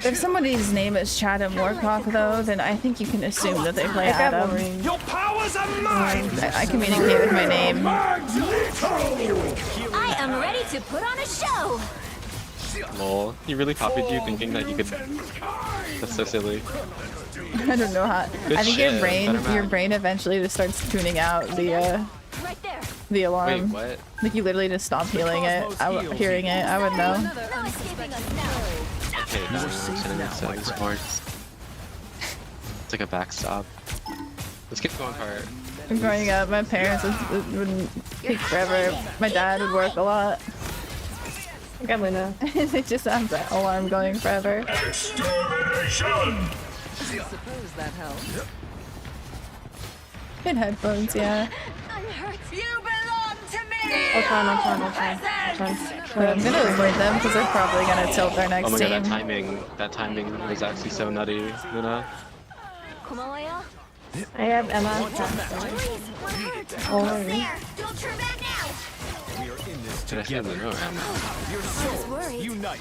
If somebody's name is Chatham Warcock though, then I think you can assume that they play Adam. Your powers are mine! I communicate with my name. I am ready to put on a show. Lol. He really copied you thinking that you could. That's so silly. I don't know how. Good I think shit, better your map. brain eventually just starts tuning out the Right there. the alarm. Wait, what? Like you literally just stop hearing it. Hearing it, I would know. No escaping us now. Okay, no, I'm sending it to Discord. It's like a backstop. Let's get going part. Growing up, my parents wouldn't take forever. My dad would work a lot. I got Luna. It just sounds that alarm going forever. Extermination! Suppose that helps. Good headphones, yeah. You belong to me! I'll try. But I'm gonna avoid them because they're probably gonna tilt their next Oh my god, that team. timing was actually so nutty, Luna. Kumalaya? I have Emma. Almost there. Don't turn back now. We are in this Did I say together. Luna or Emma? Your souls unite.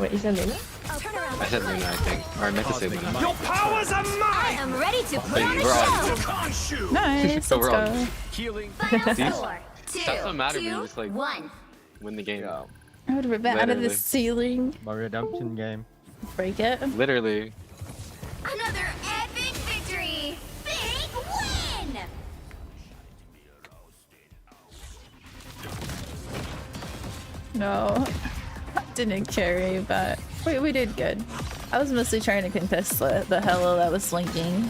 Wait, you said Luna? Turn around. I said Luna, I think. Or I meant to say Luna. Your powers are I mine! am ready to put Wait, on a we're all show. Nice, So let's we're all go. Healing. Final These- score. That's what matters when you just like 1. win the game. I would rip it out of the Literally. ceiling. My redemption game. Break it. Literally. Another epic victory. Big win. No. Didn't carry, but we did good. I was mostly trying to contest the Hela that was slinking.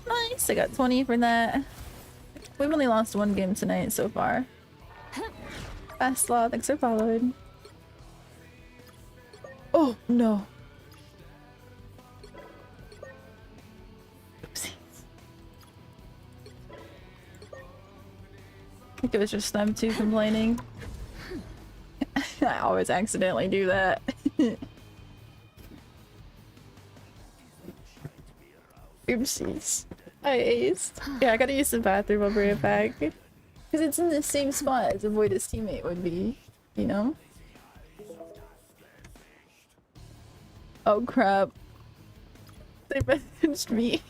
Nice, I got 20 for that. We've only lost one game tonight so far. Fast Law, thanks for following. Oh, no. Oopsies. I think it was just them two complaining. I always accidentally do that. Oopsies. I aced. Yeah, I gotta use the bathroom. I'll bring it back. Because it's in the same spot as Avoid's teammate would be, you know? Oh crap. They messaged me.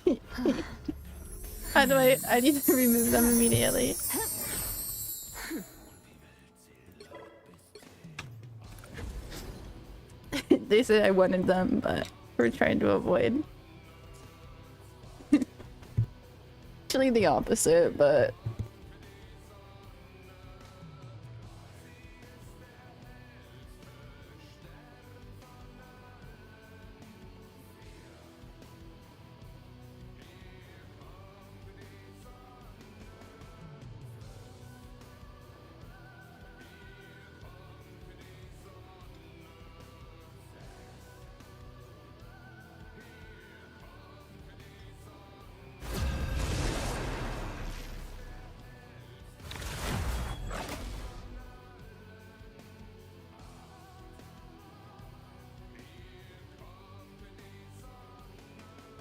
How do I need to remove them immediately. They said I wanted them, but we're trying to avoid. Actually the opposite, but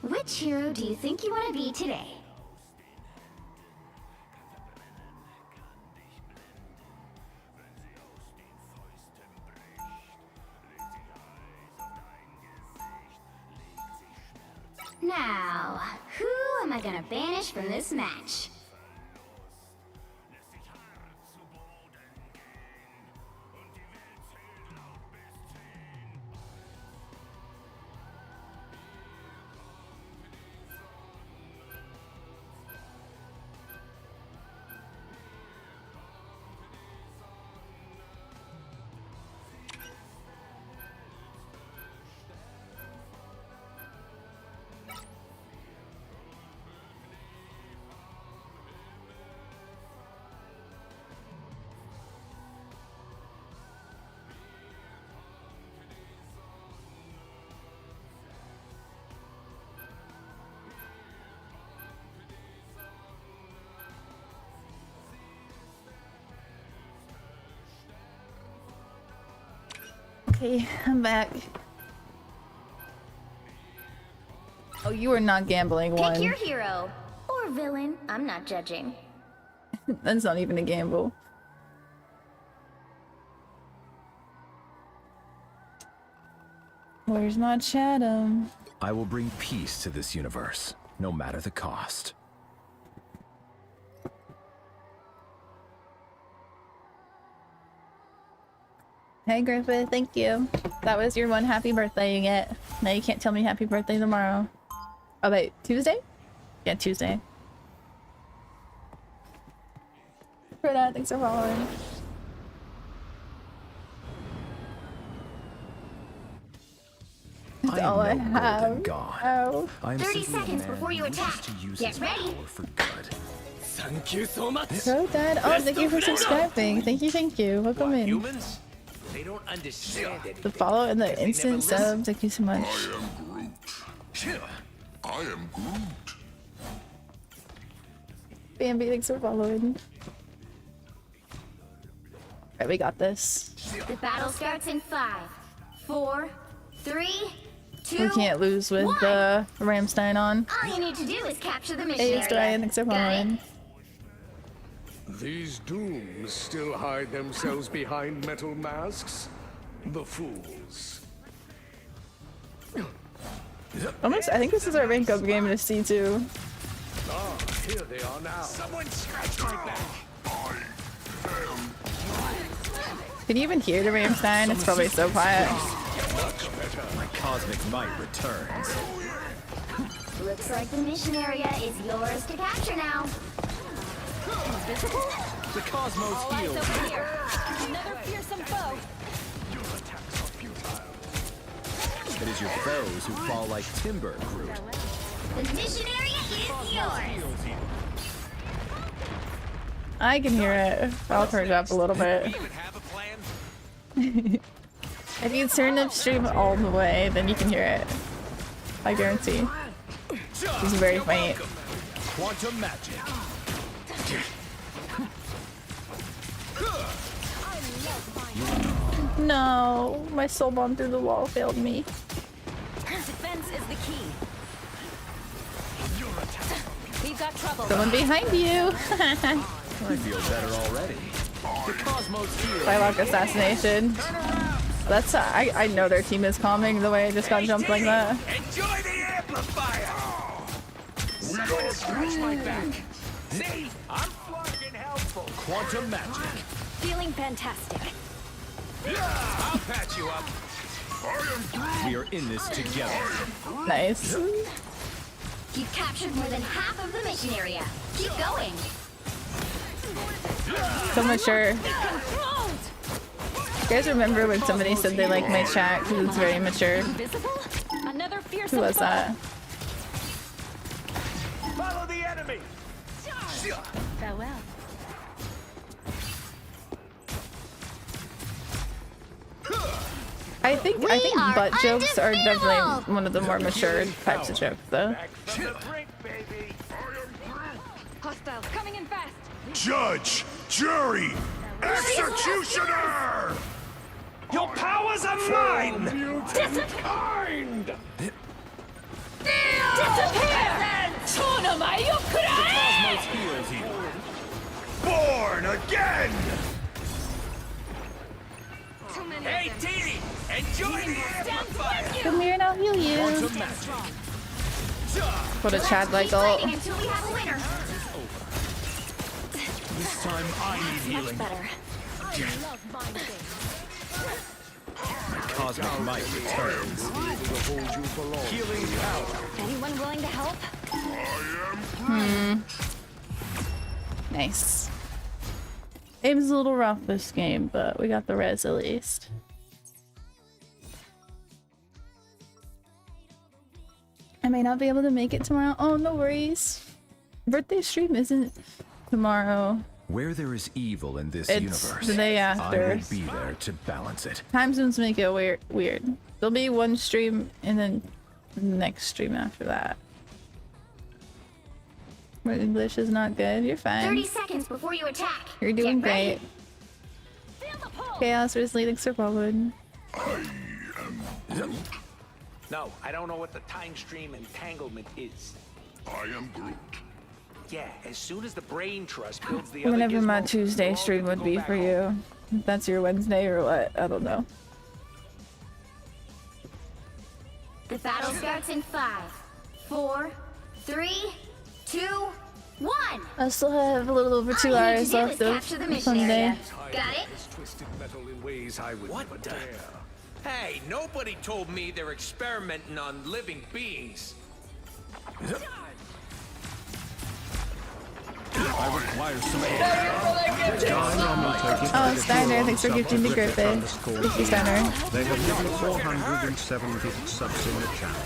Which hero do you think you want to be today? Now, who am I gonna banish from this match? Okay, I'm back. Oh, you are not gambling one. Pick your hero or villain. I'm not judging. That's not even a gamble. Where's my Chatham? I will bring peace to this universe, no matter the cost. Hey Griffith, thank you. That was your one happy birthday you get. Now you can't tell me happy birthday tomorrow. Oh wait, Tuesday? Yeah, Tuesday. For that, thanks for following. That's all I have. Oh. 30 seconds before you attack. Get ready. Thank you so much. So Dad, oh, thank you for subscribing. Thank you. Welcome in. Humans? They don't understand it. The follow and the instant sub. Thank you so much. I am Groot. Bambi, thanks for following. Alright, we got this. The battle starts in 5, 4, 3, 2. We can't lose with Ramstein on. All you need to do is capture the mission Hey, area. it's Ryan, thanks for following. These dooms still hide themselves behind metal masks? The fools. Almost, I think this is our rank up game in a C2. Ah, here they are now. Someone scratch my back. Can you even hear the Ramstein? It's probably so quiet. My cosmic might returns. Looks like the mission area is yours to capture now. Invisible? The cosmos heals. Another fearsome foe. It is your foes who fall like timber, Groot. The mission area is yours. I can hear it. I'll turn it up a little bit. If you turn the stream all the way, then you can hear it. I guarantee. It's very faint. Quantum magic. No, my soul bomb through the wall failed me. Defense is the key. We've got trouble. Someone behind you. I feel better already. The cosmos heals. Psylocke assassination. That's I know their team is calming the way I just got jumped like that. Enjoy the amplifier. Someone scratch my back. See, I'm fucking helpful. Quantum magic. Feeling fantastic. I'll patch you up. We are in this together. Nice. You've captured more than half of the mission area. Keep going. So mature. You guys remember when somebody said they like my chat because it's very mature? Invisible? Another fearsome Who was that? Follow the enemy. Farewell. I think butt jokes are definitely one of the more mature types of jokes though. Hostiles coming in fast. Judge, jury, executioner! Your powers are mine. Kind! Cosmos heals you. Born again! Hey, Teeny, enjoy the amplifier. Come here and I'll heal you. Quantum magic. What a Chad like ult. Until we have a winner. This time I need healing. Better. Cosmic might returns. Healing power. Anyone willing to help? Nice. Aim's a little rough this game, but we got the res at least. I may not be able to make it tomorrow. Oh, no worries. Birthday stream isn't tomorrow. Where there is evil in this It's universe, the day after. I will be there to balance it. Time zones make it weird. There'll be one stream and then the next stream after that. My English is not good. You're fine. 30 seconds before you attack. You're doing Get ready. great. Chaos is leading Serpalwood. No, I don't know what the time stream entanglement is. I am Groot. Yeah, as soon as the brain trust builds the other Whenever my gizmo, Tuesday stream would be for you. If that's your Wednesday or what, I don't know. The battle starts in 5, 4, 3, 2, 1. I still have a little over 2 hours left of Sunday. Got it? Twisted metal in ways I would never dare. Hey, nobody told me they're experimenting on living beings. I require some Oh, Steiner, thanks for gifting the Griffin. Thank you, Steiner. They have given 407 gift subs in the channel.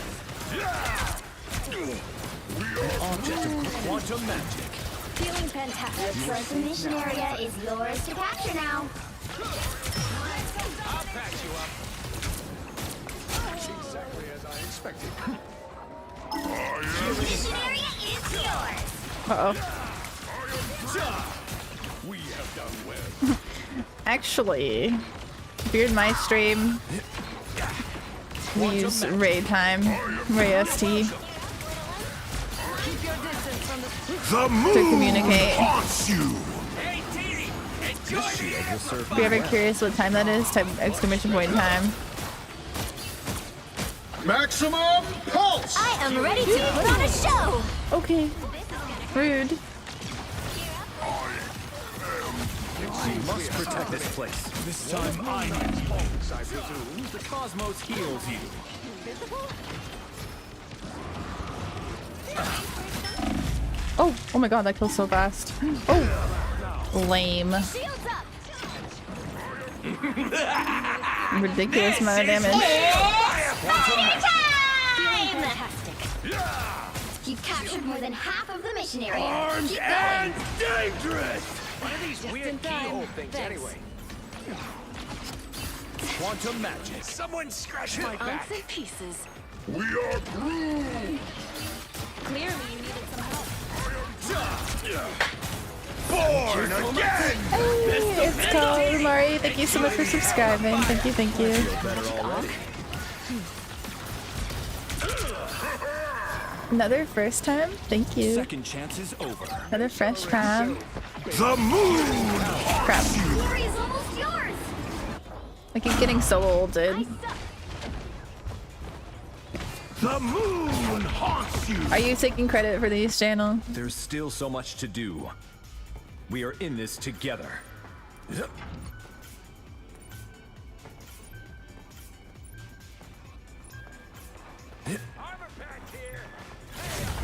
object of quantum magic. Feeling fantastic. The transmission area is yours to capture now. I'll patch you up. Exactly as I expected. Transmission area is yours. Uh-oh. We have done well. Actually, if you're in my stream, we use Ray time, Ray ST, to communicate. If you're ever curious what time that is, type exclamation point time. Maximum pulse! I am ready to put on a show! Okay. Rude. We must protect this place. This time I need pulse, I presume. The cosmos heals you. Oh my god, that kills so fast. Oh, lame. Ridiculous amount of damage. You captured more than half of the mission area. Armed Keep and going. dangerous! What are these weird keyhole things anyway? Quantum magic. Someone scratch my back. In pieces. We are Groot! Clearly you needed some help. Born again! Hey, it's called Mari. Thank you so much for subscribing. Thank you, thank you. Another first time? Thank you. Second chance is over. Another fresh time. The moon! Crap. Glory is almost yours. I keep getting so old, dude. The moon haunts you! Are you taking credit for these channel? There's still so much to do. We are in this together.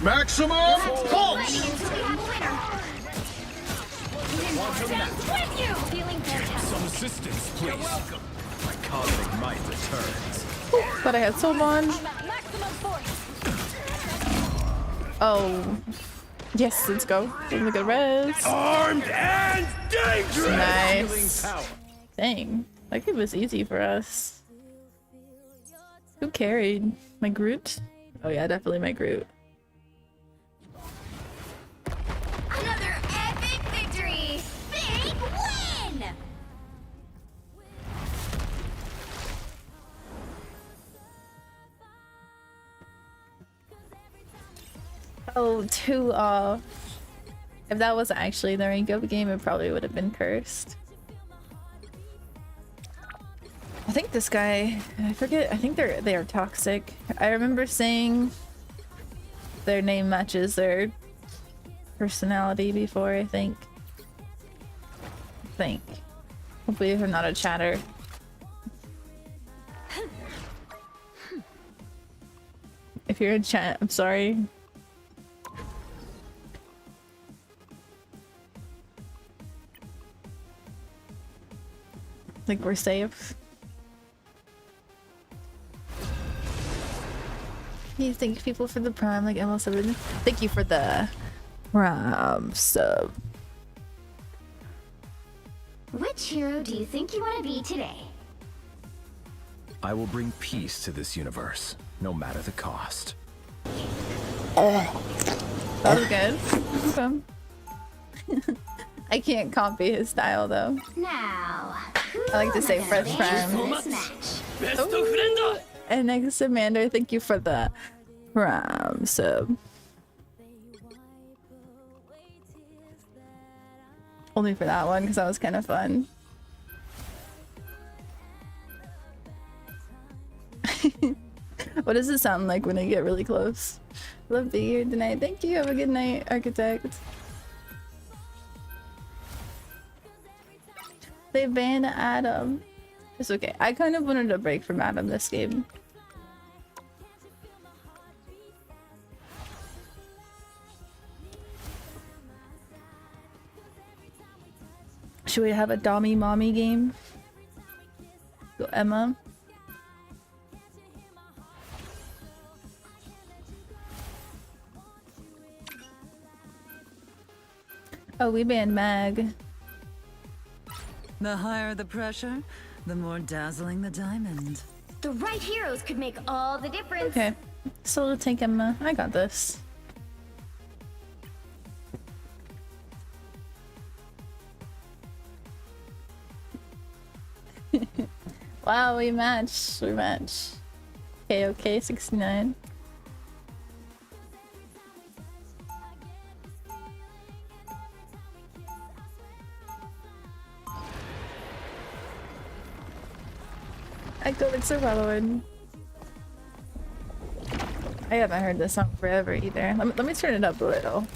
Maximum pulse! Feeling fantastic. Some assistance, please. You're welcome. My cosmic might returns. But I had so much. Oh. Yes, let's go. Look at res. Armed and dangerous! Nice. Dang. That game was easy for us. Who carried? My Groot? Oh yeah, definitely my Groot. Another epic victory! Big win! Oh, 2 off. If that was actually the rank of the game, it probably would have been cursed. I think this guy, I forget, I think they are toxic. I remember saying their name matches their personality before, I think. Hopefully if I'm not a chatter. If you're in chat, I'm sorry. I think we're safe. You thank people for the prime, like ML7. Thank you for the prime sub. Which hero do you think you want to be today? I will bring peace to this universe, no matter the cost. That was good. Okay. I can't copy his style though. Now, I like to say fresh prime. And next to Mander, thank you for the prime sub. Only for that one, because that was kind of fun. What does it sound like when I get really close? Love being here tonight. Thank you. Have a good night, Architect. They banned Adam. It's okay. I kind of wanted a break from Adam this game. Should we have a Dommy Mommy game? Go Emma. Oh, we banned Mag. The higher the pressure, the more dazzling the diamond. The right heroes could make all the difference. Okay. Solo tank Emma. I got this. Wow, we match. We match. Okay, 69. I go with Survivor. I haven't heard this song forever either. Let me turn it up a little.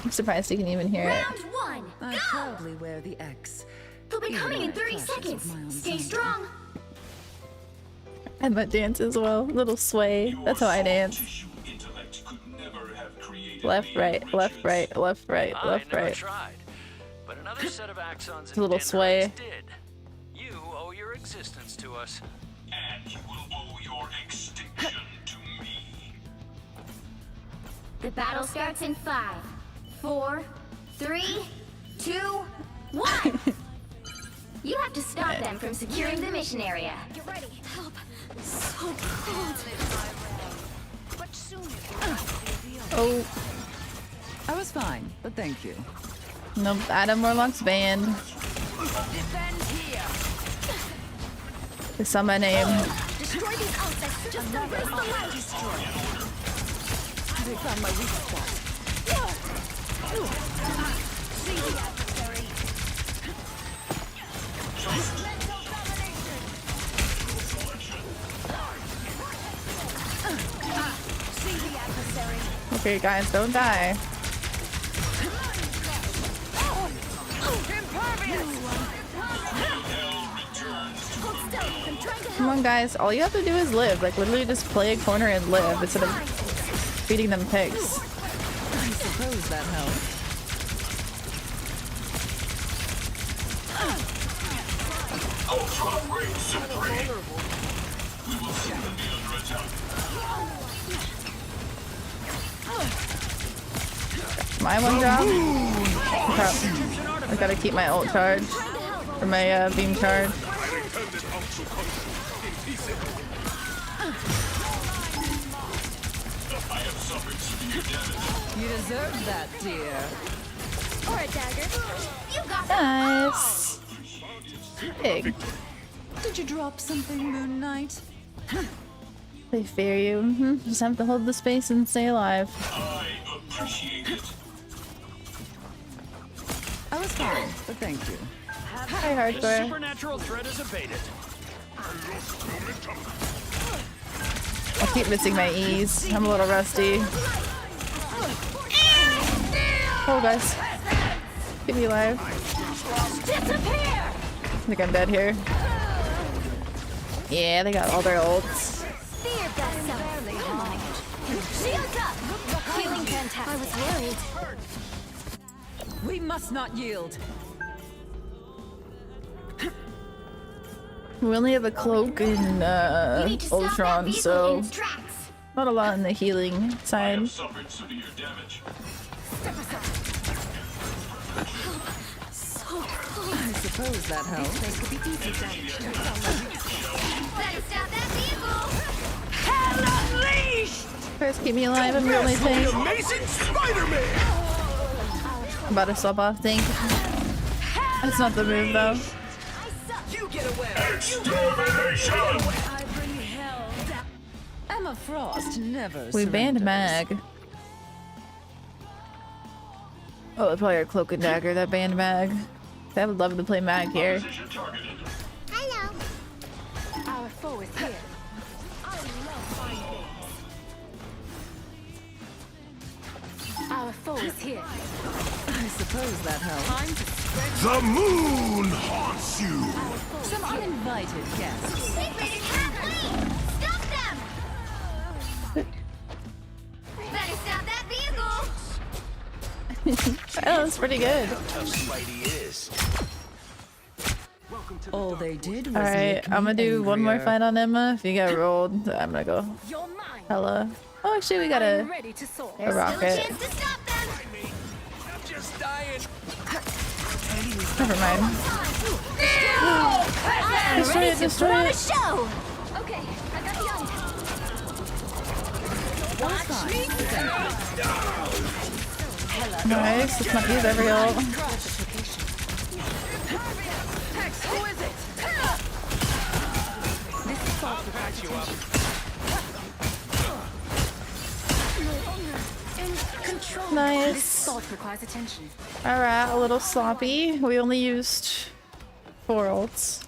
I'm surprised you can even hear it. Round one, I go! proudly wear the X. They'll be coming in 30 seconds. Stay strong. Emma dance as well. Little sway. That's how I dance. Left, right, left, right, left, right, left, right. Tried, but another set of axons It's a little sway. did. You owe your existence to us. And you will owe your extinction to me. The battle starts in 5, 4, 3, 2, 1. You have to stop them from securing the mission area. Get ready. Help. So cold. Oh. I was fine, but thank you. Nope, Adam Warlock's banned. Defend here. It's on my name. Destroy these outlets. Just erase the light. They found my weak spot. See the adversary. See the adversary. Okay, guys, don't die. Come on, guys. All you have to do is live. Like, literally just play a corner and live instead of feeding them pigs. I suppose that helps. Ultra Ring Supreme. We will soon be under attack. My one job? Crap. I gotta keep my ult charge. Or my beam charge. You deserve that, dear. Or a dagger. You got Nice. Pig. Did you drop something, Moon Knight? They fear you. Just have to hold the space and stay alive. I appreciate it. I was fine, but thank you. Hi, The hardcore. supernatural threat is abated. I keep missing my E's. I'm a little rusty. Oh, guys. Keep me alive. Disappear! I think I'm dead here. Yeah, they got all their ults. Fear dust barely harmed. Shields up! Feeling fantastic. I was worried. We must not yield. We only have a cloak and Ultron, so not a lot in the healing side. Suffered severe damage. I suppose that helps. This could be easy damage. Better stop that vehicle! Hell unleashed! First, keep me alive. I'm the only thing. Amazing Spider-Man! I'm about to swap off Think. That's not the move though. You get away! Extermination! I bring hell down. Emma Frost never We banned surrenders. Mag. Oh, it's probably our Cloak and Dagger that banned Mag. I would love to play Mag here. Hello. Our foe is here. Our foe is here. I suppose that helps. Time to spread. The moon haunts you! Some uninvited guests. Secret cat lead! Stop them! Better stop that vehicle! That was pretty good. All they did was Alright, I'm gonna do one more fight on Emma. If you get rolled, I'm gonna go hella. Oh shit, we got a rocket. Still a chance to stop them! I'm just dying. Never mind. Destroy it, destroy Put on a it. show! Okay, I got the ult. Watch me! Nice, let's not use every ult. Hex, who is it? This is I'll patch you up. control. Nice. This spot requires attention. Alright, a little sloppy. We only used 4 ults.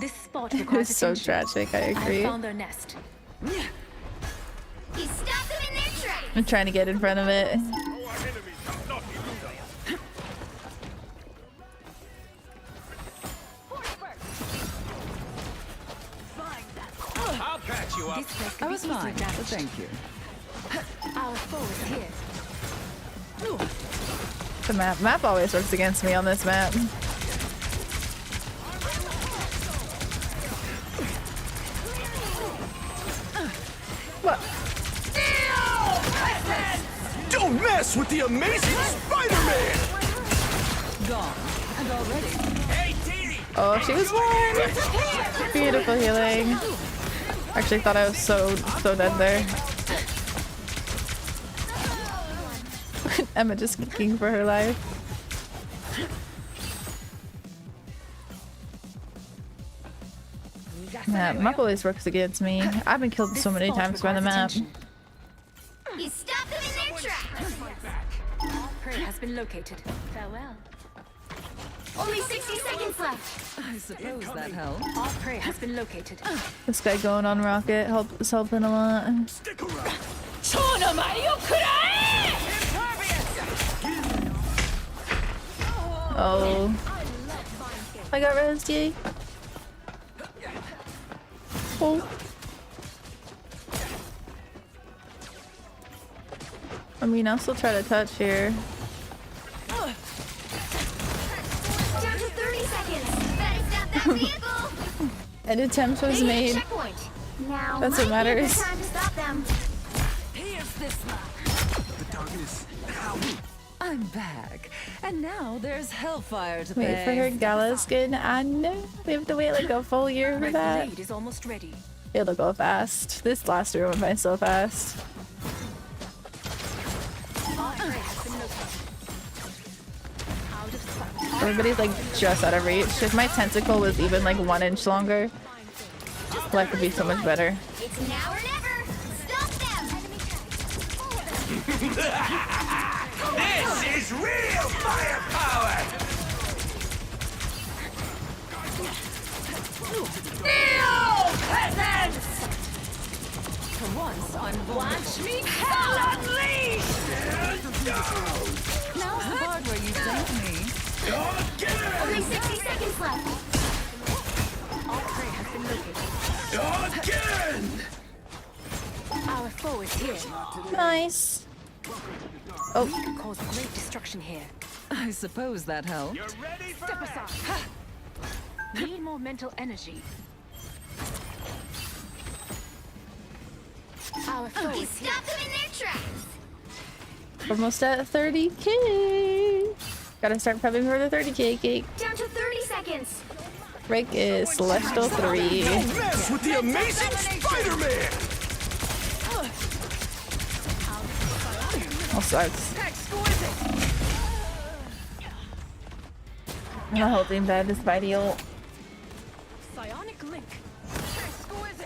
This spot It requires was so attention. tragic, I I agree. found their nest. You stopped them in their tracks! I'm trying to get in front of it. I'll patch you up. This place I could be was easily fine, but damaged. thank you. Our foe is here. The map always works against me on this map. What? Don't mess with the amazing Spider-Man! Gone. And already. Hey, Dee! Oh, she was one! Beautiful healing. Actually thought I was so dead there. Emma just kicking for her life. Map always works against me. I've been killed so many times by the map. You stopped them in their tracks! Prey has been located. Farewell. Only 60 seconds left! I suppose that helps. Our prey has been located. This guy going on rocket is helping a lot. Stick around! Oh. I got rezzed, yay. Oh. I mean, I'll still try to touch here. Down to 30 seconds! Better stop that vehicle! An attempt was made. Checkpoint. Now That's what might be a good matters. time to stop them. Here's this one. The darkness. Ow. I'm back. And now there's Hellfire to Wait pay. for her gala skin. I know. We have to wait like a full year for Red that. Blade is almost ready. It'll go fast. This last year went by so fast. Our prey has been located. Out of sight. Everybody's like just out of reach. If my tentacle was even like 1 inch longer, life would be so much better. It's now or never! Stop them! This is real firepower! For once, I'm Watch me Hell unleashed! foe is here. Nice. Oh. Cause great destruction here. I suppose that helped. You're ready for Step aside. Need more mental energy. Our foe is here. Stop them in their tracks. Almost at 30k. Gotta start prepping for the 30k cake. Down to 30 seconds. Rick is Celestial 3. Don't mess with the amazing Spider-Man! Oh, sucks. My whole team died to Spidey ult. Psionic link.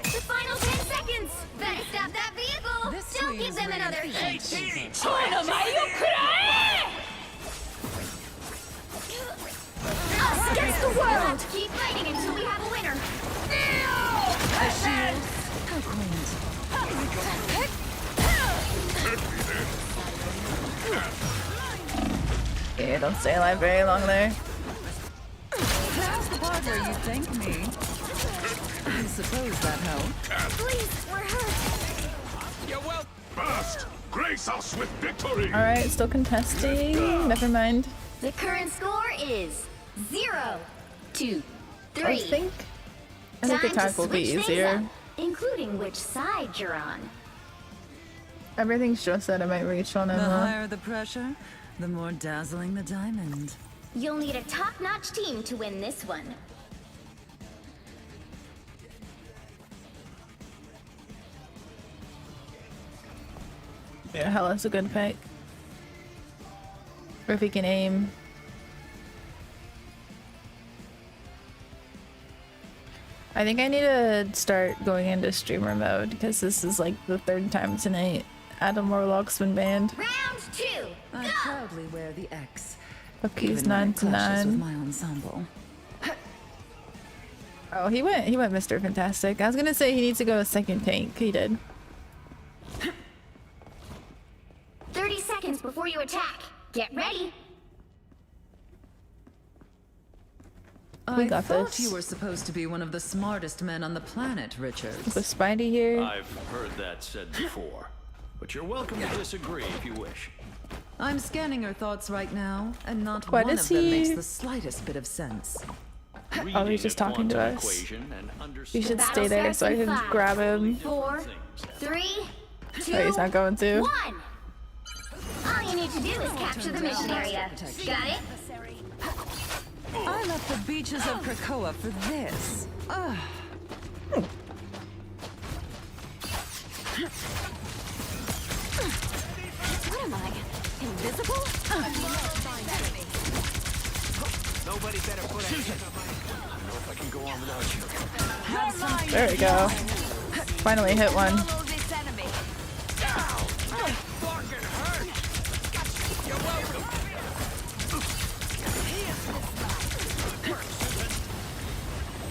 The final 10 seconds. Better stop that vehicle. Don't give them another hit. Us against the world. Keep fighting until we have a winner. Yeah, don't stay alive very long there. That's the part where you thank me. I suppose that helped. Please, we're hurt. You're well. Fast! Grace us with victory! Alright, still contesting. Never mind. The current score is 0-2-3. I think Time attack to will be switch things easier. up, including which side you're on. Everything's just that I might reach on him. The higher the pressure, the more dazzling the diamond. You'll need a top-notch team to win this one. Yeah, Hella's a good pick. Or if he can aim. I think I need to start going into streamer mode because this is like the 3rd time tonight Adam Warlock's been banned. Round 2. I proudly wear the X. Cookies Even when 9 it to clashes with 9. my ensemble. Oh, he went Mr. Fantastic. I was gonna say he needs to go a second tank. He did. 30 seconds before you attack. Get ready. We I got thought this. you were supposed to be one of the smartest men on the planet, Richard. With Spidey here. I've heard that said before, but you're welcome to disagree if you wish. I'm scanning your thoughts right now, and not What one is of them he- makes the slightest bit of sense. Oh, he's just talking to us. You should stay there so I can grab him. 4, 3, 2, Oh, he's not going to. 1. All you need to do is capture the mission area. Got it? I left the beaches of Krakoa for this. Ugh. What am I? Invisible? Nobody better put a hand on my... I don't know if I can go on without you. There we go. Finally hit one. Follow this enemy. Ow! Fucking hurt! You're welcome.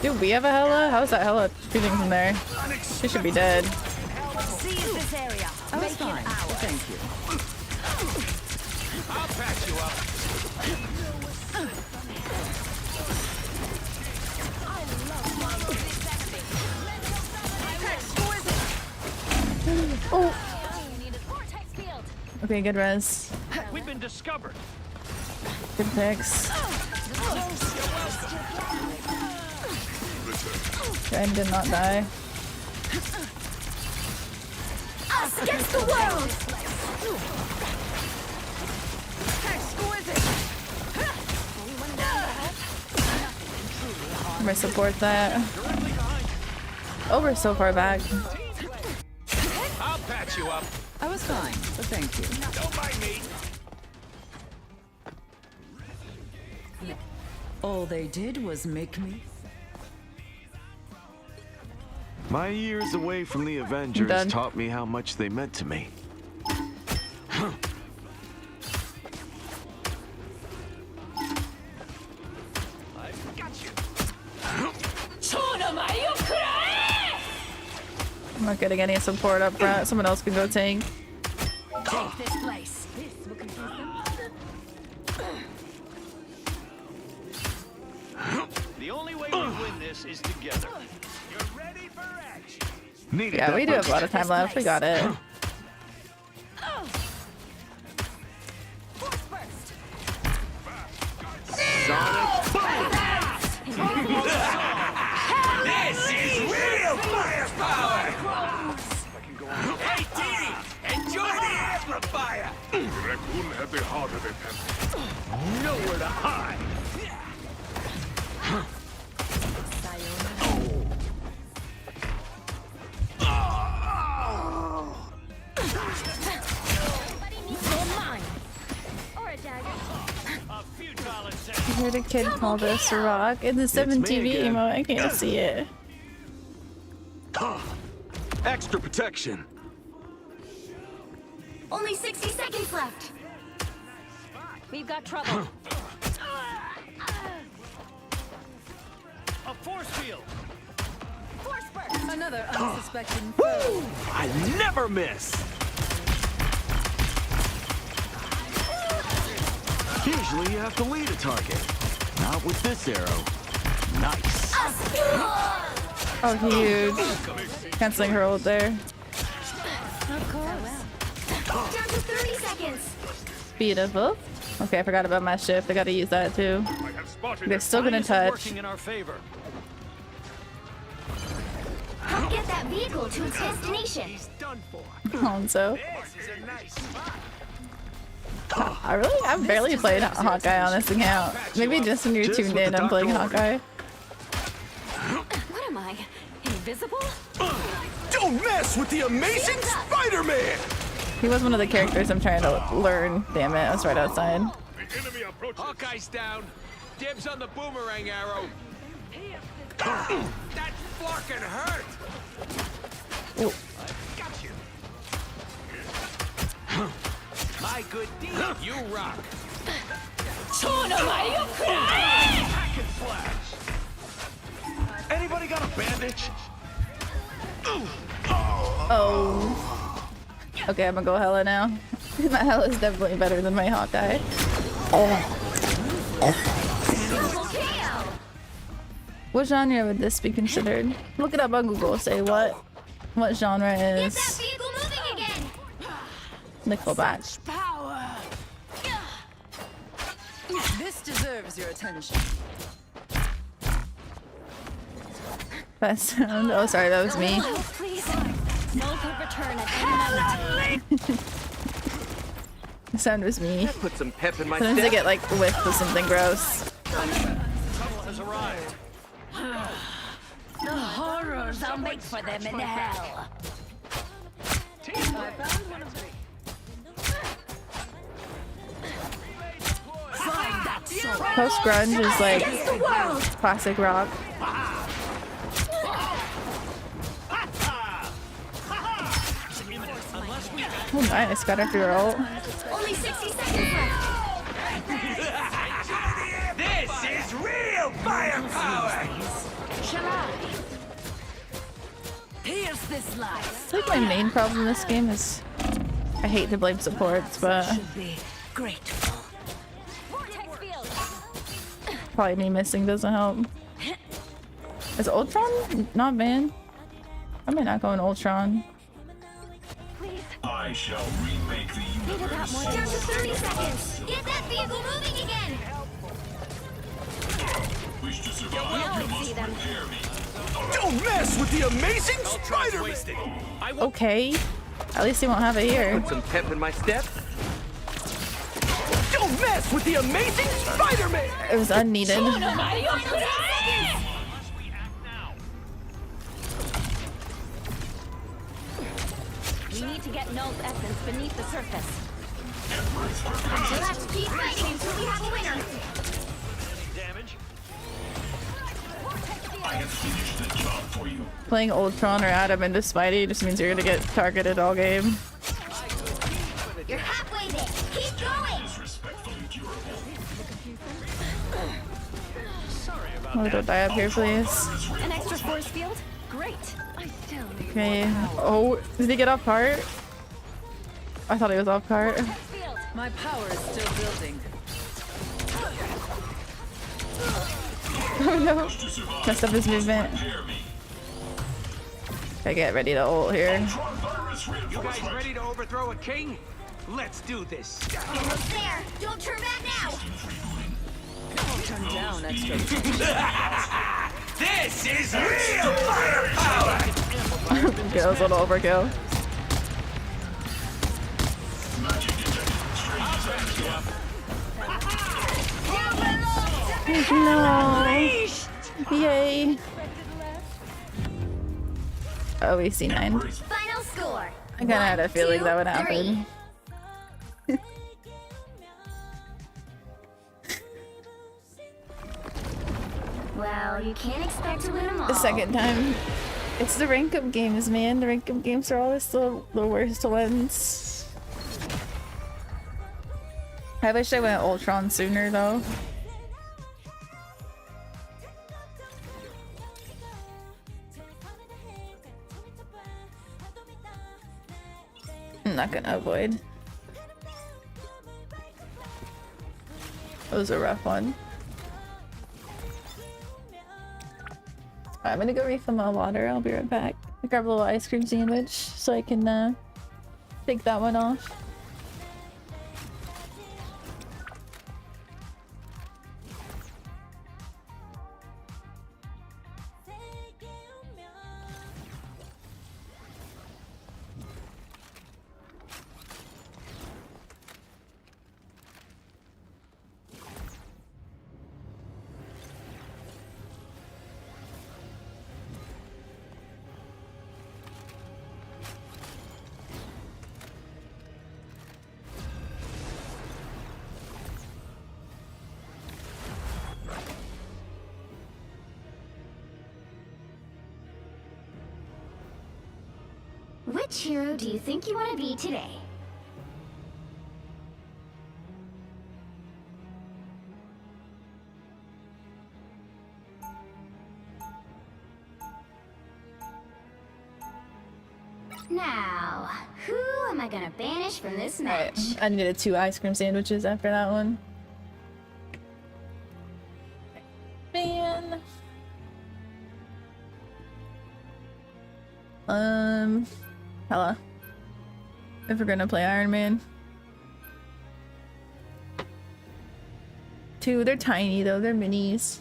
Do we have a Hella? How's that Hella shooting from there? She should be dead. Seize this area. I was Make it fine. ours. Thank you. I'll patch you up. Oh. Okay, good res. We've been discovered. Good picks. Jen did not die. Us against the world! I'm gonna support that. Oh, we're so far back. I'll patch you up. I was fine, but thank you. Don't mind me. All they did was make me. My years away from the Avengers Done. taught me how much they meant to me. I'm not getting any support up front. Someone else can go tank. Take this place. This will confuse them. The only way we win this is together. You're ready for action. Needed Yeah, that we do have a much. lot of time left. We got it. Sonic boom! This is real firepower! Hey, Dee! Enjoy the amplifier! Raccoon had the heart of a panther. Nowhere to hide! I heard a kid call this Rock in the 7TV emo. I can't see it. Extra protection. Only 60 seconds left. We've got trouble. A force field. Force burst. Another unsuspecting Woo! I never miss. Usually you have to lead a target. Not with this arrow. Nice. Oh, huge. Canceling her ult there. Of course. Down to 30 seconds. Beautiful. Okay, I forgot about my shift. I gotta use that too. They're still gonna touch. Working in our favor. Help get that vehicle to its destination. Hanzo. I've barely played Hawkeye on this account. Maybe just when you're tuned in, I'm playing Hawkeye. What am I? Invisible? Don't mess with the amazing Spider-Man! He was one of the characters I'm trying to learn. Damn it, I was right outside. Hawkeye's down. Dibs on the boomerang arrow. That fucking hurt. Ooh. Got you. My good deed, you rock. Hack and slash. Anybody got a bandage? Oh. Okay, I'm gonna go Hella now. My Hella is definitely better than my Hawkeye. What genre would this be considered? Look it up on Google. Say what genre is Nickelback. This deserves your attention. That sound. Oh, sorry, that was me. The sound was me. Put some pep in my Sometimes I step. get like whiffed with something gross. Has arrived. The horrors I'll make for them in hell. Post grunge is like classic rock. Oh, nice. Got her through her ult. Only 60 seconds left. This is real firepower. Here's this life. I think my main problem in this game is I hate to blame supports, but Should be grateful. probably me missing doesn't help. Is Ultron not banned? I might not go in Ultron. I shall remake the universe. Down to 30 seconds. Get that vehicle moving again. Wish to survive, you must prepare me. Don't mess with the amazing Spider-Man. Okay. At least he won't have it here. Put some pep in my step. Don't mess with the amazing Spider-Man. It was unneeded. We need to get Null's essence beneath the surface. So let's keep fighting until we have a winner. Damage. I have finished the job for you. Playing Ultron or Adam into Spidey just means you're gonna get targeted all game. You're halfway there. Keep going. Disrespectfully durable. Oh, don't die up here, please. An extra force field? Great. I still need Okay. Oh, did he get off cart? I thought he was off cart. My power is still building. Oh no. Messed up his movement. Okay, get ready to ult here. You guys ready to overthrow a king? Let's do this. Almost there. Don't turn back now. turn down extra. This is real firepower! Gale's a little overkill. No. Yay. Oh, we see 9. Final score. I kinda had a feeling that would 1, 2, 3. happen. Well, you can't expect to win them all. The second time. It's the rank up games, man. The rank up games are always the worst ones. I wish I went Ultron sooner though. I'm not gonna avoid. That was a rough one. I'm gonna go refill my water. I'll be right back. I grab a little ice cream sandwich so I can take that one off. Which hero do you think you want to be today? Now, who am I gonna banish from this match? I needed 2 ice cream sandwiches after that one. Man. Hella. If we're gonna play Iron Man. 2, they're tiny though, they're minis.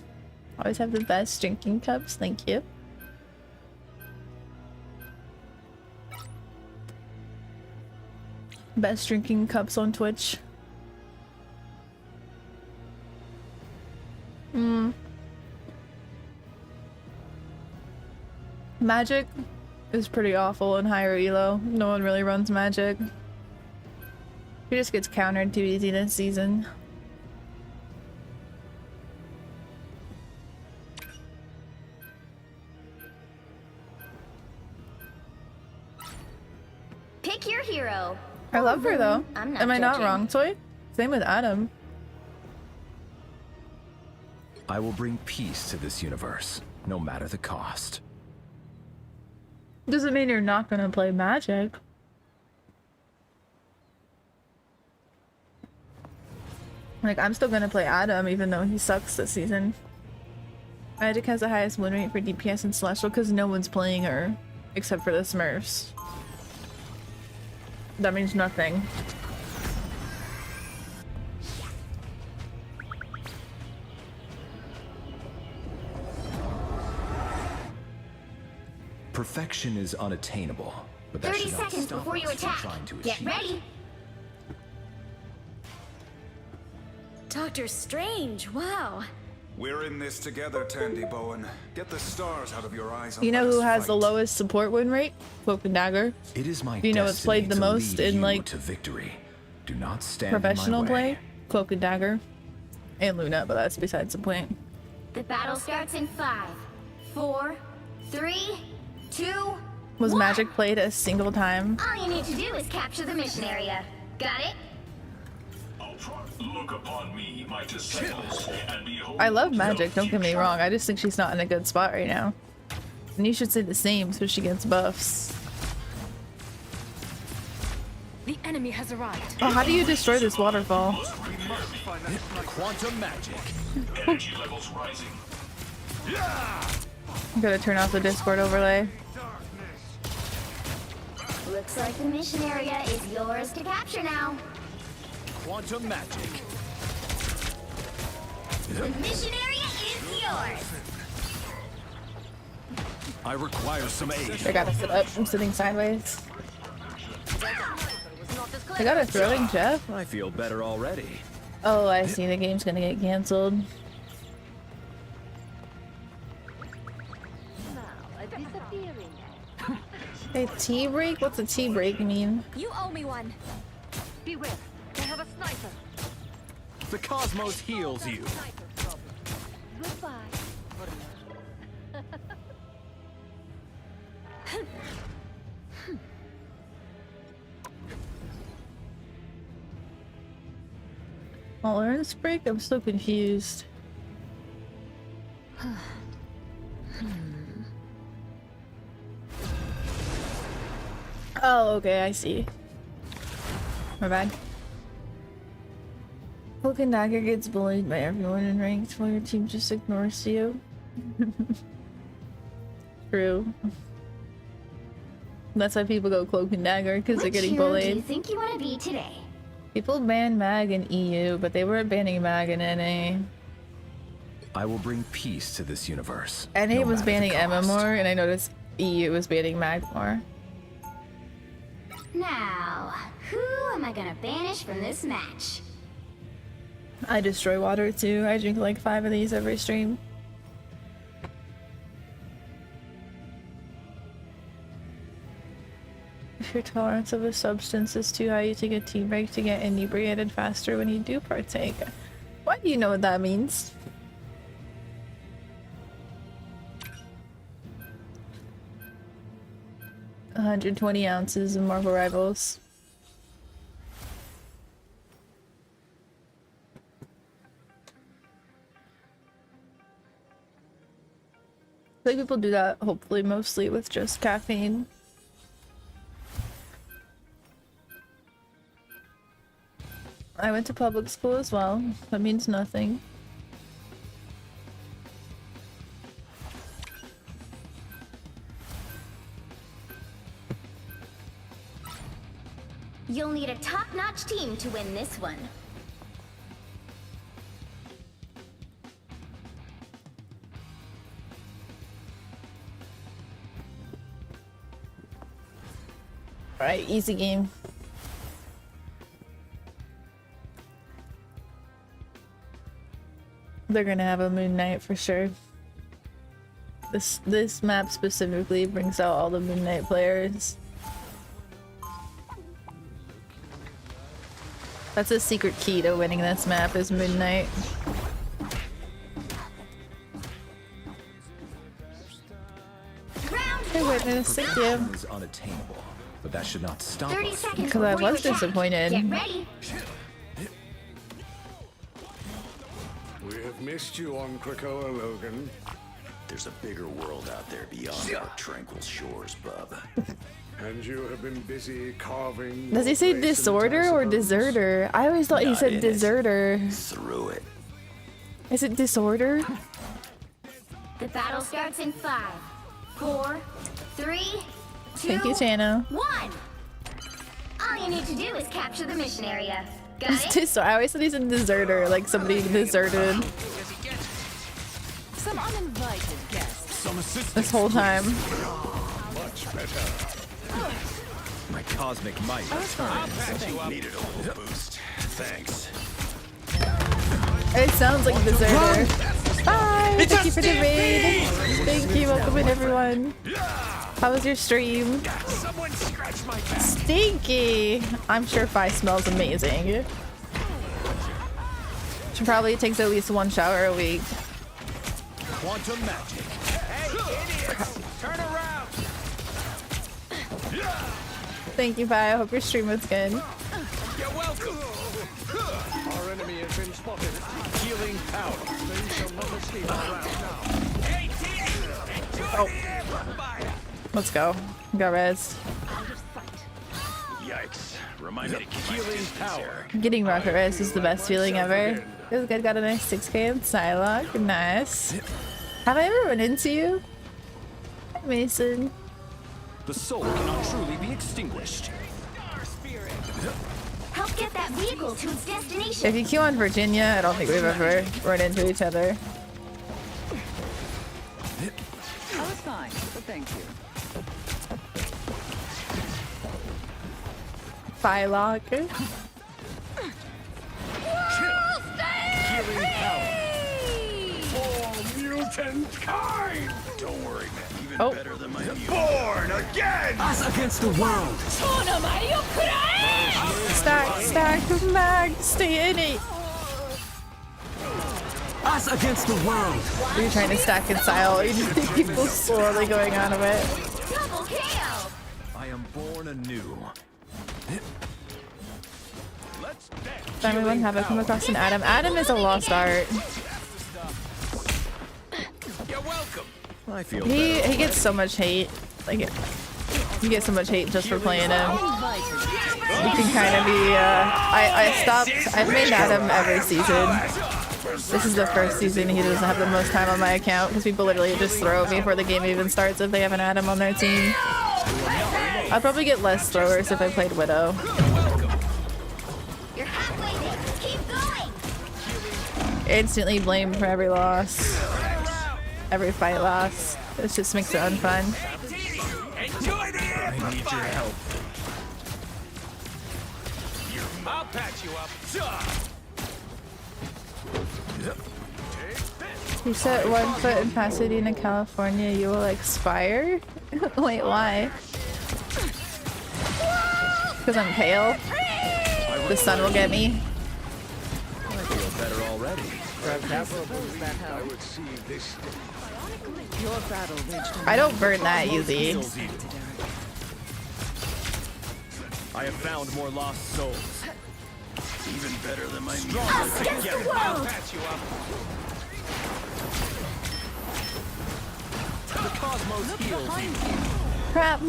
Always have the best drinking cups, thank you. Best drinking cups on Twitch. Magic is pretty awful in higher elo. No one really runs Magic. He just gets countered too easy this season. Pick your hero. I love her though. I'm not Am I not judging. wrong, Toy? Same with Adam. I will bring peace to this universe, no matter the cost. Doesn't mean you're not gonna play Magic. Like, I'm still gonna play Adam even though he sucks this season. Magic has the highest win rate for DPS and Celestial because no one's playing her except for the Smurfs. That means nothing. Perfection is unattainable, but that 30 should not seconds stop before you us from attack. trying to Get achieve. ready. Doctor Strange, wow. We're in this together, Tandy Bowen. Get the stars out of your eyes. You know who has the lowest support win rate? Cloak and Dagger. It is my Do you know what's played the destiny to most lead in you like to victory. Do not stand in my professional way. play? Cloak and Dagger. And Luna, but that's besides the point. The battle starts in 5, 4, 3, 2, Was 1. Magic played a single time? All you need to do is capture the mission area. Got it? Look upon me, my disciples, and behold. I love Magic, don't get me wrong. I just think she's not in a good spot right now. And you should say the same so she gets buffs. The enemy has arrived. Oh, how do you destroy this waterfall? Quantum magic. Energy levels rising. I'm gonna turn off the Discord overlay. Looks like the mission area is yours to capture now. Quantum magic. The mission area is yours. I require some aid. I gotta sit up. I'm sitting sideways. I got a throwing Jeff. I feel better already. Oh, I see. The game's gonna get canceled. A tea break? What's a tea break mean? You owe me one. Beware, they have a sniper. The cosmos heals you. Goodbye. Tolerance break? I'm so confused. Oh, okay, I see. My bad. Cloak and Dagger gets bullied by everyone in ranked while your team just ignores you. True. That's why people go Cloak and Dagger, because they're getting bullied. Which hero do you think you want to be today? People ban MAG in EU, but they weren't banning MAG in NA. I will bring peace to this universe. NA no was matter the banning Emma cost. more, and I noticed EU was banning MAG more. Now, who am I gonna banish from this match? I destroy water too. I drink like 5 of these every stream. If your tolerance of a substance is too high, you take a tea break to get inebriated faster when you do partake. Why do you know what that means? $120 ounces of Marvel Rivals. I think people do that, hopefully, mostly with just caffeine. I went to public school as well. That means nothing. You'll need a top-notch team to win this one. Alright, easy game. They're gonna have a Moon Knight for sure. This map specifically brings out all the Moon Knight players. That's a secret key to winning this map is Moon Knight. Hey Witness, thank you. Is unattainable, but that should not stop 30 us. seconds Because I before you was attack. disappointed. Get ready. We have missed you on Krakoa, Logan. There's a bigger world out there beyond our tranquil shores, bub. And you have been busy carving. Does he say disorder or deserter? I always thought he Not said in it. deserter. Through it. Is it disorder? The battle starts in 5, 4, 3, 2, Thank you, Tana. 1. All you need to do is capture the mission area. Got it? So I always thought he said deserter, like somebody deserted Some uninvited guests. Some assistance. this whole time. Much better. My cosmic might returns. Needed a little boost. Thanks. It sounds like deserter. Bye! Thank you for the raid. Thank you, welcome in everyone. How was your stream? Someone scratch my back. Stinky! I'm sure Fi smells amazing. She probably takes at least 1 shower a week. Quantum magic. Hey, idiots! Turn around! Thank you, Fi. I hope your stream was good. You're welcome! Our enemy has been spotted. Healing power. They shall not escape our wrath now. Hey, team! Enjoy the amplifier! Let's go. Got res. Yikes. Remind me to keep my Healing distance power. here. Getting rocket res is the best feeling ever. This guy got a nice 6K in Psylocke. Nice. Have I ever run into you? Hi, Mason. The soul cannot truly be extinguished. Help get that vehicle to its destination. If you queue on Virginia, I don't think we've ever run into each other. I was fine, but thank you. Phylock. Healing power. For mutant kind. Don't worry, man. Even better than my born again. Us against the world. Stack, mag, stay in it. Us against the world. Are you trying to stack in style? You just see people slowly going out of it. Double KO. I am born anew. Time everyone have I come across an Adam. Adam is a lost art. You're welcome. I feel He gets so much hate. Like you get so much hate just for playing him. You can kind of be. I've made Adam every season. This is the first season he doesn't have the most time on my account because people literally just throw me before the game even starts if they have an Adam on their team. I'd probably get less throwers if I played Widow. You're halfway there. Keep going. Instantly blamed for every loss. Every fight loss. It just makes it unfun. Enjoy the air. I need your help. I'll patch you up. You set 1 foot in Pasadena, California, you will expire? Wait, why? Because I'm pale? The sun will get me? I feel better already. I would see this. Your battle reached I don't burn that easy. I have found more lost souls. Even better than my Us against the I'll world. patch you up. The cosmos heals you. Crap.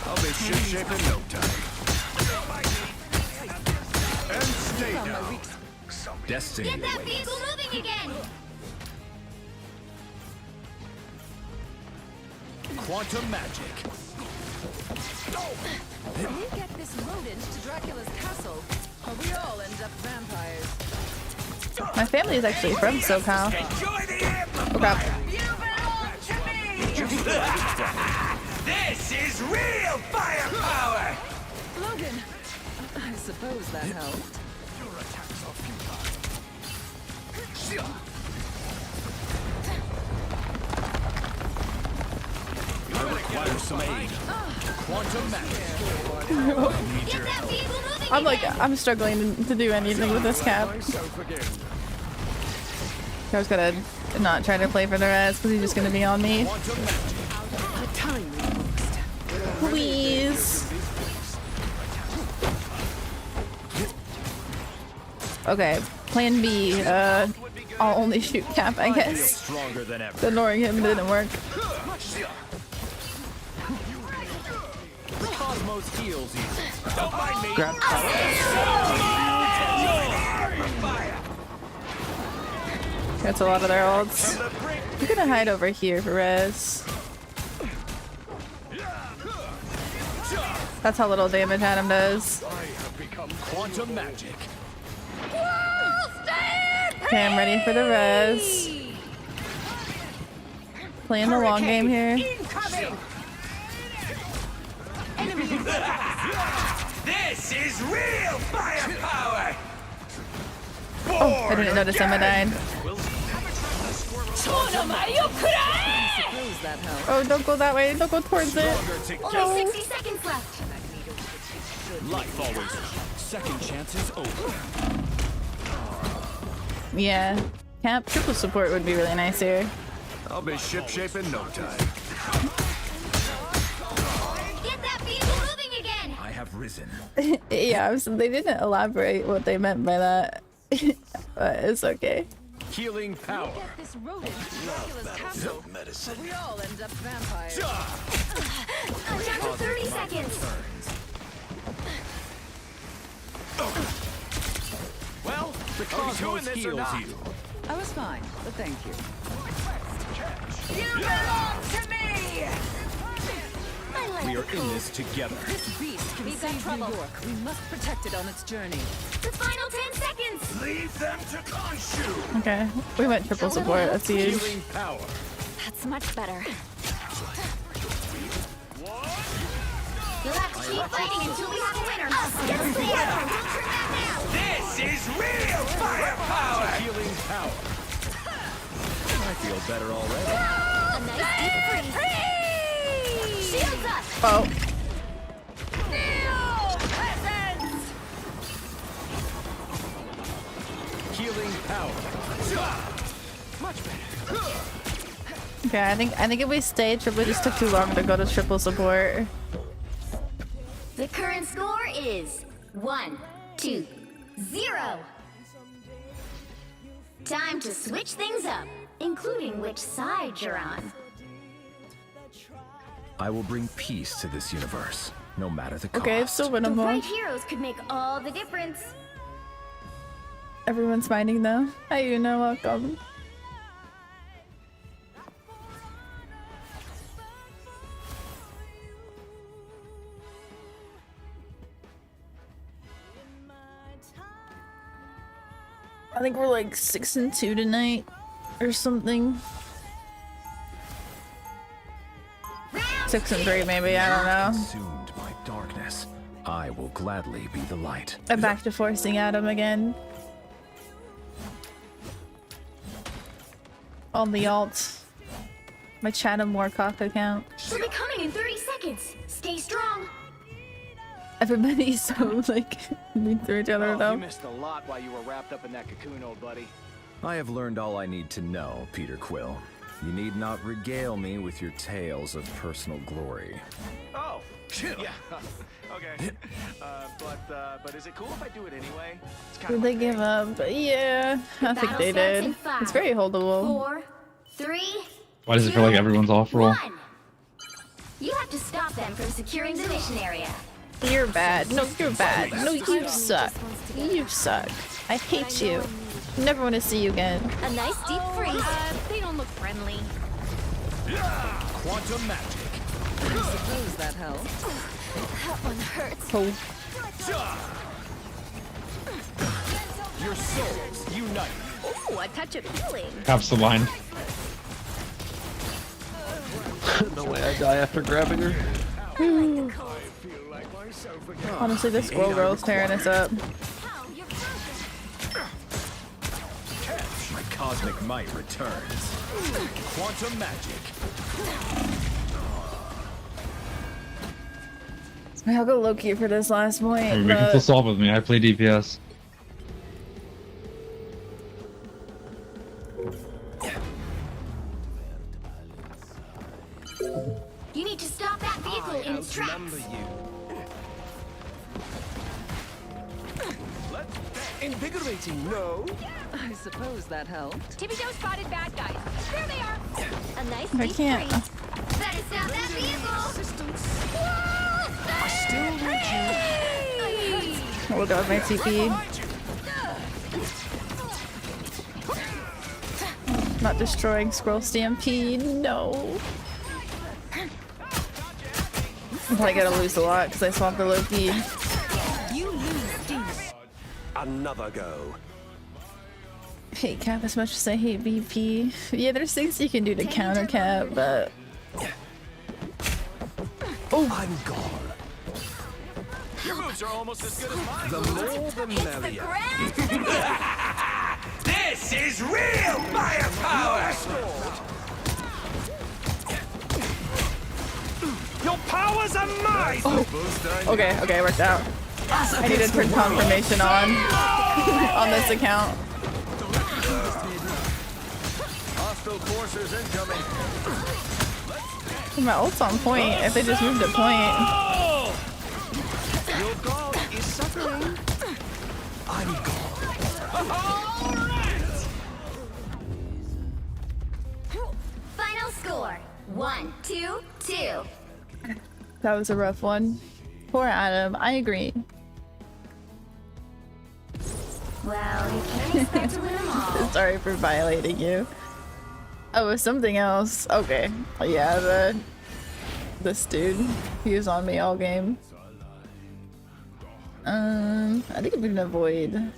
I'll be ship-shape in no time. And stay down. Destiny Get that awaits. vehicle moving again. Quantum magic. We get this rodent to Dracula's castle, or we all end up vampires. My family is actually from SoCal. Enjoy the amplifier. Oh crap. You belong to me. This is real firepower. Logan, I suppose that helped. Your attacks are futile. I require some aid. Quantum magic. Get that vehicle moving again. I'm struggling to do anything with this cap. I was gonna not try to play for the rest because he's just gonna be on me. Please. Okay, plan B. I'll only shoot cap, I guess. Stronger than ever. Ignoring him didn't work. The cosmos heals you. Don't mind me. Grab That's a lot of their ults. I'm gonna hide over here for res. That's how little damage Adam does. I have become Quantum magic. Okay, I'm ready for the res. Playing the long game here. This is real firepower. Oh, I didn't notice Emma died. Suppose that helped. Oh, don't go that way. Don't go towards it. Only 60 seconds left. Life always. Second chances over. Yeah. Camp triple support would be really nice here. I'll be ship-shape in no time. Get that vehicle moving again. I have risen. Yeah, they didn't elaborate what they meant by that. But it's okay. Healing power. Get this rodent to Dracula's castle, or we all end up vampires. I'm down to 30 seconds. Well, the cosmos heals you. I was fine, but thank you. I We are in this together. This beast can save New York. We must protect it on its journey. The final 10 seconds. Leave them to Khonshu. Okay, we went triple support. That's huge. Healing power. That's much better. You'll have to keep fighting until we have a winner. Get clear! Don't turn back now! This is real firepower! Healing power. I feel better already. A nice deep freeze! Shields up! Oh. Healing power. Much better. Okay, I think if we stay triple, it just took too long to go to triple support. The current score is 1-2-0. Time to switch things up, including which side you're on. I will bring peace to this universe, no matter the cost. Okay, it's still The winnable. right heroes could make all the difference. Everyone's finding though. Hey, you know, welcome. I think we're like 6-2 tonight, or something. 6-3 maybe. I don't know. Consumed by darkness, I will gladly be the light. I'm back to forcing Adam again. On the alt. My Chatham Warcock account. She'll be coming in 30 seconds. Stay strong. Everybody's so like mean through each other You though. missed a lot while you were wrapped up in that cocoon, old buddy. I have learned all I need to know, Peter Quill. You need not regale me with your tales of personal glory. Oh, yeah. Okay. But is it cool if I do it anyway? It's kind Did of they give up? Yeah, I think Battle they starts in did. 5, It's very holdable. 4, 3. Why does it feel like everyone's off roll? 1. You have to stop them from securing the mission area. You're bad. No, you're bad. No, you suck. You suck. I hate you. Never want to see you again. A nice deep freeze. They don't look friendly. Quantum magic. I suppose that helps. That one hurts. Oh. Your souls unite. Ooh, a touch of healing. Caps the line. No way I die after grabbing her. Honestly, this squirrel girl's tearing us up. My cosmic might returns. Quantum magic. I'll go low-key for this last point. I mean, we can still solve with me. I play DPS. You need to stop that vehicle in its tracks. Invigorating, no? I suppose that helped. Tippy Joe spotted bad guys. There they are. A nice I deep can't. freeze. Better stop that vehicle. I still need you. Oh, we'll go with my TP. Not destroying Scroll Stampede. No. I'm probably gonna lose a lot because I swapped the Loki. You lose, Steve. Another go. Hate cap as much as I hate VP. Yeah, there's things you can do to counter cap, but Oh, I'm gone. Your moves are almost as good as mine. The more the merrier. This is real firepower! Your powers are mine! okay, okay, worked out. I need to turn confirmation on on this account. Hostile forces incoming. My ult's on point. If they just moved to point. Your god is suffering. I'm gone. Final score 1-2-2. That was a rough one. Poor Adam. I agree. Well, you can't expect to win them all. Sorry for violating you. Oh, it was something else. Okay. Yeah, the This dude, he was on me all game. I think I'm gonna avoid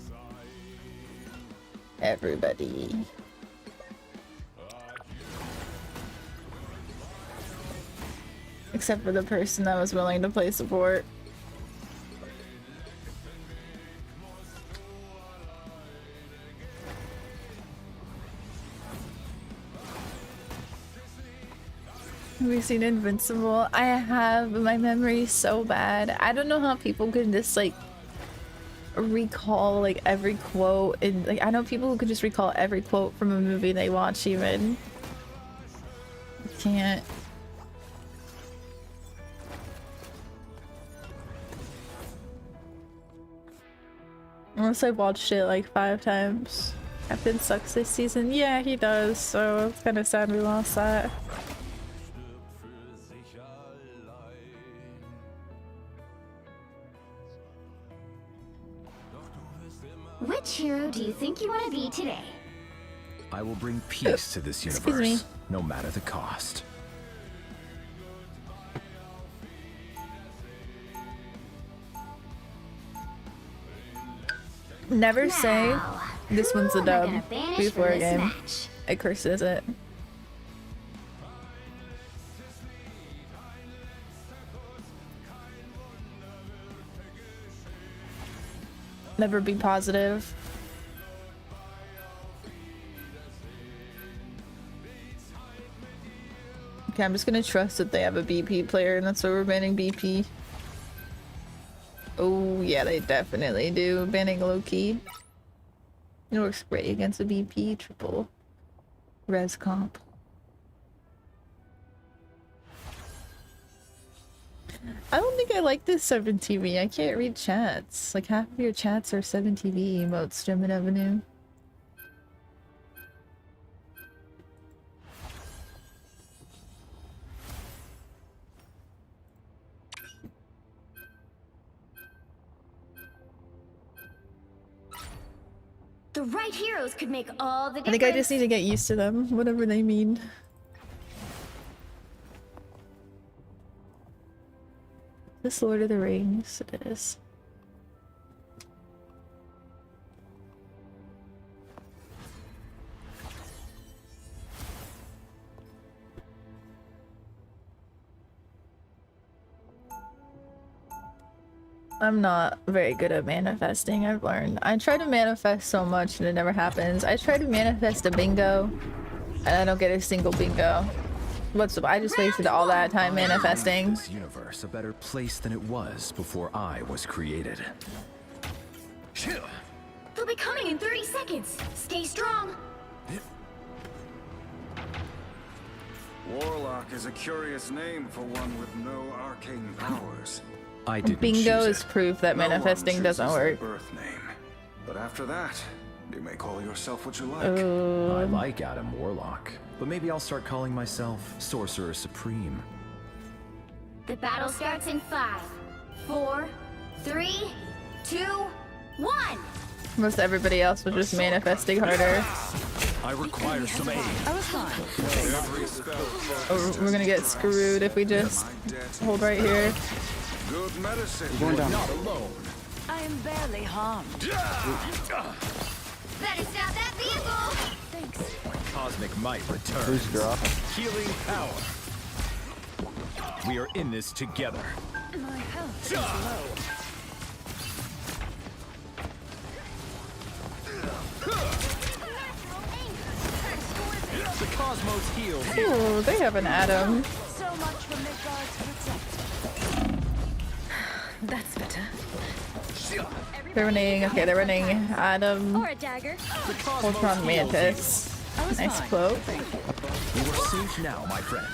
everybody. Except for the person that was willing to play support. Have you seen Invincible? I have, but my memory's so bad. I don't know how people can just like recall like every quote, and like I know people who could just recall every quote from a movie they watch even. I can't. Unless I watched it like 5 times. Captain sucks this season. Yeah, he does, so it's kind of sad we lost that. Which hero do you think you want to be today? I will bring peace to this Excuse universe, me. no matter the cost. Never say this one's a who am I dub gonna banish before from a this game. match? It curses it. Never be positive. Okay, I'm just gonna trust that they have a BP player and that's why we're banning BP. Oh yeah, they definitely do. Banning Loki. It works great against a BP triple res comp. I don't think I like this 7TV. I can't read chats. Like half of your chats are 7TV emotes, German Avenue. The right heroes could make all the I difference. think I just need to get used to them, whatever they mean. This Lord of the Rings, it is. I'm not very good at manifesting, I've learned. I try to manifest so much and it never happens. I try to manifest a bingo and I don't get a single bingo. I just wasted all that time manifesting. This universe a better place than it was before I was created. They'll be coming in 30 seconds. Stay strong. Warlock is a curious name for one with no arcane powers. I didn't Bingo choose is proof that No one manifesting doesn't chooses their work. birth name. But after that, you may call yourself what you like. I like Adam Warlock, but maybe I'll start calling myself Sorcerer Supreme. The battle starts in 5, 4, 3, 2, 1. Most everybody else was just manifesting harder. I require some aid. I was fine. Oh, we're gonna get screwed if we just hold right here. Good medicine. Going down. Not alone. I am barely harmed. Better stop that vehicle. Thanks. Cosmic might return. Who's drop? Healing power. We are in this together. My health is low. The cosmos heals. Ooh, they have an Adam. So much for Midgard's protect. That's better. They're running, okay, they're running Adam, Or a dagger. Ultron Mantis. Nice quote. You are safe now, my friend.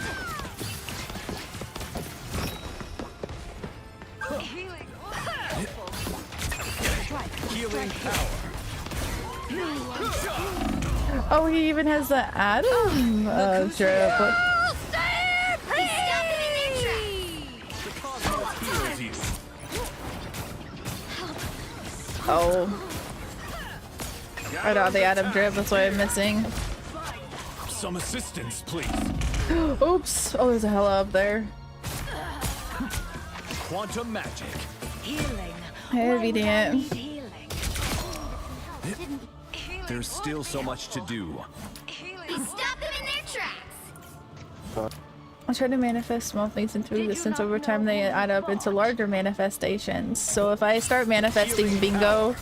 Healing power. Oh, he even has the Adam drip. Heals you. Oh. I know the Adam drip, that's why I'm missing. Some assistance, please. Oops. Oh, there's a hella up there. quantum magic. Healing. Hey, obedient. There's still so much to do. We stop them in their tracks. I try to manifest small things into existence. Over time, they add up into larger manifestations. So if I start manifesting bingo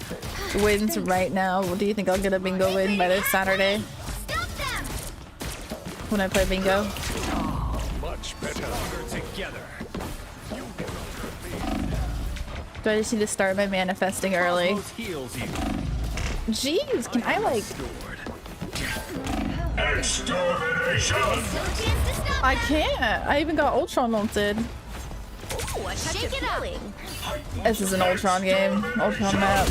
wins right now, do you think I'll get a bingo win by this Saturday? When I play bingo? Much better together. Do I just need to start my manifesting early? Heals you. Jeez, can I like... Extermination! I can't. I even got Ultron ulted. Shake it up. This is an Ultron game. Ultron map.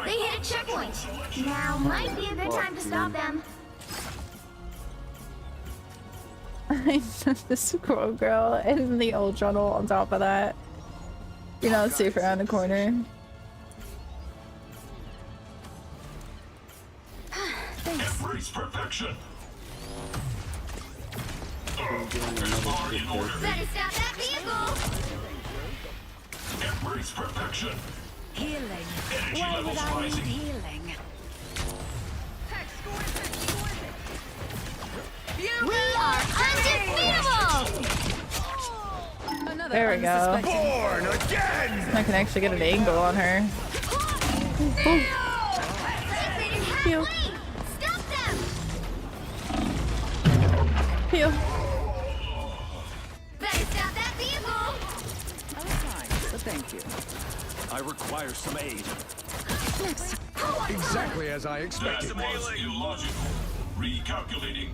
They hit a checkpoint. Now might be a good time to stop them. I know the Squirrel Girl and the Ultron ult on top of that. You're not safe around the corner. Embrace perfection. Better stop that vehicle. Embrace perfection. Healing. Energy Why would levels I need rising. healing? We are undefeatable. There we go. Born again! I can actually get an angle on her. Ooh. Heal. Stop them. Heal. Better stop that vehicle. But thank you. I require some aid. Exactly as I That expected. was illogical. Recalculating.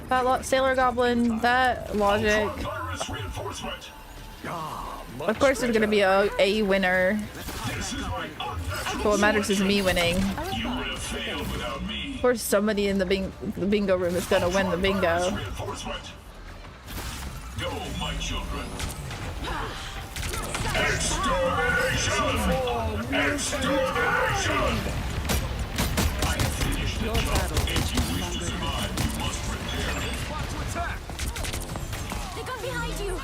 That Sailor Goblin, that logic. Virus reinforcement. Of course there's gonna be a winner. This is my But what matters is me winning. You would have failed without me. Of course somebody in the bingo room is gonna win the bingo. Reinforcement. Go, my children. Extermination! Extermination! I have finished the job. If you wish to survive, you must prepare. They got behind you.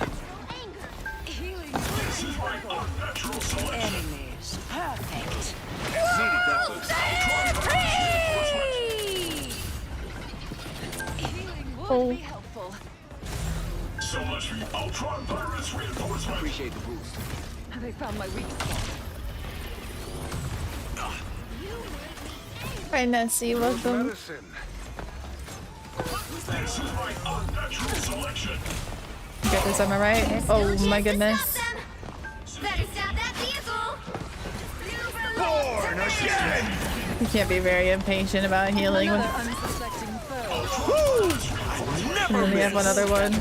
This is my unnatural selection. Enemies. Perfect. Oh. So much for Ultron virus reinforcement. Appreciate the boost. They found my weak spot. Hi Nessie, welcome. This is my unnatural selection. Get this, am I right? Oh my goodness. Better stop that vehicle. Born again! You can't be very impatient about healing. Another unsuspecting foe. And then we have another one.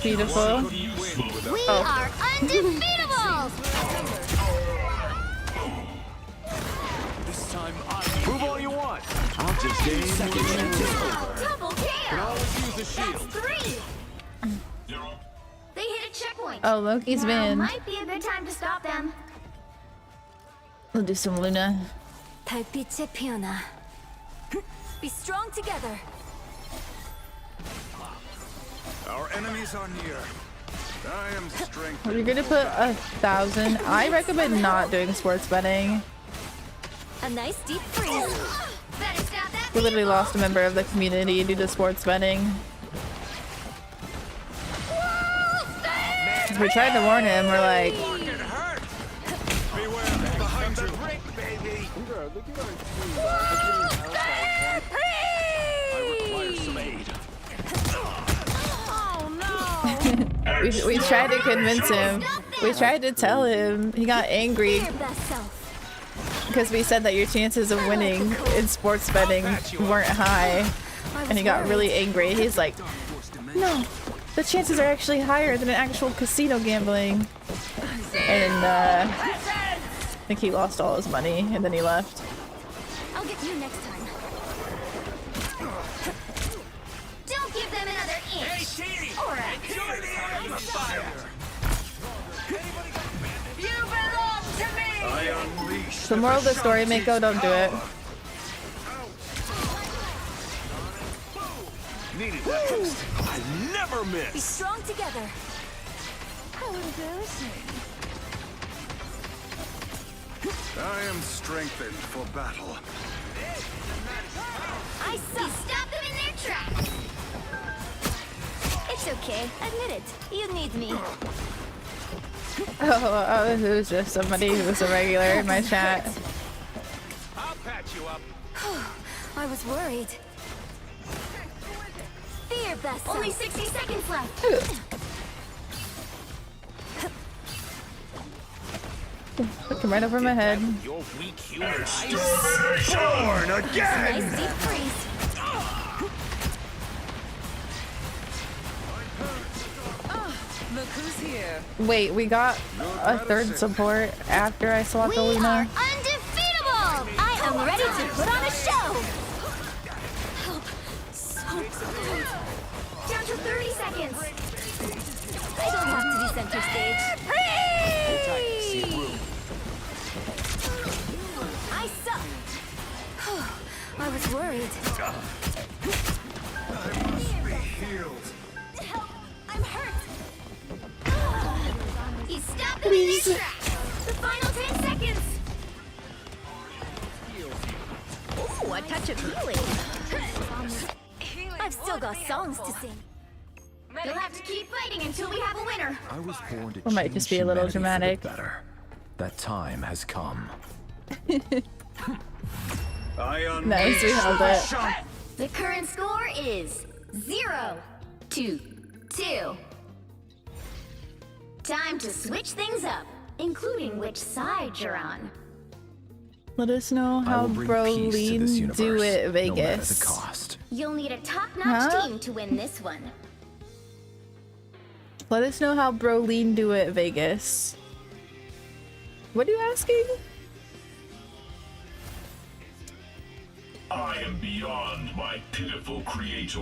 Beautiful. We are undefeatable. This time I prove all you want. I'll just aim. Double kill. Can always use a That's shield. 3. They hit a checkpoint. Oh, Loki's now been. might be a good time to stop them. We'll do some Luna. 달빛의 피어나. Be strong together. Our enemies are near. I am strength. You're gonna put 1,000. I recommend not doing sports betting. A nice deep freeze. Better stop that. We literally lost a member of the community due to sports betting. We tried to warn him. We're like, Beware behind the brick, baby. I require some aid. we tried to convince him. We tried to tell him. He got angry Your best self. because we said that your chances of winning in sports betting weren't high, and he got really angry. He's like, no, the chances are actually higher than an actual casino gambling. And I think he lost all his money, and then he left. I'll get you next time. Don't give them another inch. Or a I unleash The moral of the story, Mako, don't do it. Needed that boost. I never Be miss. strong together. How embarrassing. I am strengthened for battle. I saw. Stop them in their tracks. It's okay. Admit it. You need me. Oh, it was just somebody who was a regular in my chat. I'll patch you up. I was worried. Fear best. Only 60 seconds left. Come right over my head. Your weak human eyes. Born again! Nice deep freeze. Look who's here. Wait, we got a third support after I swapped the We are Luna. undefeatable. I am ready to put on a show. Help. So cold. Down to 30 seconds. I don't have to be center stage. I suck. I was worried. Help. I'm hurt. He stopped them in their tracks. The final 10 seconds. Ooh, a touch of healing. I've still got songs to sing. You'll have to keep fighting until we have a winner. I was born to It might just be a little dramatic. better. That time has come. Nice, we held it. The current score is 0-2. Time to switch things up, including which side you're on. Let us know I how will bring peace to this Broline do universe, it, no matter the Vegas. cost. You'll need a top-notch Huh? team to win this one. Let us know how Broline do it, Vegas. What are you asking? I am beyond my pitiful creator.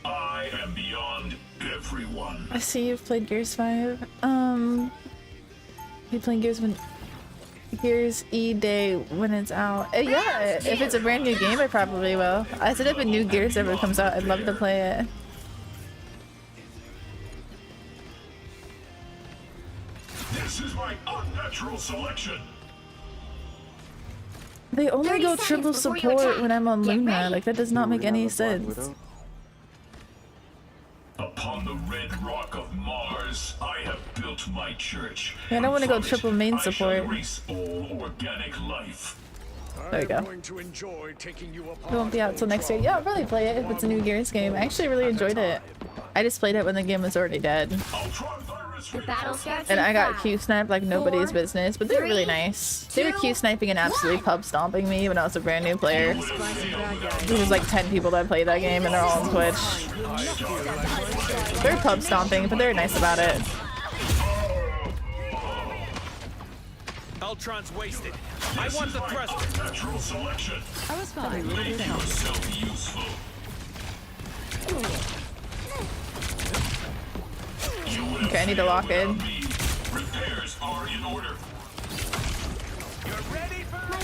I am beyond everyone. I see you've played Gears 5. You playing Gears when Gears E Day when it's out. Yeah, if it's a brand new game, I probably will. I said if a new Gears ever comes out, I'd love to play it. This is my unnatural selection. They only 30 go seconds triple before you support attack. when I'm on Get Luna. ready. Like that does not make any sense. Upon the red rock of Mars, I have built my church. Yeah, I don't want to go And from triple it, main I shall support. erase all organic life. There we go. Going to enjoy taking you It won't be out till next year. Yeah, I'll probably play it if it's a new Gears game. I actually really enjoyed it. I just played it when the game was already dead. The battle starts And in I got 5, Q sniped like nobody's 4, business, but they were really 3, nice. They were 2, Q sniping and absolutely pub stomping me when I was a brand new player. There was like 10 people that played that game and they're all on Twitch. They're pub stomping, but they're nice about it. Ultron's wasted. I want the thruster. Unnatural selection. I was fine. Make yourself useful. Okay, I need to lock in. Repairs are in order. My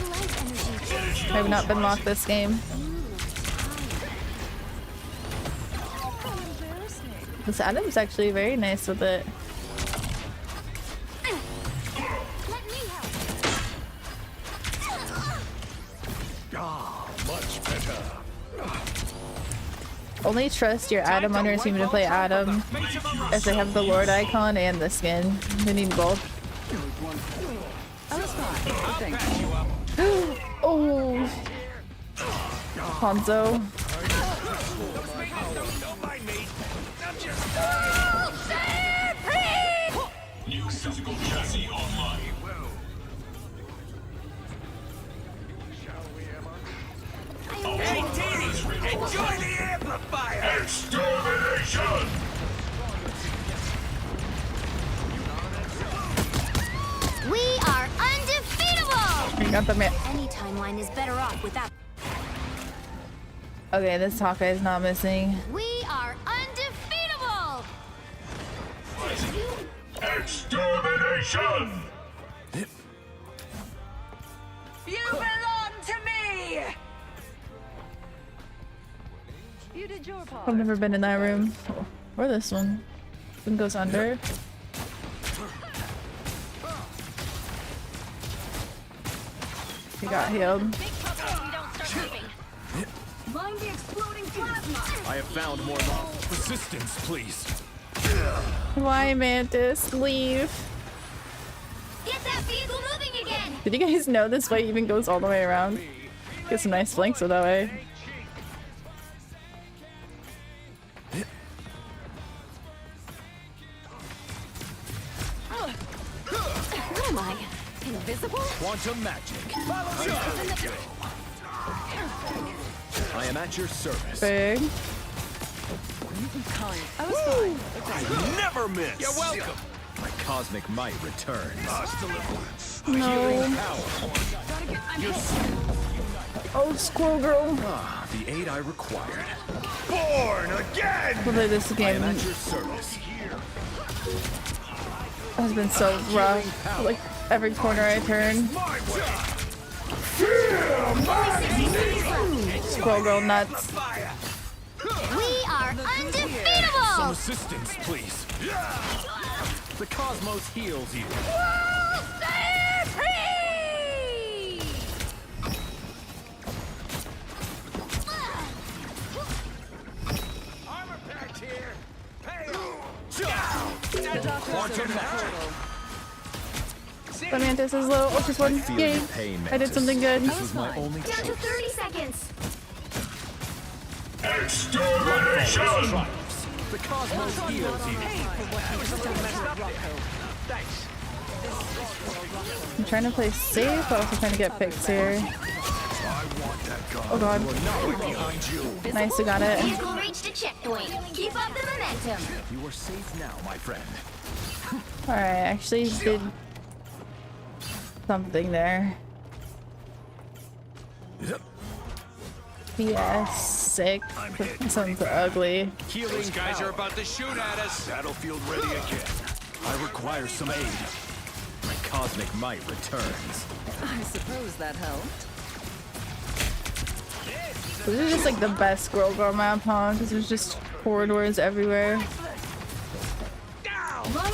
life energy. I have not been locked this game. This Adam's actually very nice with it. Let me help. Ah, much better. Only trust your Adam under team to play Adam if they have the Lord icon and the skin. They need both. I was fine. Thanks. Oh, Hanzo. New physical chassis online. Hey, team! Enjoy the amplifier! Extermination! We are undefeatable! I got the man. Any timeline is better off without. Okay, this Hawkeye is not missing. We are undefeatable! Extermination! You belong to me! You did your part. I've never been in that room. Or this one. One goes under. He got healed. Mind the exploding plasma. I have found more resistance, please. Why, Mantis? Leave. Get that vehicle moving again. Did you guys know this way even goes all the way around? Get some nice flanks with that way. What am I? Invisible? Quantum magic. I am at your service. Big. I was fine. I never miss. You're welcome. My cosmic might returns. No. Oh, Squirrel Girl. Ah, the aid I required. Born again. Hopefully this I game am at your service. has been so rough. Like every corner I turn. Squirrel Girl nuts. We are undefeatable. Some assistance, please. The cosmos heals you. Armor packed here. Hey. Quantum magic. The Mantis is low. Oh, just one. Yay. I did something good. This was my only Down to choice. 30 seconds. Extermination! The cosmos heals you. Thanks. I'm trying to play safe, but also trying to get picks here. Oh god. Nice, we got it. Vehicle reached a checkpoint. Keep up the momentum. You are safe now, my friend. Alright, actually did something there. BS, sick. That sounds ugly. Those guys are about to shoot at us. Battlefield ready again. I require some aid. My cosmic might returns. I suppose that helped. This is just like the best Squirrel Girl map, huh? Because there's just corridors everywhere. Mind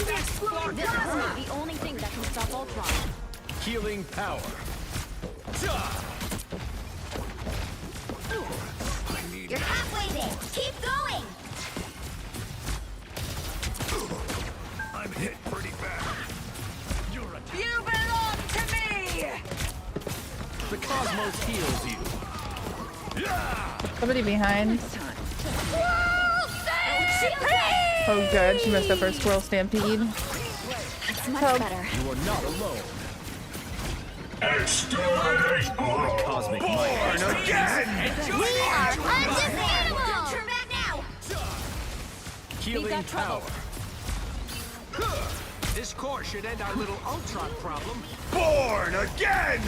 the exploding This is plasma. the only thing that can stop Ultron. Healing power. You're halfway there. Keep going. I'm hit pretty bad. You're a You belong to me! The cosmos heals you. Somebody behind. Oh good, she missed the first Squirrel Stampede. That's much Help. better. You are not alone. Exterminate! My cosmic might returns. We are undefeatable. Turn back now. Healing that trouble. power. This core should end our little Ultron problem. Born again!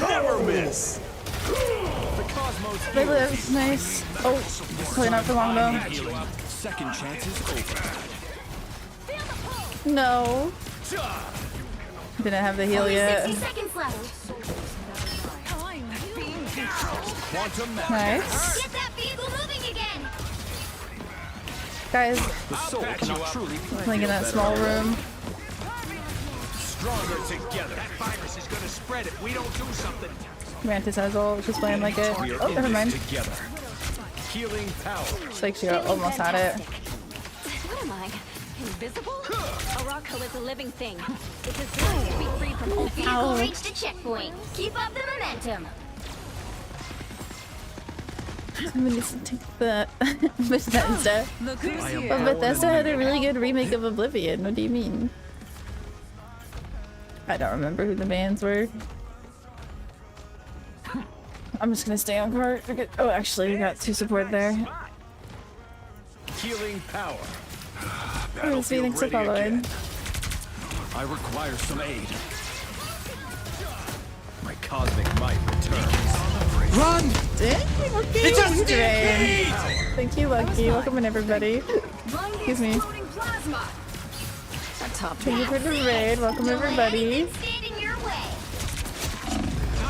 Never miss! The cosmos They heals live, nice. Oh, probably not for long though. you. Second chance is over. No. Didn't have the heal yet. 60 seconds left. Quantum magic. Nice. Get that vehicle moving again. Guys, The soul cannot truly playing in that small room. stronger together. That virus is gonna spread if we don't do something. Mantis has ult, she's playing like it. We are Oh, in never this mind. together. Healing power. It's like she almost had it. What am I? Invisible? Arakko is a living thing. It deserves to be free from Ultron. Vehicle reached a checkpoint. Keep up the momentum. I'm gonna take the Bethesda. Look who's here. But Bethesda had a really good remake of Oblivion. What do you mean? I don't remember who the bands were. I'm just gonna stay on cart. Oh, actually, we got 2 support there. Healing power. Oh, Phoenix are following. I require some aid. My cosmic might returns. Run! Dang, Lucky! Drain. Thank you, Lucky. Welcome in, everybody. Excuse me. Thank you for the raid. Welcome, everybody. Stand in your way.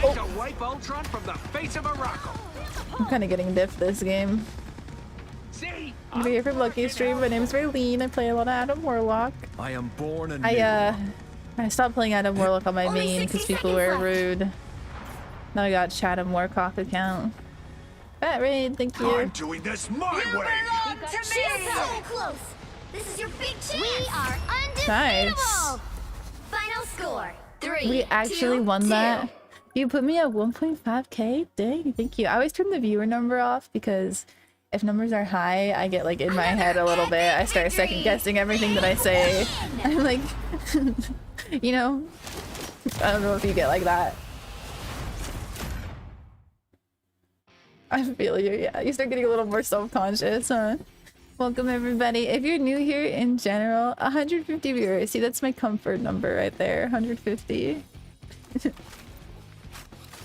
Time to wipe Ultron from the face of Morocco. I'm kind of getting diff this game. See? I'm here from Lucky Stream. My name's Raylene. I play a lot of Adam Warlock. I am born anew. I stopped playing Adam Warlock on my main because people were rude. Now I got Chatham Warcock account. Fat Raid, thank you. I'm doing this my way. She's so close. This is your big chance. We are undefeatable. Nice. Final score: 3. We actually 2, won 2. that. You put me at 1.5k? Dang, thank you. I always turn the viewer number off because if numbers are high, I get like in my head a little bit. I start second guessing everything that I say. I'm like, you know, I don't know if you get like that. I feel you, yeah. You start getting a little more self-conscious, huh? Welcome everybody. If you're new here in general, 150 viewers. See, that's my comfort number right there, 150.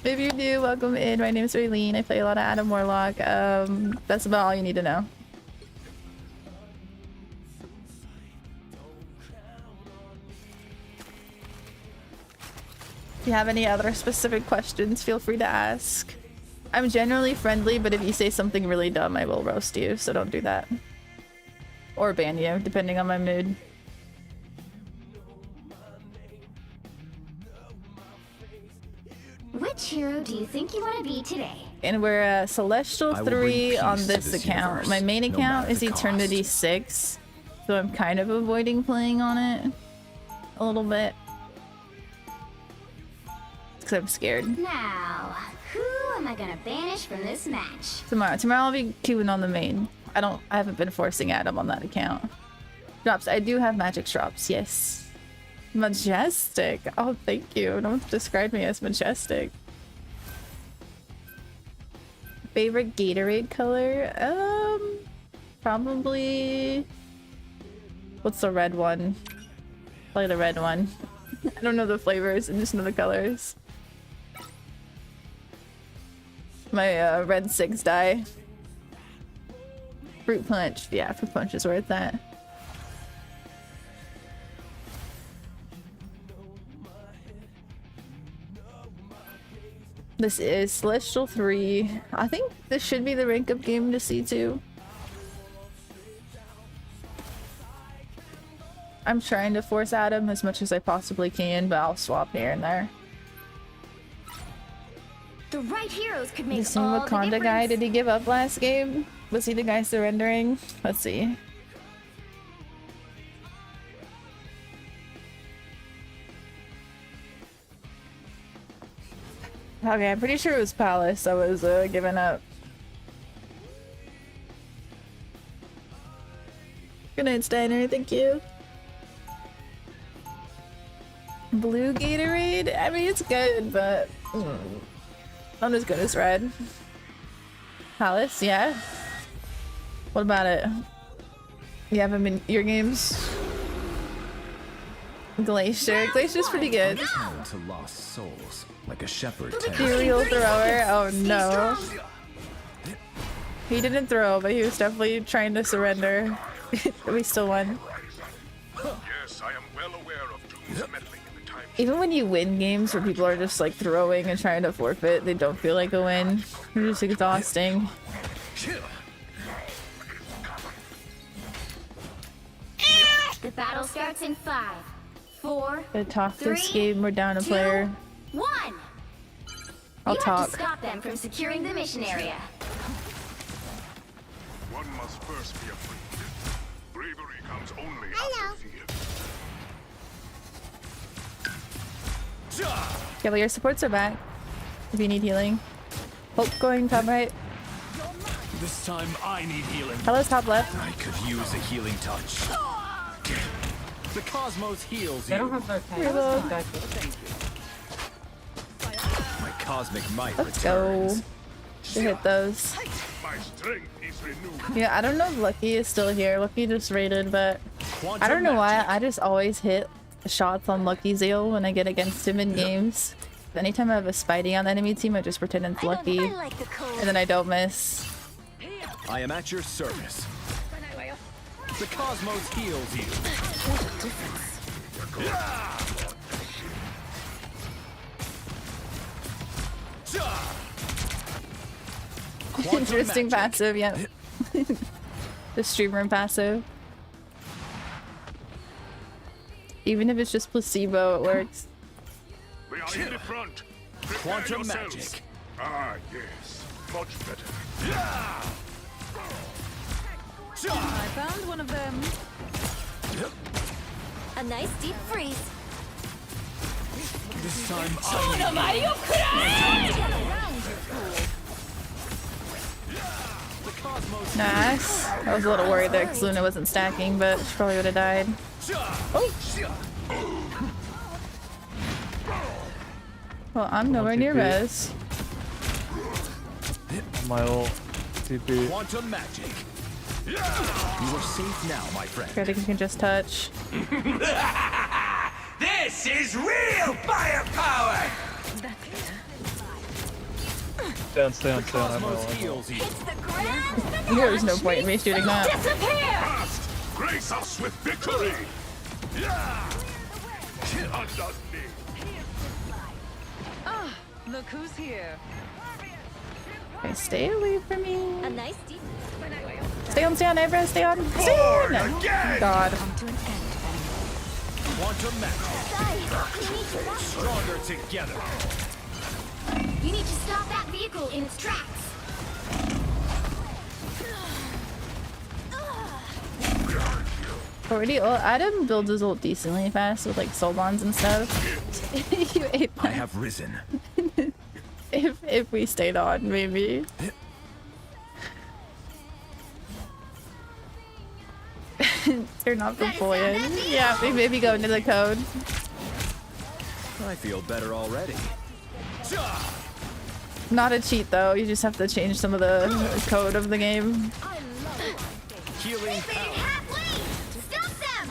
If you're new, welcome in. My name's Raylene. I play a lot of Adam Warlock. That's about all you need to know. If you have any other specific questions, feel free to ask. I'm generally friendly, but if you say something really dumb, I will roast you, so don't do that. Or ban you, depending on my mood. Which hero do you think you want to be today? And we're Celestial I will bring 3 on peace to this this account. universe, My main no account matter is the Eternity cost. 6, so I'm kind of avoiding playing on it a little bit. Because I'm scared. Now, who am I gonna banish from this match? Tomorrow I'll be queuing on the main. I haven't been forcing Adam on that account. Drops. I do have magic drops, yes. Majestic. Oh, thank you. No one described me as majestic. Favorite Gatorade color? Probably... What's the red one? Probably the red one. I don't know the flavors, I just know the colors. My red 6 die. Fruit punch. Yeah, fruit punch is where it's at. This is Celestial 3. I think this should be the rank up game to C2. I'm trying to force Adam as much as I possibly can, but I'll swap here and there. The right heroes could You make seen all the Wakanda difference. guy? Did he give up last game? Was he the guy surrendering? Let's see. Okay, I'm pretty sure it was Palace. I was giving up. Good night, Steiner. Thank you. Blue Gatorade? I mean, it's good, but not as good as red. Palace, yeah. What about it? You haven't been your games? Glacier. Glacier's pretty good. To lost souls, like a shepherd. Serial thrower. Oh no. He didn't throw, but he was definitely trying to surrender. We still won. Yes, I am well aware of Doom's meddling in the time. Even when you win games where people are just like throwing and trying to forfeit, they don't feel like a win. They're just exhausting. The battle starts in 5, 4, The talk this 3, game, we're down a 2, player. 1. I'll you talk. have to stop them from securing the mission area. One must first be afraid. Bravery comes only after fear. Yeah, but your supports are back. If you need healing. Hope going top right. This time I need healing. Hello, top left. I could use a healing touch. The cosmos heals They you. don't have their Hello. My cosmic might Let's go. returns. To hit those. My strength is renewed. Yeah, I don't know if Lucky is still here. Lucky just raided, but I don't know why. I just always hit shots on Lucky Zeal when I get against him in games. Anytime I have a Spidey on the enemy team, I just pretend it's Lucky, and then I don't miss. I am at your service. The cosmos heals you. Interesting passive, yeah. The stream room passive. Even if it's just placebo, it works. We are in the front. Prepare Quantum yourselves. magic. Ah, yes. Much better. I found one of them. A nice deep freeze. This time Nice. I was a little worried there because Luna wasn't stacking, but she probably would have died. Oh. Well, I'm nowhere near res. My ult. TP. Quantum magic. You are safe now, my friend. I think you can just touch. This is real firepower! Stay on. I'm ult. There's no point in me shooting that. Fast! Grace us with victory! Undone me. Ah, look who's here. Okay, stay away from me. A nice deep. Stay on, Everett, stay on. God. Quantum magic. Stronger together. You need to stop that vehicle in its tracks. Already, Adam builds his ult decently fast with like soul bonds and stuff. You ate I have risen. if we stayed on, maybe. Turn off the foliage. Yeah, we maybe go into the code. I feel better already. Not a cheat though, you just have to change some of the code of the game. Healing power. Stop them!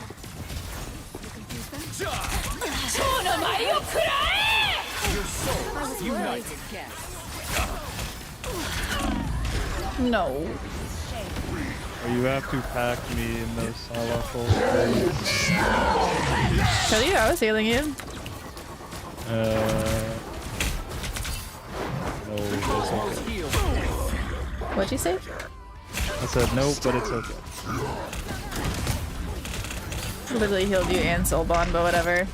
Your souls united. No. You have to pack me in those powerful Tell you, I was healing you. No, it's okay. What'd you say? I said no, but it's okay. Literally healed you and soul bond, but whatever.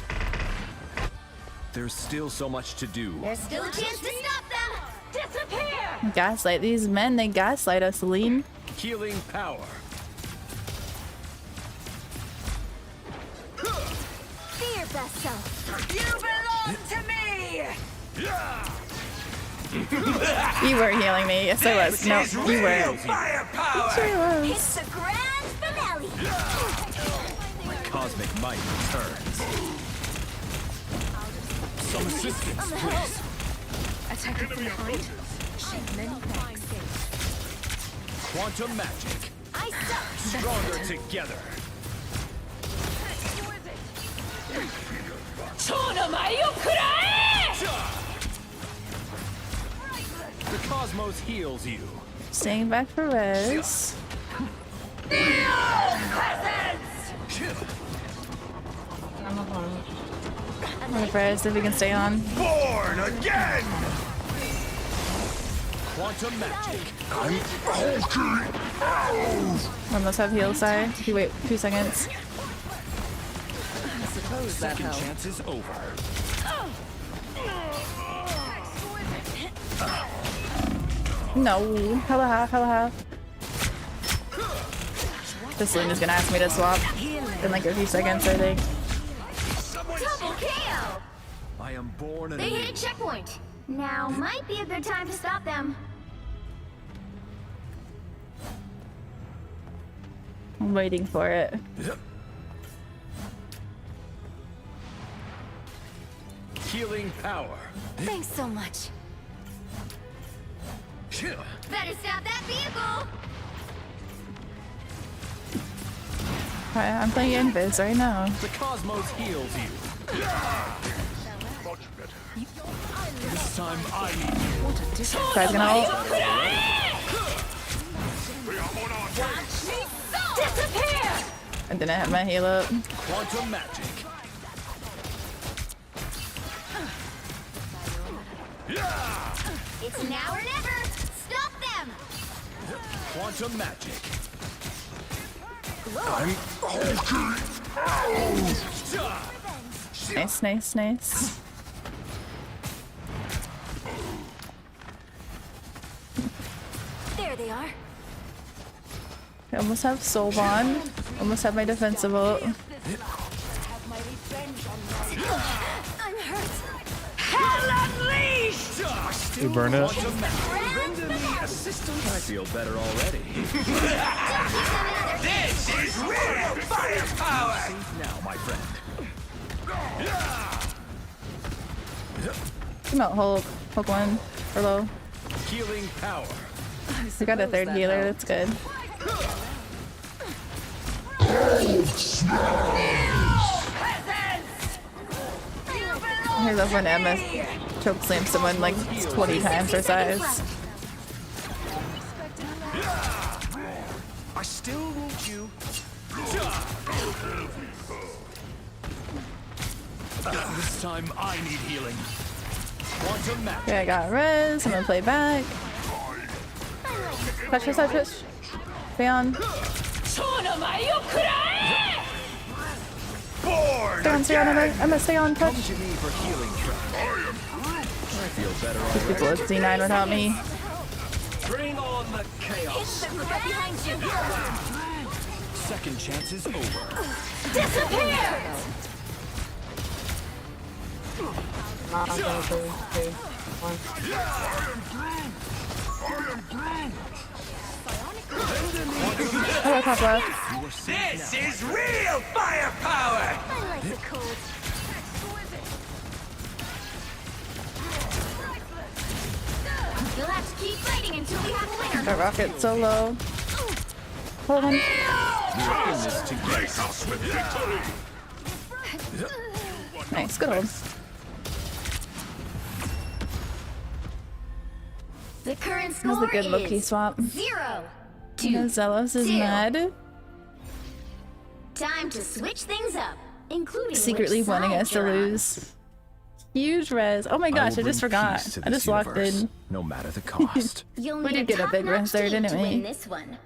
There's still so much to do. There's still a chance to stop them! Disappear! Gaslight these men, they gaslight us, Lean. Healing power. Fear best self. You belong to me! You were healing me. Yes, I was. No, you weren't. Sure was. It's the grand finale! My cosmic might returns. Some assistance, please. Attacker from behind. Many thanks. Quantum magic. I suck! Stronger together. The cosmos heals you. Staying back for res. I'm gonna res if we can stay on. Born again! Quantum magic. I'm We almost have heal, sorry. If you wait 2 seconds. I suppose that Second helped. chance is over. No. Hella half. This Luna's gonna ask me to swap in like a few seconds, I think. Double KO! I am born They anew. hit a checkpoint. Now might be a good time to stop them. I'm waiting for it. Healing power. Thanks so much. Better stop that vehicle! Alright, I'm playing Invis right now. The cosmos heals you. much better. This time I need you. What a difference. Guy's gonna ult. We are on our way. Disappear! I didn't have my heal up. Quantum magic. It's now or never! Stop them! Quantum magic. I'm Nice, nice, nice. There they are. I almost have soul bond. Almost have my defensive ult. I'm hurt. Hell unleashed! You burn it. Render me assistance. I feel better already. This is real firepower! Now, my friend. Come out, Hulk. Hulk 1. Or low. Healing power. We got a third healer, that's good. I love when Emma choke slams someone like 20 times her size. I still want you. This time I need healing. Quantum magic. Okay, I got res. I'm gonna play back. Touch, touch, touch, touch. Stay on. Stay on, stay on, Emma, stay on, touch. Come to me for healing. I feel better These already. people at C9 without me. Bring on the chaos! Hit them right behind you. Second chance is over. Disappear! I got top left. This is real firepower! I like the cold. You'll have to keep fighting until we have a winner. Got rocket so low. Hold on. We are in this together. Grace us with victory! Nice, good hold. The current That was score a good Loki is swap. 0-2. Zelos is mad. Time to switch things up, including Secretly which wanting side us to you're on. lose. Huge res. Oh my gosh, I just forgot. I just locked in. No matter the cost. You'll We need did get a big res there, team didn't to we? win this one.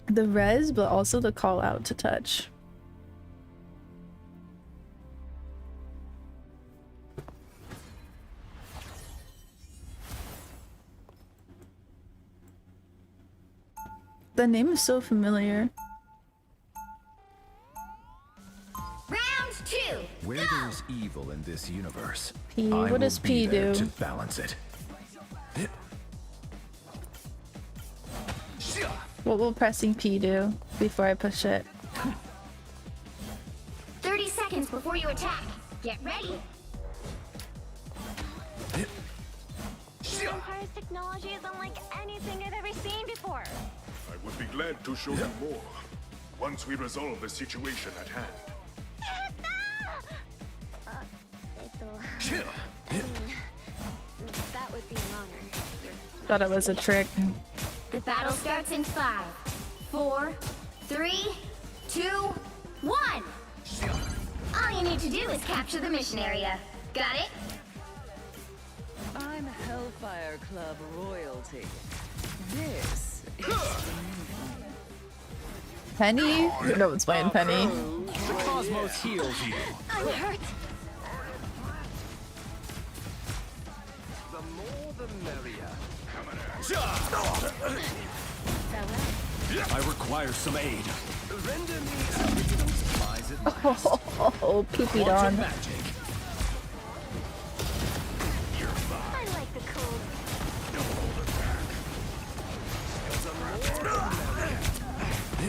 The res, but also the call out to touch. The name is so familiar. Round 2. Where there's evil in this universe, P, I what will does be P there do? to balance it. What will pressing P do before I push it? 30 seconds before you attack. Get ready. Empire's technology is unlike anything I've ever seen before. I would be glad to show you more once we resolve the situation at hand. That would be an honor. Thought it was a trick. The battle starts in 5, 4, 3, 2, 1. All you need to do is capture the mission area. Got it? I'm Hellfire Club royalty. This is Penny? No one's playing Penny. The cosmos heals you. I'm hurt. The more the merrier. I require some aid. Render me Supplies at last. Oh, poopy Quantum Dawn. magic. I like the cold.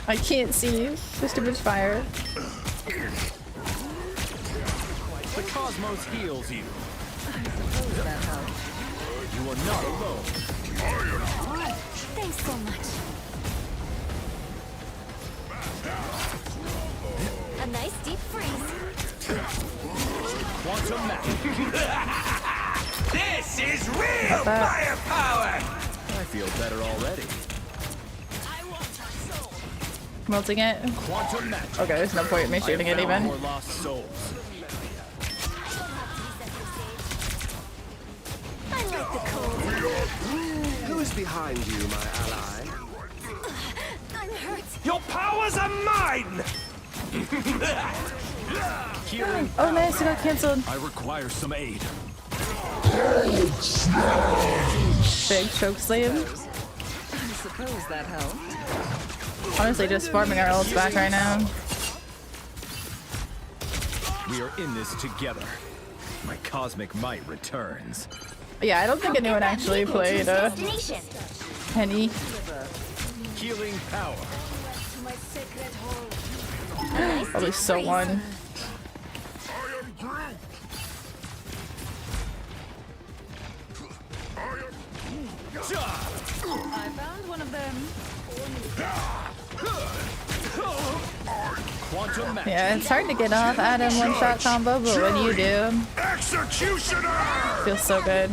I can't see you. There's too much fire. The cosmos heals you. that helps. You are not alone. Thanks so much. A nice deep freeze. Quantum magic. This is real firepower! I feel better already. Melting it. Quantum magic. Okay, there's no point in me shooting it even. More lost souls. I like the cold. behind you, my ally. I'm hurt. Your powers are mine! Healing Oh, nice, it got cancelled. I require some aid. Big choke slam. I suppose that helped. Honestly, just farming our ults back right now. We are in this together. My cosmic might returns. Yeah, I don't think anyone actually played Destination. Penny. Healing power. Probably so one. I found one of them. Quantum magic. Yeah, it's hard to get off Adam one-shot combo, but when you do, Executioner! feels so good.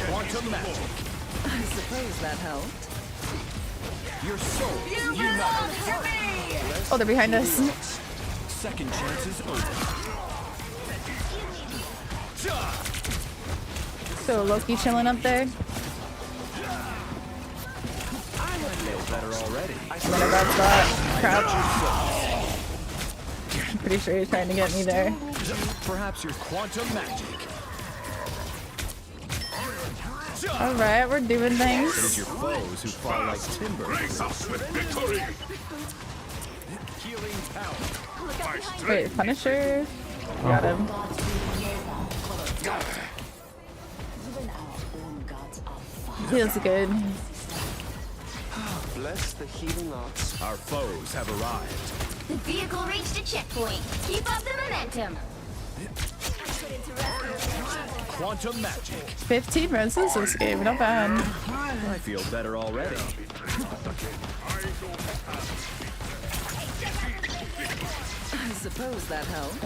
Quantum magic. I suppose that helped. Your soul united. Oh, they're behind us. Second chances over. So Loki chilling up there. Feel better already. I'm gonna grab that. Crap. I'm pretty sure he's trying to get me there. Perhaps your quantum magic. Alright, we're doing It is things. your foes who fall like timber. Healing power. Wait, Punisher? Got him. Feels good. Bless the healing arts. Our foes have arrived. The vehicle reached a checkpoint. Keep up the momentum. Quantum magic. 15 roses this game, not bad. I feel better already. I suppose that helped.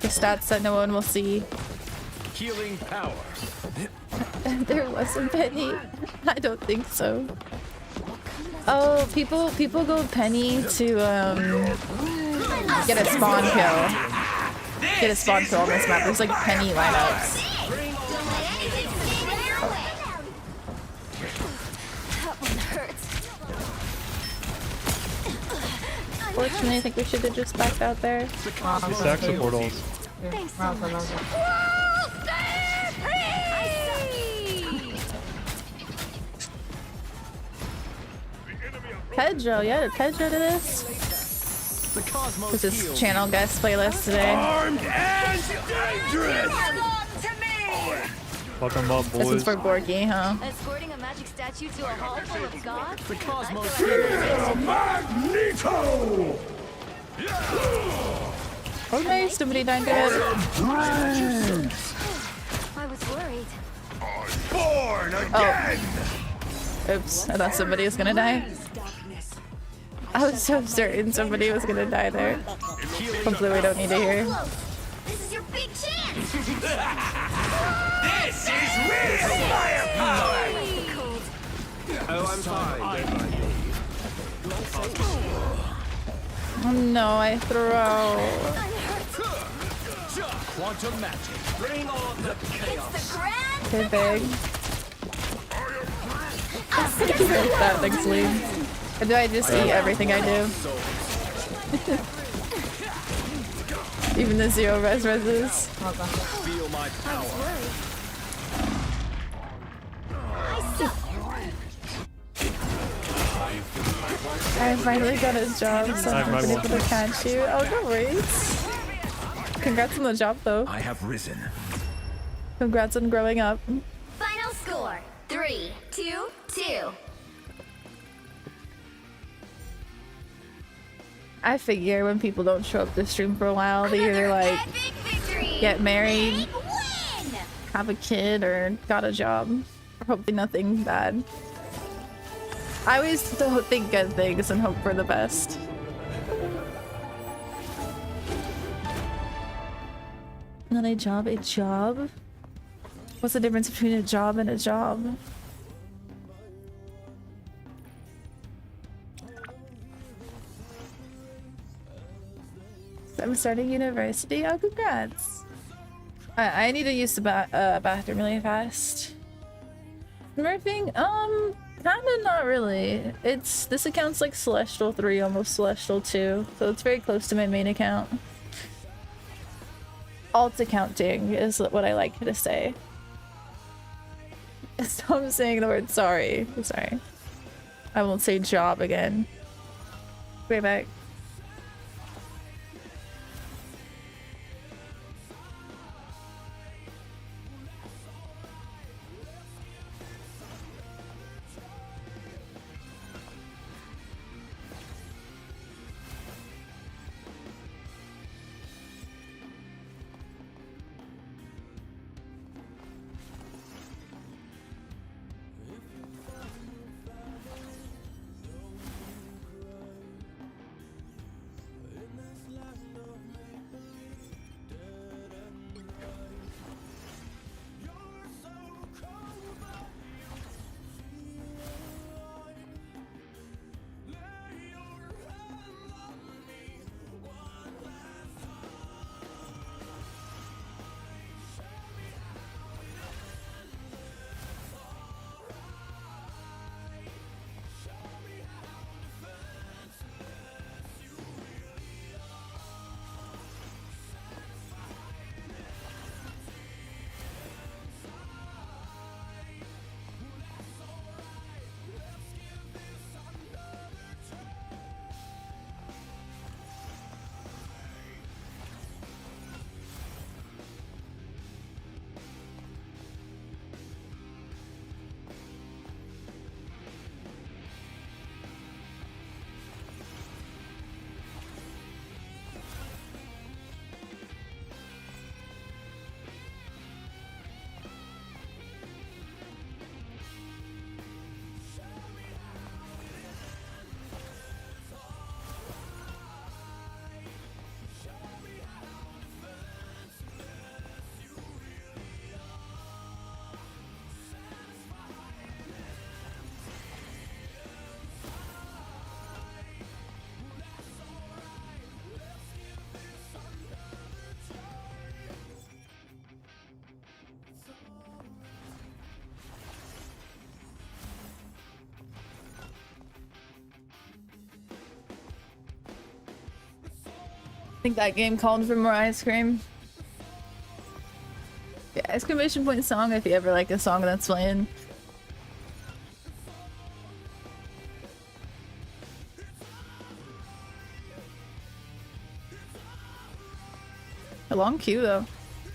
The stats that no one will see. Healing power. There was a penny. I don't think so. Oh, people go penny to get a spawn kill. Get a spawn kill on this map. There's like penny lineups. That one hurts. Fortunately, I think we should have just backed out there. He stacks the portals. Thanks so Rouse, much. rouse. Pedro, yeah, Pedro to this. The cosmos This is heals. channel guest playlist today. Armed and dangerous! Welcome up, This is boys. for Borky, huh? Escorting a magic statue to a hall full of gods? The cosmos Magneto! Oh nice, somebody died to it. I was worried. Born again! Oops, I thought somebody was gonna die. I was so certain somebody was gonna die there. Hopefully we don't need to hear. This is your big chance. This is real firepower! Oh, I'm fine. Oh no, I throw. Quantum magic. Bring on the chaos. Okay, big. That next lead. Or do I just eat everything I do? Even the zero reses. Feel my power. I finally got a job, so I'm my been one. able to catch you. Oh, no worries. Congrats on the job, though. I have risen. Congrats on growing up. Final score: 3, 2, 2. I figure when people don't show up to stream for a while, they either like get married, have a kid, or got a job. Hopefully nothing bad. I always think good things and hope for the best. Not a job, a job? What's the difference between a job and a job? I'm starting university. Oh, congrats. I need to use the bathroom really fast. Smurfing? Kinda not really. This account's like Celestial 3, almost Celestial 2, so it's very close to my main account. Alt accounting is what I like to say. Stop saying the word sorry. I'm sorry. I won't say job again. Way back. I think that game called for more ice cream. Yeah, exclamation point song if you ever like a song that's playing. A long queue though.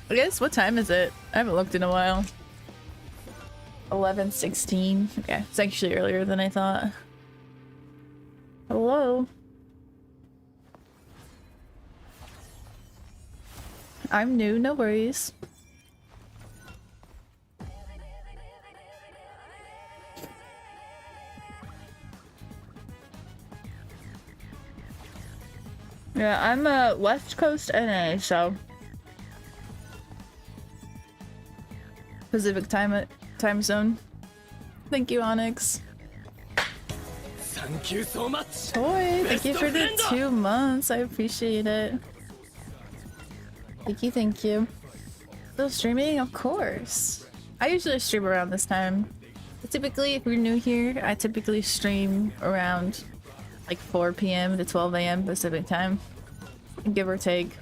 I guess, what time is it? I haven't looked in a while. 11:16. Okay, it's actually earlier than I thought. Hello? I'm new, no worries. Yeah, I'm West Coast NA, so Pacific time zone. Thank you, Onyx. Thank you so much. Toy, thank you for the 2 months. I appreciate it. Thank you. Still streaming? Of course. I usually stream around this time. But typically, if you're new here, I typically stream around like 4 p.m. to 12 a.m. Pacific time. Give or take.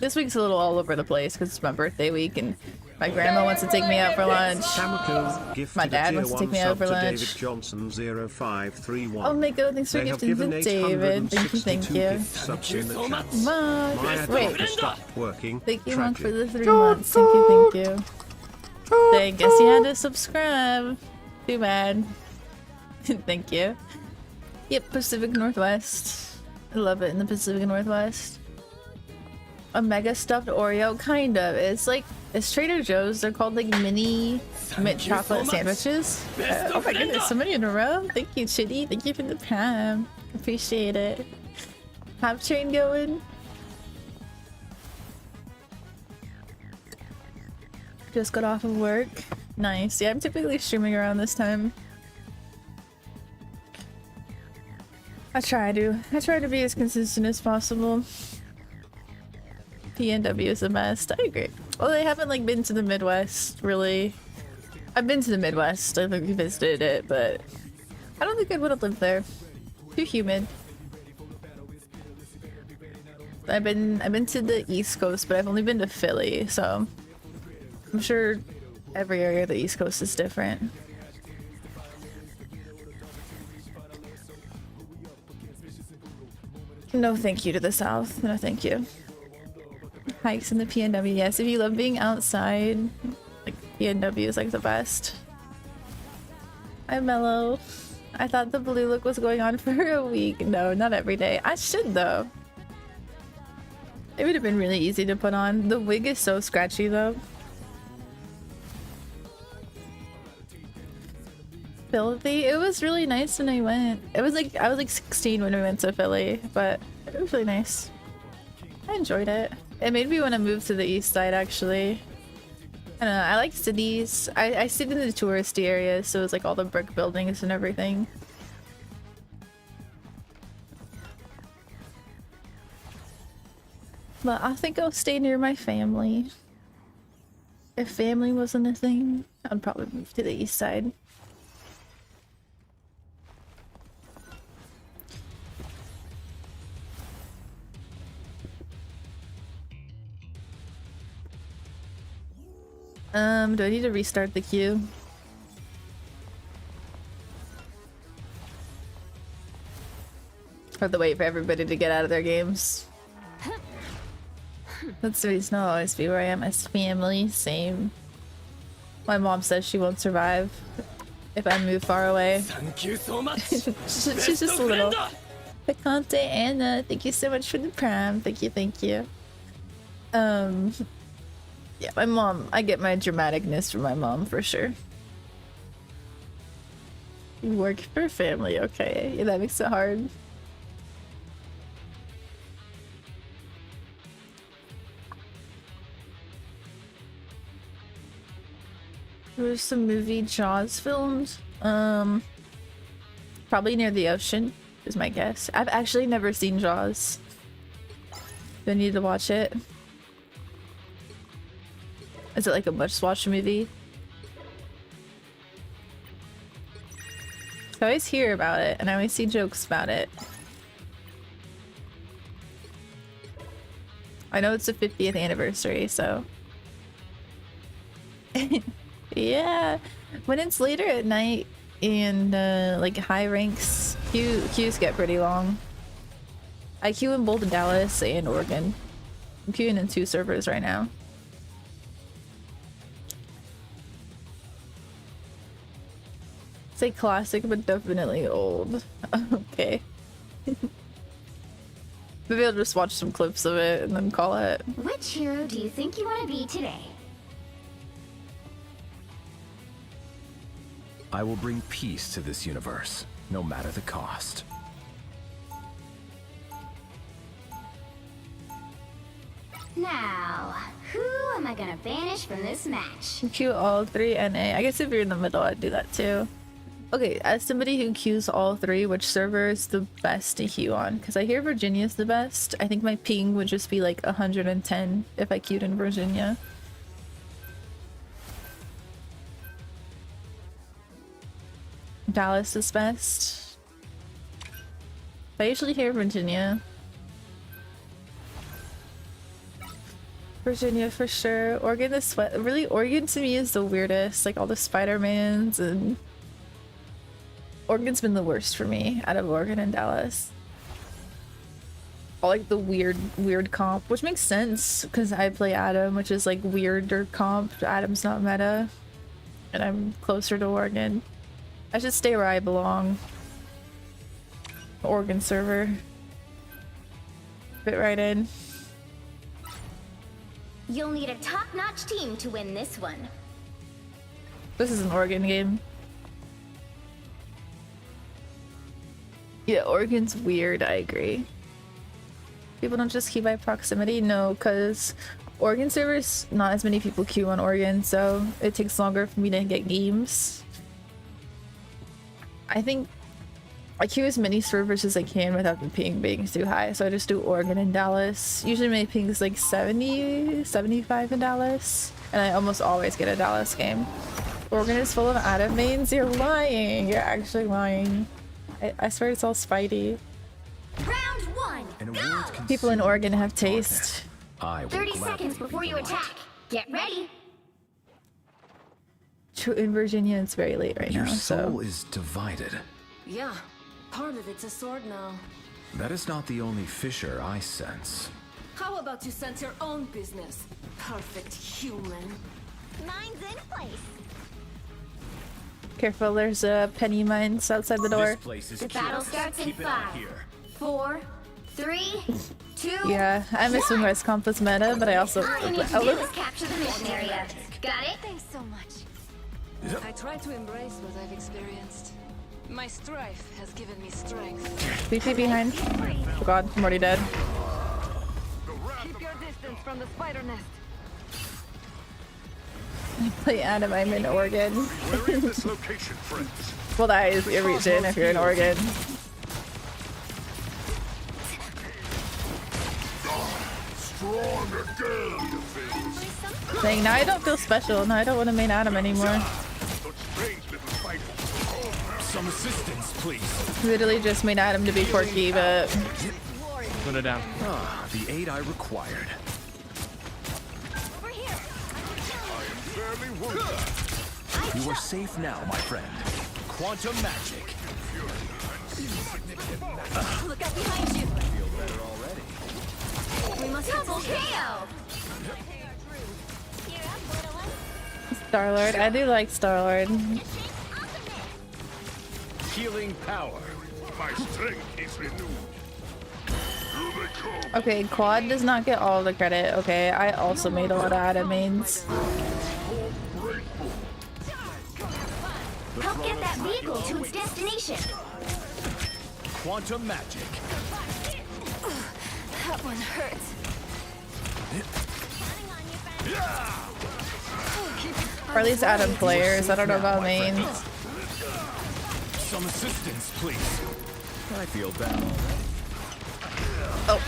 This week's a little all over the place because it's my birthday week and my grandma wants to take me out for lunch. My dad wants to take me out for lunch. Johnson 0531. Oh, Mako, thanks for gifting to David. Thank you. Thank you so much. Wait. Working. Thank you, Monk, for the 3 months. Thank you. I guess you had to subscribe. Too bad. Thank you. Yep, Pacific Northwest. I love it in the Pacific Northwest. A mega stuffed Oreo? Kind of. It's like, it's Trader Joe's. They're called like mini mint chocolate sandwiches. Oh my goodness, so many in a row. Thank you, Chitty. Thank you for the Pam. Appreciate it. Have train going. Just got off of work. Nice. Yeah, I'm typically streaming around this time. I try to be as consistent as possible. PNW is the best. I agree. Well, they haven't like been to the Midwest really. I've been to the Midwest. I've like, visited it, but I don't think I would have lived there. Too humid. I've been to the East Coast, but I've only been to Philly, so I'm sure every area of the East Coast is different. No thank you to the South. No thank you. Hikes in the PNW. Yes, if you love being outside, like PNW is like the best. I'm mellow. I thought the blue look was going on for a week. No, not every day. I should though. It would have been really easy to put on. The wig is so scratchy though. Filthy. It was really nice when I went. It was like I was like 16 when we went to Philly, but it was really nice. I enjoyed it. It made me want to move to the east side actually. I don't know, I like cities. I stayed in the touristy areas, so it's like all the brick buildings and everything. But I think I'll stay near my family. If family wasn't a thing, I'd probably move to the east side. Do I need to restart the queue? Or the wait for everybody to get out of their games? That's the reason I'll always be where I am as family. Same. My mom says she won't survive if I move far away. Thank you so much. She's just a little. Picante Anna, thank you so much for the prime. Thank you. Yeah, my mom, I get my dramaticness from my mom for sure. You work for family, okay. Yeah, that makes it hard. There's some movie Jaws filmed. Probably near the ocean is my guess. I've actually never seen Jaws. Do I need to watch it? Is it like a must-watch movie? I always hear about it, and I always see jokes about it. I know it's the 50th anniversary, so... Yeah! When it's later at night and like high ranks, queues get pretty long. I queue in both Dallas and Oregon. I'm queuing in 2 servers right now. Say classic, but definitely old. Okay. Maybe I'll just watch some clips of it and then call it. Which hero do you think you want to be today? I will bring peace to this universe, no matter the cost. Now, who am I gonna banish from this match? Queue all 3 NA. I guess if you're in the middle, I'd do that too. Okay, as somebody who queues all 3, which server is the best to queue on? Because I hear Virginia's the best. I think my ping would just be like 110 if I queued in Virginia. Dallas is best. I usually hear Virginia. Virginia for sure. Oregon is really, Oregon to me is the weirdest. Like all the Spider-Mans and... Oregon's been the worst for me out of Oregon and Dallas. All like the weird comp, which makes sense because I play Adam, which is like weirder comp. Adam's not meta. And I'm closer to Oregon. I should stay where I belong. Oregon server. Fit right in. You'll need a top-notch team to win this one. This is an Oregon game. Yeah, Oregon's weird, I agree. People don't just queue by proximity? No, because Oregon servers, not as many people queue on Oregon, so it takes longer for me to get games. I think I queue as many servers as I can without the ping being too high, so I just do Oregon and Dallas. Usually my ping is like 70, 75 in Dallas, and I almost always get a Dallas game. Oregon is full of Adam mains? You're lying! You're actually lying. I swear it's all Spidey. Round one. Go! People in Oregon have taste. 30 seconds before you attack. Get ready. In Virginia, it's very late right Your now, soul so... is divided. Yeah, part of it's a sword now. That is not the only fissure I sense. How about you sense your own business? Perfect human. Mine's in place. Careful, there's a penny mines outside the door. The battle starts in 5, 4, 3, 2. Yeah, I miss when Res Comp was meta, but I also... All you need to do is capture the mission area. Got it? Thanks so much. I try to embrace what I've experienced. My strife has given me strength. BP behind. Oh god, I'm already dead. Keep your distance from the spider nest. I play Adam, I'm in Oregon. We're in this location, friends. Well, that is your region if you're in Oregon. Strong again. Saying, now I don't feel special. Now I don't want to main Adam anymore. Some assistance, please. Literally just made Adam to be quirky, but... Put it down. Ah, the aid I required. You are safe now, my friend. Quantum magic. Look up behind you. Feel better already. We must double KO. Star-Lord. I do like Star-Lord. Healing power. My strength is renewed. Okay, Quad does not get all the credit. Okay, I also made a lot of Adam mains. Help get that vehicle to its destination. Quantum magic. That one hurts. Or at least Adam players. I don't know about mains. Some assistance, please. I feel better. Oh.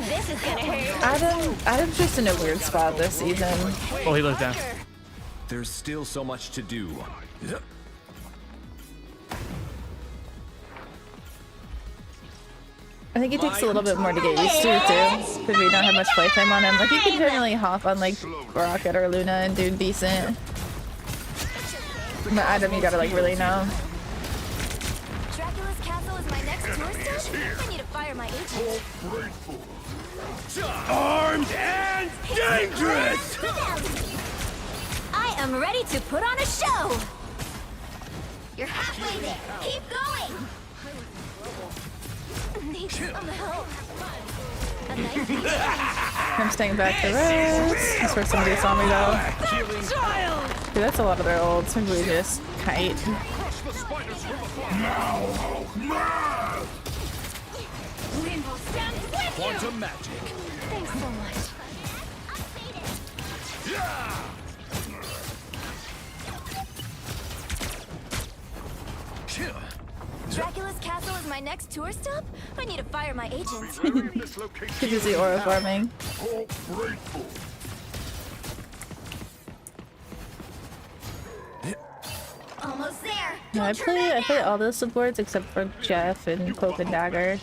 This is gonna hurt. Adam's just in a weird spot this season. Oh, he lives down. There's still so much to do. I think it takes a little bit more to get used to too, because we don't have much playtime on him. Like you can generally hop on like Rocket or Luna and do decent. But Adam, you gotta like really know. Dracula's castle is my next tour stop. I need to fire my agent. Armed and dangerous! I am ready to put on a show. You're halfway there. Keep going. Need some help. A nice I'm staying back to rest. That's where somebody saw me though. Dude, that's a lot of their ults. Maybe we just kite. Rainbow stand with you. Quantum magic. Thanks so much. Dracula's castle is my next tour stop? I need to fire my agents. Could use the aura farming. Almost there. Yeah, I play all the supports except for Jeff and Cloak and Dagger.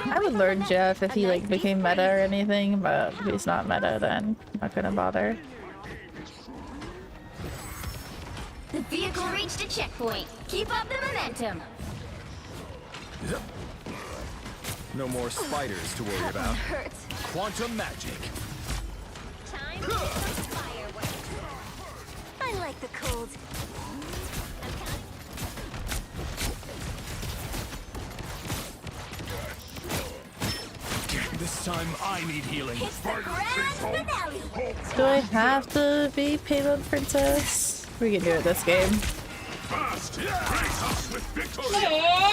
I would learn Jeff if he like became meta or anything, but if he's not meta, then I'm not gonna bother. The vehicle reached a checkpoint. Keep up the momentum. No more spiders to worry about. Quantum magic. Time for some fireworks. I like the cold. This time I need healing. It's the grand finale. Do I have to be Payload Princess? We can do it this game.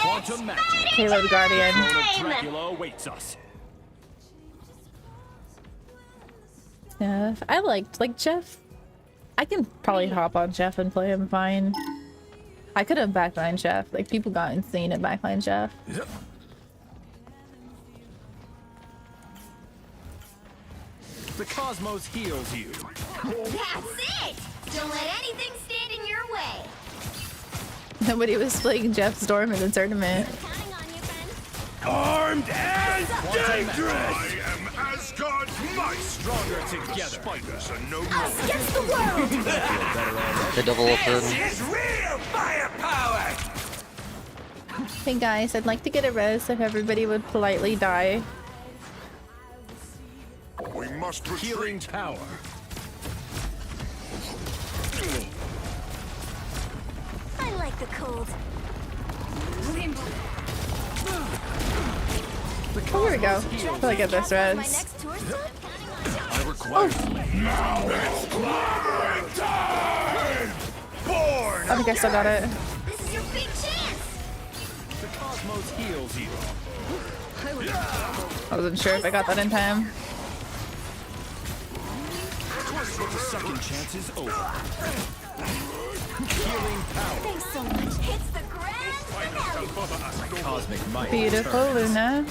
Quantum magic. Payload Guardian. Dracula awaits us. Yeah, I liked Jeff. I can probably hop on Jeff and play him fine. I could have backline Jeff. Like, people got insane at backline Jeff. The cosmos heals you. That's it! Don't let anything stand in your way. Nobody was playing Jeff's Storm in the tournament. Armed and dangerous! I am Asgard's might! Stronger together. Spiders are no Us against the world! The double open. This is real firepower! Hey guys, I'd like to get a res if everybody would politely die. We must Healing retreat. power. I like the cold. Oh, here we go. I feel like I get this res. My next tour stop? I require. I think I still got it. This is your big chance! The cosmos heals you. I wasn't sure if I got that in time. The second chance is over. Healing power. Thanks so much. It's the grand finale. Cosmic might. Beautiful, Luna.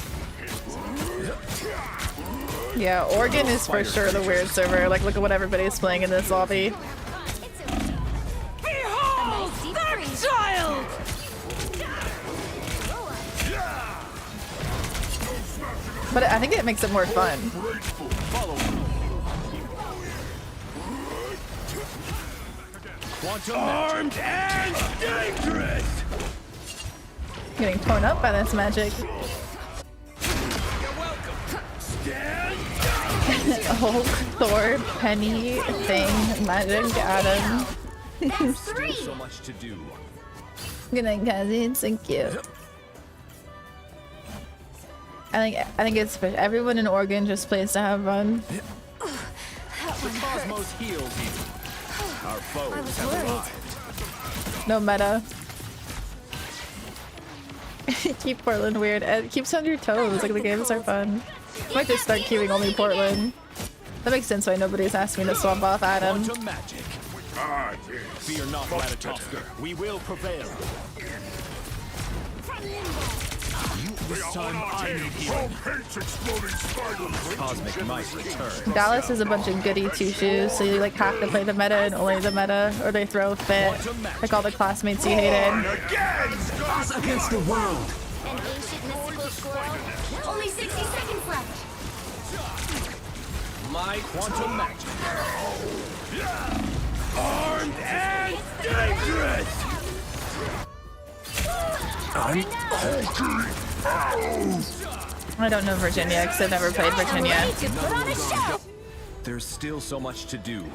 Yeah, Oregon is for sure the weird server. Like, look at what everybody's playing in this lobby. Behold, that child! But I think it makes it more fun. Follow me. Quantum Armed and dangerous! Getting torn up by this magic. Hulk, Thor, Penny, Thing, Magic, Adam. That's three! so much to do. Good night, cousins. Thank you. I think it's for everyone in Oregon just plays to have fun. The cosmos heals you. Our foes have arrived. No meta. Keep Portland weird. It keeps you on your toes. Like, the games are fun. I might just start queuing only Portland. That makes sense why nobody's asked me to swap off Adam. Quantum magic. Ah, yes. Fear not, Ratatoskr. We will prevail. This time I need healing. Hates exploding spiders. Cosmic might return. Dallas is a bunch of goody two-shoes, so you like have to play the meta and only the meta, or they throw a fit. Like all the classmates you hated. Us against the world! An ancient mystical squirrel? Only 60 seconds left. My quantum magic. Armed and dangerous! I'm I don't know Virginia because I've never played Virginia. Put on a show! There's still so much to do.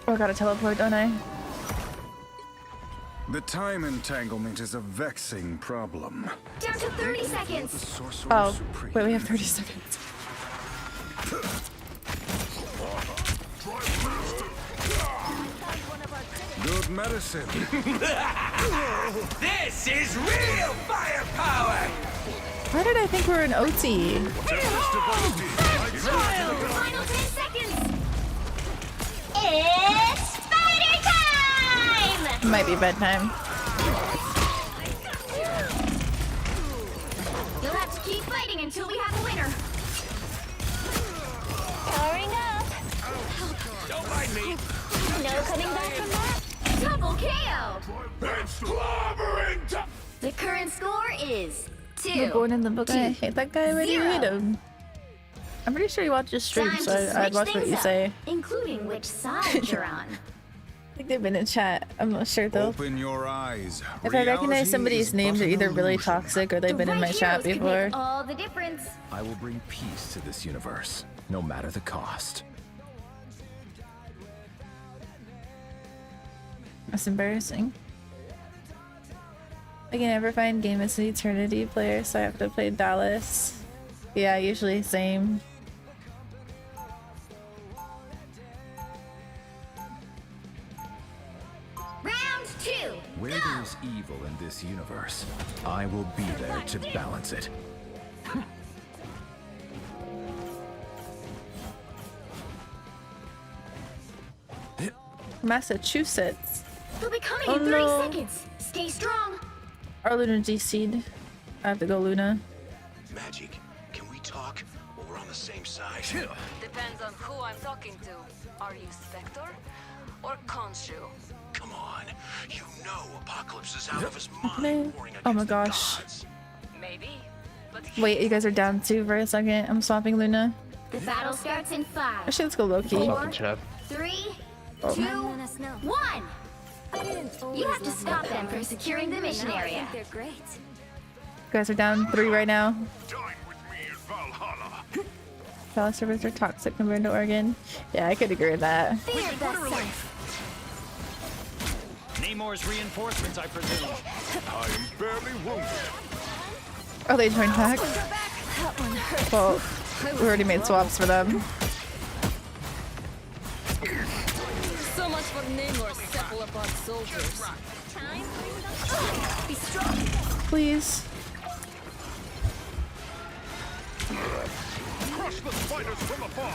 Oh, I gotta teleport, don't I? The time entanglement is a vexing problem. Down to 30 seconds. Oh, wait, we have 30 seconds. Good medicine. This is real firepower! Why did I think we were in OT? Final 10 seconds. It's spider time! It might be bedtime. You'll have to keep fighting until we have a winner. Powering up. Don't mind me. No coming back from that. Double KO. It's clobbering time! The current score is We're 2. born in the book. I hate that guy already. Zero. Read him. I'm pretty sure he watches streams, Time so to I'd switch watch what things you up, say. including which side you're on. I think they've been in chat. I'm not sure though. Open your eyes. If I recognize Reality somebody's is name, but they're an either really illusion. toxic or they've been in my Right chat heroes can before. make all the difference. I will bring peace to this universe, no matter the cost. That's embarrassing. I can never find Game as an Eternity player, so I have to play Dallas. Yeah, usually same. Round 2. Where there's evil in this universe, I will be there to balance it. Massachusetts. They'll be coming Oh, in 30 no. seconds. Stay strong. Our Luna DC'd. I have to go Luna. Magic, can we talk? Or we're on the same side? Depends on who I'm talking to. Are you Spectre or Khonshu? Come on. You know Apocalypse is out of his mind. Oh my gosh. Maybe. But Wait, you guys are down too for a second. I'm swapping Luna. The battle starts in 5. Actually, let's go Loki. Four, 3, 2, 1. You have to stop them from securing the mission area. They're great. You guys are down 3 right now. Dallas servers are toxic compared to Oregon. Yeah, I could agree with that. Namor's reinforcements, I presume. I am barely wounded. Oh, they joined back? Well, we already made swaps for them. So much for Namor's cephalopod soldiers. Be strong. Please. Crush the spiders from afar.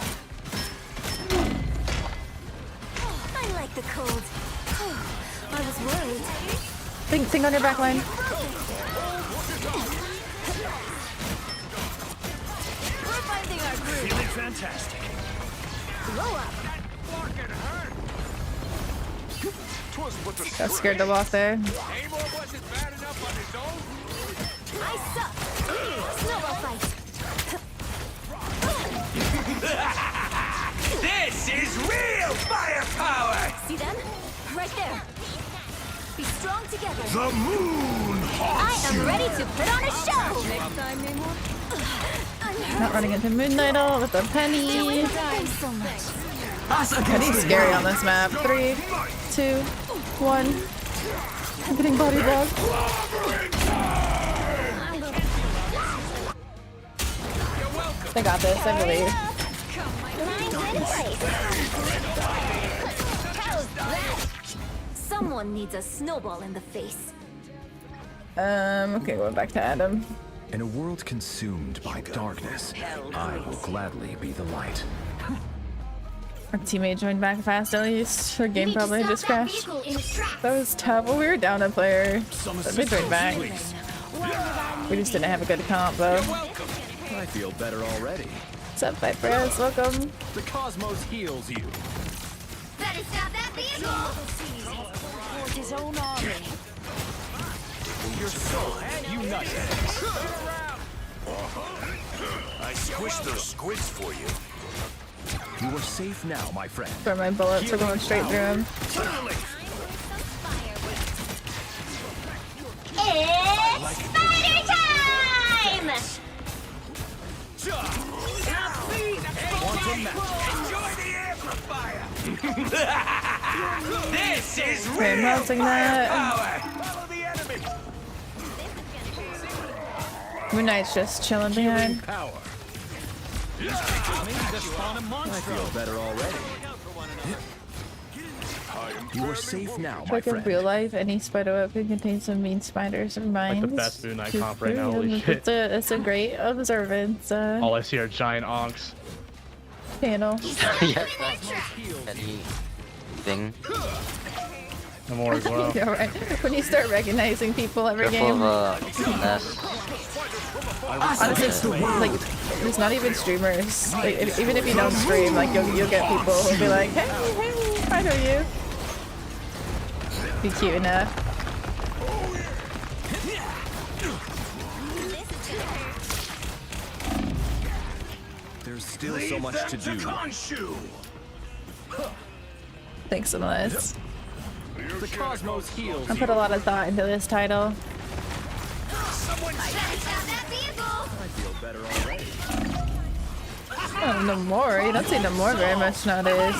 I like the cold. I was worried. Think on your back line. We're finding our groove. Feeling fantastic. Blow up. Got scared to walk there. Namor wasn't bad enough on his own. I suck. Snowball fight. This is real firepower! See them? Right there. Be strong together. The moon haunts I am ready to put on a show. Next time, Namor. Not running into Moon Idol with a penny. Thanks so much. Penny's scary on this map. 3, 2, 1. I'm getting body blocked. I got this, I believe. Someone needs a snowball in the face. Okay, going back to Adam. In a world consumed by darkness, I will gladly be the light. Our teammate joined back fast at least. Her game probably just crashed. That was tough. Well, we were down a player. But they joined back. We just didn't have a good comp though. I feel better already. What's up, Vipers? Welcome. The cosmos heals you. Better stop that vehicle! Forge his own army. Your soul united. I squished those squids for you. You are safe now, my friend. For my bullets are going straight through him. It's spider time! Enjoy the amplifier! This is Okay, I'm mousing that. Follow the enemy! Moon Knight's just chilling behind. Power. I feel better already. You are safe now, my Like in friend. real life, any spider web can contain some mean spiders or mines. Like the best Moon Knight comp right now, holy shit. It's a great observance All I see are giant onks. panel. Yeah, any thing. No more as well. Yeah, right. When you start recognizing people every game. Honestly, like, there's not even streamers. Like, even if you don't stream, like, you'll get people who'll be like, hey, I know you. Be cute enough. There's still so much to do. Thanks so much. The cosmos heals I put a lot of thought into this title. I feel better already. Oh, no more. You don't see no more very much nowadays.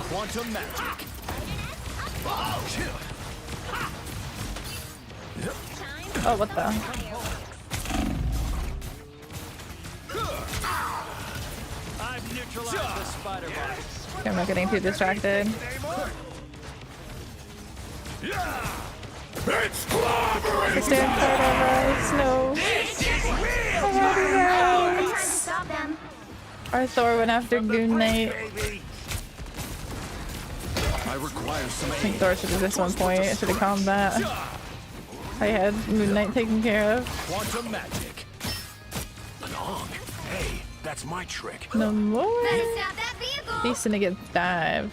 Quantum magic. Oh, what the? I've neutralized the spider bots. I'm not getting too distracted. It's clobbering! Stand part of us. No. Stop them. Our Thor went after Goon Knight. I require some I think Thor should have just 1 point. I should have calmed that. I had Moon Knight taken care of. Quantum magic. Long. Hey, that's my trick. No more. Better stop that vehicle. He's gonna get dived.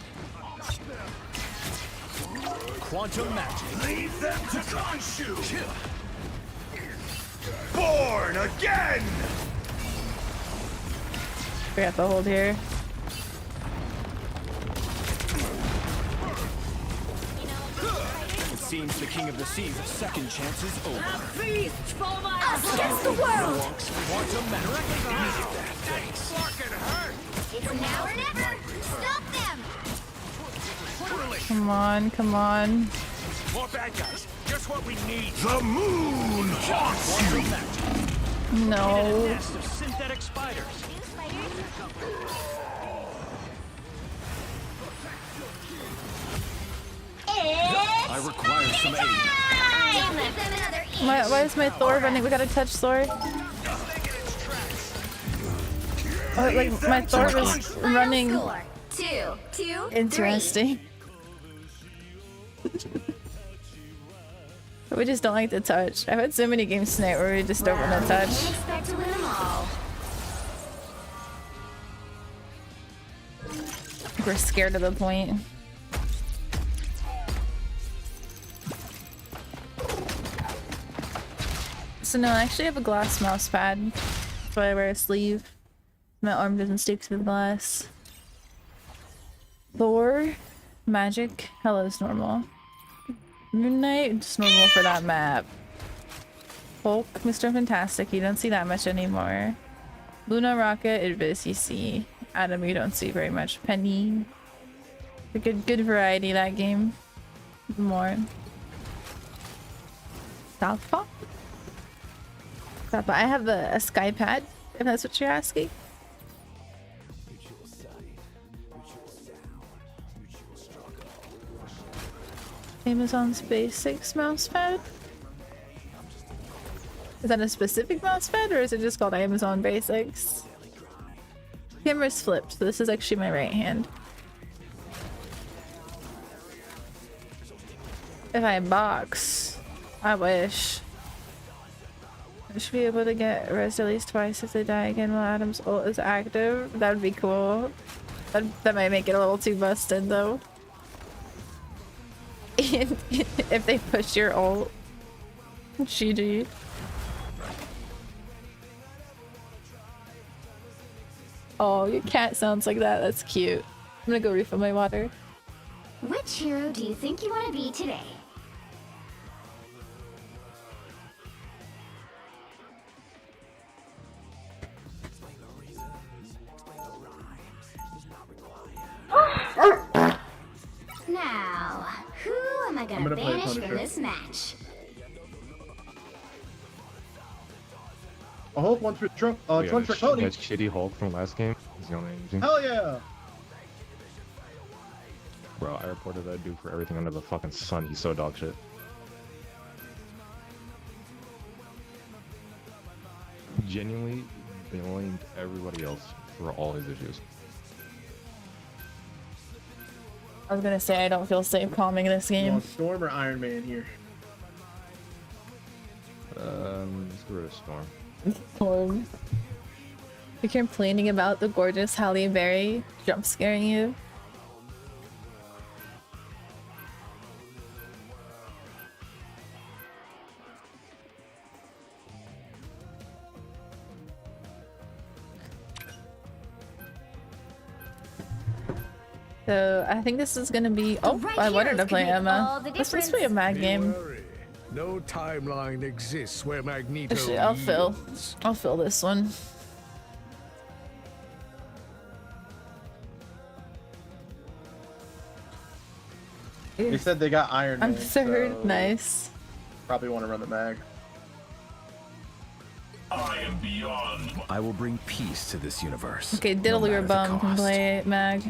Quantum magic. Leave them to Khonshu. Born again. We have to hold here. It seems the King of the Sea's second chance is over. Feast for my us against the world. Quantum magic. Thanks. Fucking hurt. It's now or never. Stop them. Come on, come on. More bad guys. Just what we need. The moon haunts you. No. Nest of synthetic spiders. I require some aid. Why is my Thor running? We gotta touch Thor. Oh, like my Thor was running. 2-2. Interesting. But we just don't like to touch. I've had so many games tonight where we just don't want to touch. Expect to win them all. We're scared of the point. So no, I actually have a glass mouse pad. That's why I wear a sleeve. My arm doesn't stick to the glass. Thor, magic, hello's normal. Moon Knight, just normal for that map. Hulk, Mr. Fantastic, you don't see that much anymore. Luna, Rocket, Idris, you see. Adam, you don't see very much. Penny. A good variety that game. More. Southpaw? Southpaw. I have a sky pad, if that's what you're asking. Amazon's Basics mousepad? Is that a specific mousepad or is it just called Amazon Basics? Camera's flipped, so this is actually my right hand. If I box, I wish. I should be able to get rezzed at least twice if they die again while Adam's ult is active. That would be cool. That might make it a little too busted though. If they push your ult. GG. Oh, your cat sounds like that. That's cute. I'm gonna go refill my water. Which hero do you think you want to be today? Now, who am I gonna play banish Punisher. from this match? A Hulk one for Trump. Trump for Tony. That shitty Hulk from last game is the only engine. Hell yeah! Bro, I reported that dude for everything under the fucking sun. He's so dog shit. Genuinely blamed everybody else for all his issues. I was gonna say I don't feel safe calming this You game. want Storm or Iron Man here? Let's go to Storm. Storm. You're complaining about the gorgeous Halle Berry jump scaring you. So I think this is gonna be. Oh, I wanted to play Emma. This supposed to be a mad game. No timeline exists where Magneto. Actually, I'll fill this one. They said they got Iron Man. I'm third. so Nice. Probably want to run the mag. I am beyond. I will bring peace to this universe. Okay, no Diddle your matter the bum can cost. play mag.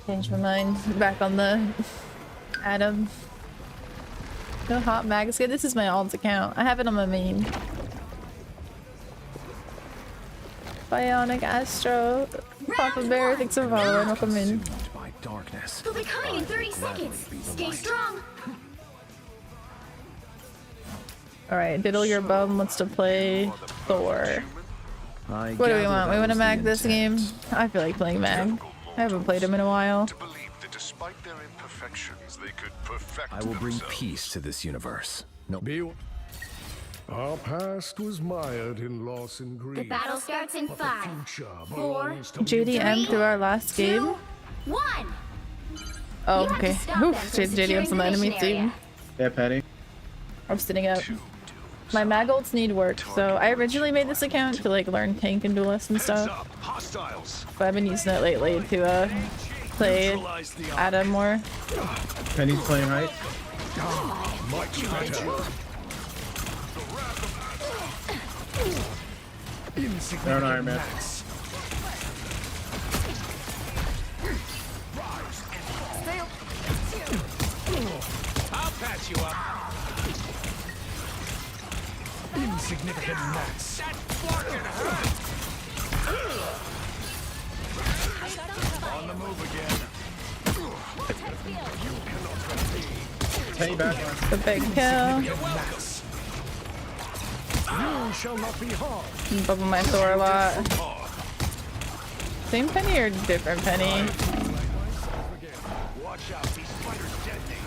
Change my mind. Back on the Adam. No hot mag. It's good. This is my alt account. I have it on my main. Bionic Astro. Papa Bear, thanks for following. Welcome in. By dark weakness. He'll be coming in 30 seconds. Stay strong. Alright, Diddle Your Bum wants to play Thor. I What do we gather want? that We want to was the mag this game? intent. I feel like playing mag. I haven't played him in a while. To believe that despite their imperfections, they could perfect I will bring themselves. peace to this universe. No. Our past was mired in loss and grief. The battle starts in 5, 4, JDM through our last game. 1. Oh, You have to okay. stop them Oof, from JDM's securing on the the enemy mission area. team. Yeah, Patty. I'm sitting up. My mag ults need work, so I originally made this account to like learn tank and duelist and stuff. But I've been using it lately to play Adam more. Penny's playing right. Much better. They're an Iron Man. I'll patch you up. Insignificant mess. That fucking hurt. On the move again. Penny back. The big kill. You shall not be harmed. Bubble my Thor a lot. Same Penny or different Penny? Watch out, these spiders detonate.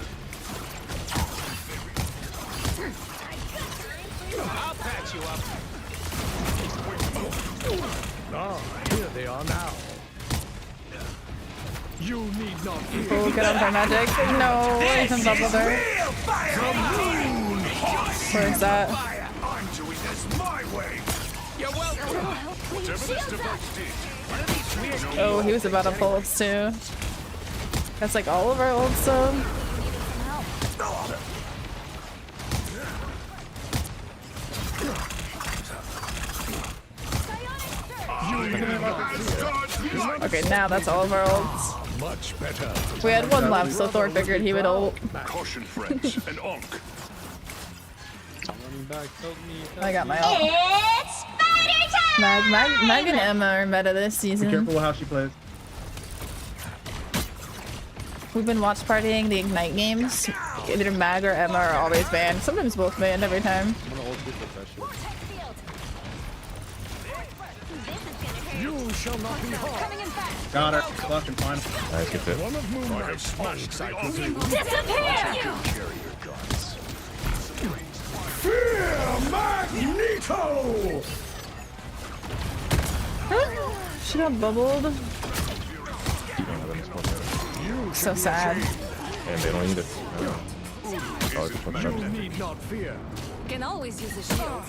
I'll patch you up. Ah, here they are now. You need not fear. Oh, get on her magic. No, I can bubble her. Where's that? I'm doing this my way. You're welcome. Whatever this device did. One of these weird Oh, he was about to pull us too. That's like all of our old stuff. Okay, now that's all of our ults. Much better. We had one left, so Thor figured he would ult. Caution, friends, and Onk. I got my ult. It's spider time! Mag and Emma are meta this Be season. careful how she plays. We've been watch partying the Ignite games. Either Mag or Emma are always banned. Sometimes both banned every time. You shall not be harmed. Got her. Fucking fine. Nice, get it. One of Moon Knight's spikes, I presume. Disappear! Fear Magneto! She got bubbled. So sad. And they don't need it. You need not fear. Can always use a shield.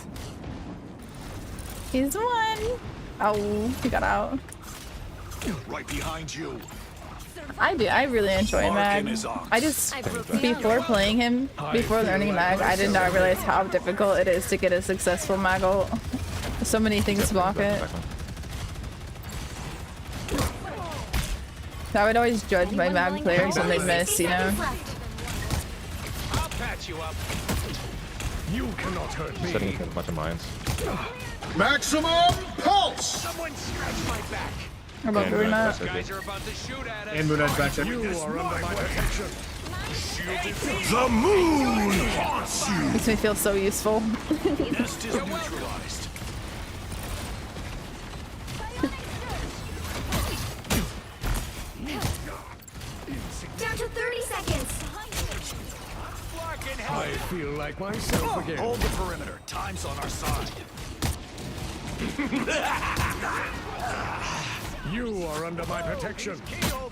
He's won. Oh, he got out. right behind you. I really enjoy Mag. I just, before playing him, before learning Mag, I did not realize how difficult it is to get a successful Mag ult. So many things block it. I would always judge my Mag players when they miss, you know? I'll patch you up. You cannot hurt me. Setting a bunch of mines. Maximum pulse! Someone scratch my back. How about Bruna? Guys are about to shoot at us. And Moon Knight's back there. You are under my protection. The moon haunts you! Makes me feel so useful. Nest is neutralized. Down to 30 seconds. I feel like myself again. Hold the perimeter. Time's on our side. You are under my protection.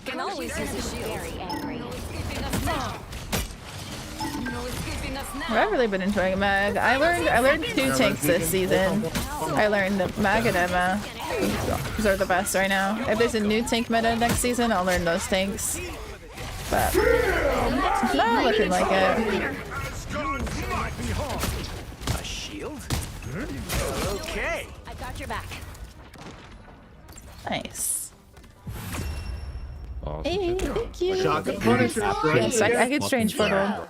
Can always use a shield. Very angry. No escaping us now. No escaping us now. I've really been enjoying Mag. I learned 2 tanks this season. I learned Mag and Emma. Those are the best right now. If there's a new tank meta next season, I'll learn those tanks. But not looking like it. A shield? Okay. I got your back. Nice. Awesome. Hey, thank you. Shotgun Punisher. Yes, I get strange portal.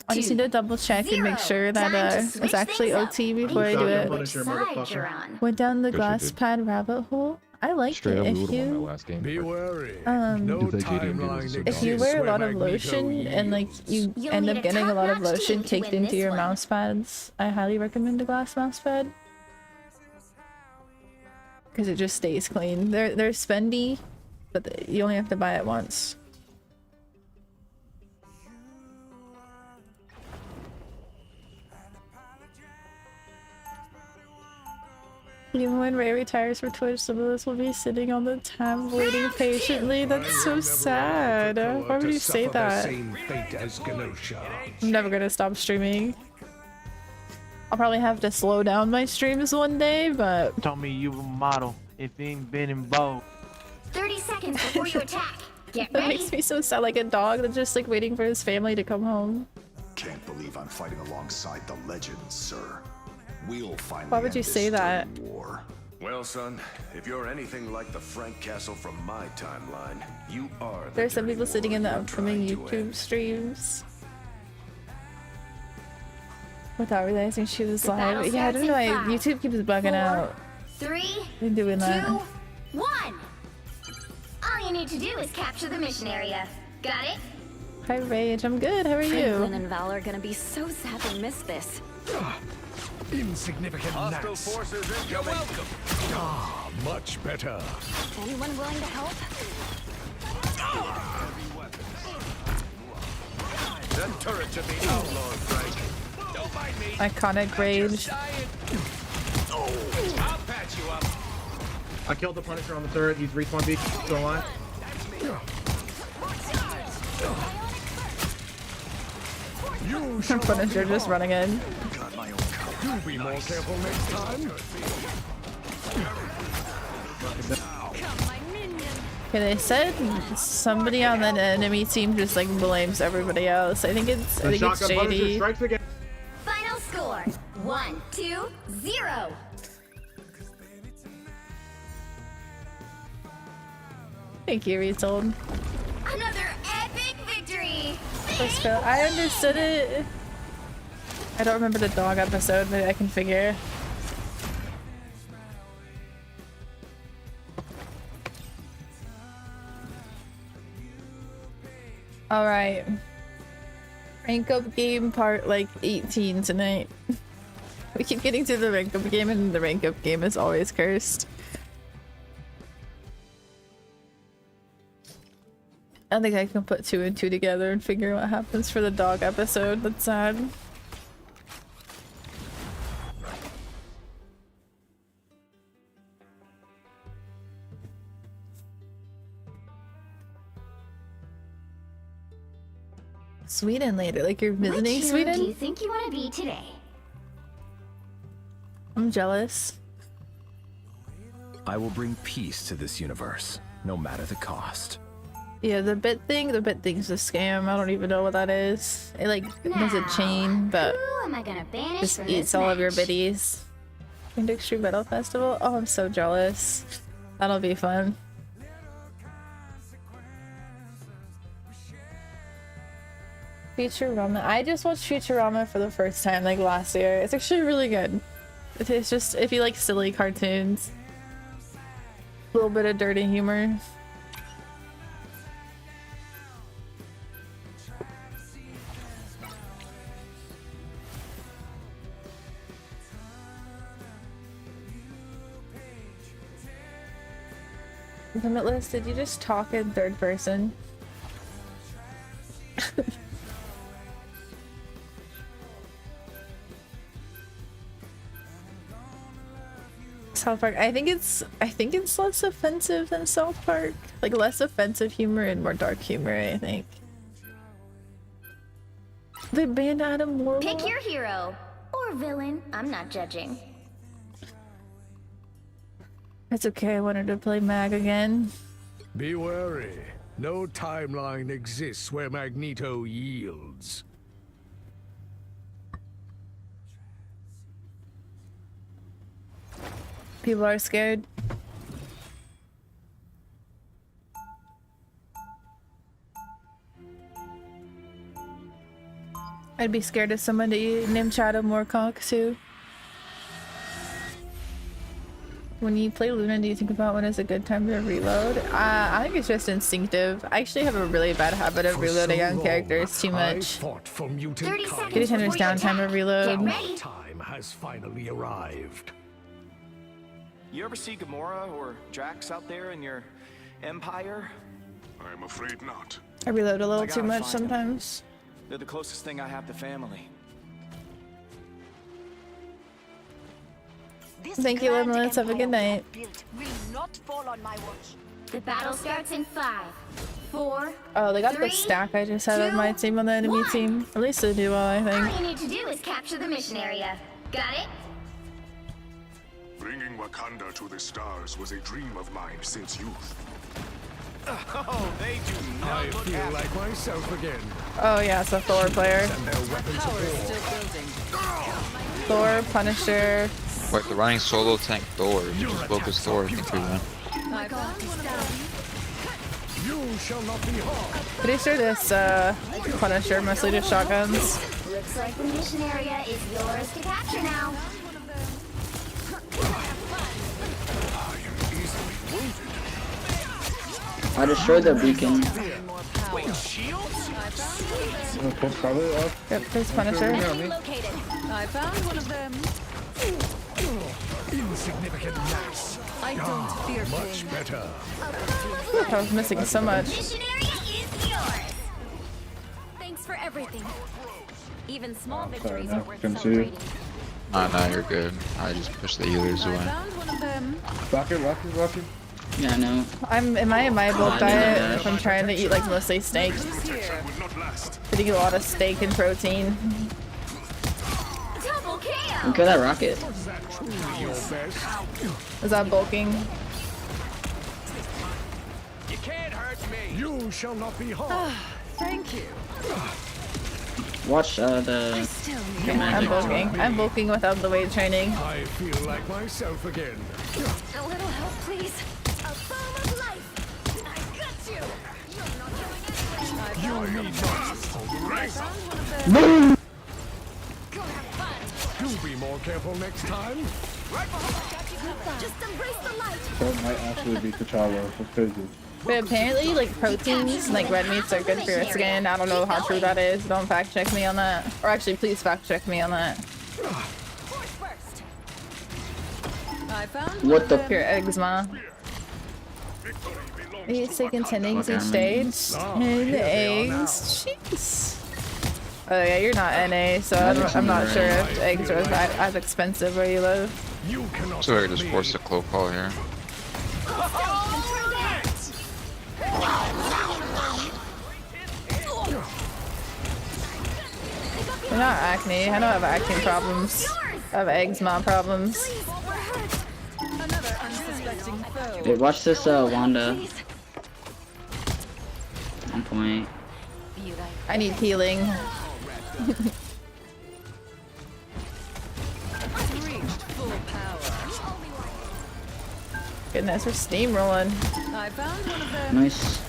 I just need to double check and make sure that it's actually OT before I do Shotgun it. Punisher, Side you're motherfucker. on. Went down the Good, you glass did. pad rabbit hole. I liked Straight it. up, we If would've won that you last game. Be wary. um, If if you wear a lot of lotion and like you You'll end need up a getting a lot of top-notch lotion team to caked win into this your one. mouse pads, I highly recommend a glass mouse pad because it just stays clean. They're spendy, but you only have to buy it once. Even when Ray retires for Twitch, some of us will be sitting on the tab waiting patiently. That's so sad. Why would you say that? I'm never gonna stop streaming. I'll probably have to slow down my streams one day, but... Told me you a model if you ain't been in Vogue. 30 seconds before you attack. Get That ready. makes me so sad, like a dog that's just like waiting for his family to come home. Can't believe I'm fighting alongside the legends, sir. We'll finally Why would you end this say that? dirty war. Well, son, if you're anything like the Frank Castle from my timeline, you are the There's some dirty people sitting in the war you're upcoming trying to YouTube end. streams without realizing she was The battle live. Yeah, I don't starts know in why 5, YouTube keeps bugging 4, out. 3, They're doing 2, that. 1. All you need to do is capture the mission area. Got it? Hi Rage, I'm good. How are Franklin you? and Val are gonna be so sad they missed this. Insignificant Hostile gnats. forces incoming. You're welcome. Ah, much better. Anyone willing to help? That turret should be outlawed, Frank. Don't mind me. Iconic Rage. I'll patch you up. I killed the Punisher on the turret. He's respawn beak. Still alive. Punisher just running in. Do be more careful next time. Okay, they said somebody on that enemy team just like blames everybody else. I think it's Shotgun Punisher JD. strikes again. Final score 1, 2, 0. Thank you, Retold. Another epic victory. Let's go. I understood it. I don't remember the dog episode, but I can figure. Alright. Rank up game part like 18 tonight. We keep getting to the rank up game and the rank up game is always cursed. I think I can put 2 and 2 together and figure what happens for the dog episode. That's sad. Sweden later, like you're visiting Which hero do you Sweden? think you want to be today? I'm jealous. I will bring peace to this universe, no matter the cost. Yeah, the bit thing's a scam. I don't even know what that is. It like does a chain, but Who am I gonna banish just from eats this all of your match? biddies. Extreme Metal Festival? Oh, I'm so jealous. That'll be fun. Futurama. I just watched Futurama for the first time like last year. It's actually really good. It's just if you like silly cartoons, a little bit of dirty humor. Limitless, did you just talk in third person? South Park. I think it's less offensive than South Park. Like less offensive humor and more dark humor, I think. They banned Adam Warlock. Pick your hero or villain. I'm not judging. It's okay, I wanted to play Mag again. Be wary. No timeline exists where Magneto yields. People are scared. I'd be scared of somebody named Shadow Moorcock too. When you play Luna, do you think about when is a good time to reload? I think it's just instinctive. I actually have a really bad habit of reloading on characters too much. 30 seconds Kitty Tender's before your downtime to attack. reload. Get ready. Time has finally arrived. You ever see Gamora or Drax out there in your empire? I'm afraid not. I reload a little I too gotta much find them. sometimes. They're the closest thing I have to family. Thank you, Limitless. Have a good night. Will not fall on my watch. The battle starts in 5, 4. Oh, they got the 3, stack I just had on my team on the enemy 1. team. At least they do well, I All think. you need to do is capture the mission area. Got it? Bringing Wakanda to the stars was a dream of mine since youth. Oh, they do not I look feel happy. like myself again. Oh yeah, it's a Thor player. And their weapons of war. Thor, Punisher. Wait, they're running solo tank Thor. If you just focus Thor, I think we win. You shall not be harmed. Pretty sure this Punisher mostly just shotguns. Looks like the mission area is yours to capture now. I destroyed the beacon. Wait, shields? Yep, there's Punisher. Located. I found one of them. Insignificant mass. I don't fear Much pain. better. I was missing so much. Mission area is yours. Thanks for everything. Even small Sorry, victories no, are worth couldn't see you. celebrating. Nah, you're good. I just pushed the healers I away. found one of them. Rocket. Yeah, I know. I'm in my bulk diet if I'm trying to eat like mostly steak. Eating a lot of steak and protein. Double KO. Look at that rocket. Your best. Is that bulking? You can't hurt me. You shall not be harmed. Thank you. Watch the I'm magic. bulking. I'm bulking without the weight training. I feel like myself again. A little help, please. A foam of life. I got you. You need not. Boom! Do be more careful next time. Just embrace the light. That might actually be T'Challa. That's crazy. But apparently, like proteins, like red meats, are good for your skin. I don't know how true that is. Don't fact check me on that. Or actually, please fact check me on that. I found What the? Pure eczema. It's taking 10 eggs each stage. 10 eggs. Jeez. Oh yeah, you're not NA, so I'm not sure if eggs are as expensive where you live. You cannot. So I just forced a cloak call here. You're not acne. I don't have acne problems. I have eczema problems. another unsuspecting foe. Wait, watch this Wanda. On point. I need healing. Reached full power. Goodness, we're steamrolling. I found one of them. Nice.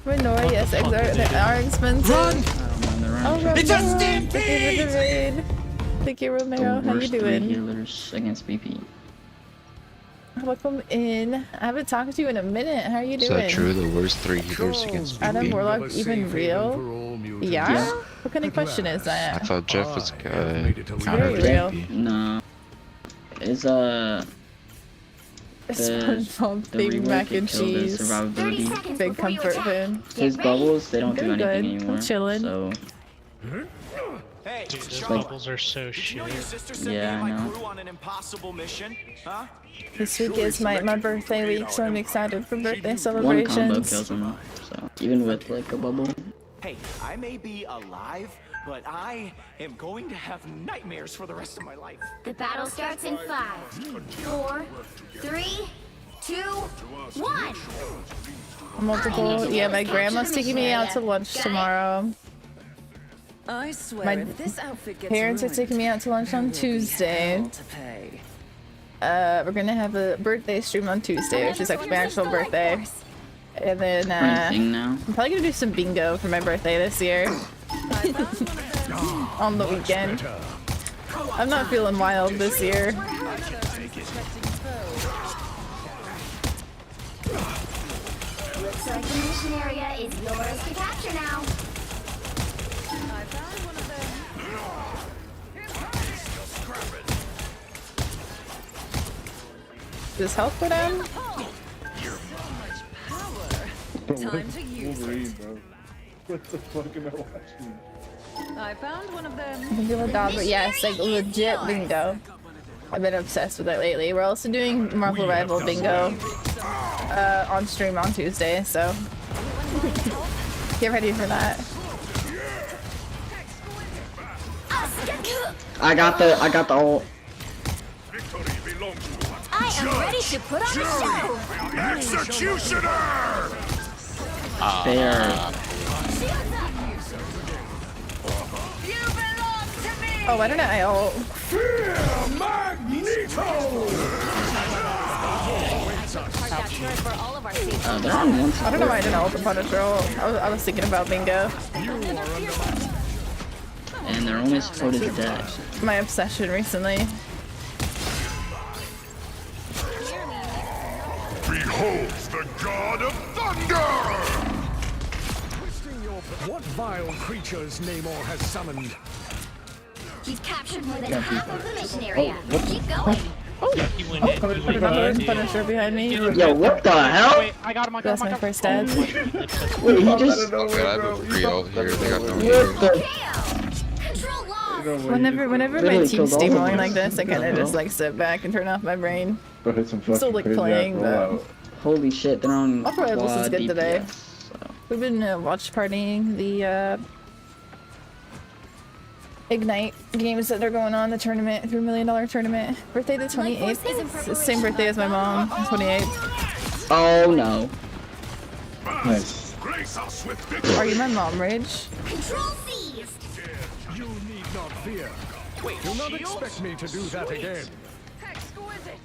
Renora, yes, eggs are expensive. I don't mind the run. Oh, Romeo. It's a Thank you for the raid. Thank you, Romeo. How you Worst three doing? healers against BP. Welcome in. I haven't talked to you in a minute. How are you Is doing? that true? The worst 3 healers against Adam VP? Warlock even real? Yeah? What kind of question is I that? thought Jeff was very real. No. It's SpongeBob, Big rework Mac it and killed his cheese. survivability. Big comfort food. His bubbles, they don't do Good, anything good. anymore. I'm chilling. So Hey, Dude, those Charlotte, bubbles are so did you know shit. your sister sent Yeah, me I and my know. crew on an impossible mission? Huh? This week is my birthday week, so I'm excited for birthday one combo celebrations. kills him. So even with like a bubble. Hey, I may be alive, but I am going to have nightmares for the rest of my life. The battle starts in 5, 4, 3, 2, 1. Multiple. Yeah, my grandma's taking me out to lunch tomorrow. I swear, My if this outfit gets parents are ruined, taking me out to lunch on Tuesday. to pay. We're gonna have a birthday stream on Tuesday, which is like my actual birthday. And then Anything now? I'm probably gonna do some bingo for my birthday this year. On the weekend. I'm not feeling wild this year. Looks like the mission area is yours to capture now. Does help with them? Time to use it. Bro. What the fuck am I watching? I found one of them. Bingo dog, but yes, like legit bingo. I've been obsessed with it lately. We're also doing Marvel Rival bingo on stream on Tuesday, so get ready for that. I got the ult. I am ready to put on a show. Executioner! There. Oh, why didn't I ult? They're on one I side. don't know why I didn't ult the Punisher ult. I was thinking about bingo. And they're only supported to death. My obsession recently. Behold the god of thunder! What vile creatures Namor has summoned? He's captured more than half of the mission area. Keep going. Another Punisher behind me. Yo, what the hell? Wait, I got him. That's my first dad. Wait, he just. Okay, I have a free ult here. They got no What the? Whenever my Literally team's killed all of steamrolling us. like this, I kind What of the just hell? like sit back and turn off my brain. Bro, hit some Still like fucking playing, crazy ass but Holy shit, they're on Marvel Rivals is quad good today. DPS, so. We've been watch partying the Ignite games that are going on, the tournament, $3 million tournament. Birthday the 28th. It's the same birthday as my mom, 28th. Oh no. Nice. Are you my mom, Rage? Control seized. You need not fear. Wait, do not expect me to do that again. Exquisite.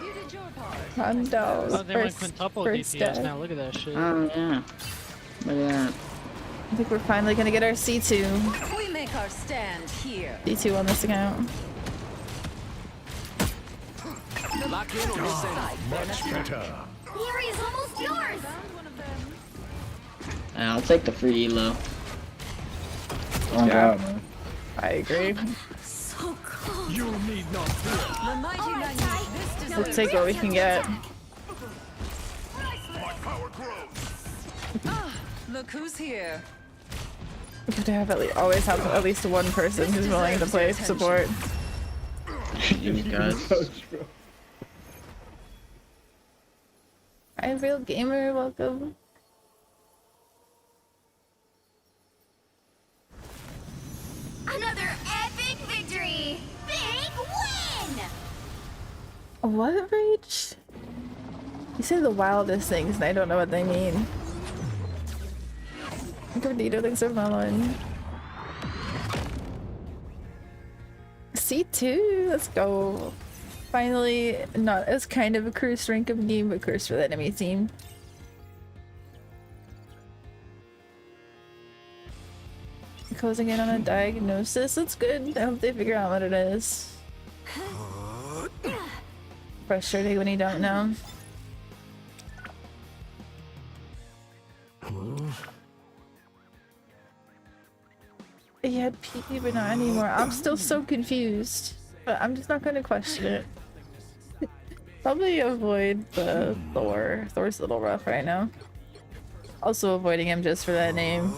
You did your part. Condos. Oh, they went quintuple first DPS death. now. Look at that shit. Oh yeah. Look at that. I think we're finally gonna get our C2. We make our stand here. C2 on this account. Lock in on this end. Much better. The area is almost yours. Yeah, I'll take the free elo. Oh god, man. I agree. So cold. You need not fear. The mighty All right, man Ty. this We'll deserves take what we can get. Look who's here. We have to have always have at least one person who's willing to play support. You guys. Hi, Real Gamer, welcome. Another epic victory. Big win. What, Rage? You say the wildest things and I don't know what they mean. Gordito, thanks for following. C2, let's go. Finally, not as kind of a curse rank of game, but curse for the enemy team. Closing in on a diagnosis, that's good. I hope they figure out what it is. Frustrating when you don't know. He had PP, but not anymore. I'm still so confused, but I'm just not going to question it. Probably avoid the Thor. Thor's a little rough right now. Also avoiding him just for that name.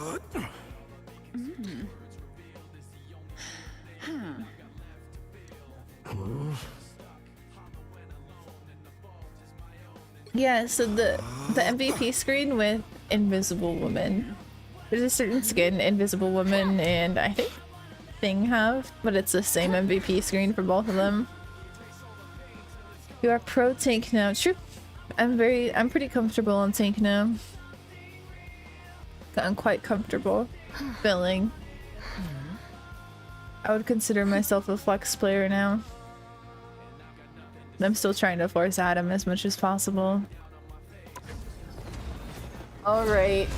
Yeah, so the MVP screen with Invisible Woman. There's a certain skin Invisible Woman and I think Thing have, but it's the same MVP screen for both of them. You are pro tank now. True. I'm pretty comfortable on tank now. I'm quite comfortable filling. I would consider myself a flex player now. I'm still trying to force Adam as much as possible. Alright.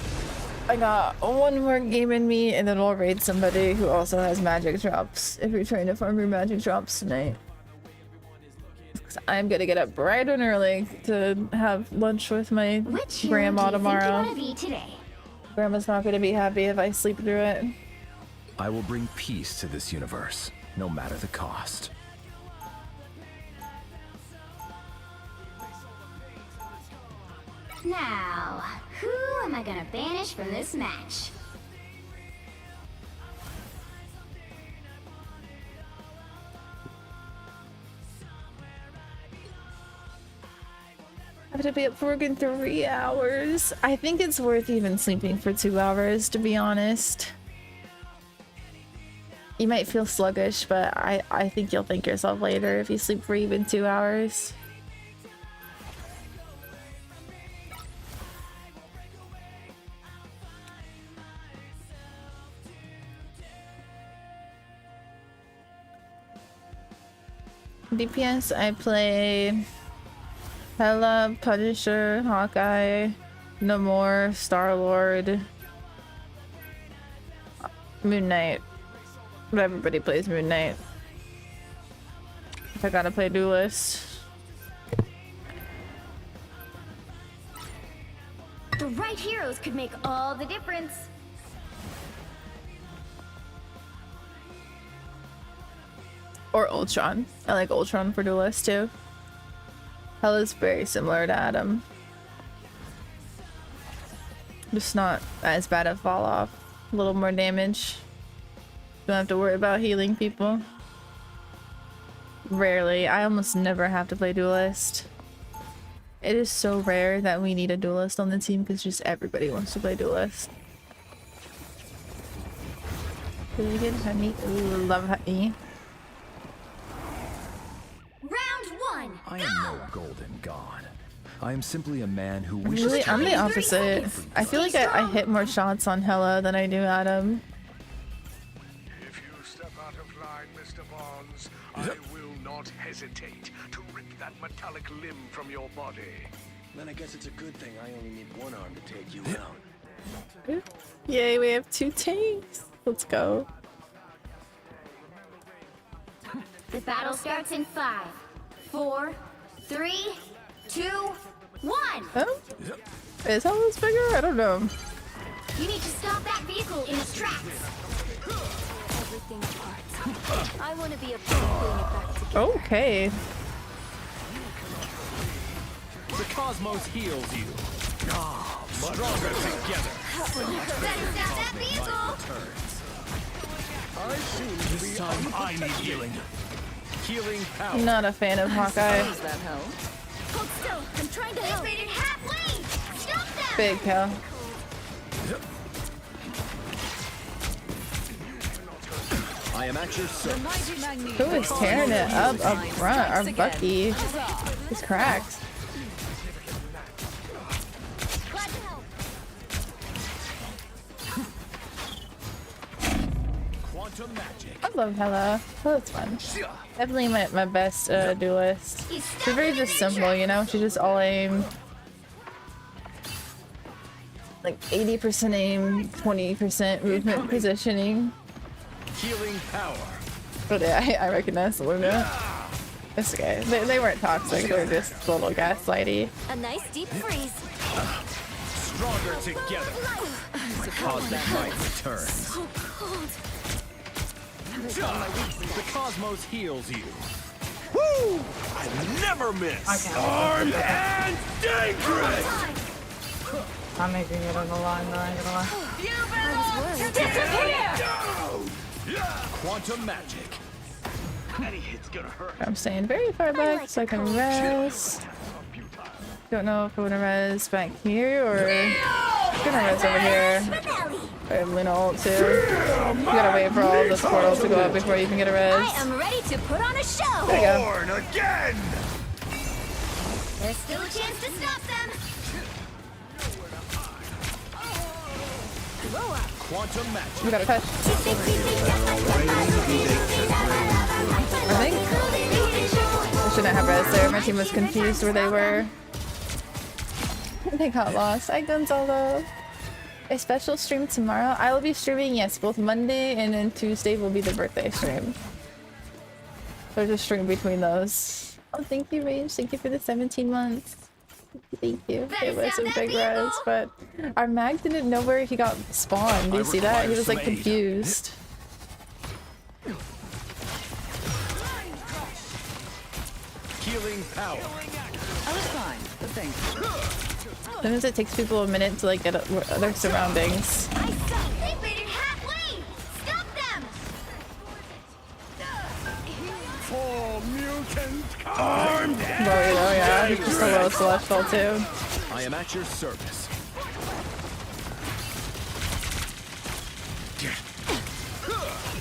I got one more game in me, and then I'll raid somebody who also has magic drops. If you're trying to farm your magic drops tonight, 'cause I'm gonna get up bright and early to have lunch with my Which grandma hero do you think you tomorrow. wanna be today? Grandma's not gonna be happy if I sleep through it. I will bring peace to this universe, no matter the cost. Now, who am I gonna banish from this match? I have to be up for work in 3 hours. I think it's worth even sleeping for 2 hours, to be honest. You might feel sluggish, but I think you'll thank yourself later if you sleep for even 2 hours. DPS, I play Hela, Punisher, Hawkeye, Namor, Star-Lord, Moon Knight. But everybody plays Moon Knight. If I gotta play Duelist. The right heroes could make all the difference. Or Ultron. I like Ultron for Duelist too. Hela's very similar to Adam. Just not as bad at fall off. A little more damage. Don't have to worry about healing people. Rarely. I almost never have to play Duelist. It is so rare that we need a Duelist on the team because just everybody wants to play Duelist. Really good honey. Ooh, love honey. Round one. I am no golden god. I am simply a man who wishes Really, to I'm the live opposite. I feel like I hit more shots on Hela than I do Adam. If you step out of line, Mr. Barnes, I will not hesitate to rip that metallic limb from your body. Then I guess it's a good thing I only need one arm to take you out. Yay, we have 2 tanks. Let's go. The battle starts in 5, 4, 3, 2, 1. Oh? Is Hela's bigger? I don't know. You need to stop that vehicle in its tracks. Everything apart. I want to be a part of putting it back together. Okay. The cosmos heals you. Stronger together. Better stop that vehicle. This time I need healing. Healing power. Not a fan of Hawkeye. Does that help? Hold still. I'm trying to This help. made it halfway. Stop that. Big kill. I am at your service. Who is tearing it up front? Our Bucky. He's cracked. Glad to help. Quantum magic. I love Hela. Hela's fun. Definitely my best duelist. She's very just simple, you know? She's just all aim. Like 80% aim, 20% movement positioning. Healing power. But yeah, I recognize Luna. It's okay. They weren't toxic, they were just a little gaslighty. A nice deep freeze. Stronger together. Cause that might return. So cold. The cosmos heals you. Woo! I never miss. Armed and dangerous. I'm making it on the line, though, I ain't gonna lie. You disappear! Quantum magic. Any hit's gonna hurt. I'm staying very far back so I can rest. Don't know if I want to res back here or I'm gonna res over here. I have Luna ult too. You gotta wait for all those portals to go up before you can get a res. I am ready to put on a show. There you go. Born again. There's still a chance to stop them. Quantum magic. We got a touch. I think I shouldn't have res there. My team was confused where they were. They got lost. Hi Gonzalo. A special stream tomorrow. I will be streaming, yes, both Monday and then Tuesday will be the birthday stream. There's a stream between those. Oh, thank you, Rage. Thank you for the 17 months. Thank you. It was a big res, but our mag didn't know where he got spawned. Do you see that? He was like confused. Healing power. I was fine, but thanks. Sometimes it takes people a minute to like get their surroundings. I saw they made it halfway. Stop them. For mutant Oh yeah, he's just a low celestial too. I am at your service.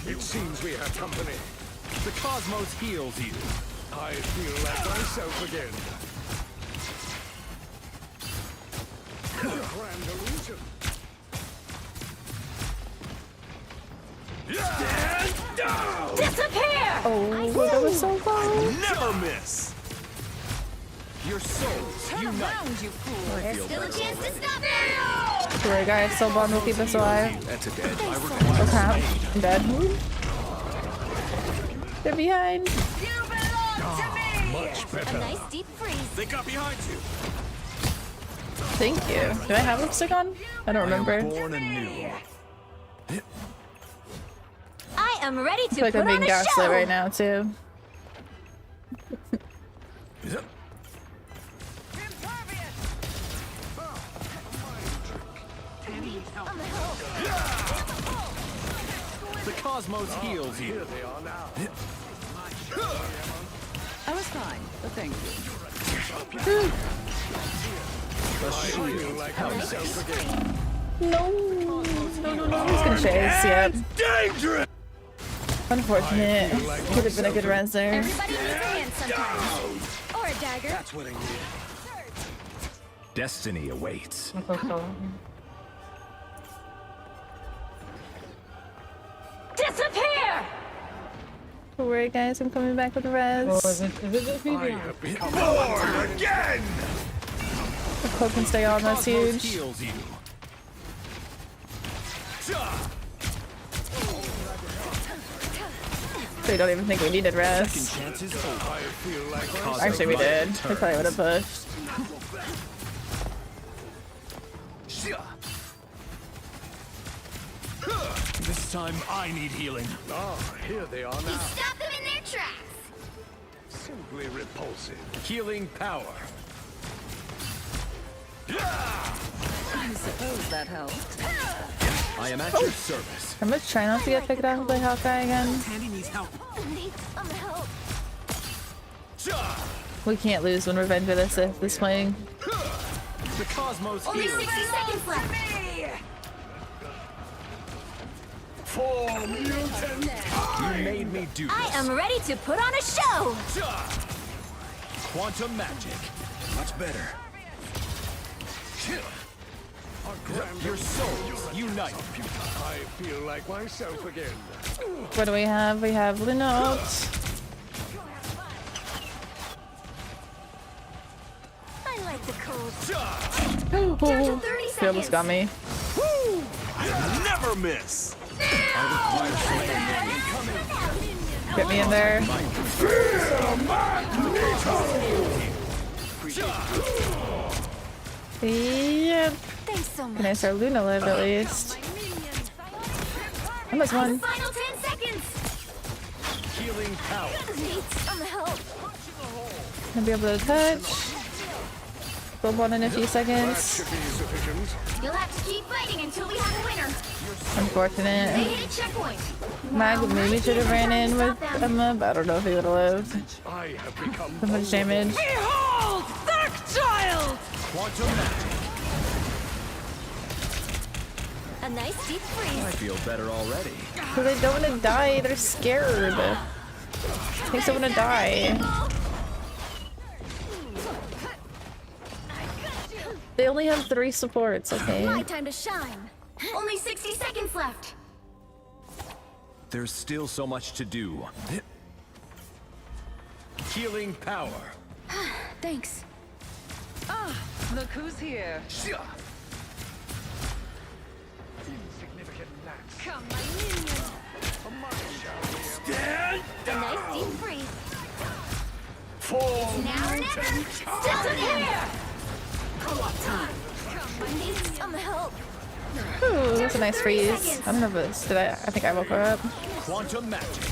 It seems we have company. The cosmos heals you. I feel like myself again. Grand illusion. Stand down! Disappear! Oh, that was so close. Never miss. Your souls unite. You fool. There's still a chance to stop it. Sorry guys, so bomb will keep us alive. That's a dead. I Oh crap, I'm dead. They're behind. You belong to me. Much A better. nice deep freeze. They got behind you. Thank you. Do I have lipstick on? I don't remember. Born anew. I am ready I to feel like put I'm being on a gaslit show. right now too. The cosmos heals you. Here they are now. I was fine, but thank you. The I feel shield. like How myself nice. again. No, he's gonna chase. Yep. Dangerous. Unfortunate. Could have been a good res there. Everybody needs a hand sometimes. Or a dagger. That's what I need. Destiny awaits. I'm so slow. Disappear! Don't worry guys, I'm coming back with the res. Oh, is it just me? I have become born again. The cloak can stay on, that's Cosmos huge. heals you. So you don't even think we needed res. Chances over. I feel like Actually we did. We probably would have pushed. This time I need healing. Ah, here they are You now. stop them in their tracks. Simply repulsive. Healing power. I suppose that helped. I am at your service. I'm just trying not to get picked off by Hawkeye again. Tandy needs help. Need some help. We can't lose when Revenge of the Sith is playing. The cosmos Only heals. 60 seconds left. For mutant. You made me do this. I am ready to put on a show! Quantum magic. Much better. Your souls unite. I feel like myself again. What do we have? We have Luna ult. I like the cold. Oh, Down to 30 he almost got me. Never miss. Get me in there. Yep. Thanks so much. Can I start Luna live at least? Almost won. Final 10 seconds. Healing power. Need some help. Gonna be able to touch. Build one in a few seconds. Should be sufficient. You'll have to keep fighting until we have a winner. They Unfortunate. hit a checkpoint. Mag maybe should have ran in with Emma, but I don't know if he would have lived. I have become So much damage. Behold, Dark Child! Quantum magic. A nice deep I freeze. feel better already. Because they don't want to die, they're scared. They still want to die. They only have 3 supports, okay? My time to shine. Only 60 seconds left. There's still so much to do. Healing power. Thanks. Ah, look who's here. A nice deep freeze. For Now or never. Stop here. I need some help. Ooh, that's a nice freeze. I don't know if it's, did I think I woke her up. Quantum magic.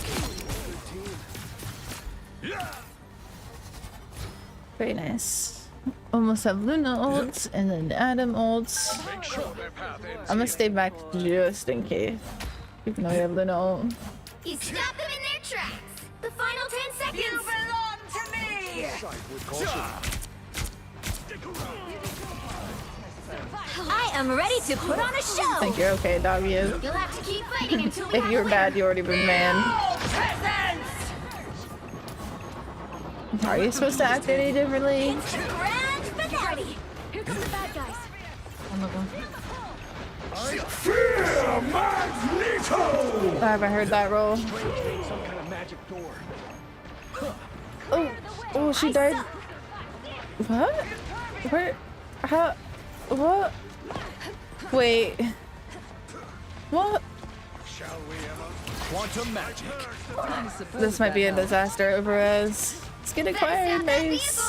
Very nice. Almost have Luna ults and then Adam ults. I'm gonna stay back just in case. Even though we have Luna ult. You stop them in their tracks. The final 10 seconds. You belong to me. I am ready to put on a show. I think you're okay, dog. You. You'll have to keep fighting until we If have you a were winner. bad, you already been banned. Are you supposed to act any differently? Grand finale. Here come the bad guys. Fear Magneto! I haven't heard that roll. Some kind of magic door. Oh, oh, she died. What? Where? How? What? Wait. What? Quantum magic. This might be a disaster over us. Let's get acquired, nice.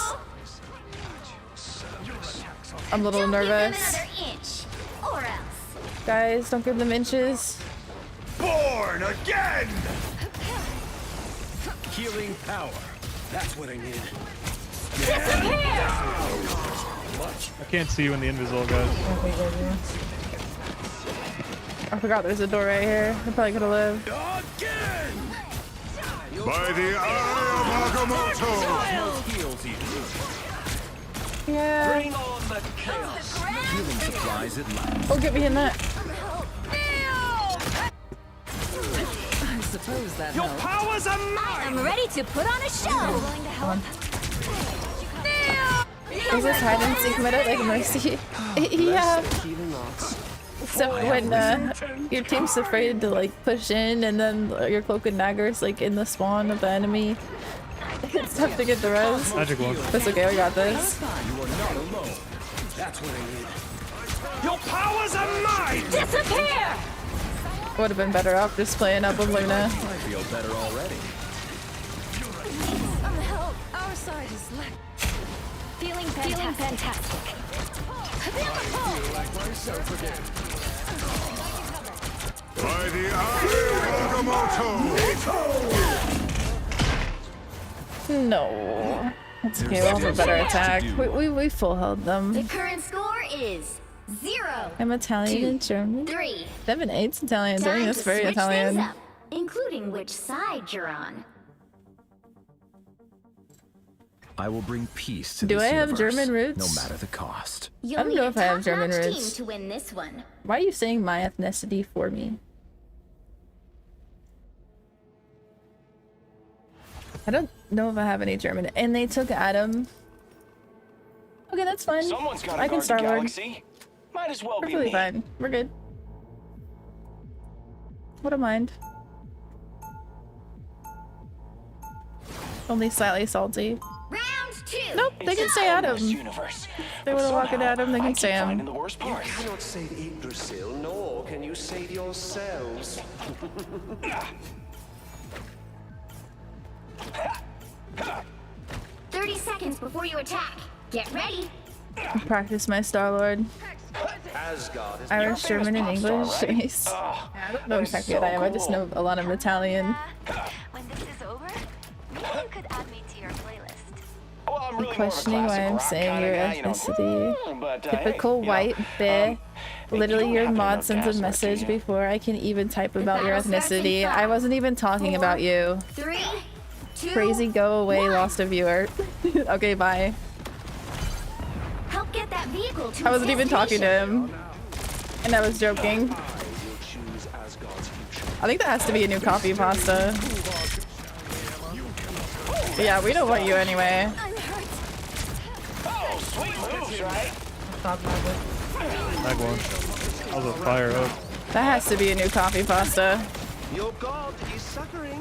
I'm a little nervous. Another inch, or else. Guys, don't give them inches. Born again! Healing power. That's what I need. I can't see you in the invisible, guys. I forgot there's a door right here. I probably could have lived. By the eye of Agamotto! Heals you. Yeah. Bring on the chaos! Healing supplies at last. Oh, get me in that. I suppose that Your helps. powers are I'm mine! ready to put on a show. Willing to help? Is this hide and seek meta like Mercy? Yeah. So when your team's afraid to like push in and then your cloak and dagger's like in the spawn of the enemy, it's tough to get the res. Magic one. That's okay, we got this. You are not alone. That's what I need. Your powers are mine! Disappear! Would have been better off just playing up with Luna. I feel better already. Some help. Our side is left. Feeling fantastic. By the eye of Agamotto! No. That's okay, we'll have a better attack. We full held The them. current score is 0. I'm Italian and German. 3. 7/8 Italian. Dang, Time that's to very switch Italian. things up, including which side you're on. I will bring peace to Do this I have universe, German roots? no matter the cost. You'll I don't need know a if I have German top-notch roots. team to win this one. Why are you saying my ethnicity for me? I don't know if I have any German. And they took Adam. Okay, that's fine. Someone's got to I can guard the Star Lord. galaxy. Might as well be Perfectly me. fine. We're good. What a mind. Only slightly salty. Round 2. Nope, they can stay Adam. Universe. They want to walk it Adam, they can stay Finding him. the worst You parts. cannot save Yggdrasil, nor can you save yourselves. 30 seconds before you attack. Get ready. Practice my Star Lord. Asgard is Irish, German, and English. Nice. I don't know exactly what I am. I just know a lot of Italian. When this is over, maybe you could add me to your playlist. Well, I'm I'm really more of a questioning why classic I'm rock saying kinda your guy, you know. ethnicity. But, Typical hey, white bear. Literally, don't your have to mod know sends a Gaslight, message do you? before I can even type about your battle starts in ethnicity. 5, I wasn't even talking 4, about you. 3, 2, Crazy, go away, 1. lost a viewer. Okay, bye. Help get that vehicle to I wasn't even talking to him. And I was joking. I think that has to be a new coffee pasta. Yeah, we don't want you anyway. Oh, sweet moves, right? Mag one. That was a fire up. That has to be a new coffee pasta. Your god is suffering.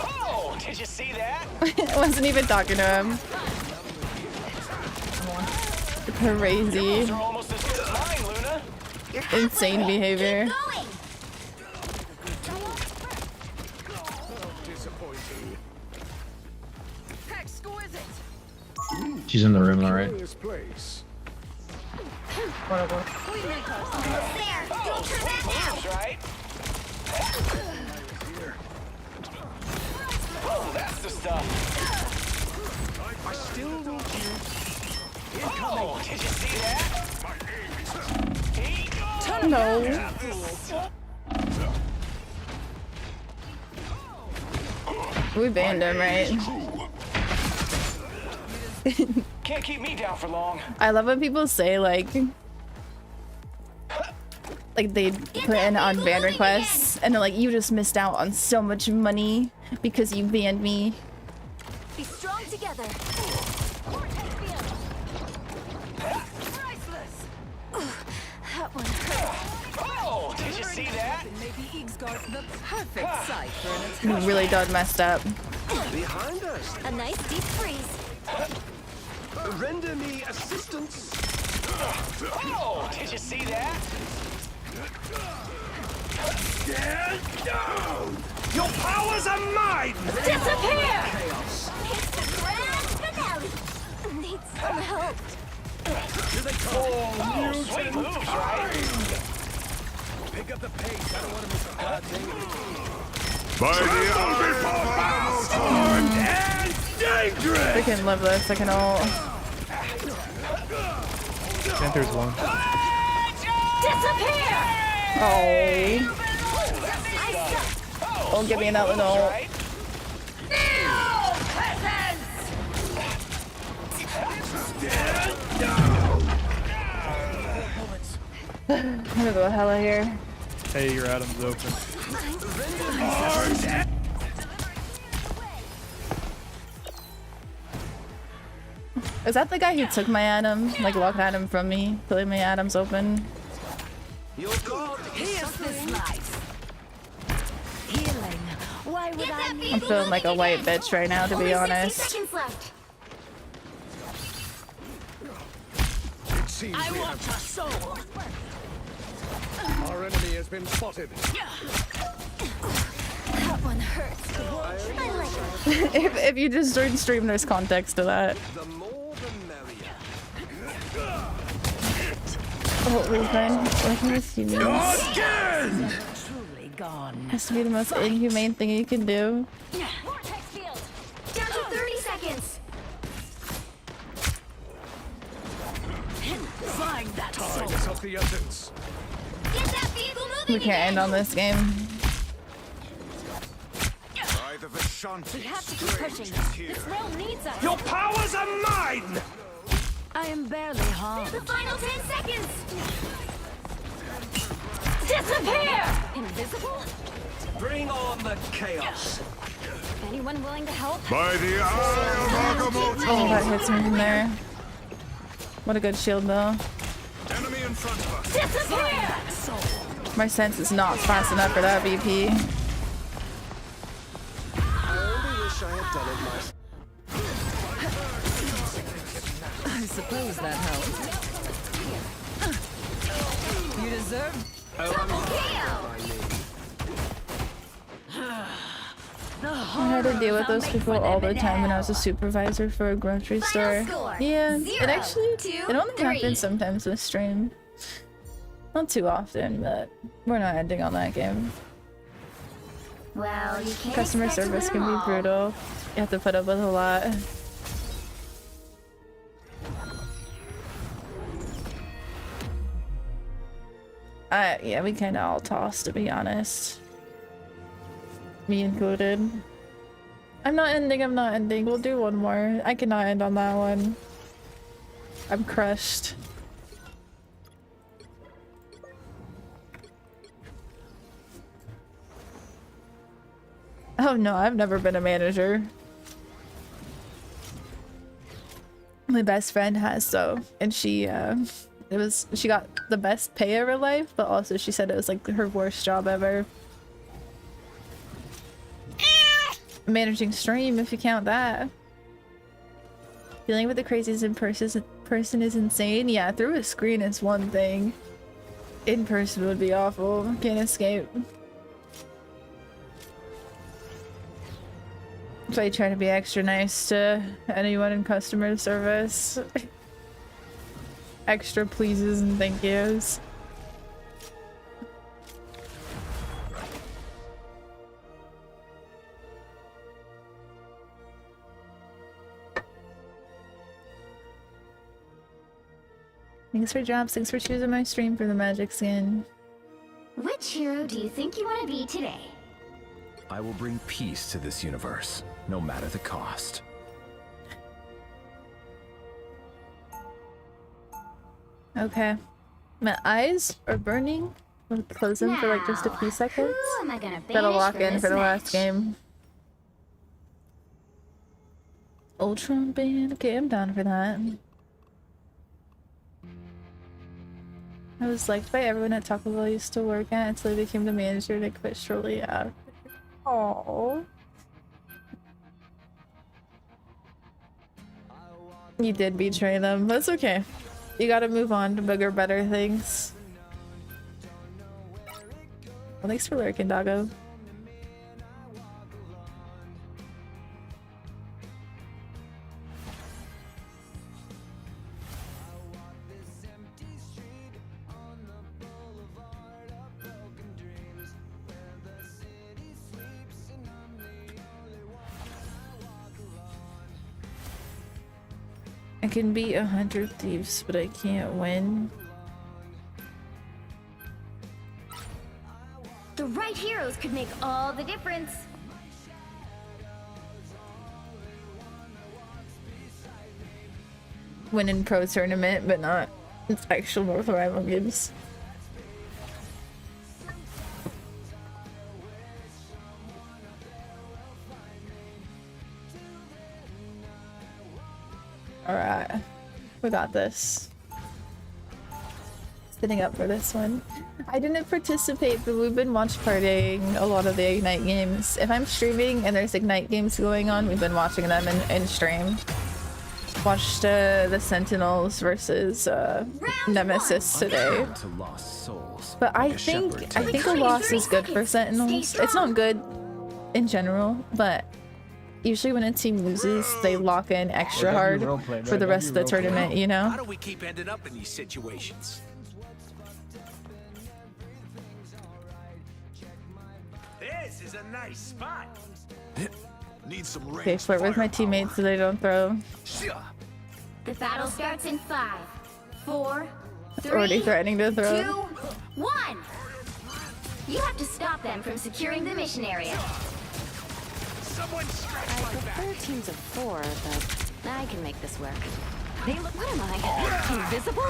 Oh, did you see that? I wasn't even talking to him. Crazy. Those are almost as good as mine, Luna. You're Insane behavior. Keep going. She's in the room, alright. Curious place. Whatever. Almost there. Don't turn back now. Right? Oh, that's the stuff. I still want you. Incoming. Oh, did you see that? No. We banned him, right? Can't keep me down for long. I love when people say like they put in on ban requests and they're like, you just missed out on so much money because you banned me. Be strong together. That one hurt. Oh, did you see that? Maybe Iggsgar's the perfect site for an You really done messed up. Behind us. A nice deep freeze. Render me assistance. Oh, did you see that? Stand down! Your powers are mine! Disappear! Chaos. It's the grand finale. Need some help. Oh, sweet moves, right? Pick up the pace. I don't want to miss a goddamn. By the armed and dangerous! I can love this. I can ult. Panther's one. Disappear! Oh. Don't give me an outlet ult. I'm gonna go hella here. Hey, your Adam's open. Is that the guy who took my Adam? Like locked Adam from me? Pulling my Adam's open? Your god Here's this life. Healing. Why would I need I'm feeling like a white bitch right now, to be honest. 60 seconds left. It seems I we want your soul. our enemy has been spotted. That one hurts to watch. I like it. if you just join stream, there's context to that. the more the merrier. Oh, we find working with humans Truly gone. has to be the most inhumane thing you can do. Vortex field. Down to 30 seconds. Find that soul. Time is of the essence. Get that vehicle moving We can't end on this game. By the Vishanti, We have to keep pushing. here. This realm needs us. Your powers are mine! I am barely harmed. The final 10 seconds. Disappear! Invisible? Bring on the chaos. Anyone willing to help? By the eye of Agamotto. Oh, that hits me from there. What a good shield though. Enemy in front of us. Disappear! My sense is not fast enough for that VP. I only wish I had done it myself. I suppose that helps. You deserve I had to deal with those people all the time when I was a supervisor for a grocery store. Yeah, it actually, it only happens sometimes with stream. Not too often, but we're not ending on that game. Well, you can't Customer expect to service win can 'em be all. brutal. You have to put up with a lot. Yeah, we kind of all tossed, to be honest. Me included. I'm not ending. We'll do one more. I cannot end on that one. I'm crushed. Oh no, I've never been a manager. My best friend has though, and she she got the best pay of her life, but also she said it was like her worst job ever. Managing stream, if you count that. Dealing with the craziest in person is insane. Yeah, through a screen is one thing. In person would be awful. Can't escape. So I try to be extra nice to anyone in customer service. Extra pleases and thank yous. Thanks for drops, thanks for choosing my stream for the magic skin. Which hero do you think you want to be today? I will bring peace to this universe, no matter the cost. Okay. My eyes are burning. I'll close them for like just a few seconds. Who am I gonna Gotta banish lock from in this for the match? last game. Ultron band? Okay, I'm down for that. I was liked by everyone at Taco Bell I used to work at until I became the manager and I quit shortly after. Aww. You did betray them. That's okay. You gotta move on to bigger, better things. Well, thanks for lurking, doggo. I can beat 100 thieves, but I can't win. The right heroes could make all the difference. Win in pro tournament, but not in actual North Rival games. Alright, we got this. Sitting up for this one. I didn't participate, but we've been watch partying a lot of the Ignite games. If I'm streaming and there's Ignite games going on, we've been watching them in stream. Watched the Sentinels versus Nemesis today. But I think a loss is good for Sentinels. It's not good in general, but usually when a team loses, they lock in extra hard for the rest of the tournament, you know? How do we keep ending up in these situations? This is a nice spot. Need some rain. Okay, flirt with my teammates so they don't throw. The battle starts in 5, 4, 3, Already threatening to throw. 2, 1. You have to stop them from securing the mission area. Someone stretch I my back. prefer teams of 4, but I can make this work. They look. What am I? Invisible?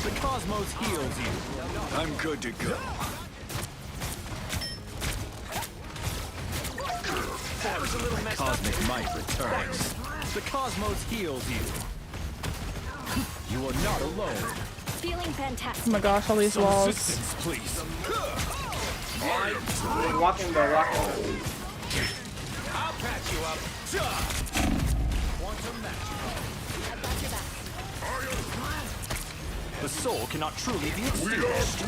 The cosmos heals you. I'm good to go. That was a little messed up. Cosmic might returns. The cosmos heals you. You are not alone. Feeling fantastic. Oh my gosh, all these walls. Assistance, please. Walking though, walking. I'll patch you up. Quantum magic. The soul cannot truly be extinguished.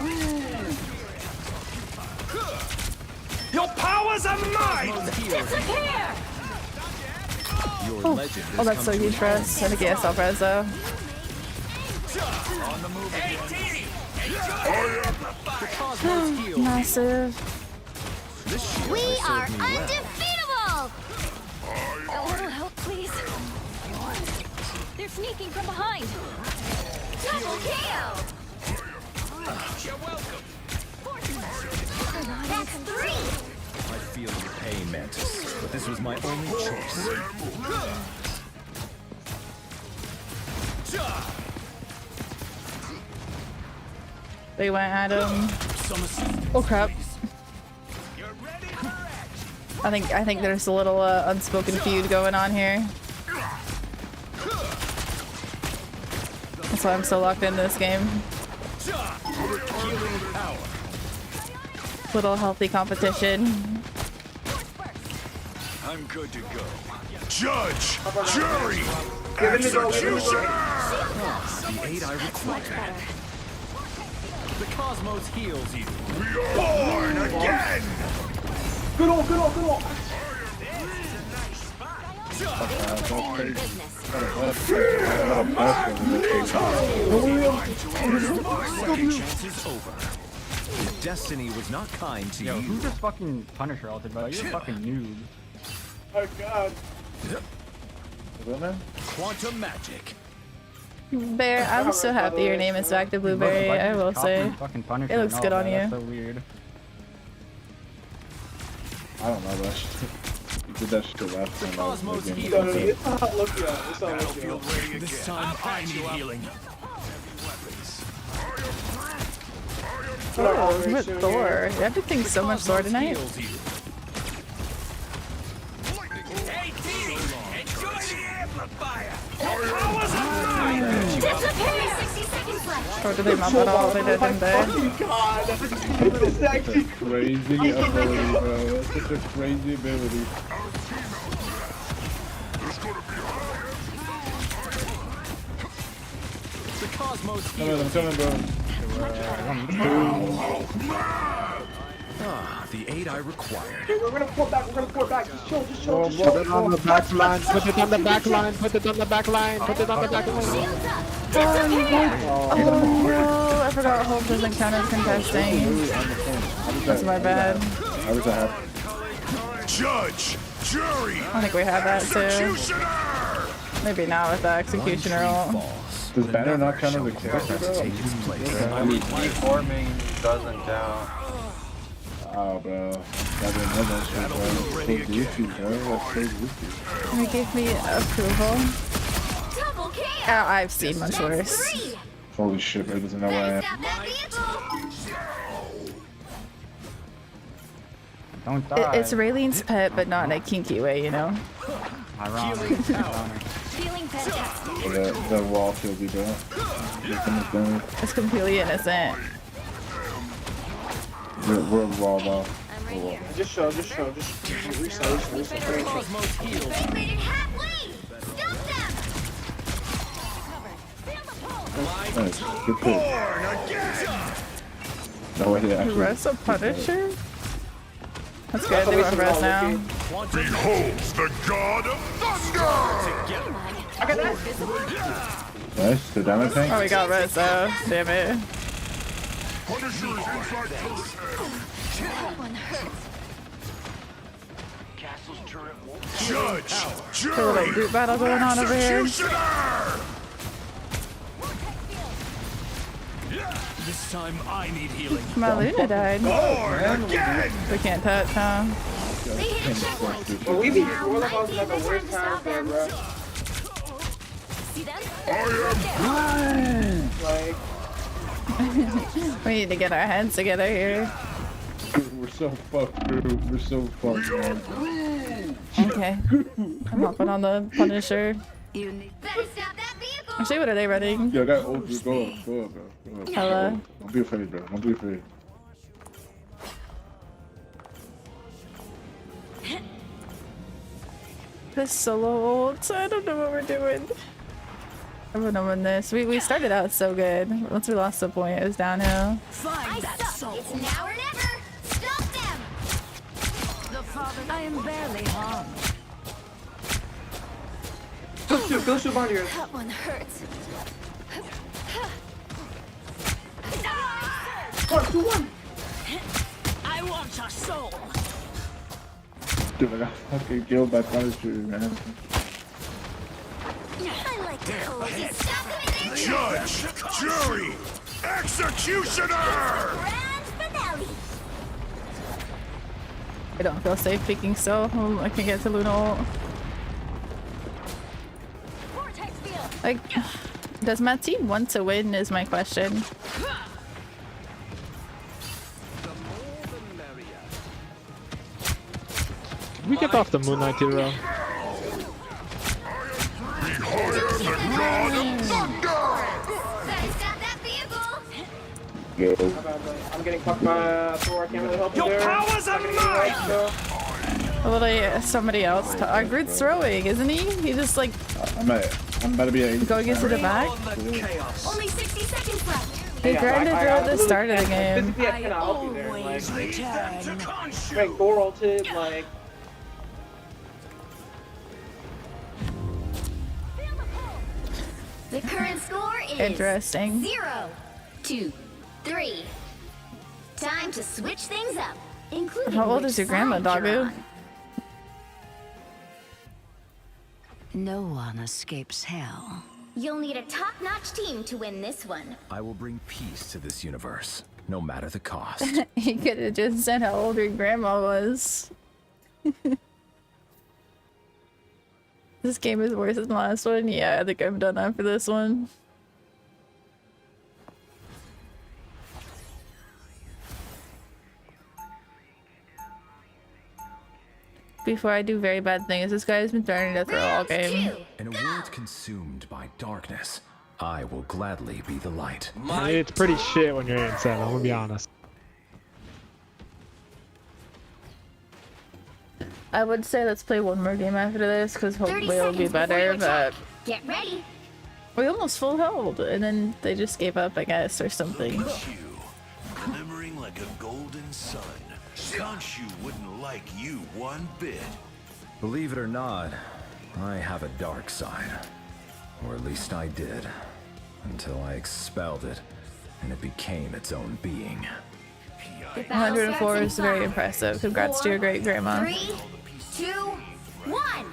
Your powers are mine! Disappear! Your Oh, legend oh that's so huge for us. I think yes, I'll press though. On the move again. The cosmos heals you. Massive. This shield We has are served me well. undefeatable! A little help, please. They're sneaking from behind. Double kill! You're welcome. That's 3! I feel your pain, Mantis, but this was my only choice. They went at him. Oh crap. I think there's a little unspoken feud going on here. That's why I'm so locked into this game. Little healthy competition. I'm good to go. Judge, jury, Give it to go, give it to go. executioner! The aid I require. The cosmos heals you. Born again! Good ol', good ol', good ol'. Chance is over. Your destiny was not kind to Yo, you. who just fucking Punisher ulted, bro? You're a fucking noob. Oh god. Quantum magic. Bear, I'm so happy your name is back to Blueberry, I will say. Fucking Punisher It looks and good all, on man. you. That's so weird. I don't know that shit. You did that shit last time I was Cosmos playing. No, it's not looking at. It's not looking at. This time I need healing. Oh, look at Thor. Everything's so much Thor tonight. Heals you. Hey, Dee, enjoy the amplifier! Disappear! 60 seconds left. Or did they mop it all? They did, didn't they? Oh god. This is actually Crazy ability, bro. That's such a crazy ability. The cosmos I'm heals. coming, bro. Ah, the aid I required. We're gonna pour back, we're gonna pour back. Just chill, just chill, just Put chill. it on the back line. Put it on the back line. Put it on the back line. Put it on the back line. Oh, I forgot Hope doesn't count as contesting. That's my bad. How does that happen? Judge, jury, I think we have that too. executioner! Maybe not with the executioner ult. Does Banner not count as a character, bro? I mean, deforming doesn't count. Oh, bro. I didn't know that shit, bro. That's so goofy, bro. That's so goofy. They gave me approval. Double kill! Oh, I've seen much worse. Holy shit, bro. Doesn't know where I am. Stop that vehicle! Don't die. It's Raylene's pet, but not in a kinky way, you know? Ironic. Ironic. Feeling fantastic. The wall killed you, bro. It's completely innocent. We're walled off. I'm right here. Just show, just reset. Cosmos heals. They made it halfway! Stop them! Nice. Good pick. No way they actually. Rest of Punisher? That's good, they went rest now. Behold the god of thunder! I got that. Nice. The diamond tank. Oh, we got rest though. Damn it. Punisher is inside That one hurts. Judge, There's a little jury, group battle going on over here. executioner! This time I need healing. My Luna died. Born again! We can't touch, huh? They hit a checkpoint. Well, we be Now we're might about be to a have a good time worst to time stop there, them. bro. See them? Like, We need to get our heads together here. We're so fucked, dude. We're so fucked, man. Okay. I'm hopping on the Punisher. Better stop that vehicle! Actually, what are they running? Yo, I got ult. Go up, bro. Go up. Hello. Don't be afraid, bro. Don't be afraid. This solo ult. I don't know what we're doing. I'm gonna win this. We started out so good. Once we lost the point, it was downhill. I suck! It's now or never! Stop them! I am barely harmed. go shoot behind you. That one hurts. Come on, 2-1. I want your soul. Dude, I got fucking killed by Punisher, man. I like to cozy. Stop them in their Judge, jury, executioner! grand finale! I don't feel safe peeking so I can get to Luna ult. Vortex field! Like, does my team want to win is my question. We get off the Moon Knight hero. Behold the god of thunder! Better stop that vehicle! Go. I'm getting fucked by Thor. I can't really help you Your there. powers are mine! Literally, somebody else. Groot's throwing, isn't he? He just like. I'm about to be a. Go against the back. Only 60 seconds left. He tried to throw at the start of the game. Physically, I cannot help you there. Like, Thor ulted, like. The current score is Interesting. 0-2-3. Time to switch things up, including How old which is your grandma, side you're Dagu? on. No one escapes hell. You'll need a top-notch team to win this one. I will bring peace to this universe, no matter the cost. He could have just said how old your grandma was. This game is worse than the last one. Yeah, I think I'm done after this one. Before I do very bad things, this guy's been trying to throw all game. In a world consumed by darkness, I will gladly be the light. It's pretty shit when you're 8-7, I'm gonna be honest. I would say let's play one more game after this, because hopefully it'll be better, but Get ready. we almost full held, and then they just gave up, I guess, or something. Glimmering like a golden sun. Khonshu wouldn't like you one bit. Believe it or not, I have a dark side. Or at least I did. Until I expelled it, and it became its own being. 104 is very impressive. Congrats to your great grandma. 3, 2, 1.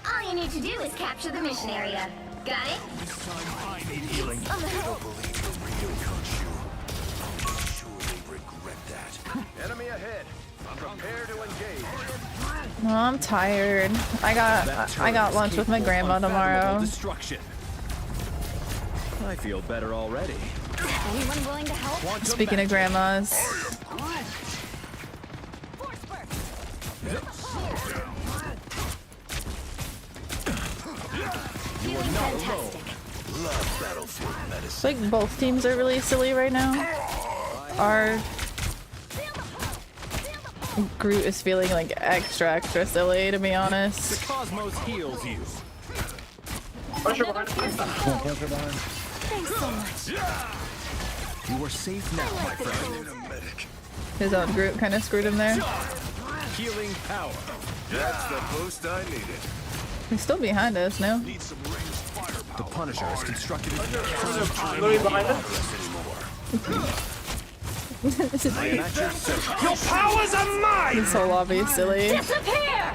All you need to do is capture the mission area. Got it? I need healing. I don't believe you're real, Khonshu. I'm sure they regret that. Enemy ahead. Prepare to engage. Well, I'm tired. I got lunch with my grandma tomorrow. Destruction. I feel better already. Anyone willing to help? Speaking of grandmas. You are not alone. Love battlefield medicine. Like both teams are really silly right now. Our Groot is feeling like extra silly, to be honest. The cosmos heals you. Pressure behind. Thanks so much. You are safe now, my friend. His own Groot kind of screwed him there. Healing power. That's the boost I needed. He's still behind us, no? The Punisher is constructed in Literally behind us. I am at your service. Your powers are mine! This whole lobby is silly. Disappear!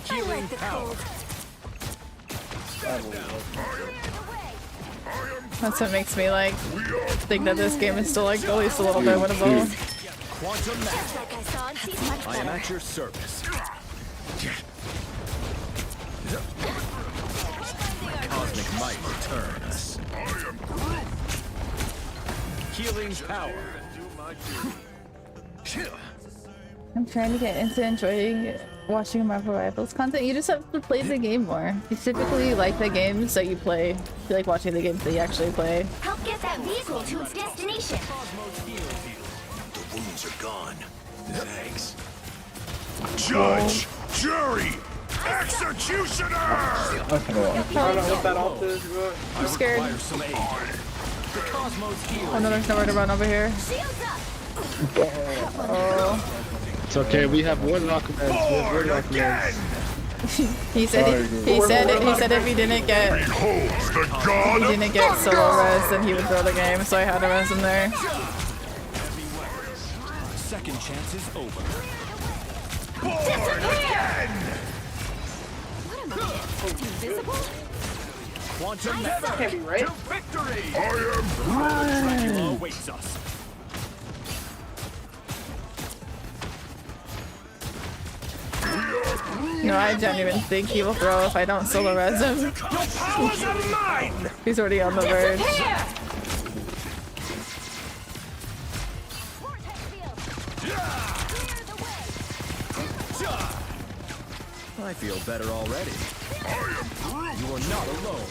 Healing power. That's what makes me like think that this game is still like at least a little bit winnable. Quantum Mass. Like I saw it, she's much I am better. at your service. Cosmic might returns. Healing power. I'm trying to get into enjoying watching Marvel Rivals content. You just have to play the game more. You typically like the games that you play. You like watching the games that you actually play. Help get that vehicle to its destination. The wounds are gone. Thanks. Judge! Jury! Executioner! I don't know what that ult is, bro. I'm scared. Some aid. The cosmos heals. Oh no, there's nowhere to run over here. Oh. It's okay, we have Warlock commands. We have Warlock commands. he said if he didn't get solo res, then he would throw the game, so I had to res him there. Second chance is over. What am I? Invisible? Quantum That can't be right. victory! Run. Awaits us. No, I genuinely think he will throw if I don't solo res him. Your powers are mine! He's already on the verge. I feel better already. You are not alone.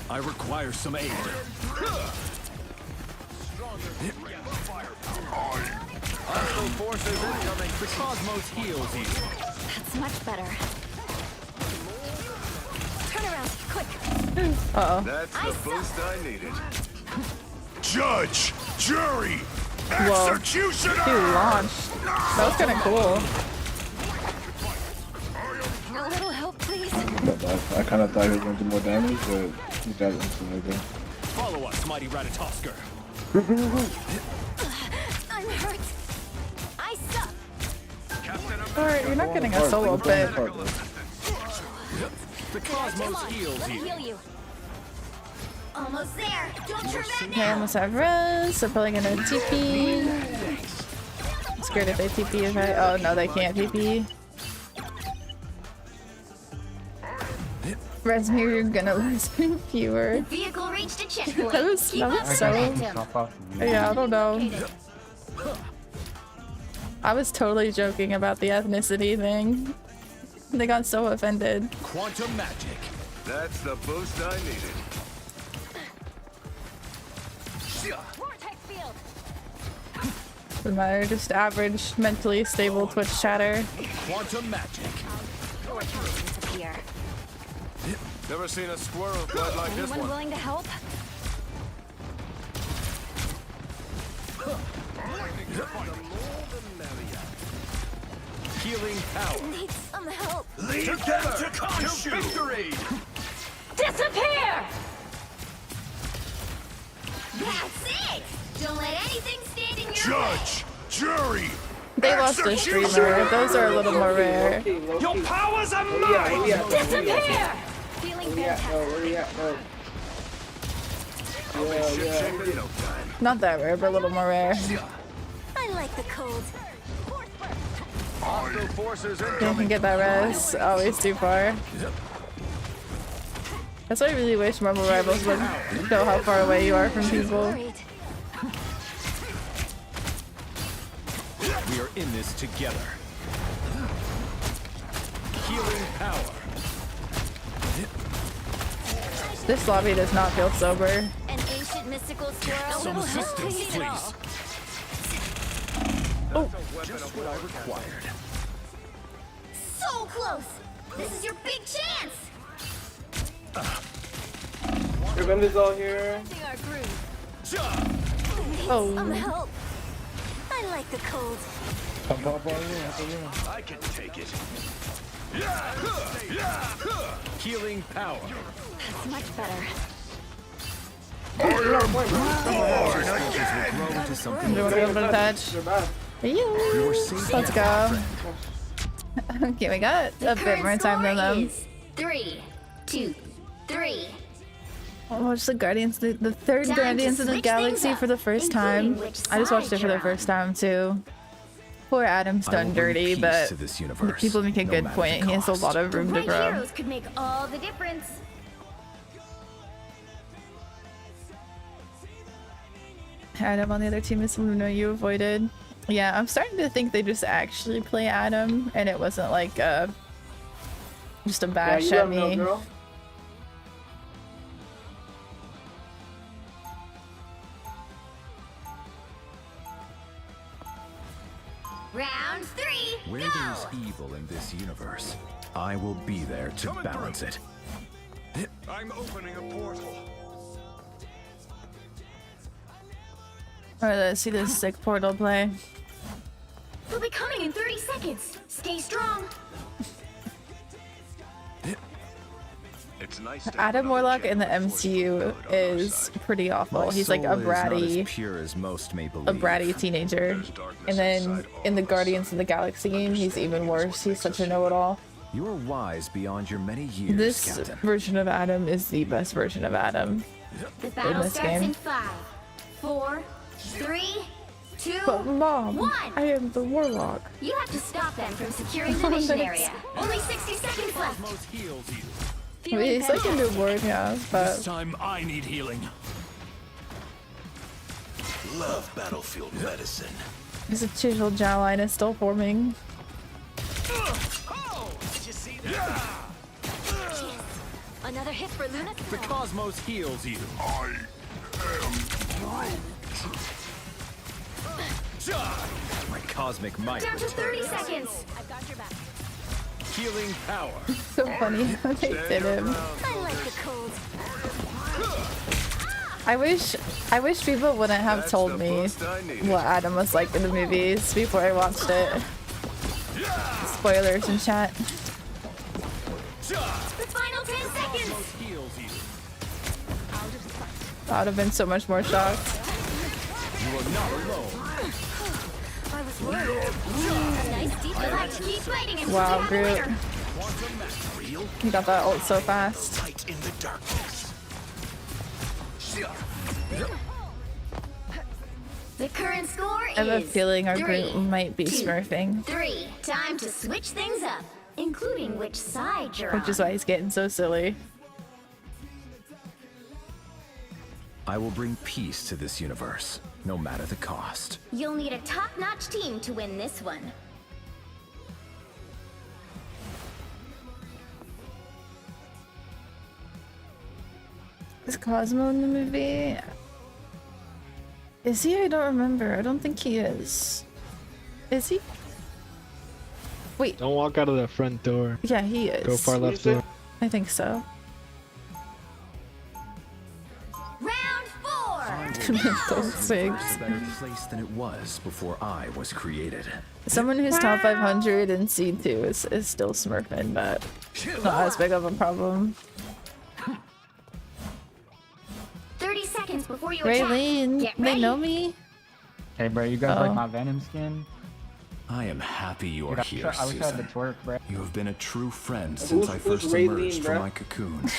I require some aid. Hostile forces incoming. The cosmos heals you. That's much better. Turn around, quick. Uh-oh. That's the boost I needed. Judge, jury, Whoa. executioner. He launched. That was kind of cool. A little help, please. I kind of thought he was going to do more damage, but he got it instantly though. Follow us, mighty Ratatosker. I'm hurt. I suck. Alright, you're not getting a solo pick. The cosmos heals Let me you. heal you. Almost there. Don't turn back Okay, I now. almost have res, so probably gonna TP. I'm scared if they TP if I. Oh no, they can't TP. Res me, you're gonna lose fewer. Vehicle reached a checkpoint. That was Keep up so. momentum. Yeah, I don't know. I was totally joking about the ethnicity thing. They got so offended. Quantum magic. That's the boost I needed. Vortex field. Doesn't matter, just average, mentally stable Twitch chatter. Quantum magic. Vortex disappear. Never seen a squirrel quite like this Anyone one. willing to help? Healing power. Need some help. Lead them to Khonshu. Victory. Disappear! That's it. Don't let anything stand in your way. Judge, jury, They lost a streamer. Those are a little more rare. Your powers are Where he at? mine. Disappear! Feeling Where he at? fantastic. Where he at? Yeah. Not that rare, but a little more rare. I like the cold. Hostile forces You can incoming. get that res. Always too far. That's why I really wish Marble Rivals would know how far away you are from people. Worried. We are in this together. Healing power. This lobby does not feel sober. An ancient mystical squirrel. Some will help assistance, clean it all. please. Just what I required. So close. This is your big chance. Revender's all here. They are groove. Oh. Some help. I like the cold. I can take it. Healing power. That's much better. Grow into something. You want to be able to touch? Ew. Let's go. Okay, we got a bit more time than them. 3, 2, 3. I watched the Guardians, the third Time to Guardians of the switch Galaxy things up, for the first time. including which I just watched side it for the you're first time too. Poor Adam's I done will bring dirty, peace but to this universe, people make a no good matter point. the He has a cost. lot of room to Right grow. heroes could make all the difference. Adam on the other team is Luna you avoided. Yeah, I'm starting to think they just actually play Adam, and it wasn't like just a bash you at let know, me. girl. Round 3. Where go. there's evil in this universe, I will be there to balance it. I'm opening a portal. Alright, let's see this sick portal play. They'll be coming in 30 seconds. Stay strong. It's nice to Adam Warlock in the MCU is pretty awful. My He's like a soul is not as bratty, pure as most may a believe. bratty teenager. And then in the Guardians of the Galaxy game, he's even worse. He's such a know-it-all. You are wise beyond your many years, This Captain. version of Adam is the best version of Adam The in battle this starts in game. 5, 4, 3, 2, But Mom, 1. I am the Warlock. You have to stop them from securing the mission area. Only 60 seconds left. Cosmos heals you. I mean, he's like a newborn, yeah, This but time I need healing. love battlefield medicine. his chisel jawline is still forming. Another hit for Luna. The cosmos heals you. My cosmic might Down to 30 returns. seconds. I've got your back. Healing power. So funny how they did him. I like the cold. I wish people wouldn't have told me what Adam was like in the movies before I watched it. Spoilers in chat. The final 10 seconds. I would have been so much more shocked. You are not alone. I was worried. Nice deep. You'll have to keep fighting until Wow, we have a Groot. winner. He got that ult so fast. Fight in the darkness. The current score I have a is feeling our 3, Groot might be 2, smurfing, 3. Time to switch things up, including which side you're on. which is why he's getting so silly. I will bring peace to this universe, no matter the cost. You'll need a top-notch team to win this one. Is Cosmo in the movie? Is he? I don't remember. I don't think he is. Is he? Wait. Don't walk out of the front door. Yeah, he is. Go far left door. I think so. Round 4. Don't sing. It's a better place than it was before I was created. Someone who's top 500 in Seed 2 is still smurfing, but not as big of a problem. 30 seconds before you attack. Raylene, Get they ready. know me? Hey, bro, you guys Oh. like my Venom skin? I am happy you are Dude, here, I wish I had the Susan. twerk, bro. You have been a true friend since I first Raylene, emerged bro? from my cocoon.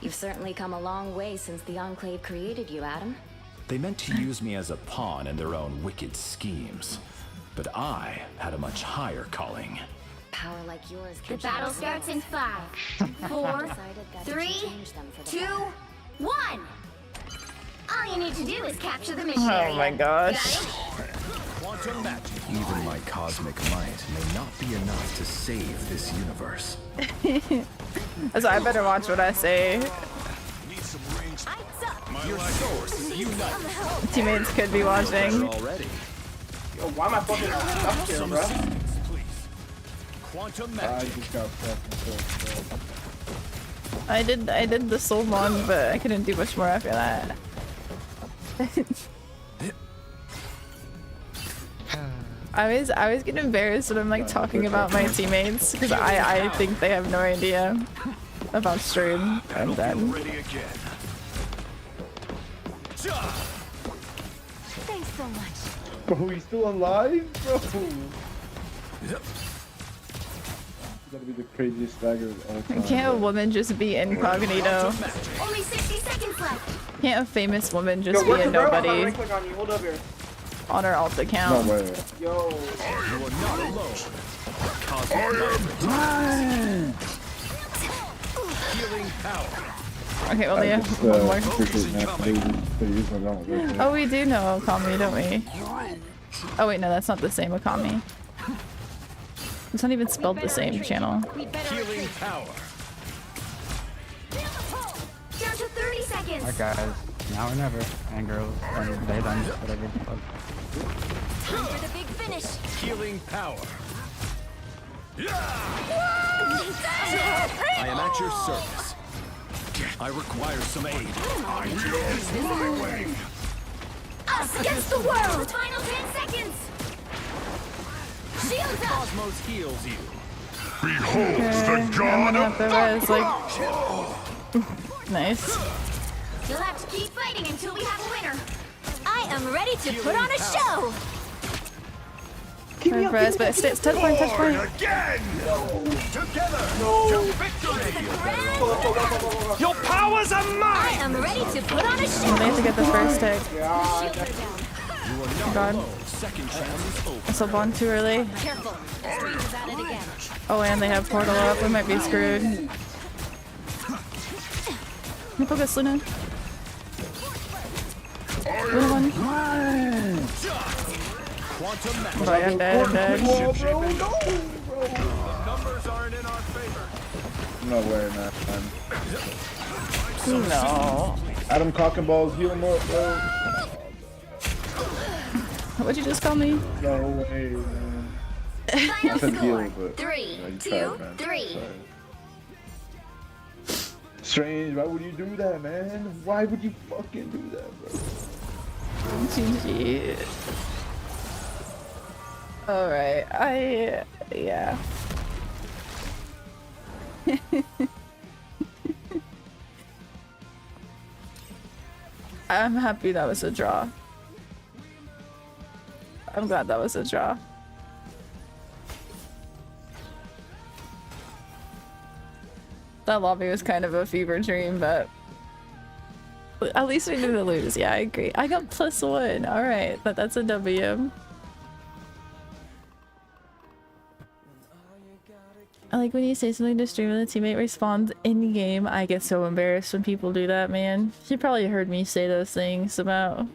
You've certainly come a long way since the Enclave created you, Adam. They meant to use me as a pawn in their own wicked schemes, but I had a much higher calling. Power like yours. The gives battle you starts in 5, 4, Decided that you 3, should change them for the 2, better. 1. All you need to do is capture the mission Oh area. my gosh. Quantum magic. Even my cosmic might may not be enough to save this universe. So I better watch what I say. Your source unite. Teammates could be watching. Already. Yo, why am I fucking stuck here, bro? Quantum I magic. just got fucking so I did the soul one, but I couldn't do much more after that. I always get embarrassed when I'm like talking about my teammates because I think they have no idea about stream and then Ready again. Thanks so much. Bro, he's still alive, bro. Gotta be the craziest stagger of all time. can't a woman just be incognito? Only 60 seconds left. Can't a famous woman Yo, just be where's a the bro? I'm nobody right click on you. Hold up here. on her alt account? No way. Yo. You are not alone. Cosmic might. Healing power. Okay, well I yeah, just one more. appreciate Nancy for using it on. Oh, we do know Okami, don't we? Oh wait, no, that's not the same Okami. It's not even spelled the same channel. Healing power. Down to 30 seconds. Alright, guys. Now or never. And girls. And they done. Whatever the fuck. Time for the big finish. Healing power. I am at your service. I require some aid. Us against the world. Final 10 seconds. Shields up. Cosmos heals you. Behold Okay, the god I'm of gonna have to res, like... Nice. You'll have to keep fighting until we have a winner. I am ready to put on a show. Try res, but touch point, touch point. Again! Together! No. To victory! Your powers are I am ready to put on a They show. have to get the first hit. God. You are not God. alone. Second chance is over. I still bond too early. Careful. The strange is at it again. Oh, and they have portal up. We might be screwed. Can you focus, Luna? Luna one. Quantum magic. Bye, I'm dead, I'm dead. Whoa, bro, no, bro. Numbers aren't in our favor. No way, man. No. Adam Cock and Balls healing up, bro. What'd you just call me? No way, man. I Final couldn't heal, score, but 3, you 2, tried, man. 3. Sorry. Strange, why would you do that, man? Why would you fucking do that, bro? GG. Alright, yeah. I'm happy that was a draw. I'm glad that was a draw. That lobby was kind of a fever dream, but at least we didn't lose. Yeah, I agree. I got +1. Alright, but that's a W. I like when you say something to stream and the teammate responds in game. I get so embarrassed when people do that, man. You probably heard me say those things about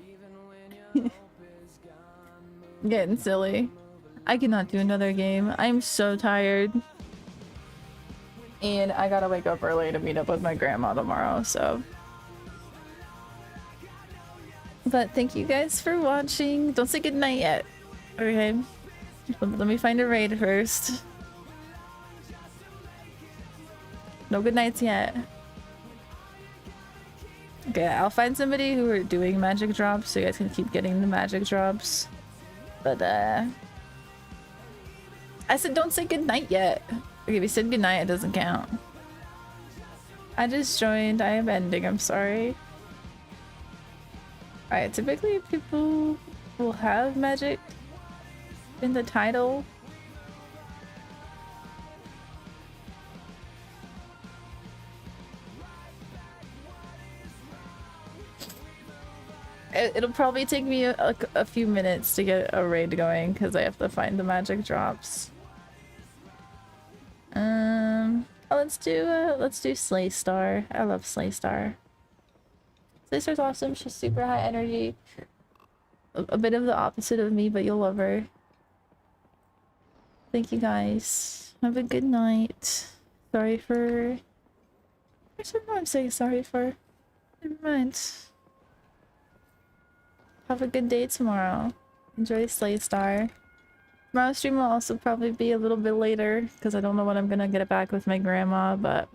getting silly. I cannot do another game. I'm so tired. And I gotta wake up early to meet up with my grandma tomorrow, so. But thank you guys for watching. Don't say goodnight yet. Okay. Let me find a raid first. No good nights yet. Okay, I'll find somebody who are doing magic drops so you guys can keep getting the magic drops. But I said don't say good night yet. Okay, if you said good night, it doesn't count. I just joined. I am ending. I'm sorry. Alright, typically people will have magic in the title. It'll probably take me a few minutes to get a raid going because I have to find the magic drops. Let's do Slay Star. I love Slay Star. Slay Star's awesome. She's super high energy. A bit of the opposite of me, but you'll love her. Thank you guys. Have a good night. Sorry for... I don't know what I'm saying sorry for. Never mind. Have a good day tomorrow. Enjoy Slay Star. Tomorrow's stream will also probably be a little bit later because I don't know when I'm gonna get it back with my grandma, but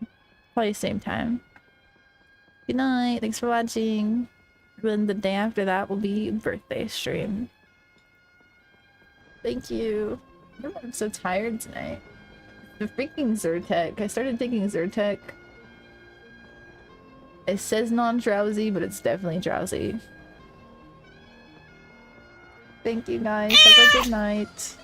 probably same time. Good night. Thanks for watching. Then the day after that will be birthday stream. Thank you. I'm so tired tonight. The freaking Zyrtec. I started taking Zyrtec. It says non-drowsy, but it's definitely drowsy. Thank you guys. Have a good night.